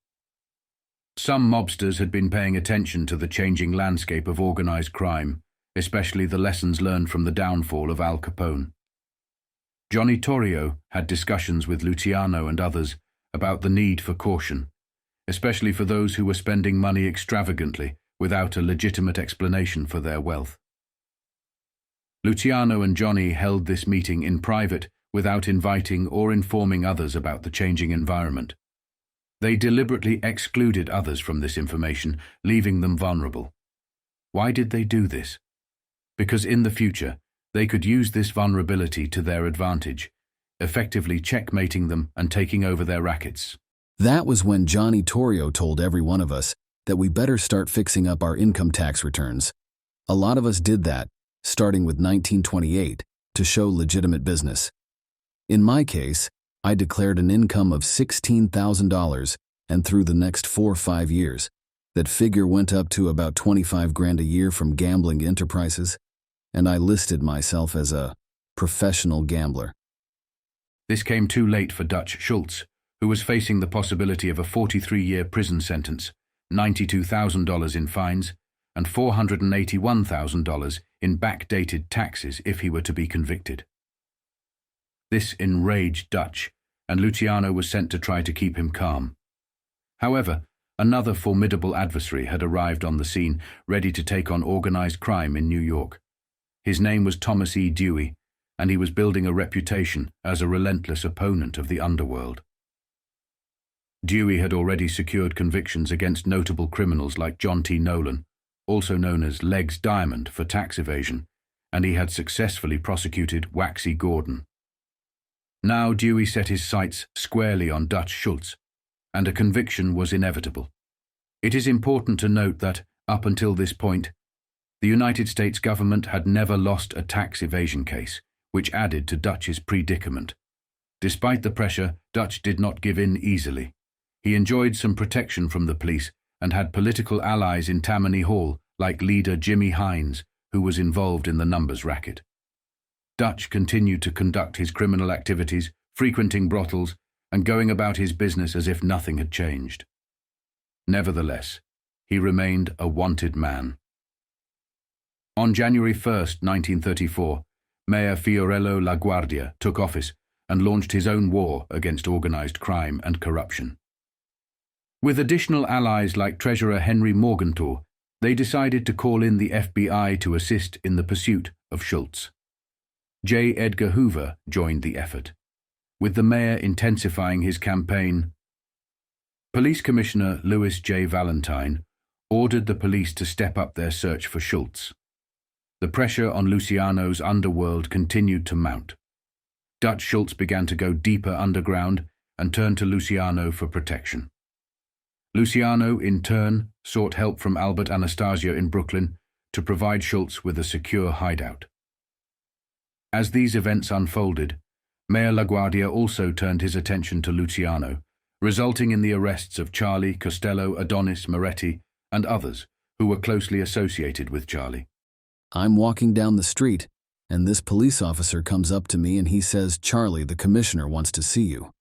Some mobsters had been paying attention to the changing landscape of organized crime, especially the lessons learned from the downfall of Al Capone. Johnny Torrio had discussions with Luciano and others about the need for caution, especially for those who were spending money extravagantly without a legitimate explanation for their wealth. Luciano and Johnny held this meeting in private without inviting or informing others about the changing environment. They deliberately excluded others from this information, leaving them vulnerable. Why did they do this? Because in the future, they could use this vulnerability to their advantage, effectively checkmating them and taking over their rackets. That was when Johnny Torrio told every one of us that we better start fixing up our income tax returns. A lot of us did that, starting with 1928, to show legitimate business. In my case, I declared an income of $16,000, and through the next 4 or 5 years, that figure went up to about 25 grand a year from gambling enterprises, and I listed myself as a professional gambler. This came too late for Dutch Schultz, who was facing the possibility of a 43-year prison sentence, $92,000 in fines, and $481,000 in backdated taxes if he were to be convicted. This enraged Dutch, and Luciano was sent to try to keep him calm. However, another formidable adversary had arrived on the scene, ready to take on organized crime in New York. His name was Thomas E. Dewey, and he was building a reputation as a relentless opponent of the underworld. Dewey had already secured convictions against notable criminals like John T. Nolan, also known as Legs Diamond, for tax evasion, and he had successfully prosecuted Waxy Gordon. Now Dewey set his sights squarely on Dutch Schultz, and a conviction was inevitable. It is important to note that, up until this point, the United States government had never lost a tax evasion case, which added to Dutch's predicament. Despite the pressure, Dutch did not give in easily. He enjoyed some protection from the police and had political allies in Tammany Hall, like leader Jimmy Hines, who was involved in the numbers racket. Dutch continued to conduct his criminal activities, frequenting brothels, and going about his business as if nothing had changed. Nevertheless, he remained a wanted man. On January 1, 1934, Mayor Fiorello LaGuardia took office and launched his own war against organized crime and corruption. With additional allies like Treasurer Henry Morgenthau, they decided to call in the FBI to assist in the pursuit of Schultz. J. Edgar Hoover joined the effort, with the mayor intensifying his campaign. Police Commissioner Louis J. Valentine ordered the police to step up their search for Schultz. The pressure on Luciano's underworld continued to mount. Dutch Schultz began to go deeper underground and turned to Luciano for protection. Luciano, in turn, sought help from Albert Anastasia in Brooklyn to provide Schultz with a secure hideout. As these events unfolded, Mayor LaGuardia also turned his attention to Luciano, resulting in the arrests of Charlie, Costello, Adonis, Moretti, and others who were closely associated with Charlie. I'm walking down the street, and this police officer comes up to me and he says, "Charlie, the commissioner wants to see you."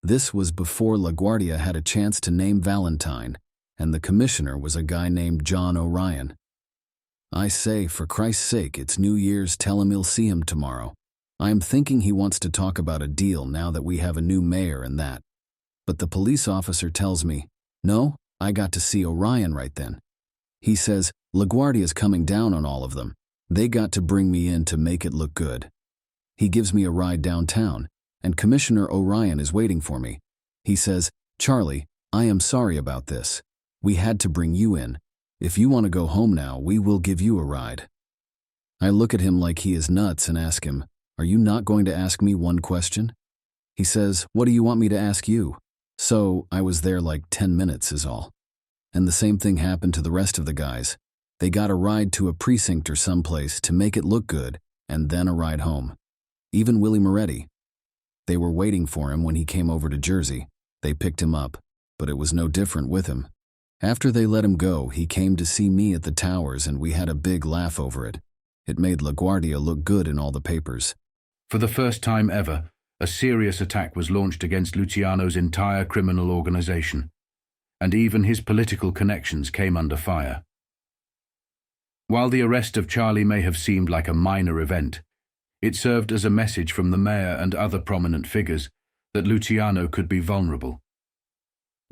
This was before LaGuardia had a chance to name Valentine, and the commissioner was a guy named John O'Ryan. I say, for Christ's sake, it's New Year's, tell him he'll see him tomorrow. I am thinking he wants to talk about a deal now that we have a new mayor and that. But the police officer tells me, no, I got to see O'Ryan right then. He says, LaGuardia's coming down on all of them. They got to bring me in to make it look good. He gives me a ride downtown, and Commissioner O'Ryan is waiting for me. He says, Charlie, I am sorry about this. We had to bring you in. If you want to go home now, we will give you a ride. I look at him like he is nuts and ask him, are you not going to ask me one question? He says, what do you want me to ask you? So I was there like 10 minutes is all. And the same thing happened to the rest of the guys. They got a ride to a precinct or someplace to make it look good, and then a ride home. Even Willie Moretti. They were waiting for him when he came over to Jersey. They picked him up, but it was no different with him. After they let him go, he came to see me at the towers and we had a big laugh over it. It made LaGuardia look good in all the papers. For the first time ever, a serious attack was launched against Luciano's entire criminal organization, and even his political connections came under fire. While the arrest of Charlie may have seemed like a minor event, it served as a message from the mayor and other prominent figures that Luciano could be vulnerable.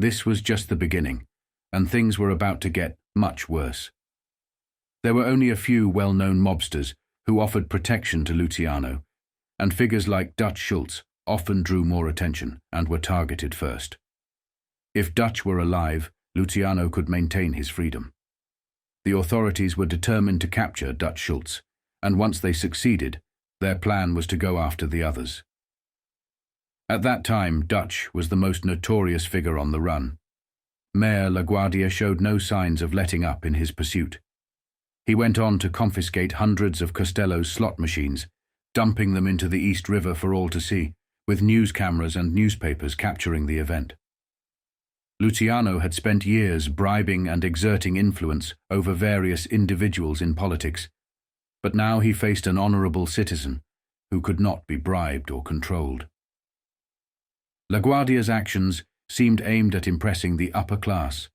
This was just the beginning, and things were about to get much worse. There were only a few well-known mobsters who offered protection to Luciano, and figures like Dutch Schultz often drew more attention and were targeted first. If Dutch were alive, Luciano could maintain his freedom. The authorities were determined to capture Dutch Schultz, and once they succeeded, their plan was to go after the others. At that time, Dutch was the most notorious figure on the run. Mayor LaGuardia showed no signs of letting up in his pursuit. He went on to confiscate hundreds of Costello's slot machines, dumping them into the East River for all to see, with news cameras and newspapers capturing the event. Luciano had spent years bribing and exerting influence over various individuals in politics, but now he faced an honorable citizen who could not be bribed or controlled. LaGuardia's actions seemed aimed at impressing the upper class,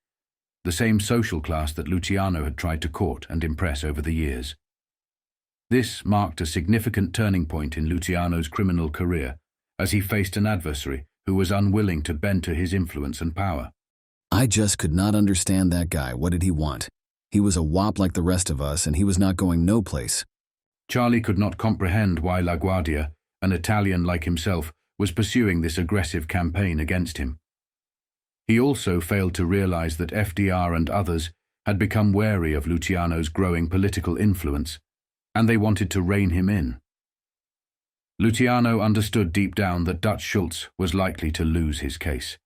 the same social class that Luciano had tried to court and impress over the years. This marked a significant turning point in Luciano's criminal career, as he faced an adversary who was unwilling to bend to his influence and power. I just could not understand that guy. What did he want? He was a wop like the rest of us, and he was not going no place. Charlie could not comprehend why LaGuardia, an Italian like himself, was pursuing this aggressive campaign against him. He also failed to realize that FDR and others had become wary of Luciano's growing political influence, and they wanted to rein him in. Luciano understood deep down that Dutch Schultz was likely to lose his case.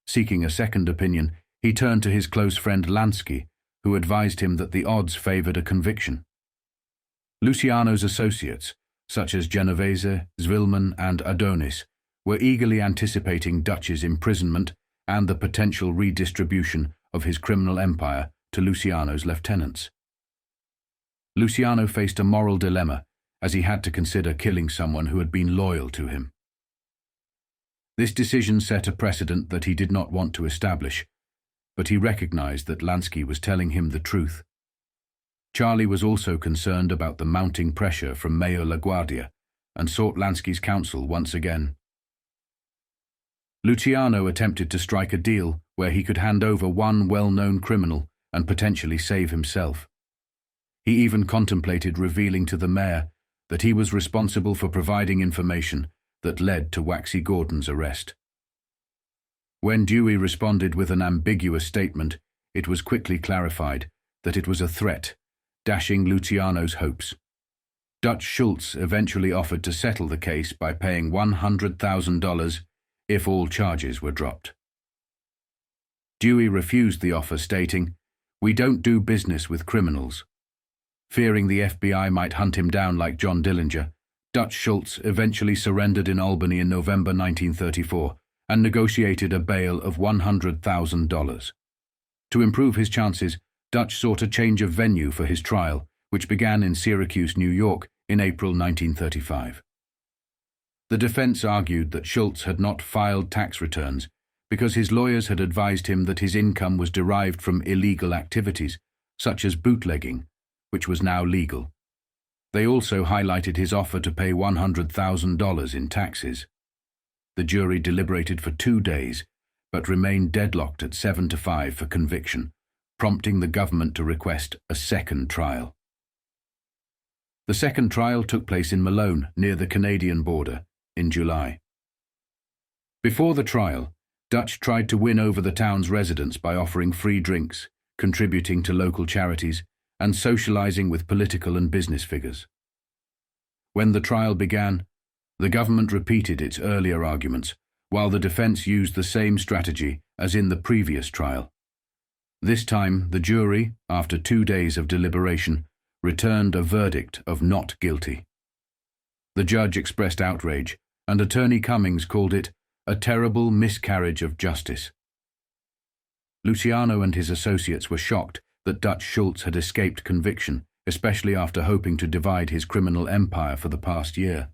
Seeking a second opinion, he turned to his close friend Lansky, who advised him that the odds favored a conviction. Luciano's associates, such as Genovese, Zwilman, and Adonis, were eagerly anticipating Dutch's imprisonment and the potential redistribution of his criminal empire to Luciano's lieutenants. Luciano faced a moral dilemma, as he had to consider killing someone who had been loyal to him. This decision set a precedent that he did not want to establish, but he recognized that Lansky was telling him the truth. Charlie was also concerned about the mounting pressure from Mayor LaGuardia and sought Lansky's counsel once again. Luciano attempted to strike a deal where he could hand over one well-known criminal and potentially save himself. He even contemplated revealing to the mayor that he was responsible for providing information that led to Waxy Gordon's arrest. When Dewey responded with an ambiguous statement, it was quickly clarified that it was a threat, dashing Luciano's hopes. Dutch Schultz eventually offered to settle the case by paying $100,000 if all charges were dropped. Dewey refused the offer, stating, "We don't do business with criminals." Fearing the FBI might hunt him down like John Dillinger, Dutch Schultz eventually surrendered in Albany in November 1934 and negotiated a bail of $100,000. To improve his chances, Dutch sought a change of venue for his trial, which began in Syracuse, New York, in April 1935. The defense argued that Schultz had not filed tax returns because his lawyers had advised him that his income was derived from illegal activities, such as bootlegging, which was now legal. They also highlighted his offer to pay $100,000 in taxes. The jury deliberated for 2 days, but remained deadlocked at 7-5 for conviction, prompting the government to request a second trial. The second trial took place in Malone, near the Canadian border, in July. Before the trial, Dutch tried to win over the town's residents by offering free drinks, contributing to local charities, and socializing with political and business figures. When the trial began, the government repeated its earlier arguments, while the defense used the same strategy as in the previous trial. This time, the jury, after 2 days of deliberation, returned a verdict of not guilty. The judge expressed outrage, and Attorney Cummings called it a terrible miscarriage of justice. Luciano and his associates were shocked that Dutch Schultz had escaped conviction, especially after hoping to divide his criminal empire for the past year.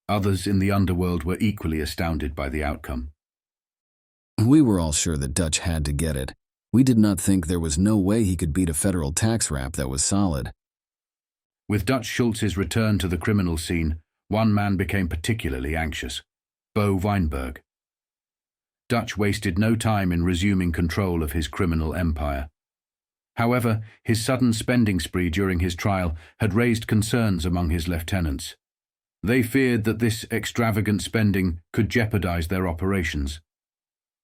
Others in the underworld were equally astounded by the outcome. We were all sure that Dutch had to get it. We did not think there was no way he could beat a federal tax rap that was solid. With Dutch Schultz's return to the criminal scene, one man became particularly anxious: Bo Weinberg. Dutch wasted no time in resuming control of his criminal empire. However, his sudden spending spree during his trial had raised concerns among his lieutenants. They feared that this extravagant spending could jeopardize their operations.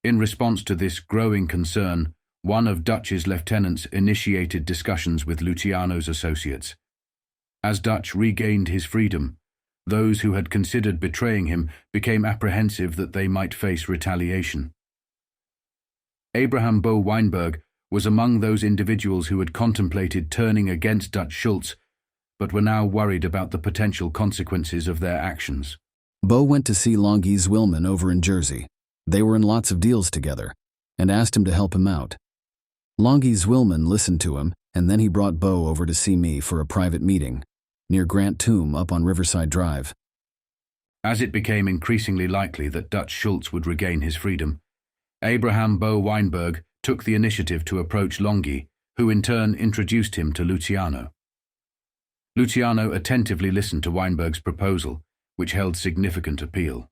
In response to this growing concern, one of Dutch's lieutenants initiated discussions with Luciano's associates. As Dutch regained his freedom, those who had considered betraying him became apprehensive that they might face retaliation. Abraham Bo Weinberg was among those individuals who had contemplated turning against Dutch Schultz, but were now worried about the potential consequences of their actions. Bo went to see Longy Zwilman over in Jersey. They were in lots of deals together, and asked him to help him out. Longy Zwilman listened to him, and then he brought Bo over to see me for a private meeting, near Grant Tomb up on Riverside Drive. As it became increasingly likely that Dutch Schultz would regain his freedom, Abraham Bo Weinberg took the initiative to approach Longy, who in turn introduced him to Luciano. Luciano attentively listened to Weinberg's proposal, which held significant appeal.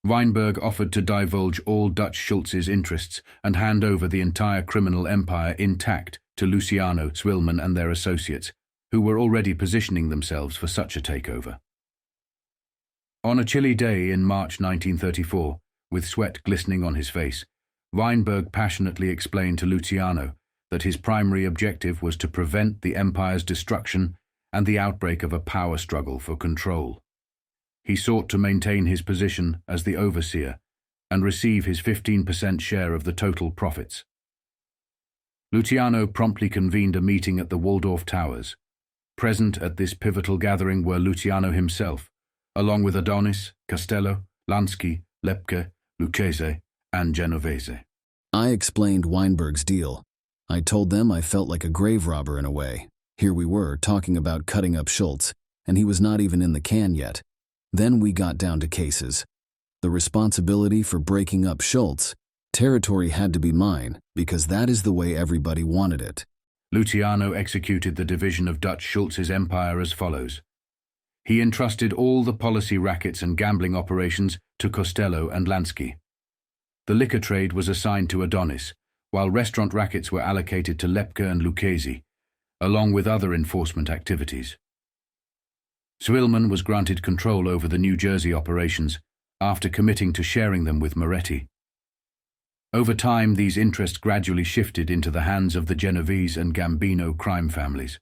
Weinberg offered to divulge all Dutch Schultz's interests and hand over the entire criminal empire intact to Luciano, Zwilman, and their associates, who were already positioning themselves for such a takeover. On a chilly day in March 1934, with sweat glistening on his face, Weinberg passionately explained to Luciano that his primary objective was to prevent the empire's destruction and the outbreak of a power struggle for control. he sought to maintain his position as the overseer and receive his 15% share of the total profits. Luciano promptly convened a meeting at the Waldorf Towers. Present at this pivotal gathering were Luciano himself, along with Adonis, Castello, Lansky, Lepke, Lucchese, and Genovese. I explained Weinberg's deal. I told them I felt like a grave robber in a way. Here we were, talking about cutting up Schultz, and he was not even in the can yet. Then we got down to cases. The responsibility for breaking up Schultz, territory had to be mine, because that is the way everybody wanted it. Luciano executed the division of Dutch Schultz's empire as follows. He entrusted all the policy rackets and gambling operations to Costello and Lansky. The liquor trade was assigned to Adonis, while restaurant rackets were allocated to Lepke and Lucchese, along with other enforcement activities. Zwilman was granted control over the New Jersey operations after committing to sharing them with Moretti. Over time, these interests gradually shifted into the hands of the Genovese and Gambino crime families.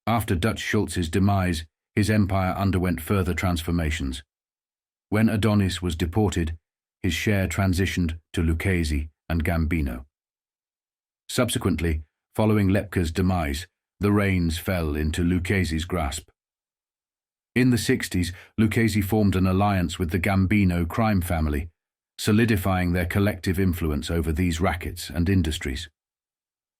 After Dutch Schultz's demise, his empire underwent further transformations. When Adonis was deported, his share transitioned to Lucchese and Gambino. Subsequently, following Lepke's demise, the reins fell into Lucchese's grasp. In the 60s, Lucchese formed an alliance with the Gambino crime family, solidifying their collective influence over these rackets and industries.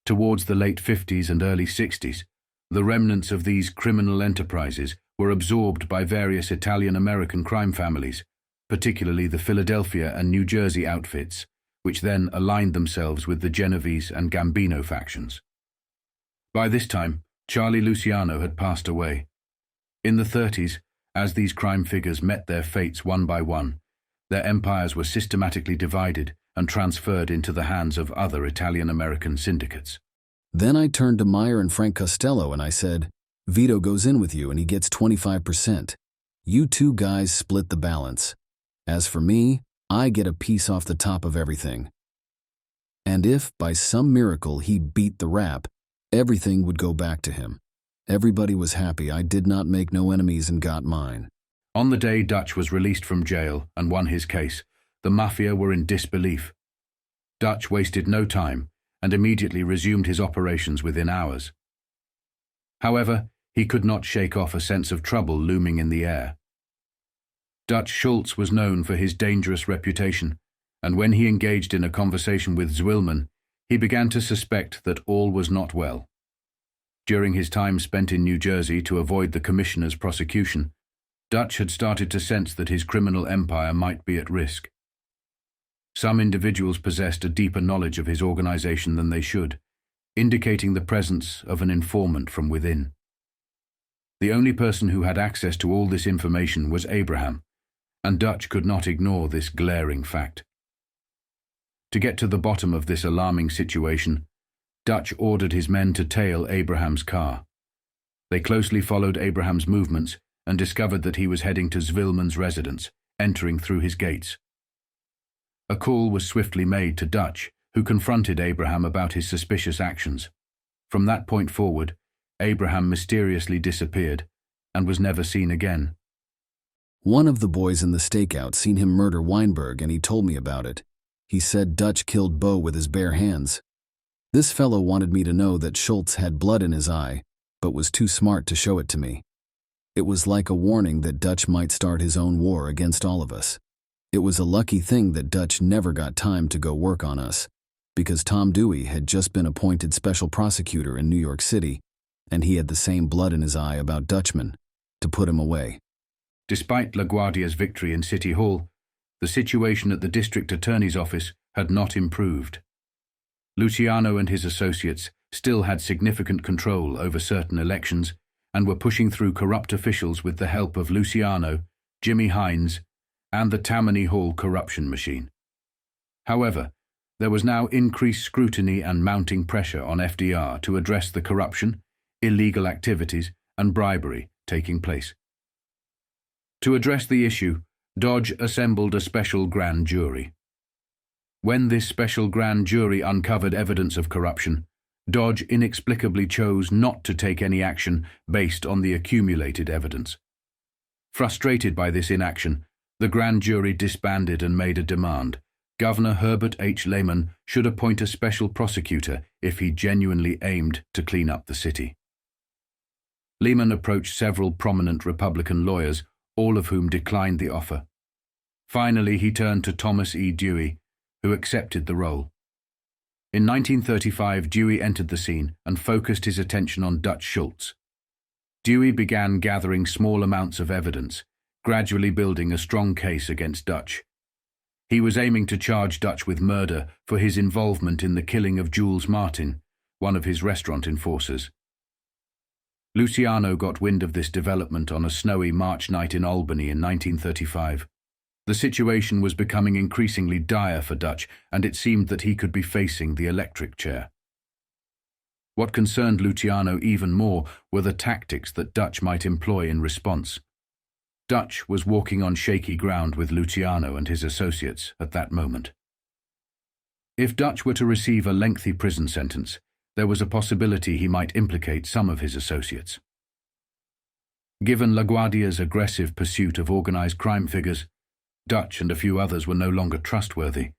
Towards the late 50s and early 60s, the remnants of these criminal enterprises were absorbed by various Italian-American crime families, particularly the Philadelphia and New Jersey outfits, which then aligned themselves with the Genovese and Gambino factions. By this time, Charlie Luciano had passed away. In the 30s, as these crime figures met their fates one by one, their empires were systematically divided and transferred into the hands of other Italian-American syndicates. Then I turned to Meyer and Frank Costello and I said, Vito goes in with you and he gets 25%. You two guys split the balance. As for me, I get a piece off the top of everything. And if, by some miracle, he beat the rap, everything would go back to him. Everybody was happy. I did not make no enemies and got mine. On the day Dutch was released from jail and won his case, the Mafia were in disbelief. Dutch wasted no time and immediately resumed his operations within hours. However, he could not shake off a sense of trouble looming in the air. Dutch Schultz was known for his dangerous reputation, and when he engaged in a conversation with Zwilman, he began to suspect that all was not well. During his time spent in New Jersey to avoid the commissioner's prosecution, Dutch had started to sense that his criminal empire might be at risk. Some individuals possessed a deeper knowledge of his organization than they should, indicating the presence of an informant from within. The only person who had access to all this information was Abraham, and Dutch could not ignore this glaring fact. To get to the bottom of this alarming situation, Dutch ordered his men to tail Abraham's car. They closely followed Abraham's movements and discovered that he was heading to Zwilman's residence, entering through his gates. A call was swiftly made to Dutch, who confronted Abraham about his suspicious actions. From that point forward, Abraham mysteriously disappeared and was never seen again. One of the boys in the stakeout seen him murder Weinberg and he told me about it. He said Dutch killed Bo with his bare hands. This fellow wanted me to know that Schultz had blood in his eye, but was too smart to show it to me. It was like a warning that Dutch might start his own war against all of us. It was a lucky thing that Dutch never got time to go work on us, because Tom Dewey had just been appointed special prosecutor in New York City, and he had the same blood in his eye about Dutchman, to put him away. Despite LaGuardia's victory in City Hall, the situation at the district attorney's office had not improved. Luciano and his associates still had significant control over certain elections and were pushing through corrupt officials with the help of Luciano, Jimmy Hines, and the Tammany Hall corruption machine. However, there was now increased scrutiny and mounting pressure on FDR to address the corruption, illegal activities, and bribery taking place. To address the issue, Dodge assembled a special grand jury. When this special grand jury uncovered evidence of corruption, Dodge inexplicably chose not to take any action based on the accumulated evidence. Frustrated by this inaction, the grand jury disbanded and made a demand. Governor Herbert H. Lehman should appoint a special prosecutor if he genuinely aimed to clean up the city. Lehman approached several prominent Republican lawyers, all of whom declined the offer. Finally, he turned to Thomas E. Dewey, who accepted the role. In 1935, Dewey entered the scene and focused his attention on Dutch Schultz. Dewey began gathering small amounts of evidence, gradually building a strong case against Dutch. He was aiming to charge Dutch with murder for his involvement in the killing of Jules Martin, one of his restaurant enforcers. Luciano got wind of this development on a snowy March night in Albany in 1935. The situation was becoming increasingly dire for Dutch, and it seemed that he could be facing the electric chair. What concerned Luciano even more were the tactics that Dutch might employ in response. Dutch was walking on shaky ground with Luciano and his associates at that moment. If Dutch were to receive a lengthy prison sentence, there was a possibility he might implicate some of his associates. Given LaGuardia's aggressive pursuit of organized crime figures, Dutch and a few others were no longer trustworthy.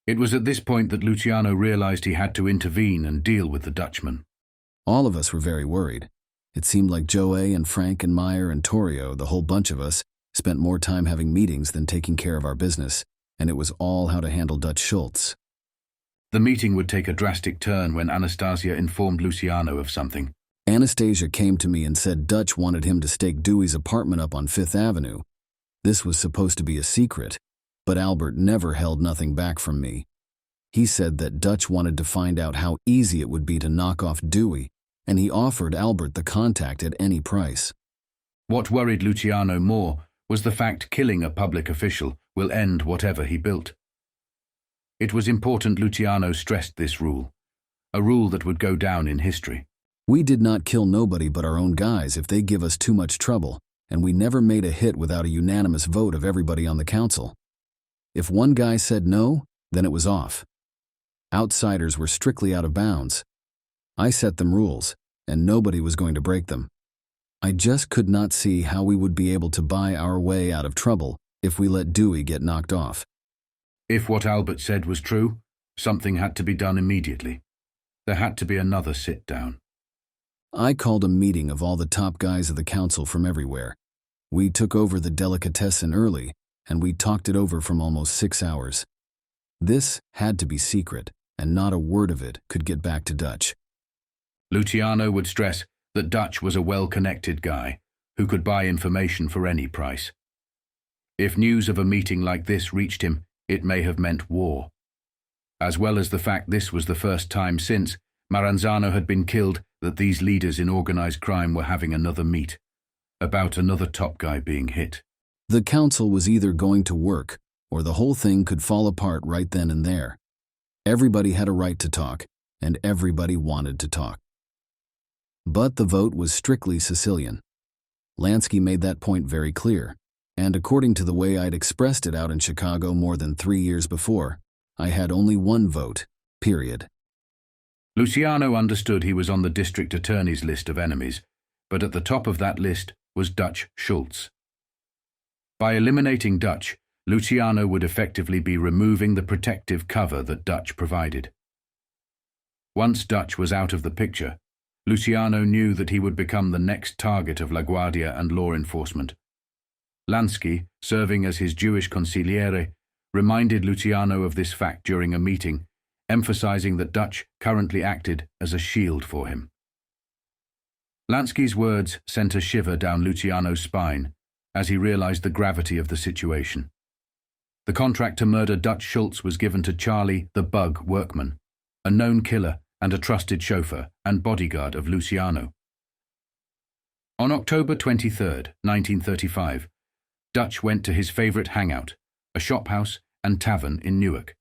It was at this point that Luciano realized he had to intervene and deal with the Dutchman. All of us were very worried. It seemed like Joey and Frank and Meyer and Torrio, the whole bunch of us, spent more time having meetings than taking care of our business, and it was all how to handle Dutch Schultz. The meeting would take a drastic turn when Anastasia informed Luciano of something. Anastasia came to me and said Dutch wanted him to stake Dewey's apartment up on Fifth Avenue. This was supposed to be a secret, but Albert never held nothing back from me. He said that Dutch wanted to find out how easy it would be to knock off Dewey, and he offered Albert the contact at any price. What worried Luciano more was the fact killing a public official will end whatever he built. It was important Luciano stressed this rule, a rule that would go down in history. We did not kill nobody but our own guys if they give us too much trouble, and we never made a hit without a unanimous vote of everybody on the council. If one guy said no, then it was off. Outsiders were strictly out of bounds. I set them rules, and nobody was going to break them. I just could not see how we would be able to buy our way out of trouble if we let Dewey get knocked off. If what Albert said was true, something had to be done immediately. There had to be another sit-down. I called a meeting of all the top guys of the council from everywhere. We took over the delicatessen early, and we talked it over from almost 6 hours. This had to be secret, and not a word of it could get back to Dutch. Luciano would stress that Dutch was a well-connected guy who could buy information for any price. If news of a meeting like this reached him, it may have meant war. As well as the fact this was the first time since Maranzano had been killed that these leaders in organized crime were having another meet, about another top guy being hit. The council was either going to work, or the whole thing could fall apart right then and there. Everybody had a right to talk, and everybody wanted to talk. But the vote was strictly Sicilian. Lansky made that point very clear, and according to the way I'd expressed it out in Chicago more than 3 years before, I had only one vote, period. Luciano understood he was on the district attorney's list of enemies, but at the top of that list was Dutch Schultz. By eliminating Dutch, Luciano would effectively be removing the protective cover that Dutch provided. Once Dutch was out of the picture, Luciano knew that he would become the next target of LaGuardia and law enforcement. Lansky, serving as his Jewish consigliere, reminded Luciano of this fact during a meeting, emphasizing that Dutch currently acted as a shield for him. Lansky's words sent a shiver down Luciano's spine as he realized the gravity of the situation. The contract to murder Dutch Schultz was given to Charlie the Bug Workman, a known killer and a trusted chauffeur and bodyguard of Luciano. On October 23, 1935, Dutch went to his favorite hangout, a shophouse and tavern in Newark.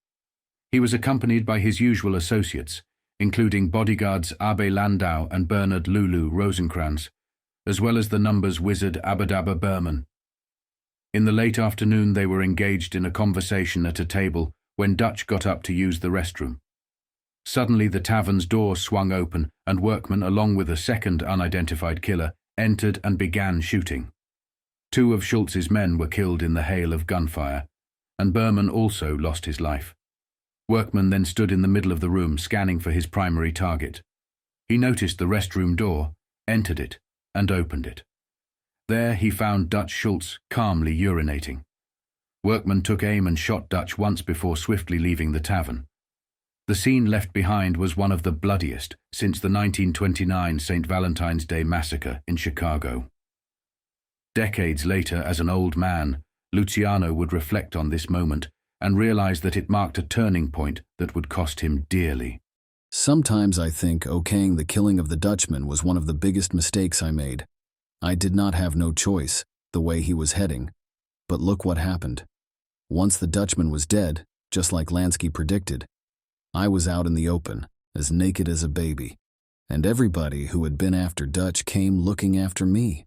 He was accompanied by his usual associates, including bodyguards Abe Landau and Bernard Lulu Rosencrantz, as well as the numbers wizard Abadaba Berman. In the late afternoon they were engaged in a conversation at a table when Dutch got up to use the restroom. Suddenly the tavern's door swung open and Workman, along with a second unidentified killer, entered and began shooting. Two of Schultz's men were killed in the hail of gunfire, and Berman also lost his life. Workman then stood in the middle of the room scanning for his primary target. He noticed the restroom door, entered it, and opened it. There he found Dutch Schultz calmly urinating. Workman took aim and shot Dutch once before swiftly leaving the tavern. The scene left behind was one of the bloodiest since the 1929 St. Valentine's Day massacre in Chicago. Decades later, as an old man, Luciano would reflect on this moment and realize that it marked a turning point that would cost him dearly. Sometimes I think okaying the killing of the Dutchman was one of the biggest mistakes I made. I did not have no choice, the way he was heading. But look what happened. Once the Dutchman was dead, just like Lansky predicted, I was out in the open, as naked as a baby, and everybody who had been after Dutch came looking after me.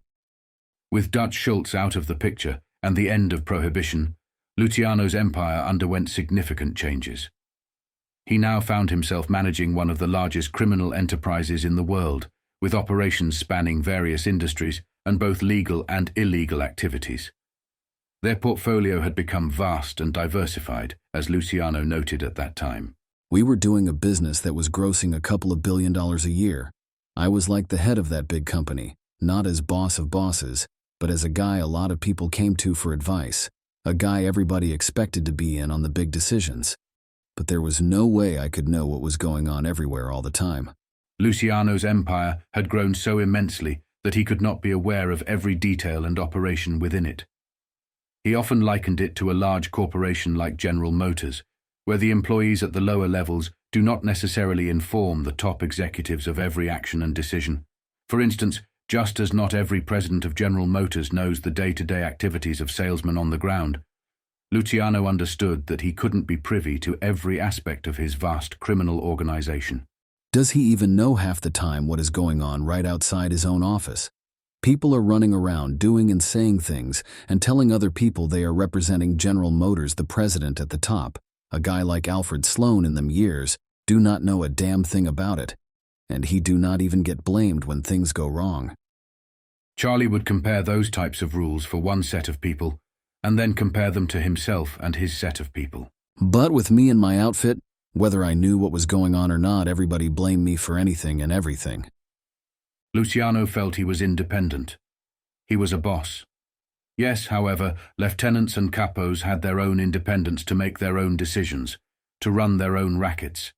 With Dutch Schultz out of the picture and the end of Prohibition, Luciano's empire underwent significant changes. He now found himself managing one of the largest criminal enterprises in the world, with operations spanning various industries and both legal and illegal activities. Their portfolio had become vast and diversified, as Luciano noted at that time. We were doing a business that was grossing a couple of $1 billion a year. I was like the head of that big company, not as boss of bosses, but as a guy a lot of people came to for advice, a guy everybody expected to be in on the big decisions. But there was no way I could know what was going on everywhere all the time. Luciano's empire had grown so immensely that he could not be aware of every detail and operation within it. He often likened it to a large corporation like General Motors, where the employees at the lower levels do not necessarily inform the top executives of every action and decision. For instance, just as not every president of General Motors knows the day-to-day activities of salesmen on the ground, Luciano understood that he couldn't be privy to every aspect of his vast criminal organization. Does he even know half the time what is going on right outside his own office? People are running around doing and saying things and telling other people they are representing General Motors, the president at the top. A guy like Alfred Sloan in them years do not know a damn thing about it, and he do not even get blamed when things go wrong. Charlie would compare those types of rules for one set of people, and then compare them to himself and his set of people. But with me and my outfit, whether I knew what was going on or not, everybody blamed me for anything and everything. Luciano felt he was independent. He was a boss. Yes, however, lieutenants and capos had their own independence to make their own decisions, to run their own rackets.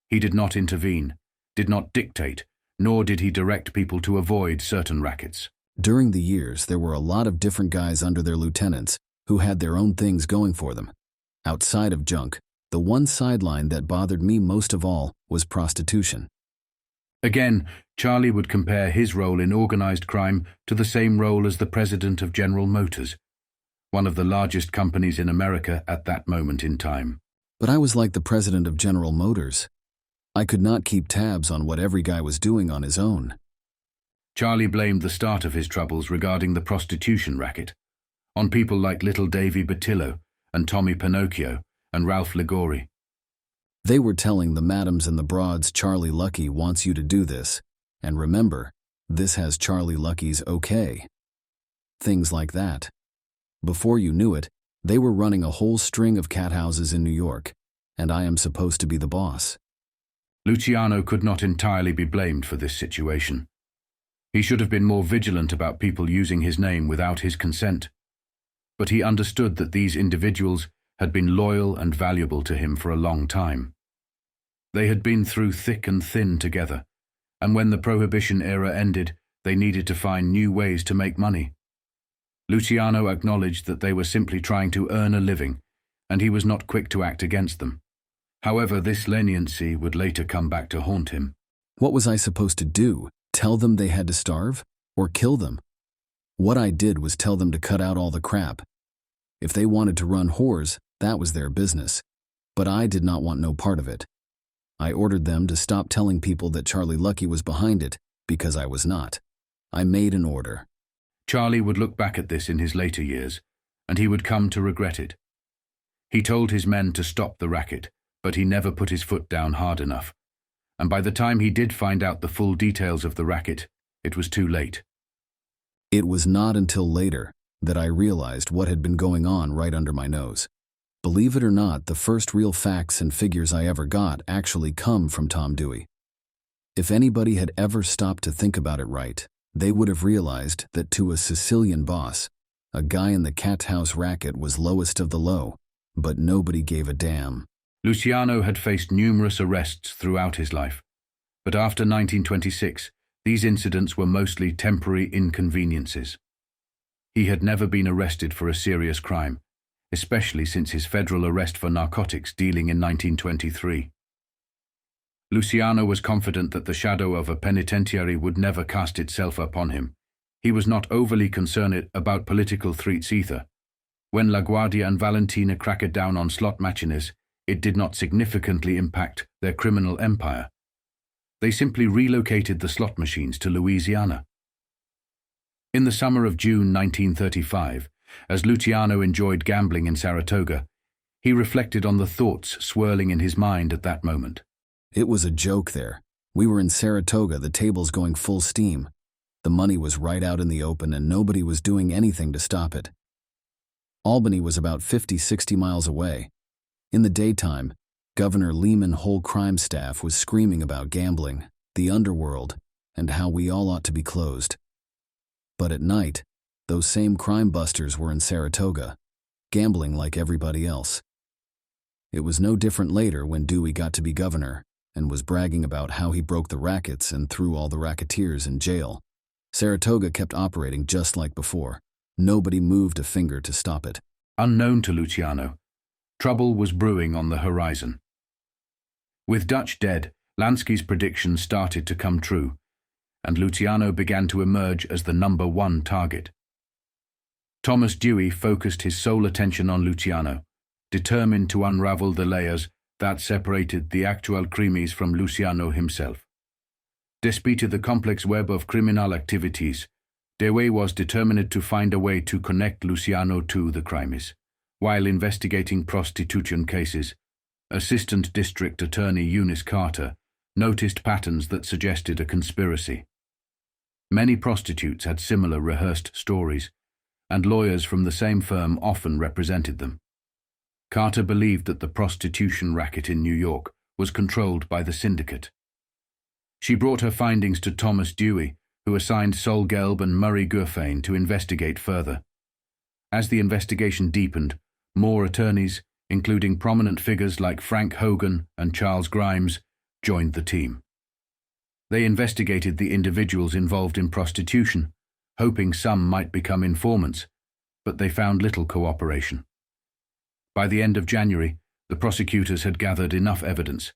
He did not intervene, did not dictate, nor did he direct people to avoid certain rackets. During the years, there were a lot of different guys under their lieutenants who had their own things going for them. Outside of junk, the one sideline that bothered me most of all was prostitution. Again, Charlie would compare his role in organized crime to the same role as the president of General Motors, one of the largest companies in America at that moment in time. But I was like the president of General Motors. I could not keep tabs on what every guy was doing on his own. Charlie blamed the start of his troubles regarding the prostitution racket on people like Little Davy Batillo and Tommy Pinocchio and Ralph Ligori. They were telling the madams and the broads Charlie Lucky wants you to do this, and remember, this has Charlie Lucky's okay. Things like that. Before you knew it, they were running a whole string of cat houses in New York, and I am supposed to be the boss. Luciano could not entirely be blamed for this situation. He should have been more vigilant about people using his name without his consent. But he understood that these individuals had been loyal and valuable to him for a long time. They had been through thick and thin together, and when the Prohibition era ended, they needed to find new ways to make money. Luciano acknowledged that they were simply trying to earn a living, and he was not quick to act against them. However, this leniency would later come back to haunt him. What was I supposed to do? Tell them they had to starve? Or kill them? What I did was tell them to cut out all the crap. If they wanted to run whores, that was their business. But I did not want no part of it. I ordered them to stop telling people that Charlie Lucky was behind it, because I was not. I made an order. Charlie would look back at this in his later years, and he would come to regret it. He told his men to stop the racket, but he never put his foot down hard enough. And by the time he did find out the full details of the racket, it was too late. It was not until later, that I realized what had been going on right under my nose. Believe it or not, the first real facts and figures I ever got actually come from Tom Dewey. If anybody had ever stopped to think about it right, they would have realized that to a Sicilian boss, a guy in the cat house racket was lowest of the low, but nobody gave a damn. Luciano had faced numerous arrests throughout his life, but after 1926, these incidents were mostly temporary inconveniences. He had never been arrested for a serious crime, especially since his federal arrest for narcotics dealing in 1923. Luciano was confident that the shadow of a penitentiary would never cast itself upon him. He was not overly concerned about political threats either. When LaGuardia and Valentina cracked down on slot machines, it did not significantly impact their criminal empire. They simply relocated the slot machines to Louisiana. In the summer of June 1935, as Luciano enjoyed gambling in Saratoga, he reflected on the thoughts swirling in his mind at that moment. It was a joke there. We were in Saratoga, the tables going full steam. The money was right out in the open and nobody was doing anything to stop it. Albany was about 50-60 miles away. In the daytime, Governor Lehman's whole crime staff was screaming about gambling, the underworld, and how we all ought to be closed. But at night, those same crime busters were in Saratoga, gambling like everybody else. It was no different later when Dewey got to be governor and was bragging about how he broke the rackets and threw all the racketeers in jail. Saratoga kept operating just like before. Nobody moved a finger to stop it. Unknown to Luciano, trouble was brewing on the horizon. With Dutch dead, Lansky's predictions started to come true, and Luciano began to emerge as the #1 target. Thomas Dewey focused his sole attention on Luciano, determined to unravel the layers that separated the actual crimes from Luciano himself. Despite the complex web of criminal activities, Dewey was determined to find a way to connect Luciano to the crimes. While investigating prostitution cases, Assistant District Attorney Eunice Carter noticed patterns that suggested a conspiracy. Many prostitutes had similar rehearsed stories, and lawyers from the same firm often represented them. Carter believed that the prostitution racket in New York was controlled by the syndicate. She brought her findings to Thomas Dewey, who assigned Sol Gelb and Murray Gurfein to investigate further. As the investigation deepened, more attorneys, including prominent figures like Frank Hogan and Charles Grimes, joined the team. They investigated the individuals involved in prostitution, hoping some might become informants, but they found little cooperation. By the end of January, the prosecutors had gathered enough evidence.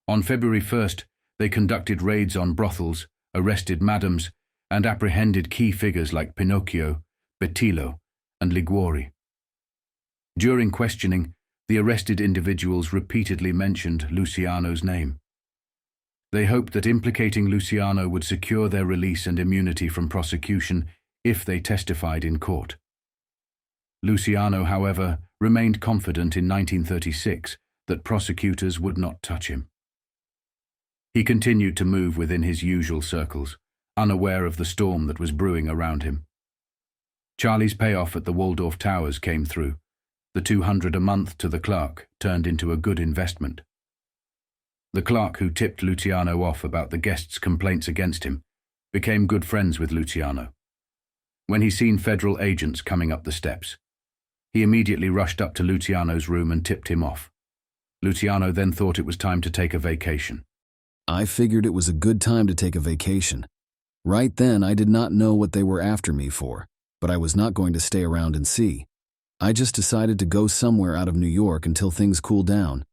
On February 1st, they conducted raids on brothels, arrested madams, and apprehended key figures like Pinocchio, Bettillo, and Liguori. During questioning, the arrested individuals repeatedly mentioned Luciano's name. They hoped that implicating Luciano would secure their release and immunity from prosecution if they testified in court. Luciano, however, remained confident in 1936 that prosecutors would not touch him. He continued to move within his usual circles, unaware of the storm that was brewing around him. Charlie's payoff at the Waldorf Towers came through. The $200 a month to the clerk turned into a good investment. The clerk who tipped Luciano off about the guests' complaints against him became good friends with Luciano. When he seen federal agents coming up the steps, he immediately rushed up to Luciano's room and tipped him off. Luciano then thought it was time to take a vacation. I figured it was a good time to take a vacation. Right then, I did not know what they were after me for, but I was not going to stay around and see. I just decided to go somewhere out of New York until things cooled down.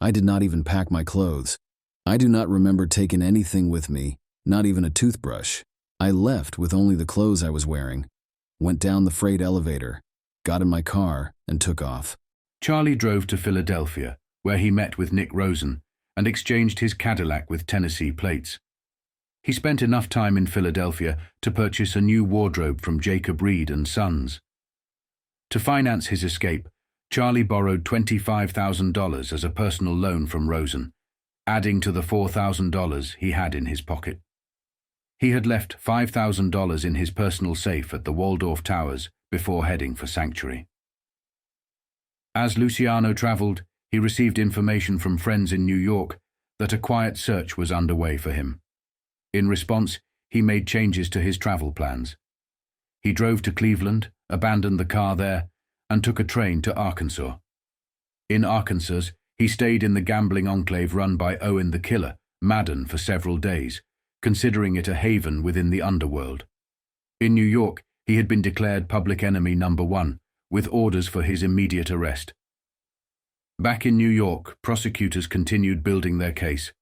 I did not even pack my clothes. I do not remember taking anything with me, not even a toothbrush. I left with only the clothes I was wearing, went down the freight elevator, got in my car, and took off. Charlie drove to Philadelphia, where he met with Nick Rosen and exchanged his Cadillac with Tennessee plates. He spent enough time in Philadelphia to purchase a new wardrobe from Jacob Reed and Sons. To finance his escape, Charlie borrowed $25,000 as a personal loan from Rosen, adding to the $4,000 he had in his pocket. He had left $5,000 in his personal safe at the Waldorf Towers before heading for sanctuary. As Luciano traveled, he received information from friends in New York that a quiet search was underway for him. In response, he made changes to his travel plans. He drove to Cleveland, abandoned the car there, and took a train to Arkansas. In Arkansas, he stayed in the gambling enclave run by Owen the Killer, Madden, for several days, considering it a haven within the underworld. In New York, he had been declared public enemy number 1, with orders for his immediate arrest. Back in New York, prosecutors continued building their case.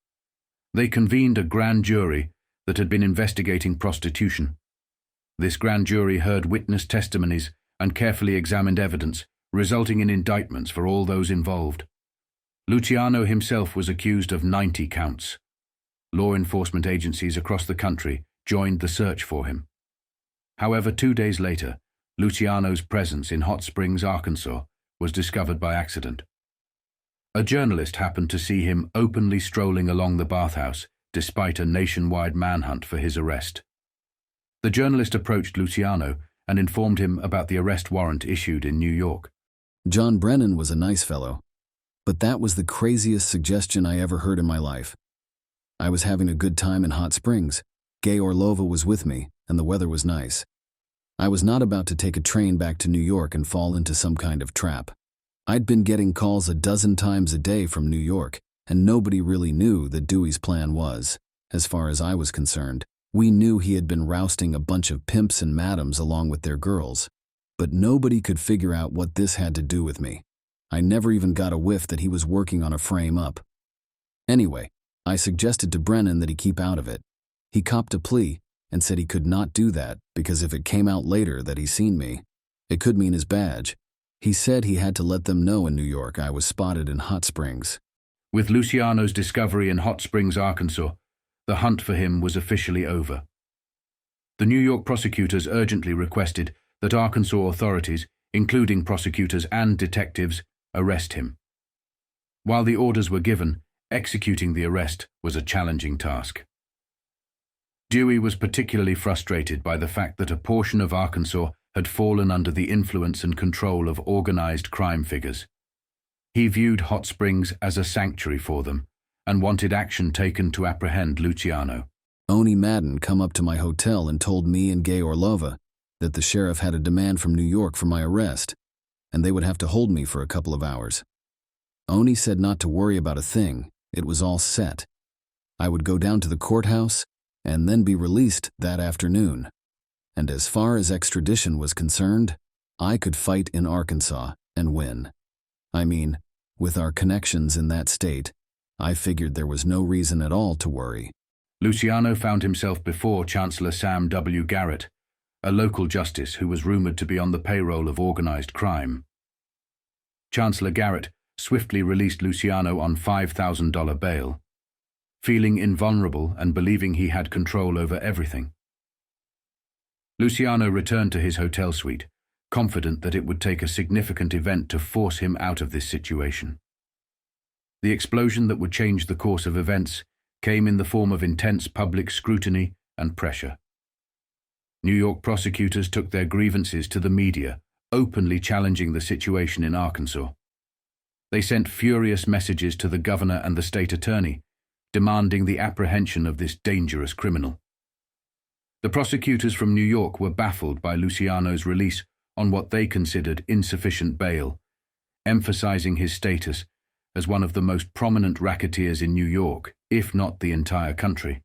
They convened a grand jury that had been investigating prostitution. This grand jury heard witness testimonies and carefully examined evidence, resulting in indictments for all those involved. Luciano himself was accused of 90 counts. Law enforcement agencies across the country joined the search for him. However, 2 days later, Luciano's presence in Hot Springs, Arkansas, was discovered by accident. A journalist happened to see him openly strolling along the bathhouse, despite a nationwide manhunt for his arrest. The journalist approached Luciano and informed him about the arrest warrant issued in New York. John Brennan was a nice fellow, but that was the craziest suggestion I ever heard in my life. I was having a good time in Hot Springs. Gay Orlova was with me, and the weather was nice. I was not about to take a train back to New York and fall into some kind of trap. I'd been getting calls a dozen times a day from New York, and nobody really knew that Dewey's plan was. As far as I was concerned, we knew he had been rousting a bunch of pimps and madams along with their girls, but nobody could figure out what this had to do with me. I never even got a whiff that he was working on a frame-up. Anyway, I suggested to Brennan that he keep out of it. He copped a plea and said he could not do that because if it came out later that he seen me, it could mean his badge. He said he had to let them know in New York I was spotted in Hot Springs. With Luciano's discovery in Hot Springs, Arkansas, the hunt for him was officially over. The New York prosecutors urgently requested that Arkansas authorities, including prosecutors and detectives, arrest him. While the orders were given, executing the arrest was a challenging task. Dewey was particularly frustrated by the fact that a portion of Arkansas had fallen under the influence and control of organized crime figures. He viewed Hot Springs as a sanctuary for them and wanted action taken to apprehend Luciano. Oni Madden come up to my hotel and told me and Gay Orlova that the sheriff had a demand from New York for my arrest, and they would have to hold me for a couple of hours. Oni said not to worry about a thing, it was all set. I would go down to the courthouse and then be released that afternoon. And as far as extradition was concerned, I could fight in Arkansas and win. I mean, with our connections in that state, I figured there was no reason at all to worry. Luciano found himself before Chancellor Sam W. Garrett, a local justice who was rumored to be on the payroll of organized crime. Chancellor Garrett swiftly released Luciano on $5,000 bail, feeling invulnerable and believing he had control over everything. Luciano returned to his hotel suite, confident that it would take a significant event to force him out of this situation. The explosion that would change the course of events came in the form of intense public scrutiny and pressure. New York prosecutors took their grievances to the media, openly challenging the situation in Arkansas. They sent furious messages to the governor and the state attorney, demanding the apprehension of this dangerous criminal. The prosecutors from New York were baffled by Luciano's release on what they considered insufficient bail, emphasizing his status as one of the most prominent racketeers in New York, if not the entire country.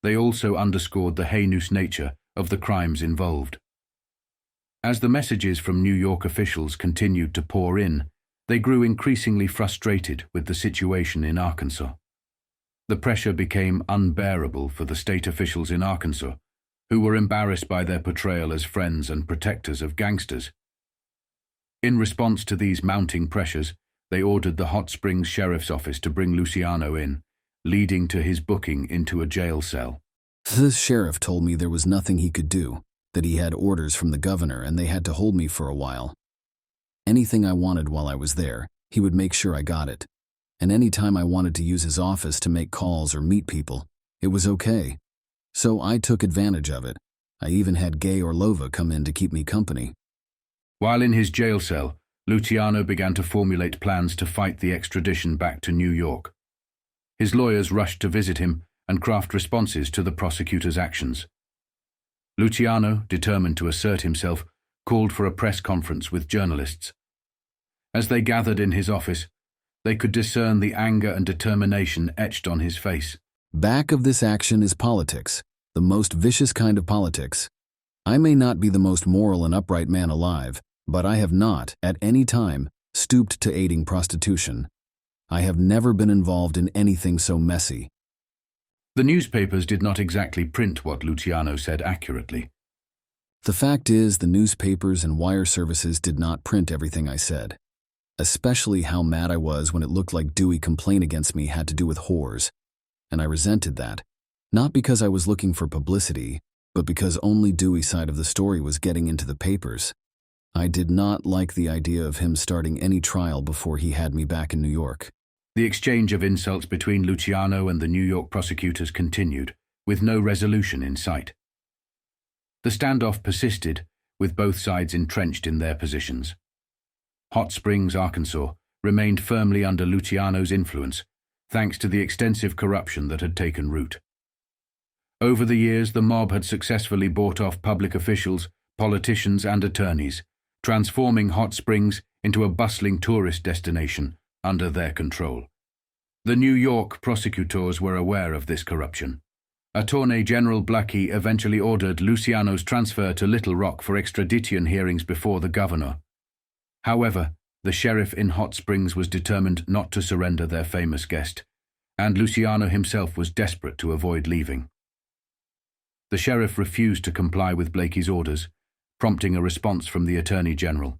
They also underscored the heinous nature of the crimes involved. As the messages from New York officials continued to pour in, they grew increasingly frustrated with the situation in Arkansas. The pressure became unbearable for the state officials in Arkansas, who were embarrassed by their portrayal as friends and protectors of gangsters. In response to these mounting pressures, they ordered the Hot Springs Sheriff's Office to bring Luciano in, leading to his booking into a jail cell. The sheriff told me there was nothing he could do, that he had orders from the governor and they had to hold me for a while. Anything I wanted while I was there, he would make sure I got it. And any time I wanted to use his office to make calls or meet people, it was okay. So I took advantage of it. I even had Gay Orlova come in to keep me company. While in his jail cell, Luciano began to formulate plans to fight the extradition back to New York. His lawyers rushed to visit him and craft responses to the prosecutor's actions. Luciano, determined to assert himself, called for a press conference with journalists. As they gathered in his office, they could discern the anger and determination etched on his face. Back of this action is politics, the most vicious kind of politics. I may not be the most moral and upright man alive, but I have not, at any time, stooped to aiding prostitution. I have never been involved in anything so messy. The newspapers did not exactly print what Luciano said accurately. The fact is, the newspapers and wire services did not print everything I said. Especially how mad I was when it looked like Dewey complaint against me had to do with whores. And I resented that, not because I was looking for publicity, but because only Dewey's side of the story was getting into the papers. I did not like the idea of him starting any trial before he had me back in New York. The exchange of insults between Luciano and the New York prosecutors continued, with no resolution in sight. The standoff persisted, with both sides entrenched in their positions. Hot Springs, Arkansas, remained firmly under Luciano's influence, thanks to the extensive corruption that had taken root. Over the years, the mob had successfully bought off public officials, politicians, and attorneys, transforming Hot Springs into a bustling tourist destination under their control. The New York prosecutors were aware of this corruption. Attorney General Blackie eventually ordered Luciano's transfer to Little Rock for extradition hearings before the governor. However, the sheriff in Hot Springs was determined not to surrender their famous guest, and Luciano himself was desperate to avoid leaving. The sheriff refused to comply with Blakey's orders, prompting a response from the Attorney General.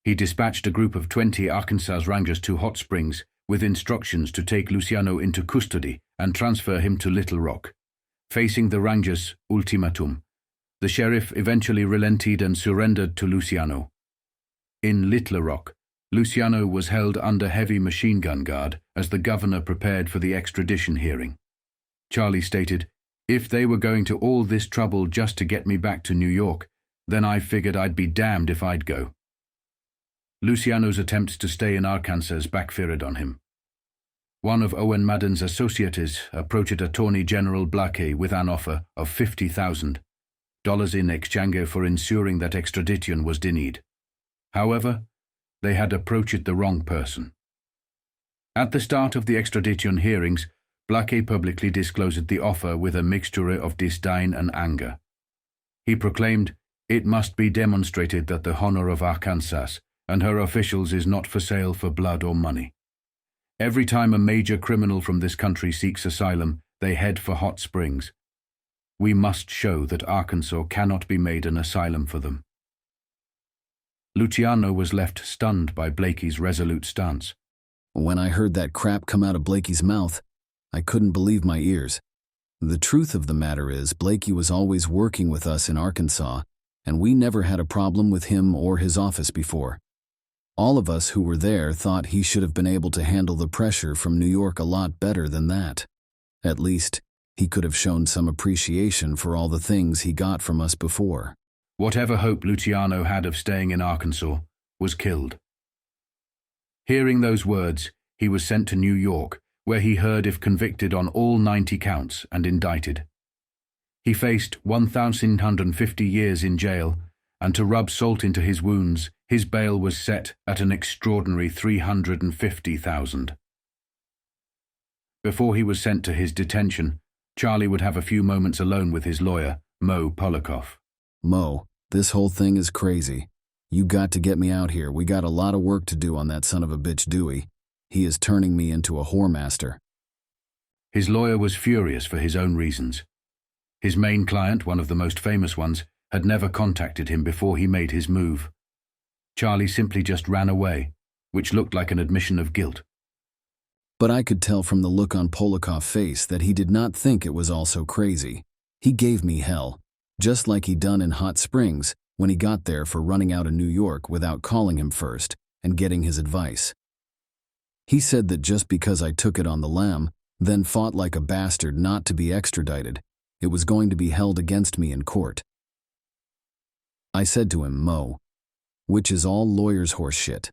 He dispatched a group of 20 Arkansas Rangers to Hot Springs with instructions to take Luciano into custody and transfer him to Little Rock. Facing the Rangers' ultimatum, the sheriff eventually relented and surrendered to Luciano. In Little Rock, Luciano was held under heavy machine gun guard as the governor prepared for the extradition hearing. Charlie stated, "If they were going to all this trouble just to get me back to New York, then I figured I'd be damned if I'd go." Luciano's attempts to stay in Arkansas backfired on him. One of Owen Madden's associates approached Attorney General Blackie with an offer of $50,000 in exchange for ensuring that extradition was denied. However, they had approached the wrong person. At the start of the extradition hearings, Blackie publicly disclosed the offer with a mixture of disdain and anger. He proclaimed, "It must be demonstrated that the honor of Arkansas and her officials is not for sale for blood or money. Every time a major criminal from this country seeks asylum, they head for Hot Springs. We must show that Arkansas cannot be made an asylum for them." Luciano was left stunned by Blakey's resolute stance. When I heard that crap come out of Blakey's mouth, I couldn't believe my ears. The truth of the matter is, Blakey was always working with us in Arkansas, and we never had a problem with him or his office before. All of us who were there thought he should have been able to handle the pressure from New York a lot better than that. At least, he could have shown some appreciation for all the things he got from us before. Whatever hope Luciano had of staying in Arkansas was killed. Hearing those words, he was sent to New York, where he heard if convicted on all 90 counts and indicted. He faced 1,150 years in jail, and to rub salt into his wounds, his bail was set at an extraordinary $350,000. Before he was sent to his detention, Charlie would have a few moments alone with his lawyer, Mo Polikoff. "Mo, this whole thing is crazy. You got to get me out here. We got a lot of work to do on that son of a bitch Dewey. He is turning me into a whoremaster." His lawyer was furious for his own reasons. His main client, one of the most famous ones, had never contacted him before he made his move. Charlie simply just ran away, which looked like an admission of guilt. But I could tell from the look on Polikoff's face that he did not think it was all so crazy. He gave me hell, just like he'd done in Hot Springs when he got there for running out of New York without calling him first and getting his advice. He said that just because I took it on the lam, then fought like a bastard not to be extradited, it was going to be held against me in court. I said to him, "Mo, which is all lawyers' horse shit.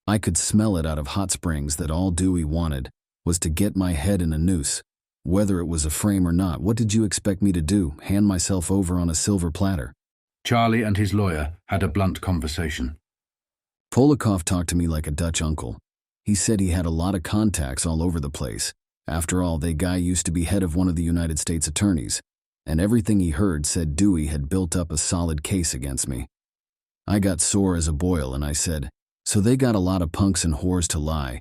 I could smell it out of Hot Springs that all Dewey wanted was to get my head in a noose. Whether it was a frame or not, what did you expect me to do, hand myself over on a silver platter? Charlie and his lawyer had a blunt conversation. Polikoff talked to me like a Dutch uncle. He said he had a lot of contacts all over the place. After all, the guy used to be head of one of the United States attorneys, and everything he heard said Dewey had built up a solid case against me. I got sore as a boil and I said, "So they got a lot of punks and whores to lie.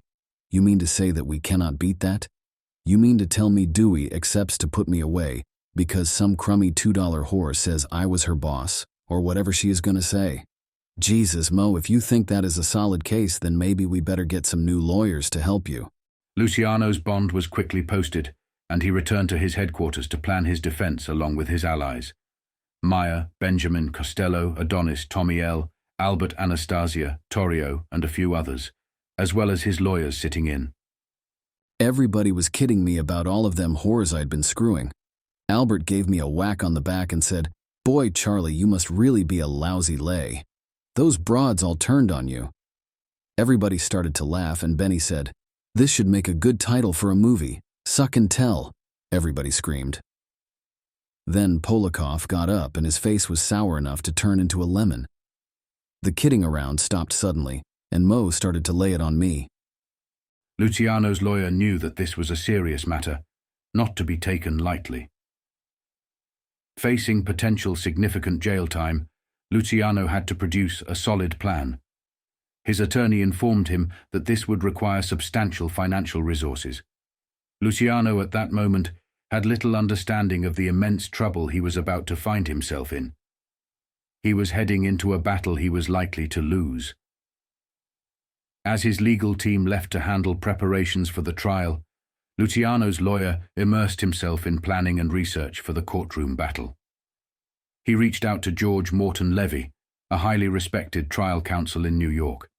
You mean to say that we cannot beat that? You mean to tell me Dewey accepts to put me away because some crummy $2 whore says I was her boss, or whatever she is going to say? Jesus, Mo, if you think that is a solid case, then maybe we better get some new lawyers to help you." Luciano's bond was quickly posted, and he returned to his headquarters to plan his defense along with his allies. Meyer, Benjamin, Costello, Adonis, Tommy L., Albert, Anastasia, Torrio, and a few others, as well as his lawyers sitting in. Everybody was kidding me about all of them whores I'd been screwing. Albert gave me a whack on the back and said, "Boy, Charlie, you must really be a lousy lay. Those broads all turned on you." Everybody started to laugh, and Benny said, "This should make a good title for a movie. Suck and tell," everybody screamed. Then Polikoff got up and his face was sour enough to turn into a lemon. The kidding around stopped suddenly, and Mo started to lay it on me. Luciano's lawyer knew that this was a serious matter, not to be taken lightly. Facing potential significant jail time, Luciano had to produce a solid plan. His attorney informed him that this would require substantial financial resources. Luciano at that moment had little understanding of the immense trouble he was about to find himself in. He was heading into a battle he was likely to lose. As his legal team left to handle preparations for the trial, Luciano's lawyer immersed himself in planning and research for the courtroom battle. He reached out to George Morton Levy, a highly respected trial counsel in New York.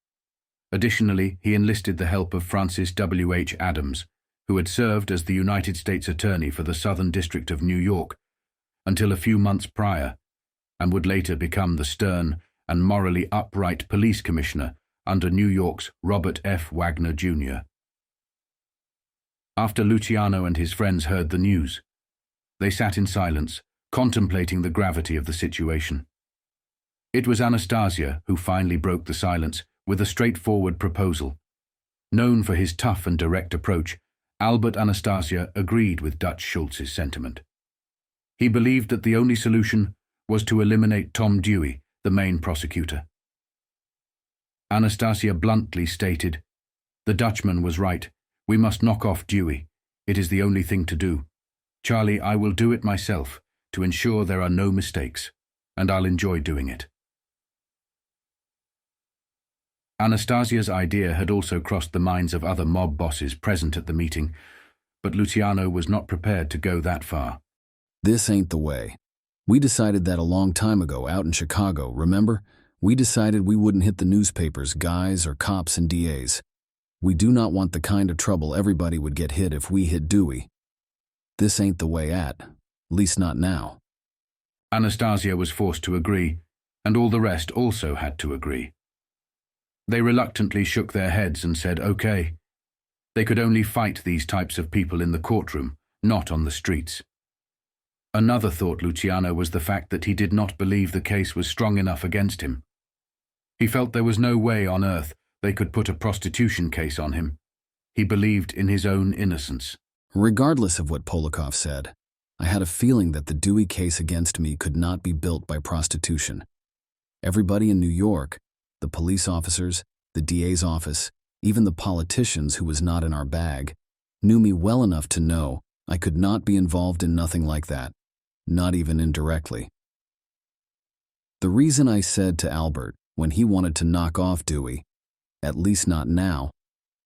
Additionally, he enlisted the help of Francis W. H. Adams, who had served as the United States Attorney for the Southern District of New York until a few months prior, and would later become the stern and morally upright police commissioner under New York's Robert F. Wagner, Jr. After Luciano and his friends heard the news, they sat in silence, contemplating the gravity of the situation. It was Anastasia who finally broke the silence with a straightforward proposal. Known for his tough and direct approach, Albert Anastasia agreed with Dutch Schultz's sentiment. He believed that the only solution was to eliminate Tom Dewey, the main prosecutor. Anastasia bluntly stated, "The Dutchman was right. We must knock off Dewey. It is the only thing to do. Charlie, I will do it myself to ensure there are no mistakes, and I'll enjoy doing it." Anastasia's idea had also crossed the minds of other mob bosses present at the meeting, but Luciano was not prepared to go that far. "This ain't the way. We decided that a long time ago out in Chicago, remember? We decided we wouldn't hit the newspapers, guys, or cops and DAs. We do not want the kind of trouble everybody would get hit if we hit Dewey. This ain't the way at least not now." Anastasia was forced to agree, and all the rest also had to agree. They reluctantly shook their heads and said, okay. They could only fight these types of people in the courtroom, not on the streets. Another thought Luciano was the fact that he did not believe the case was strong enough against him. He felt there was no way on earth they could put a prostitution case on him. He believed in his own innocence. Regardless of what Polikoff said, I had a feeling that the Dewey case against me could not be built by prostitution. Everybody in New York, the police officers, the DA's office, even the politicians who was not in our bag, knew me well enough to know I could not be involved in nothing like that, not even indirectly. The reason I said to Albert when he wanted to knock off Dewey, at least not now,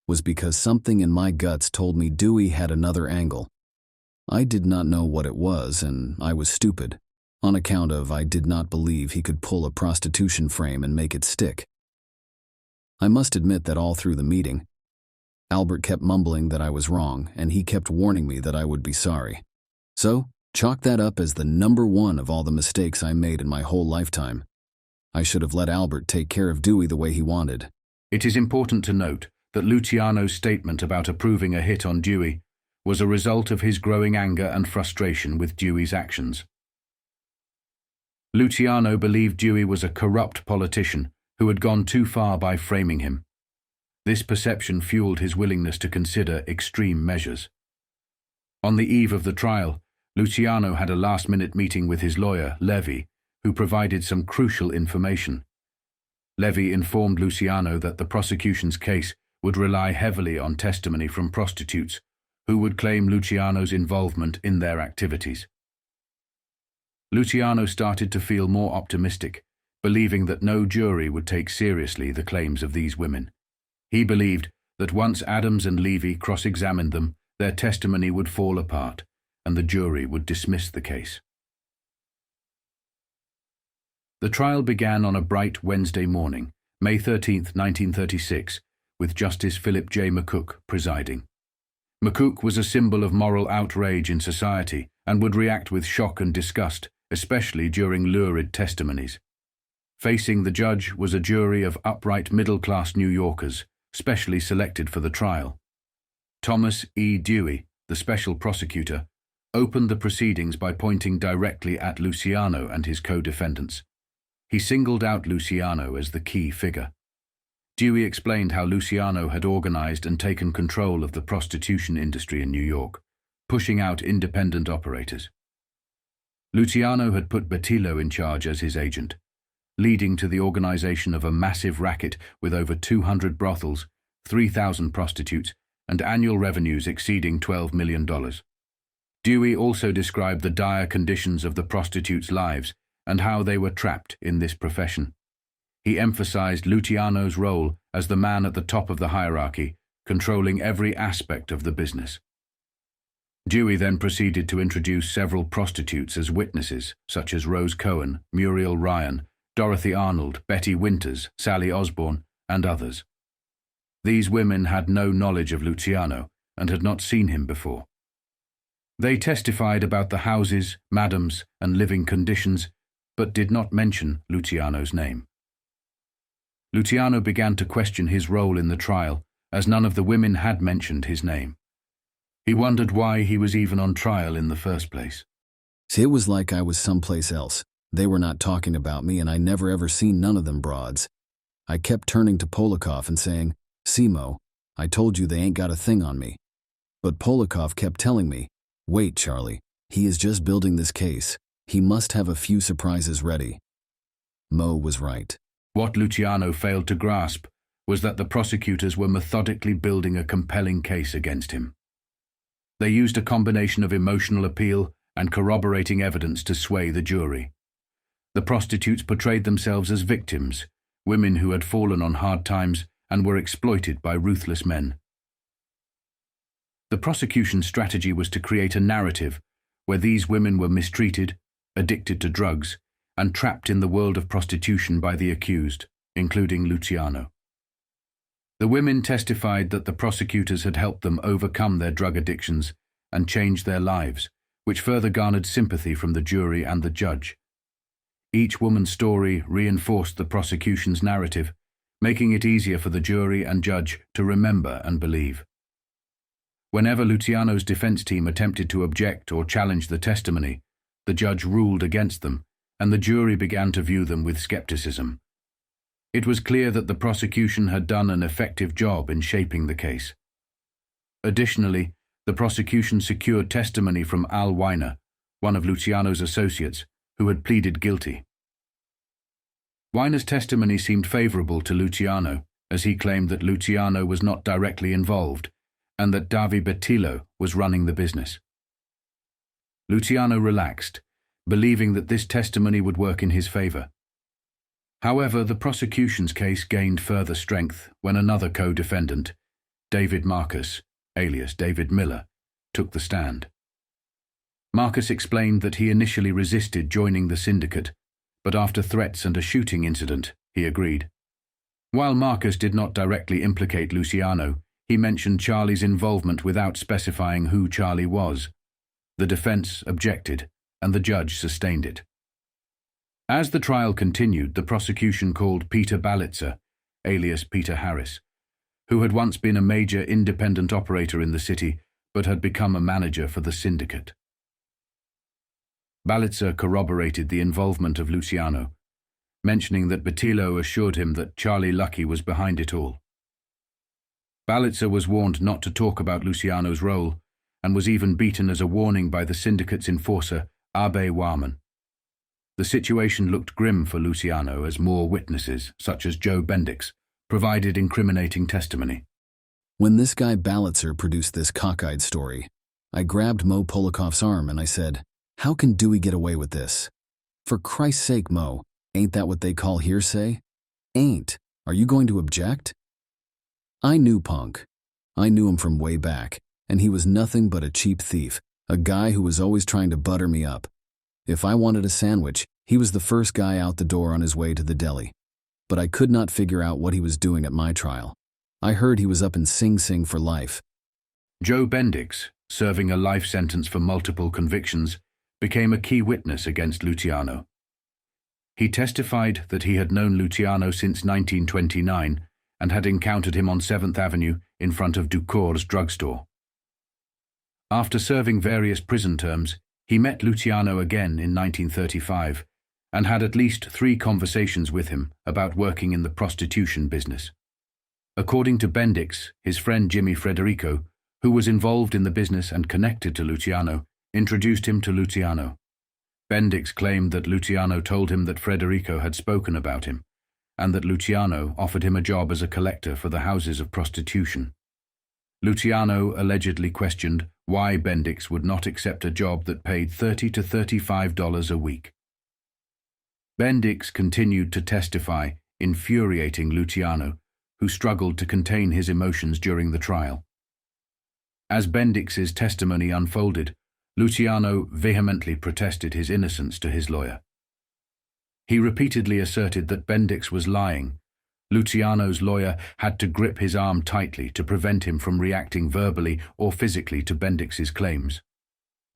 was because something in my guts told me Dewey had another angle. I did not know what it was, and I was stupid, on account of I did not believe he could pull a prostitution frame and make it stick. I must admit that all through the meeting, Albert kept mumbling that I was wrong, and he kept warning me that I would be sorry. So, chalk that up as the number one of all the mistakes I made in my whole lifetime. I should have let Albert take care of Dewey the way he wanted. It is important to note that Luciano's statement about approving a hit on Dewey was a result of his growing anger and frustration with Dewey's actions. Luciano believed Dewey was a corrupt politician who had gone too far by framing him. This perception fueled his willingness to consider extreme measures. On the eve of the trial, Luciano had a last-minute meeting with his lawyer, Levy, who provided some crucial information. Levy informed Luciano that the prosecution's case would rely heavily on testimony from prostitutes who would claim Luciano's involvement in their activities. Luciano started to feel more optimistic, believing that no jury would take seriously the claims of these women. He believed that once Adams and Levy cross-examined them, their testimony would fall apart, and the jury would dismiss the case. The trial began on a bright Wednesday morning, May 13, 1936, with Justice Philip J. McCook presiding. McCook was a symbol of moral outrage in society and would react with shock and disgust, especially during lurid testimonies. Facing the judge was a jury of upright middle-class New Yorkers, specially selected for the trial. Thomas E. Dewey, the special prosecutor, opened the proceedings by pointing directly at Luciano and his co-defendants. He singled out Luciano as the key figure. Dewey explained how Luciano had organized and taken control of the prostitution industry in New York, pushing out independent operators. Luciano had put Bettilo in charge as his agent, leading to the organization of a massive racket with over 200 brothels, 3,000 prostitutes, and annual revenues exceeding $12 million. Dewey also described the dire conditions of the prostitutes' lives and how they were trapped in this profession. He emphasized Luciano's role as the man at the top of the hierarchy, controlling every aspect of the business. Dewey then proceeded to introduce several prostitutes as witnesses, such as Rose Cohen, Muriel Ryan, Dorothy Arnold, Betty Winters, Sally Osborne, and others. These women had no knowledge of Luciano and had not seen him before. They testified about the houses, madams, and living conditions, but did not mention Luciano's name. Luciano began to question his role in the trial, as none of the women had mentioned his name. He wondered why he was even on trial in the first place. See, it was like I was someplace else. They were not talking about me, and I never ever seen none of them broads. I kept turning to Polikoff and saying, "Simo, I told you they ain't got a thing on me." But Polikoff kept telling me, "Wait, Charlie, he is just building this case. He must have a few surprises ready." Mo was right. What Luciano failed to grasp was that the prosecutors were methodically building a compelling case against him. They used a combination of emotional appeal and corroborating evidence to sway the jury. The prostitutes portrayed themselves as victims, women who had fallen on hard times and were exploited by ruthless men. The prosecution's strategy was to create a narrative where these women were mistreated, addicted to drugs, and trapped in the world of prostitution by the accused, including Luciano. The women testified that the prosecutors had helped them overcome their drug addictions and change their lives, which further garnered sympathy from the jury and the judge. Each woman's story reinforced the prosecution's narrative, making it easier for the jury and judge to remember and believe. Whenever Luciano's defense team attempted to object or challenge the testimony, the judge ruled against them, and the jury began to view them with skepticism. It was clear that the prosecution had done an effective job in shaping the case. Additionally, the prosecution secured testimony from Al Weiner, one of Luciano's associates, who had pleaded guilty. Weiner's testimony seemed favorable to Luciano, as he claimed that Luciano was not directly involved and that Davy Bettilo was running the business. Luciano relaxed, believing that this testimony would work in his favor. However, the prosecution's case gained further strength when another co-defendant, David Marcus, alias David Miller, took the stand. Marcus explained that he initially resisted joining the syndicate, but after threats and a shooting incident, he agreed. While Marcus did not directly implicate Luciano, he mentioned Charlie's involvement without specifying who Charlie was. The defense objected, and the judge sustained it. As the trial continued, the prosecution called Peter Balitzer, alias Peter Harris, who had once been a major independent operator in the city but had become a manager for the syndicate. Balitzer corroborated the involvement of Luciano, mentioning that Bettilo assured him that Charlie Lucky was behind it all. Balitzer was warned not to talk about Luciano's role and was even beaten as a warning by the syndicate's enforcer, Abe Warman. The situation looked grim for Luciano as more witnesses, such as Joe Bendix, provided incriminating testimony. When this guy Balitzer produced this cockeyed story, I grabbed Mo Polikov's arm and I said, "How can Dewey get away with this? For Christ's sake, Mo, ain't that what they call hearsay? Ain't. Are you going to object?" I knew Punk. I knew him from way back, and he was nothing but a cheap thief, a guy who was always trying to butter me up. If I wanted a sandwich, he was the first guy out the door on his way to the deli. But I could not figure out what he was doing at my trial. I heard he was up in Sing Sing for life. Joe Bendix, serving a life sentence for multiple convictions, became a key witness against Luciano. He testified that he had known Luciano since 1929 and had encountered him on 7th Avenue in front of Ducour's drugstore. After serving various prison terms, he met Luciano again in 1935 and had at least 3 conversations with him about working in the prostitution business. According to Bendix, his friend Jimmy Frederico, who was involved in the business and connected to Luciano, introduced him to Luciano. Bendix claimed that Luciano told him that Frederico had spoken about him, and that Luciano offered him a job as a collector for the houses of prostitution. Luciano allegedly questioned why Bendix would not accept a job that paid $30 to $35 a week. Bendix continued to testify, infuriating Luciano, who struggled to contain his emotions during the trial. As Bendix's testimony unfolded, Luciano vehemently protested his innocence to his lawyer. He repeatedly asserted that Bendix was lying. Luciano's lawyer had to grip his arm tightly to prevent him from reacting verbally or physically to Bendix's claims.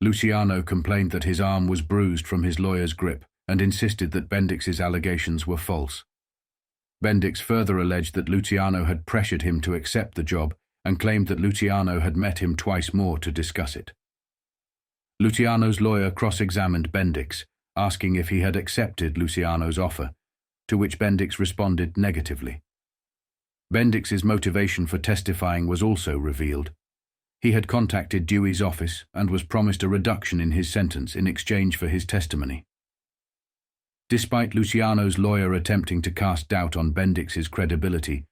Luciano complained that his arm was bruised from his lawyer's grip and insisted that Bendix's allegations were false. Bendix further alleged that Luciano had pressured him to accept the job and claimed that Luciano had met him twice more to discuss it. Luciano's lawyer cross-examined Bendix, asking if he had accepted Luciano's offer, to which Bendix responded negatively. Bendix's motivation for testifying was also revealed. He had contacted Dewey's office and was promised a reduction in his sentence in exchange for his testimony. Despite Luciano's lawyer attempting to cast doubt on Bendix's credibility,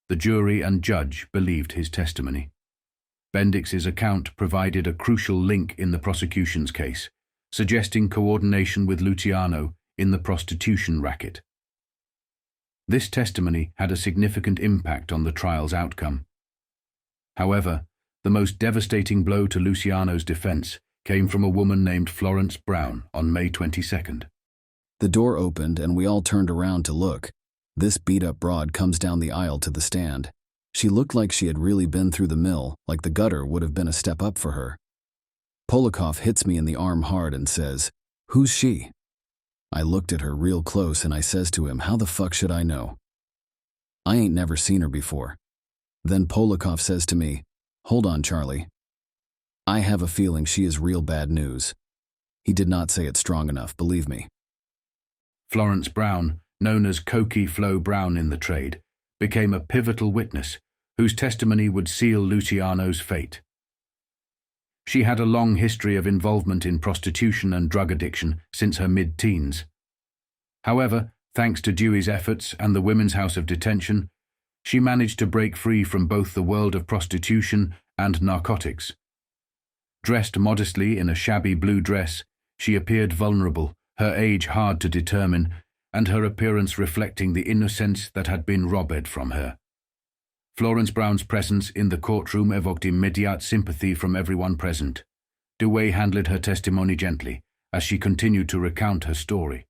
the jury and judge believed his testimony. Bendix's account provided a crucial link in the prosecution's case, suggesting coordination with Luciano in the prostitution racket. This testimony had a significant impact on the trial's outcome. However, the most devastating blow to Luciano's defense came from a woman named Florence Brown on May 22nd. The door opened and we all turned around to look. This beat-up broad comes down the aisle to the stand. She looked like she had really been through the mill, like the gutter would have been a step up for her. Polikov hits me in the arm hard and says, "Who's she?" I looked at her real close and I says to him, "How the fuck should I know? I ain't never seen her before." Then Polikov says to me, "Hold on, Charlie. I have a feeling she is real bad news." He did not say it strong enough, believe me. Florence Brown, known as Cokie Flo Brown in the trade, became a pivotal witness whose testimony would seal Luciano's fate. She had a long history of involvement in prostitution and drug addiction since her mid-teens. However, thanks to Dewey's efforts and the Women's House of Detention, she managed to break free from both the world of prostitution and narcotics. Dressed modestly in a shabby blue dress, she appeared vulnerable, her age hard to determine, and her appearance reflecting the innocence that had been robbed from her. Florence Brown's presence in the courtroom evoked immediate sympathy from everyone present. Dwey handled her testimony gently, as she continued to recount her story.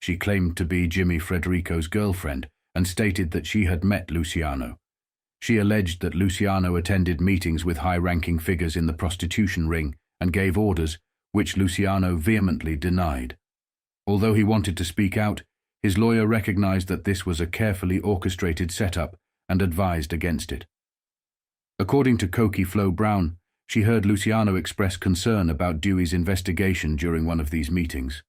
She claimed to be Jimmy Frederico's girlfriend and stated that she had met Luciano. She alleged that Luciano attended meetings with high-ranking figures in the prostitution ring and gave orders, which Luciano vehemently denied. Although he wanted to speak out, his lawyer recognized that this was a carefully orchestrated setup and advised against it. According to Cokie Flo Brown, she heard Luciano express concern about Dewey's investigation during one of these meetings.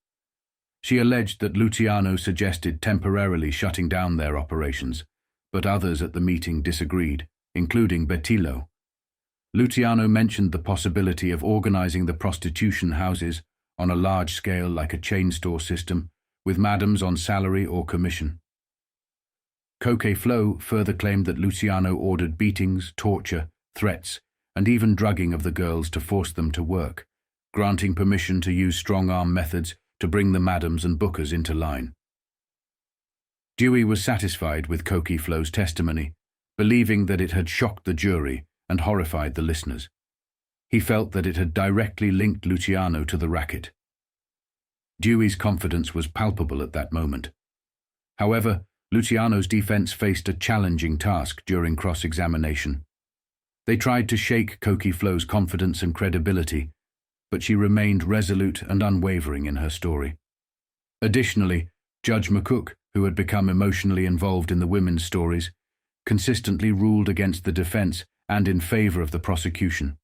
She alleged that Luciano suggested temporarily shutting down their operations, but others at the meeting disagreed, including Bettilo. Luciano mentioned the possibility of organizing the prostitution houses on a large scale like a chain store system, with madams on salary or commission. Cokie Flo further claimed that Luciano ordered beatings, torture, threats, and even drugging of the girls to force them to work, granting permission to use strong-arm methods to bring the madams and bookers into line. Dewey was satisfied with Cokie Flo's testimony, believing that it had shocked the jury and horrified the listeners. He felt that it had directly linked Luciano to the racket. Dewey's confidence was palpable at that moment. However, Luciano's defense faced a challenging task during cross-examination. They tried to shake Cokie Flo's confidence and credibility, but she remained resolute and unwavering in her story. Additionally, Judge McCook, who had become emotionally involved in the women's stories, consistently ruled against the defense and in favor of the prosecution.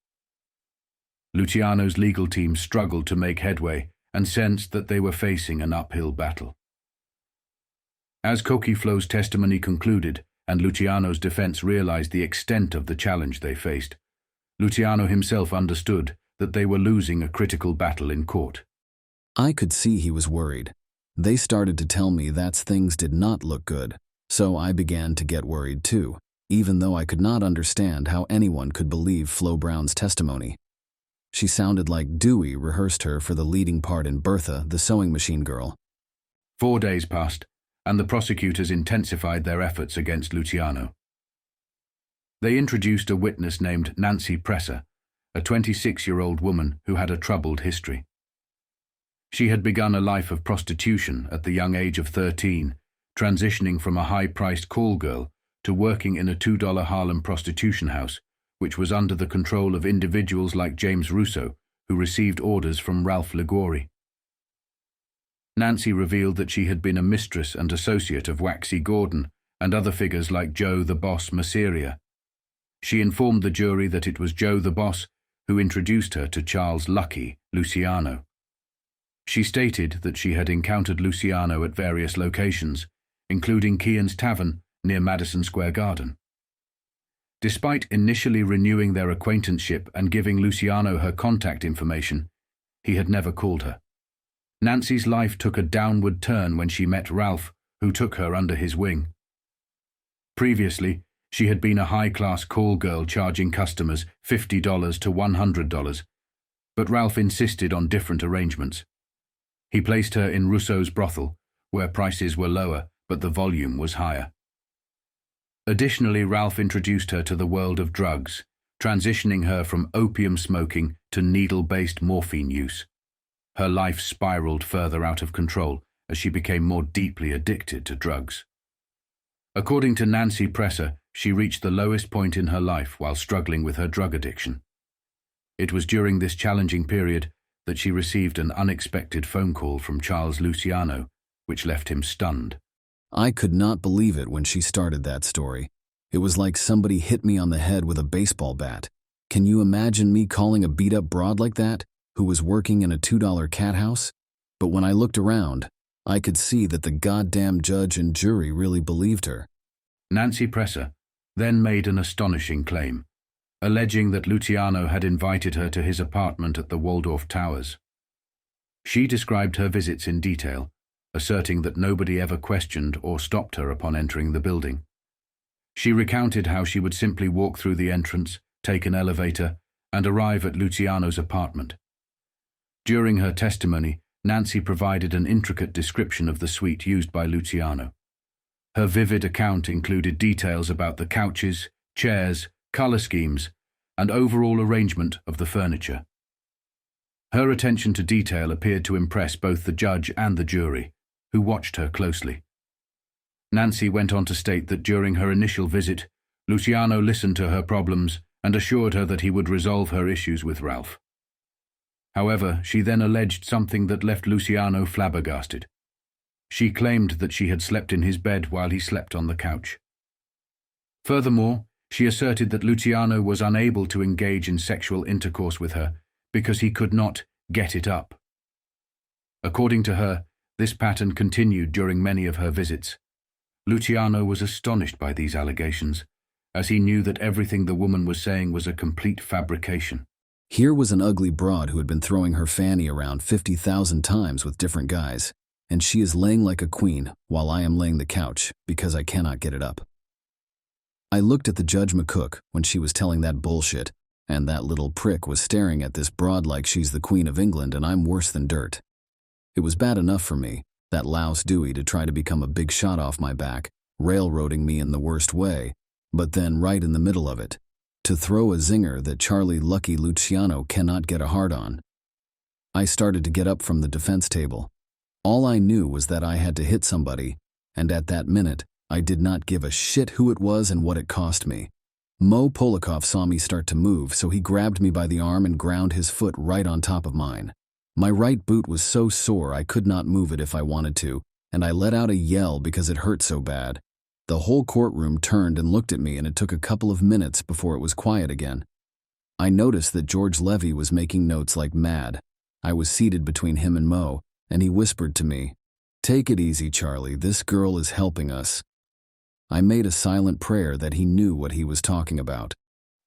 Luciano's legal team struggled to make headway and sensed that they were facing an uphill battle. As Cokie Flo's testimony concluded and Luciano's defense realized the extent of the challenge they faced, Luciano himself understood that they were losing a critical battle in court. I could see he was worried. They started to tell me that things did not look good, so I began to get worried too, even though I could not understand how anyone could believe Flo Brown's testimony. She sounded like Dewey rehearsed her for the leading part in Bertha, the sewing machine girl. 4 days passed, and the prosecutors intensified their efforts against Luciano. They introduced a witness named Nancy Presser, a 26-year-old woman who had a troubled history. She had begun a life of prostitution at the young age of 13, transitioning from a high-priced call girl to working in a $2 Harlem prostitution house, which was under the control of individuals like James Russo, who received orders from Ralph Liguori. Nancy revealed that she had been a mistress and associate of Waxy Gordon and other figures like Joe the Boss Maseria. She informed the jury that it was Joe the Boss who introduced her to Charles Lucky Luciano. She stated that she had encountered Luciano at various locations, including Kean's Tavern near Madison Square Garden. Despite initially renewing their acquaintanceship and giving Luciano her contact information, he had never called her. Nancy's life took a downward turn when she met Ralph, who took her under his wing. Previously, she had been a high-class call girl charging customers $50 to $100, but Ralph insisted on different arrangements. He placed her in Russo's brothel, where prices were lower but the volume was higher. Additionally, Ralph introduced her to the world of drugs, transitioning her from opium smoking to needle-based morphine use. Her life spiraled further out of control as she became more deeply addicted to drugs. According to Nancy Presser, she reached the lowest point in her life while struggling with her drug addiction. It was during this challenging period that she received an unexpected phone call from Charles Luciano, which left him stunned. I could not believe it when she started that story. It was like somebody hit me on the head with a baseball bat. Can you imagine me calling a beat-up broad like that, who was working in a $2 cat house? But when I looked around, I could see that the goddamn judge and jury really believed her. Nancy Presser then made an astonishing claim, alleging that Luciano had invited her to his apartment at the Waldorf Towers. She described her visits in detail, asserting that nobody ever questioned or stopped her upon entering the building. She recounted how she would simply walk through the entrance, take an elevator, and arrive at Luciano's apartment. During her testimony, Nancy provided an intricate description of the suite used by Luciano. Her vivid account included details about the couches, chairs, color schemes, and overall arrangement of the furniture. Her attention to detail appeared to impress both the judge and the jury, who watched her closely. Nancy went on to state that during her initial visit, Luciano listened to her problems and assured her that he would resolve her issues with Ralph. However, she then alleged something that left Luciano flabbergasted. She claimed that she had slept in his bed while he slept on the couch. Furthermore, she asserted that Luciano was unable to engage in sexual intercourse with her because he could not get it up. According to her, this pattern continued during many of her visits. Luciano was astonished by these allegations, as he knew that everything the woman was saying was a complete fabrication. Here was an ugly broad who had been throwing her fanny around 50,000 times with different guys, and she is laying like a queen while I am laying the couch because I cannot get it up. I looked at the Judge McCook when she was telling that bullshit, and that little prick was staring at this broad like she's the Queen of England and I'm worse than dirt. It was bad enough for me, that louse Dewey, to try to become a big shot off my back, railroading me in the worst way, but then right in the middle of it, to throw a zinger that Charlie Lucky Luciano cannot get a hard on. I started to get up from the defense table. All I knew was that I had to hit somebody, and at that minute, I did not give a shit who it was and what it cost me. Mo Polikov saw me start to move, so he grabbed me by the arm and ground his foot right on top of mine. My right boot was so sore I could not move it if I wanted to, and I let out a yell because it hurt so bad. The whole courtroom turned and looked at me, and it took a couple of minutes before it was quiet again. I noticed that George Levy was making notes like mad. I was seated between him and Mo, and he whispered to me, "Take it easy, Charlie, this girl is helping us." I made a silent prayer that he knew what he was talking about.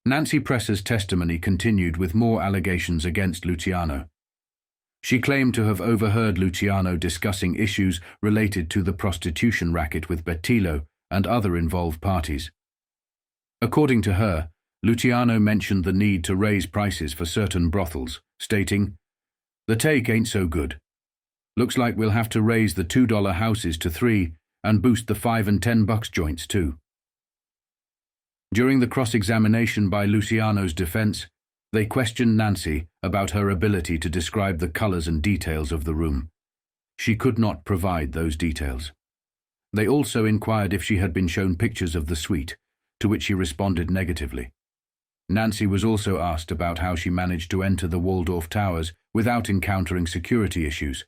Nancy Presser's testimony continued with more allegations against Luciano. She claimed to have overheard Luciano discussing issues related to the prostitution racket with Bettilo and other involved parties. According to her, Luciano mentioned the need to raise prices for certain brothels, stating, "The take ain't so good. Looks like we'll have to raise the $2 houses to $3 and boost the $5 and $10 joints too." During the cross-examination by Luciano's defense, they questioned Nancy about her ability to describe the colors and details of the room. She could not provide those details. They also inquired if she had been shown pictures of the suite, to which she responded negatively. Nancy was also asked about how she managed to enter the Waldorf Towers without encountering security issues.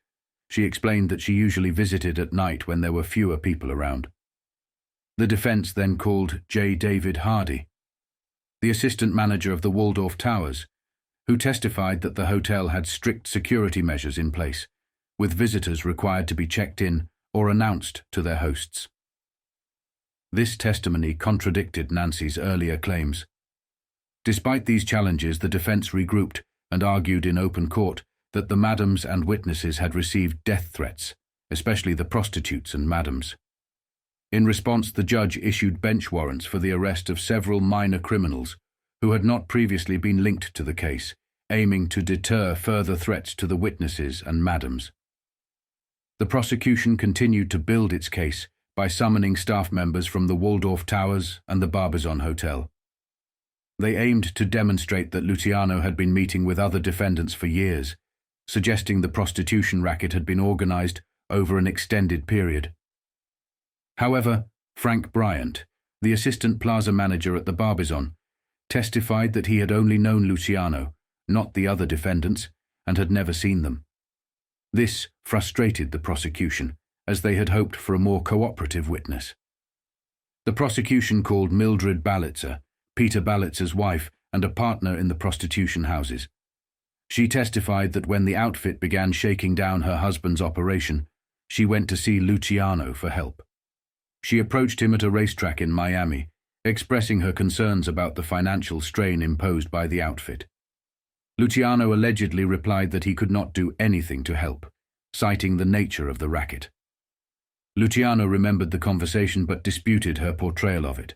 She explained that she usually visited at night when there were fewer people around. The defense then called J. David Hardy, the assistant manager of the Waldorf Towers, who testified that the hotel had strict security measures in place, with visitors required to be checked in or announced to their hosts. This testimony contradicted Nancy's earlier claims. Despite these challenges, the defense regrouped and argued in open court that the madams and witnesses had received death threats, especially the prostitutes and madams. In response, the judge issued bench warrants for the arrest of several minor criminals who had not previously been linked to the case, aiming to deter further threats to the witnesses and madams. The prosecution continued to build its case by summoning staff members from the Waldorf Towers and the Barbizon Hotel. They aimed to demonstrate that Luciano had been meeting with other defendants for years, suggesting the prostitution racket had been organized over an extended period. However, Frank Bryant, the assistant plaza manager at the Barbizon, testified that he had only known Luciano, not the other defendants, and had never seen them. This frustrated the prosecution, as they had hoped for a more cooperative witness. The prosecution called Mildred Balitzer, Peter Balitzer's wife and a partner in the prostitution houses. She testified that when the outfit began shaking down her husband's operation, she went to see Luciano for help. She approached him at a racetrack in Miami, expressing her concerns about the financial strain imposed by the outfit. Luciano allegedly replied that he could not do anything to help, citing the nature of the racket. Luciano remembered the conversation but disputed her portrayal of it.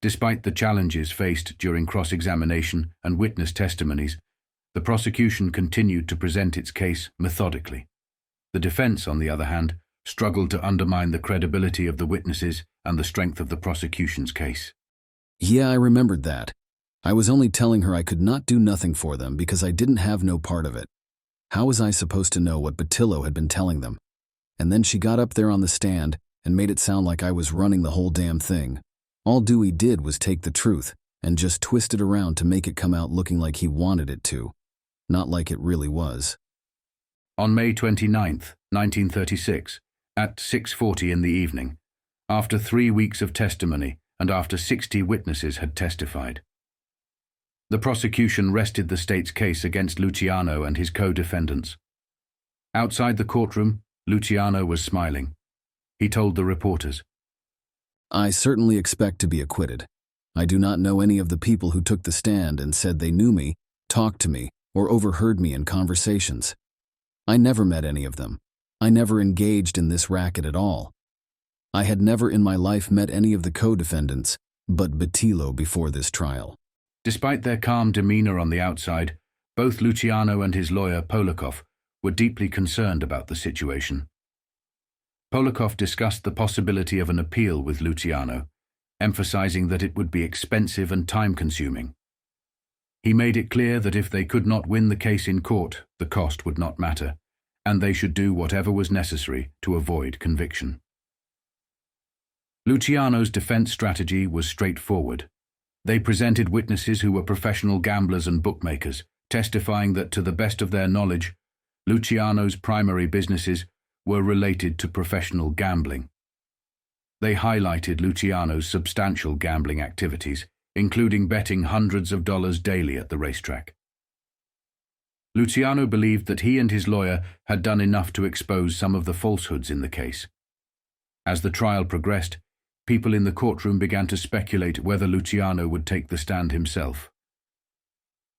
Despite the challenges faced during cross-examination and witness testimonies, the prosecution continued to present its case methodically. The defense, on the other hand, struggled to undermine the credibility of the witnesses and the strength of the prosecution's case. Yeah, I remembered that. I was only telling her I could not do nothing for them because I didn't have no part of it. How was I supposed to know what Bettilo had been telling them? And then she got up there on the stand and made it sound like I was running the whole damn thing. All Dewey did was take the truth and just twist it around to make it come out looking like he wanted it to. not like it really was. On May 29, 1936, at 6:40 in the evening, after 3 weeks of testimony and after 60 witnesses had testified, the prosecution rested the state's case against Luciano and his co-defendants. Outside the courtroom, Luciano was smiling. He told the reporters, "I certainly expect to be acquitted. I do not know any of the people who took the stand and said they knew me, talked to me, or overheard me in conversations. I never met any of them. I never engaged in this racket at all. I had never in my life met any of the co-defendants, but Bettilo before this trial." Despite their calm demeanor on the outside, both Luciano and his lawyer Polakov were deeply concerned about the situation. Polakov discussed the possibility of an appeal with Luciano, emphasizing that it would be expensive and time-consuming. He made it clear that if they could not win the case in court, the cost would not matter, and they should do whatever was necessary to avoid conviction. Luciano's defense strategy was straightforward. They presented witnesses who were professional gamblers and bookmakers, testifying that to the best of their knowledge, Luciano's primary businesses were related to professional gambling. They highlighted Luciano's substantial gambling activities, including betting hundreds of dollars daily at the racetrack. Luciano believed that he and his lawyer had done enough to expose some of the falsehoods in the case. As the trial progressed, people in the courtroom began to speculate whether Luciano would take the stand himself.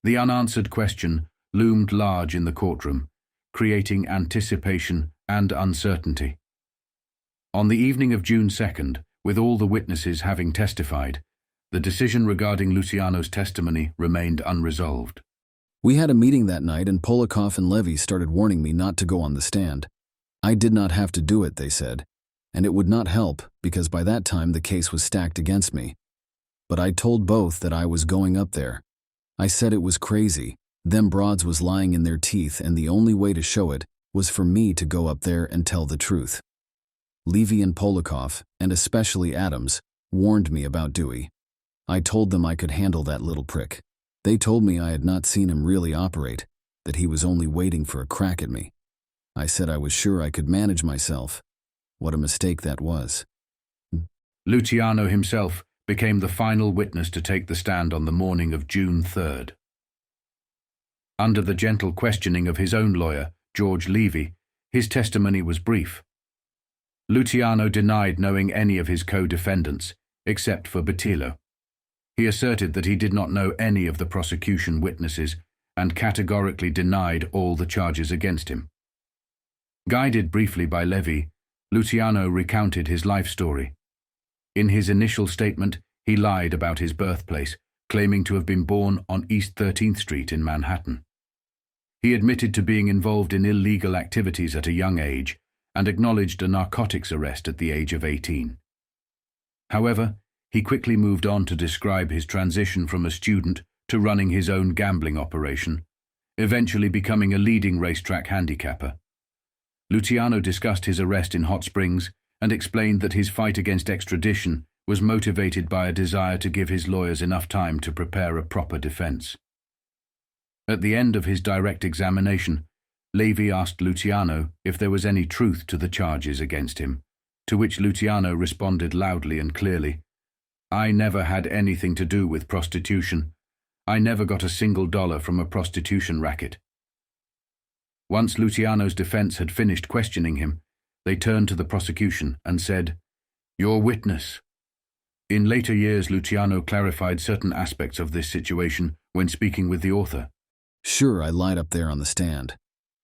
The unanswered question loomed large in the courtroom, creating anticipation and uncertainty. On the evening of June 2nd, with all the witnesses having testified, the decision regarding Luciano's testimony remained unresolved. We had a meeting that night and Polakov and Levy started warning me not to go on the stand. I did not have to do it, they said, and it would not help because by that time the case was stacked against me. But I told both that I was going up there. I said it was crazy. Them broads was lying in their teeth and the only way to show it was for me to go up there and tell the truth. Levy and Polakov, and especially Adams, warned me about Dewey. I told them I could handle that little prick. They told me I had not seen him really operate, that he was only waiting for a crack at me. I said I was sure I could manage myself. What a mistake that was. Luciano himself became the final witness to take the stand on the morning of June 3rd. Under the gentle questioning of his own lawyer, George Levy, his testimony was brief. Luciano denied knowing any of his co-defendants, except for Bettilo. He asserted that he did not know any of the prosecution witnesses and categorically denied all the charges against him. Guided briefly by Levy, Luciano recounted his life story. In his initial statement, he lied about his birthplace, claiming to have been born on East 13th Street in Manhattan. He admitted to being involved in illegal activities at a young age and acknowledged a narcotics arrest at the age of 18. However, he quickly moved on to describe his transition from a student to running his own gambling operation, eventually becoming a leading racetrack handicapper. Luciano discussed his arrest in Hot Springs and explained that his fight against extradition was motivated by a desire to give his lawyers enough time to prepare a proper defense. At the end of his direct examination, Levy asked Luciano if there was any truth to the charges against him, to which Luciano responded loudly and clearly, "I never had anything to do with prostitution. I never got a single dollar from a prostitution racket." Once Luciano's defense had finished questioning him, they turned to the prosecution and said, "Your witness." In later years, Luciano clarified certain aspects of this situation when speaking with the author. Sure, I lied up there on the stand.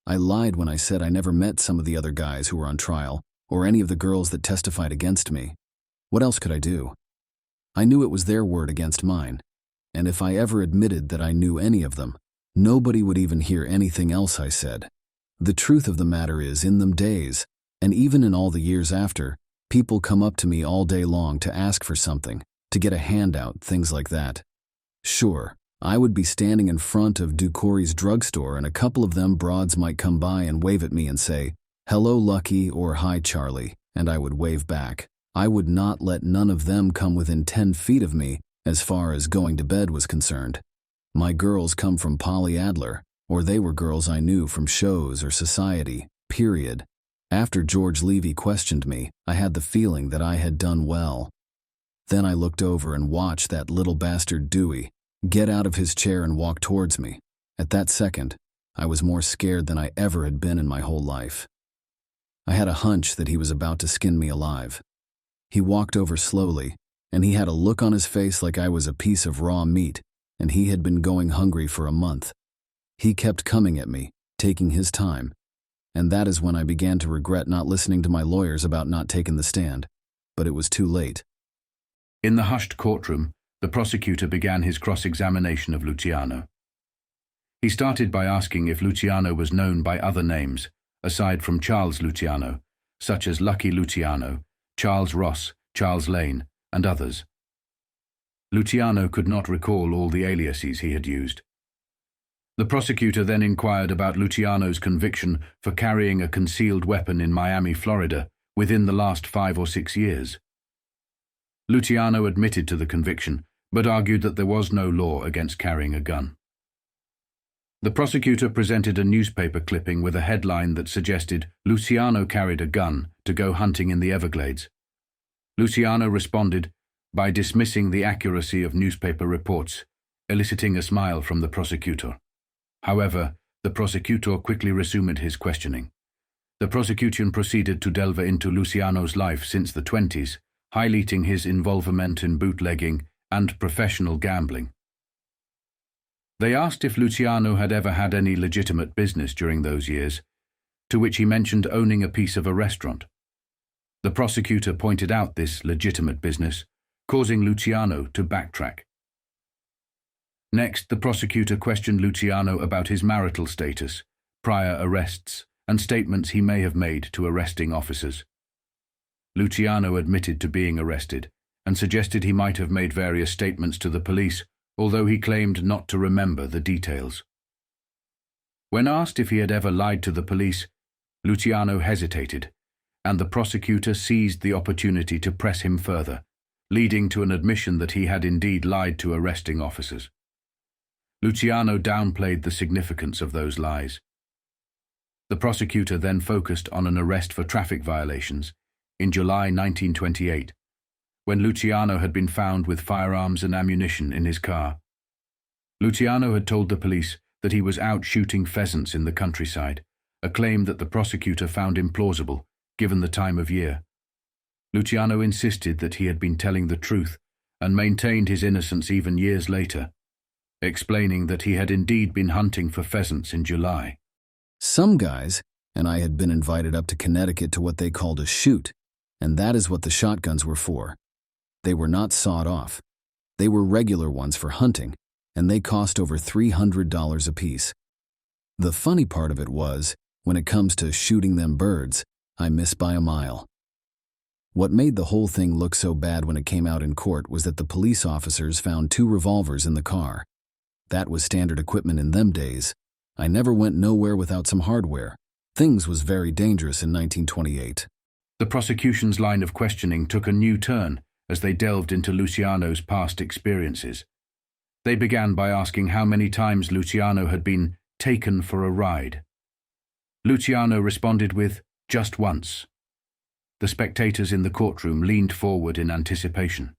I lied when I said I never met some of the other guys who were on trial, or any of the girls that testified against me. What else could I do? I knew it was their word against mine, and if I ever admitted that I knew any of them, nobody would even hear anything else I said. The truth of the matter is, in them days, and even in all the years after, people come up to me all day long to ask for something, to get a handout, things like that. Sure, I would be standing in front of Ducouri's drugstore and a couple of them broads might come by and wave at me and say, "Hello, Lucky," or "Hi, Charlie," and I would wave back. I would not let none of them come within 10 feet of me as far as going to bed was concerned. My girls come from Polly Adler, or they were girls I knew from shows or society, period. After George Levy questioned me, I had the feeling that I had done well. Then I looked over and watched that little bastard Dewey get out of his chair and walk towards me. At that second, I was more scared than I ever had been in my whole life. I had a hunch that he was about to skin me alive. He walked over slowly, and he had a look on his face like I was a piece of raw meat, and he had been going hungry for a month. He kept coming at me, taking his time, and that is when I began to regret not listening to my lawyers about not taking the stand, but it was too late. In the hushed courtroom, the prosecutor began his cross-examination of Luciano. He started by asking if Luciano was known by other names, aside from Charles Luciano, such as Lucky Luciano, Charles Ross, Charles Lane, and others. Luciano could not recall all the aliases he had used. The prosecutor then inquired about Luciano's conviction for carrying a concealed weapon in Miami, Florida, within the last 5 or 6 years. Luciano admitted to the conviction, but argued that there was no law against carrying a gun. The prosecutor presented a newspaper clipping with a headline that suggested Luciano carried a gun to go hunting in the Everglades. Luciano responded by dismissing the accuracy of newspaper reports, eliciting a smile from the prosecutor. However, the prosecutor quickly resumed his questioning. The prosecution proceeded to delve into Luciano's life since the 20s, highlighting his involvement in bootlegging and professional gambling. They asked if Luciano had ever had any legitimate business during those years, to which he mentioned owning a piece of a restaurant. The prosecutor pointed out this legitimate business, causing Luciano to backtrack. Next, the prosecutor questioned Luciano about his marital status, prior arrests, and statements he may have made to arresting officers. Luciano admitted to being arrested and suggested he might have made various statements to the police, although he claimed not to remember the details. When asked if he had ever lied to the police, Luciano hesitated, and the prosecutor seized the opportunity to press him further, leading to an admission that he had indeed lied to arresting officers. Luciano downplayed the significance of those lies. The prosecutor then focused on an arrest for traffic violations in July 1928, when Luciano had been found with firearms and ammunition in his car. Luciano had told the police that he was out shooting pheasants in the countryside, a claim that the prosecutor found implausible, given the time of year. Luciano insisted that he had been telling the truth and maintained his innocence even years later, explaining that he had indeed been hunting for pheasants in July. Some guys and I had been invited up to Connecticut to what they called a shoot, and that is what the shotguns were for. They were not sawed off. They were regular ones for hunting, and they cost over $300 apiece. The funny part of it was, when it comes to shooting them birds, I miss by a mile. What made the whole thing look so bad when it came out in court was that the police officers found 2 revolvers in the car. That was standard equipment in them days. I never went nowhere without some hardware. Things was very dangerous in 1928. The prosecution's line of questioning took a new turn as they delved into Luciano's past experiences. They began by asking how many times Luciano had been taken for a ride. Luciano responded with, "Just once." The spectators in the courtroom leaned forward in anticipation.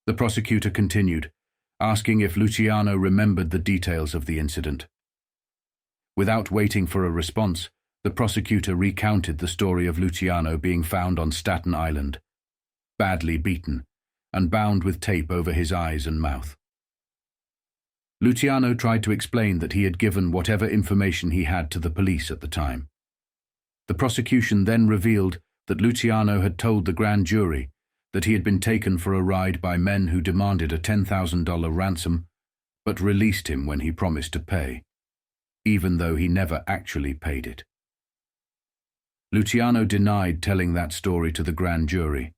The prosecutor continued, asking if Luciano remembered the details of the incident. Without waiting for a response, the prosecutor recounted the story of Luciano being found on Staten Island, badly beaten, and bound with tape over his eyes and mouth. Luciano tried to explain that he had given whatever information he had to the police at the time. The prosecution then revealed that Luciano had told the grand jury that he had been taken for a ride by men who demanded a $10,000 ransom, but released him when he promised to pay, even though he never actually paid it. Luciano denied telling that story to the grand jury.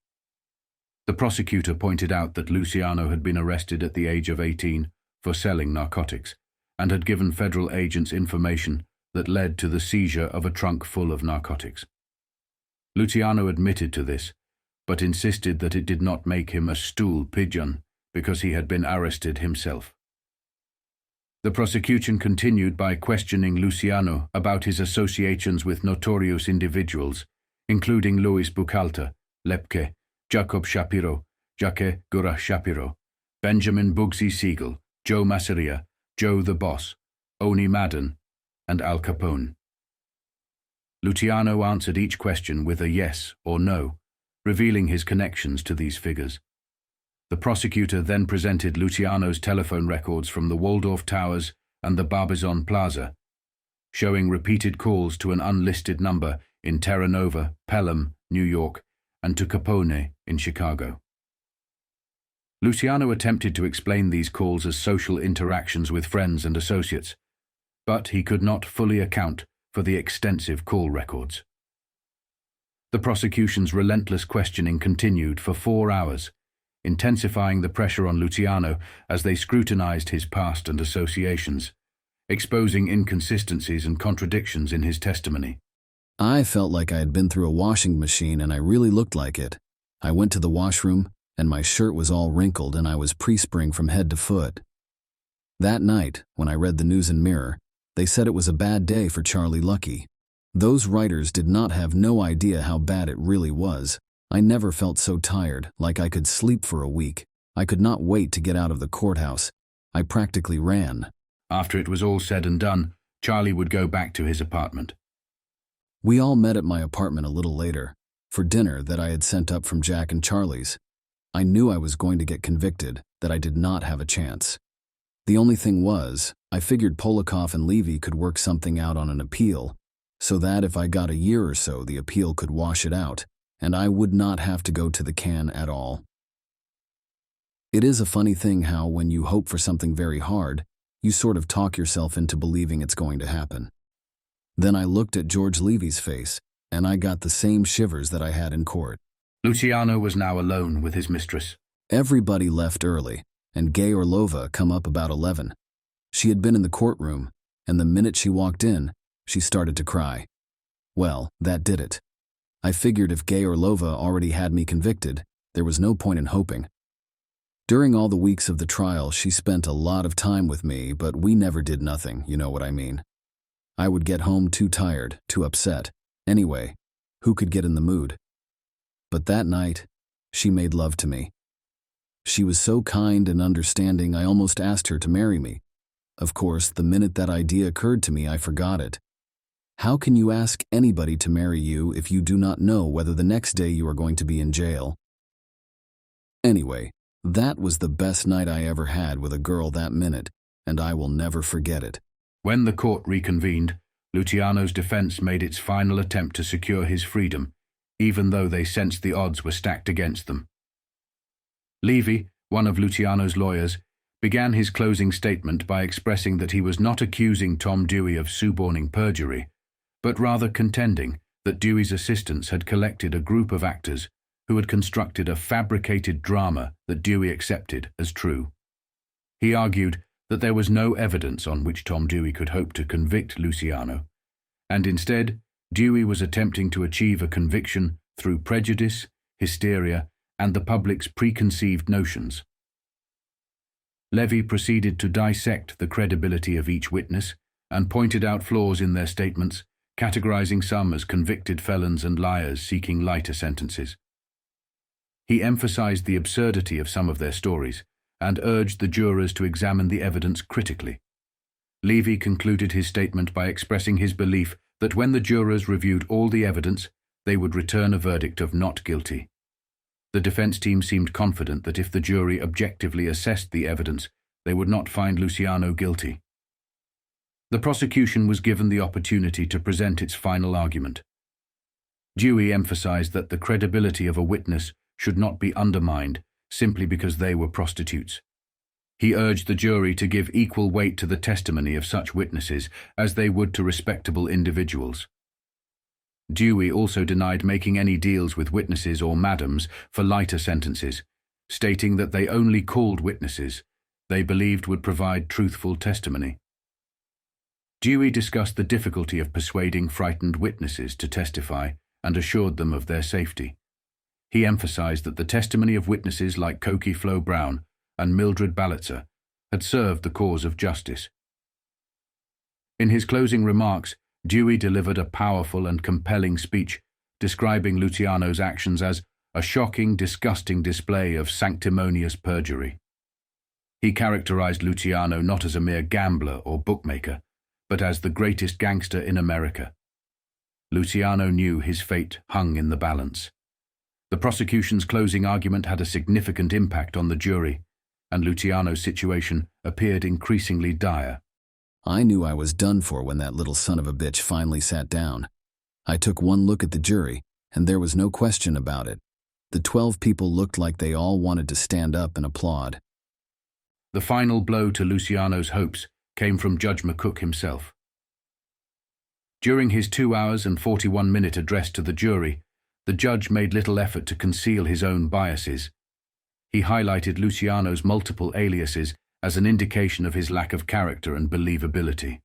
The prosecutor pointed out that Luciano had been arrested at the age of 18 for selling narcotics and had given federal agents information that led to the seizure of a trunk full of narcotics. Luciano admitted to this, but insisted that it did not make him a stool pigeon because he had been arrested himself. The prosecution continued by questioning Luciano about his associations with notorious individuals, including Louis Buchalter, Lepke, Jacob Shapiro, Jacques Gura Shapiro, Benjamin Bugsy Siegel, Joe Masseria, Joe the Boss, Oni Madden, and Al Capone. Luciano answered each question with a yes or no, revealing his connections to these figures. The prosecutor then presented Luciano's telephone records from the Waldorf Towers and the Barbizon Plaza, showing repeated calls to an unlisted number in Terra Nova, Pelham, New York, and to Capone in Chicago. Luciano attempted to explain these calls as social interactions with friends and associates, but he could not fully account for the extensive call records. The prosecution's relentless questioning continued for 4 hours, intensifying the pressure on Luciano as they scrutinized his past and associations, exposing inconsistencies and contradictions in his testimony. I felt like I had been through a washing machine, and I really looked like it. I went to the washroom, and my shirt was all wrinkled, and I was pre-spring from head to foot. That night, when I read the News and Mirror, they said it was a bad day for Charlie Lucky. Those writers did not have no idea how bad it really was. I never felt so tired, like I could sleep for a week. I could not wait to get out of the courthouse. I practically ran. After it was all said and done, Charlie would go back to his apartment. We all met at my apartment a little later, for dinner that I had sent up from Jack and Charlie's. I knew I was going to get convicted, that I did not have a chance. The only thing was, I figured Polikoff and Levy could work something out on an appeal, so that if I got a year or so, the appeal could wash it out, and I would not have to go to the can at all. It is a funny thing how when you hope for something very hard, you sort of talk yourself into believing it's going to happen. Then I looked at George Levy's face, and I got the same shivers that I had in court. Luciano was now alone with his mistress. Everybody left early, and Gay Orlova come up about 11. She had been in the courtroom, and the minute she walked in, she started to cry. Well, that did it. I figured if Gay Orlova already had me convicted, there was no point in hoping. During all the weeks of the trial, she spent a lot of time with me, but we never did nothing, you know what I mean. I would get home too tired, too upset. Anyway, who could get in the mood? But that night, she made love to me. She was so kind and understanding, I almost asked her to marry me. Of course, the minute that idea occurred to me, I forgot it. How can you ask anybody to marry you if you do not know whether the next day you are going to be in jail? Anyway, that was the best night I ever had with a girl that minute, and I will never forget it. When the court reconvened, Luciano's defense made its final attempt to secure his freedom, even though they sensed the odds were stacked against them. Levy, one of Luciano's lawyers, began his closing statement by expressing that he was not accusing Tom Dewey of suborning perjury, but rather contending that Dewey's assistants had collected a group of actors who had constructed a fabricated drama that Dewey accepted as true. He argued that there was no evidence on which Tom Dewey could hope to convict Luciano, and instead, Dewey was attempting to achieve a conviction through prejudice, hysteria, and the public's preconceived notions. Levy proceeded to dissect the credibility of each witness and pointed out flaws in their statements, categorizing some as convicted felons and liars seeking lighter sentences. He emphasized the absurdity of some of their stories and urged the jurors to examine the evidence critically. Levy concluded his statement by expressing his belief that when the jurors reviewed all the evidence, they would return a verdict of not guilty. The defense team seemed confident that if the jury objectively assessed the evidence, they would not find Luciano guilty. The prosecution was given the opportunity to present its final argument. Dewey emphasized that the credibility of a witness should not be undermined simply because they were prostitutes. He urged the jury to give equal weight to the testimony of such witnesses as they would to respectable individuals. Dewey also denied making any deals with witnesses or madams for lighter sentences, stating that they only called witnesses they believed would provide truthful testimony. Dewey discussed the difficulty of persuading frightened witnesses to testify and assured them of their safety. He emphasized that the testimony of witnesses like Cokie Flo Brown and Mildred Ballitzer had served the cause of justice, In his closing remarks, Dewey delivered a powerful and compelling speech, describing Luciano's actions as a shocking, disgusting display of sanctimonious perjury. He characterized Luciano not as a mere gambler or bookmaker, but as the greatest gangster in America. Luciano knew his fate hung in the balance. The prosecution's closing argument had a significant impact on the jury, and Luciano's situation appeared increasingly dire. I knew I was done for when that little son of a bitch finally sat down. I took one look at the jury, and there was no question about it. The 12 people looked like they all wanted to stand up and applaud. The final blow to Luciano's hopes came from Judge McCook himself. During his 2 hours and 41-minute address to the jury, the judge made little effort to conceal his own biases. He highlighted Luciano's multiple aliases as an indication of his lack of character and believability.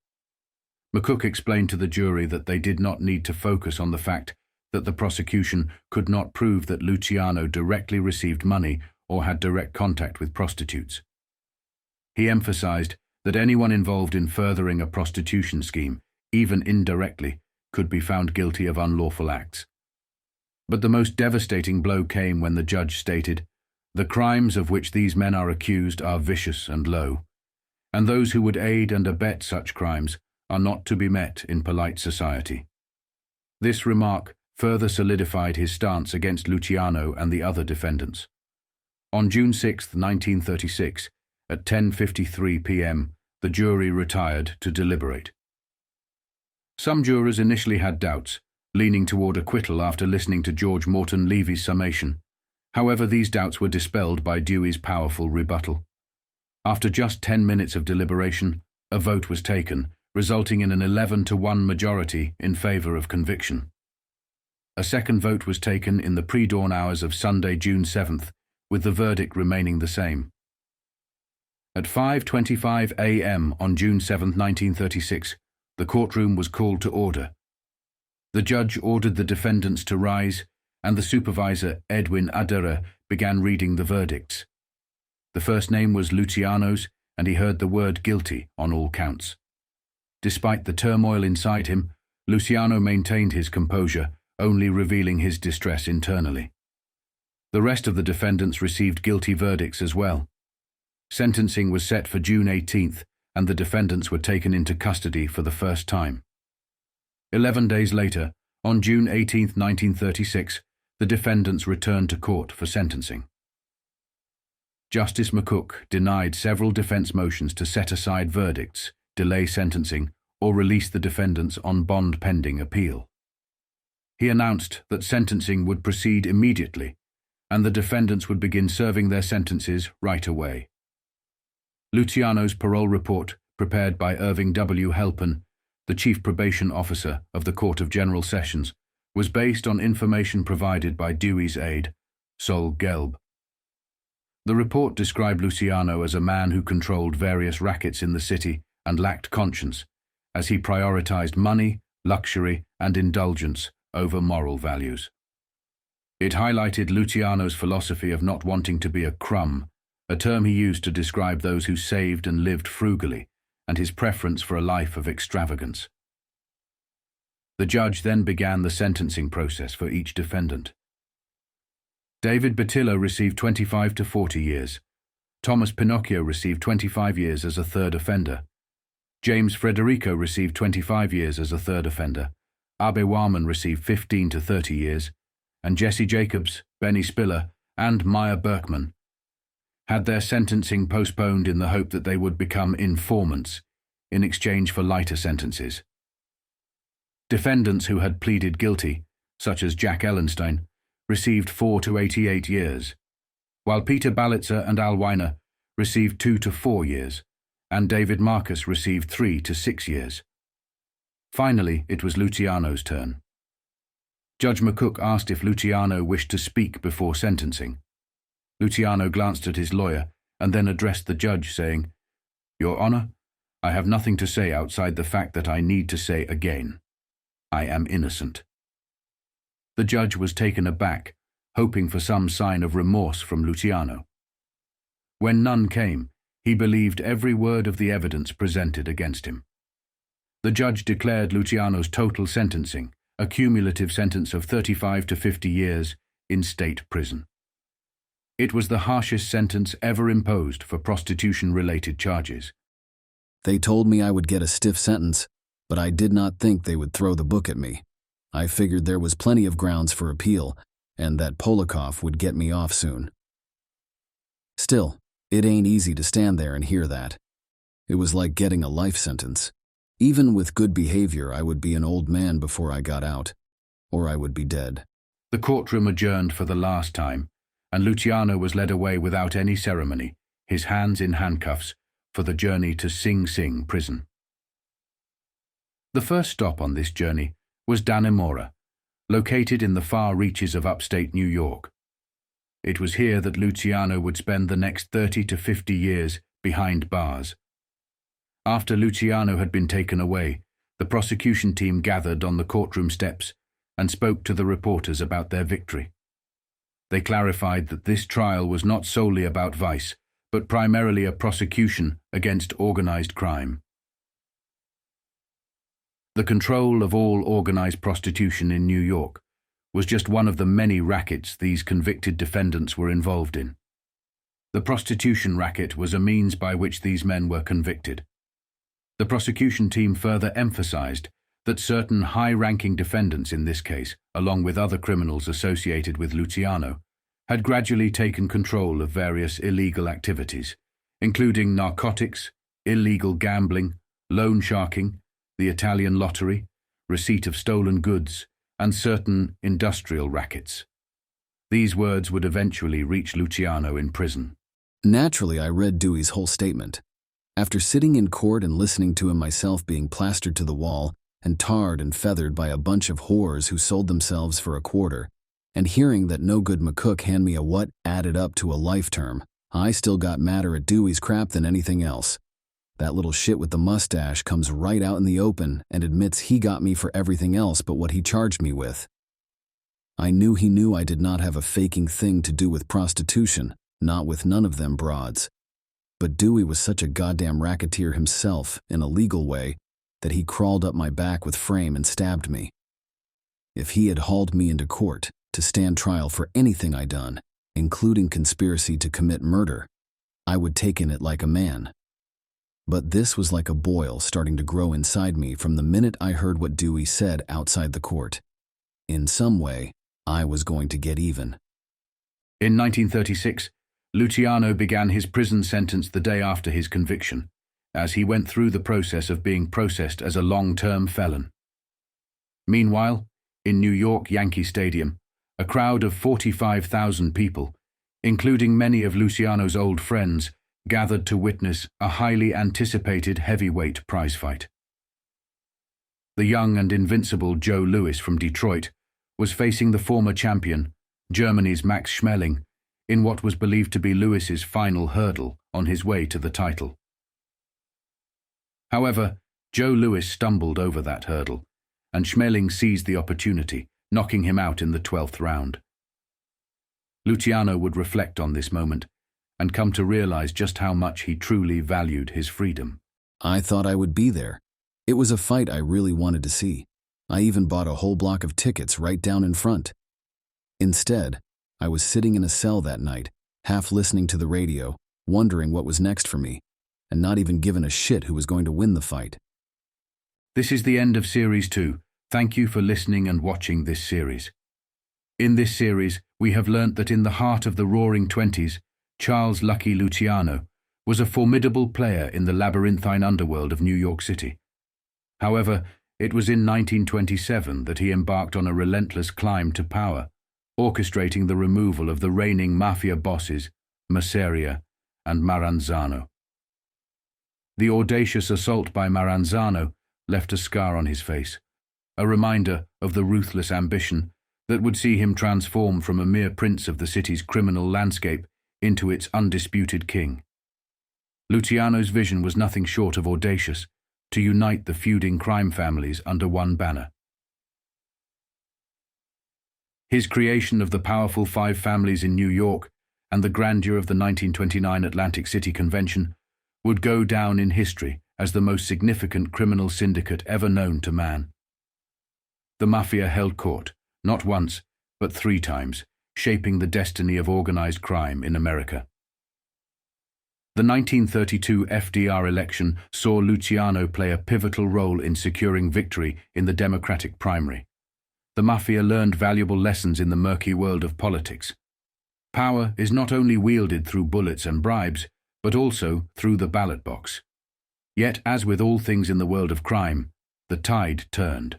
McCook explained to the jury that they did not need to focus on the fact that the prosecution could not prove that Luciano directly received money or had direct contact with prostitutes. He emphasized that anyone involved in furthering a prostitution scheme, even indirectly, could be found guilty of unlawful acts. But the most devastating blow came when the judge stated, "The crimes of which these men are accused are vicious and low, and those who would aid and abet such crimes are not to be met in polite society." This remark further solidified his stance against Luciano and the other defendants. On June 6, 1936, at 10:53 p.m., the jury retired to deliberate. Some jurors initially had doubts, leaning toward acquittal after listening to George Morton Levy's summation. However, these doubts were dispelled by Dewey's powerful rebuttal. After just 10 minutes of deliberation, a vote was taken, resulting in an 11-1 majority in favor of conviction. A second vote was taken in the pre-dawn hours of Sunday, June 7th, with the verdict remaining the same. At 5:25 a.m. on June 7, 1936, the courtroom was called to order. The judge ordered the defendants to rise, and the supervisor, Edwin Adera, began reading the verdicts. The first name was Luciano's, and he heard the word guilty on all counts. Despite the turmoil inside him, Luciano maintained his composure, only revealing his distress internally. The rest of the defendants received guilty verdicts as well. Sentencing was set for June 18th, and the defendants were taken into custody for the first time. 11 days later, on June 18, 1936, the defendants returned to court for sentencing. Justice McCook denied several defense motions to set aside verdicts, delay sentencing, or release the defendants on bond pending appeal. He announced that sentencing would proceed immediately, and the defendants would begin serving their sentences right away. Luciano's parole report, prepared by Irving W. Halpin, the chief probation officer of the Court of General Sessions, was based on information provided by Dewey's aide, Sol Gelb. The report described Luciano as a man who controlled various rackets in the city and lacked conscience, as he prioritized money, luxury, and indulgence over moral values. It highlighted Luciano's philosophy of not wanting to be a crumb, a term he used to describe those who saved and lived frugally, and his preference for a life of extravagance. The judge then began the sentencing process for each defendant. David Batillo received 25 to 40 years. Thomas Pinocchio received 25 years as a third offender. James Frederico received 25 years as a third offender. Abe Warman received 15 to 30 years, and Jesse Jacobs, Benny Spiller, and Maya Berkman had their sentencing postponed in the hope that they would become informants in exchange for lighter sentences. Defendants who had pleaded guilty, such as Jack Ellenstein, received 4 to 88 years, while Peter Balitzer and Al Weiner received 2 to 4 years, and David Marcus received 3 to 6 years. Finally, it was Luciano's turn. Judge McCook asked if Luciano wished to speak before sentencing. Luciano glanced at his lawyer and then addressed the judge, saying, "Your Honor, I have nothing to say outside the fact that I need to say again. I am innocent." The judge was taken aback, hoping for some sign of remorse from Luciano. When none came, he believed every word of the evidence presented against him. The judge declared Luciano's total sentencing a cumulative sentence of 35 to 50 years in state prison. It was the harshest sentence ever imposed for prostitution-related charges. They told me I would get a stiff sentence, but I did not think they would throw the book at me. I figured there was plenty of grounds for appeal, and that Polakov would get me off soon. Still, it ain't easy to stand there and hear that. It was like getting a life sentence. Even with good behavior, I would be an old man before I got out, or I would be dead. The courtroom adjourned for the last time, and Luciano was led away without any ceremony, his hands in handcuffs, for the journey to Sing Sing prison. The first stop on this journey was Dannemora, located in the far reaches of upstate New York. It was here that Luciano would spend the next 30 to 50 years behind bars. After Luciano had been taken away, the prosecution team gathered on the courtroom steps and spoke to the reporters about their victory. They clarified that this trial was not solely about vice, but primarily a prosecution against organized crime. The control of all organized prostitution in New York was just one of the many rackets these convicted defendants were involved in. The prostitution racket was a means by which these men were convicted. The prosecution team further emphasized that certain high-ranking defendants in this case, along with other criminals associated with Luciano, had gradually taken control of various illegal activities, including narcotics, illegal gambling, loan sharking, the Italian lottery, receipt of stolen goods, and certain industrial rackets. These words would eventually reach Luciano in prison. Naturally, I read Dewey's whole statement. After sitting in court and listening to him myself being plastered to the wall and tarred and feathered by a bunch of whores who sold themselves for a quarter, and hearing that no good McCook hand me a what added up to a life term, I still got madder at Dewey's crap than anything else. That little shit with the mustache comes right out in the open and admits he got me for everything else but what he charged me with. I knew he knew I did not have a faking thing to do with prostitution, not with none of them broads. But Dewey was such a goddamn racketeer himself, in a legal way, that he crawled up my back with frame and stabbed me. If he had hauled me into court to stand trial for anything I done, including conspiracy to commit murder, I would take in it like a man. But this was like a boil starting to grow inside me from the minute I heard what Dewey said outside the court. In some way, I was going to get even. In 1936, Luciano began his prison sentence the day after his conviction, as he went through the process of being processed as a long-term felon. Meanwhile, in New York Yankee Stadium, a crowd of 45,000 people, including many of Luciano's old friends, gathered to witness a highly anticipated heavyweight prizefight. The young and invincible Joe Louis from Detroit was facing the former champion, Germany's Max Schmeling, in what was believed to be Louis's final hurdle on his way to the title. However, Joe Louis stumbled over that hurdle, and Schmeling seized the opportunity, knocking him out in the 12th round. Luciano would reflect on this moment and come to realize just how much he truly valued his freedom. I thought I would be there. It was a fight I really wanted to see. I even bought a whole block of tickets right down in front. Instead, I was sitting in a cell that night, half listening to the radio, wondering what was next for me, and not even giving a shit who was going to win the fight. This is the end of Series 2. Thank you for listening and watching this series. In this series, we have learnt that in the heart of the Roaring Twenties, Charles Lucky Luciano was a formidable player in the labyrinthine underworld of New York City. However, it was in 1927 that he embarked on a relentless climb to power, orchestrating the removal of the reigning Mafia bosses, Masseria and Maranzano. The audacious assault by Maranzano left a scar on his face, a reminder of the ruthless ambition that would see him transform from a mere prince of the city's criminal landscape into its undisputed king. Luciano's vision was nothing short of audacious, to unite the feuding crime families under one banner. His creation of the powerful 5 families in New York and the grandeur of the 1929 Atlantic City Convention would go down in history as the most significant criminal syndicate ever known to man. The Mafia held court, not once, but 3 times, shaping the destiny of organized crime in America. The 1932 FDR election saw Luciano play a pivotal role in securing victory in the Democratic primary. The Mafia learned valuable lessons in the murky world of politics. Power is not only wielded through bullets and bribes, but also through the ballot box. Yet, as with all things in the world of crime, the tide turned.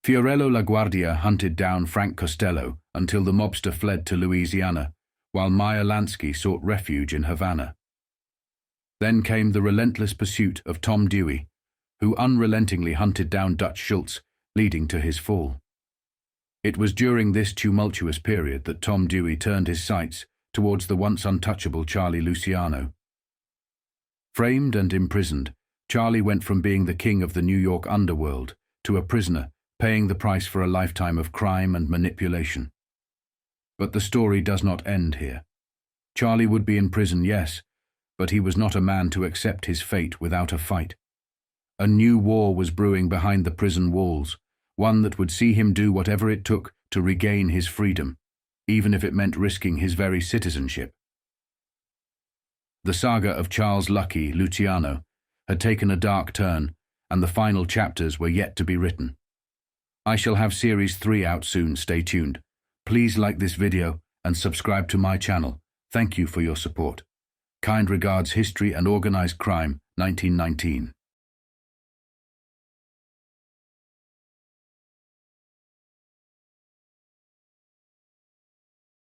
Fiorello LaGuardia hunted down Frank Costello until the mobster fled to Louisiana, while Lansky sought refuge in Havana. Then came the relentless pursuit of Tom Dewey, who unrelentingly hunted down Dutch Schultz, leading to his fall. It was during this tumultuous period that Tom Dewey turned his sights towards the once untouchable Charlie Luciano. Framed and imprisoned, Charlie went from being the king of the New York underworld to a prisoner, paying the price for a lifetime of crime and manipulation. But the story does not end here. Charlie would be in prison, yes, but he was not a man to accept his fate without a fight. A new war was brewing behind the prison walls, one that would see him do whatever it took to regain his freedom, even if it meant risking his very citizenship. The saga of Charles Lucky Luciano had taken a dark turn, and the final chapters were yet to be written. I shall have Series 3 out soon, stay tuned. Please like this video and subscribe to my channel. Thank you for your support. Kind regards, History and Organized Crime, 1919.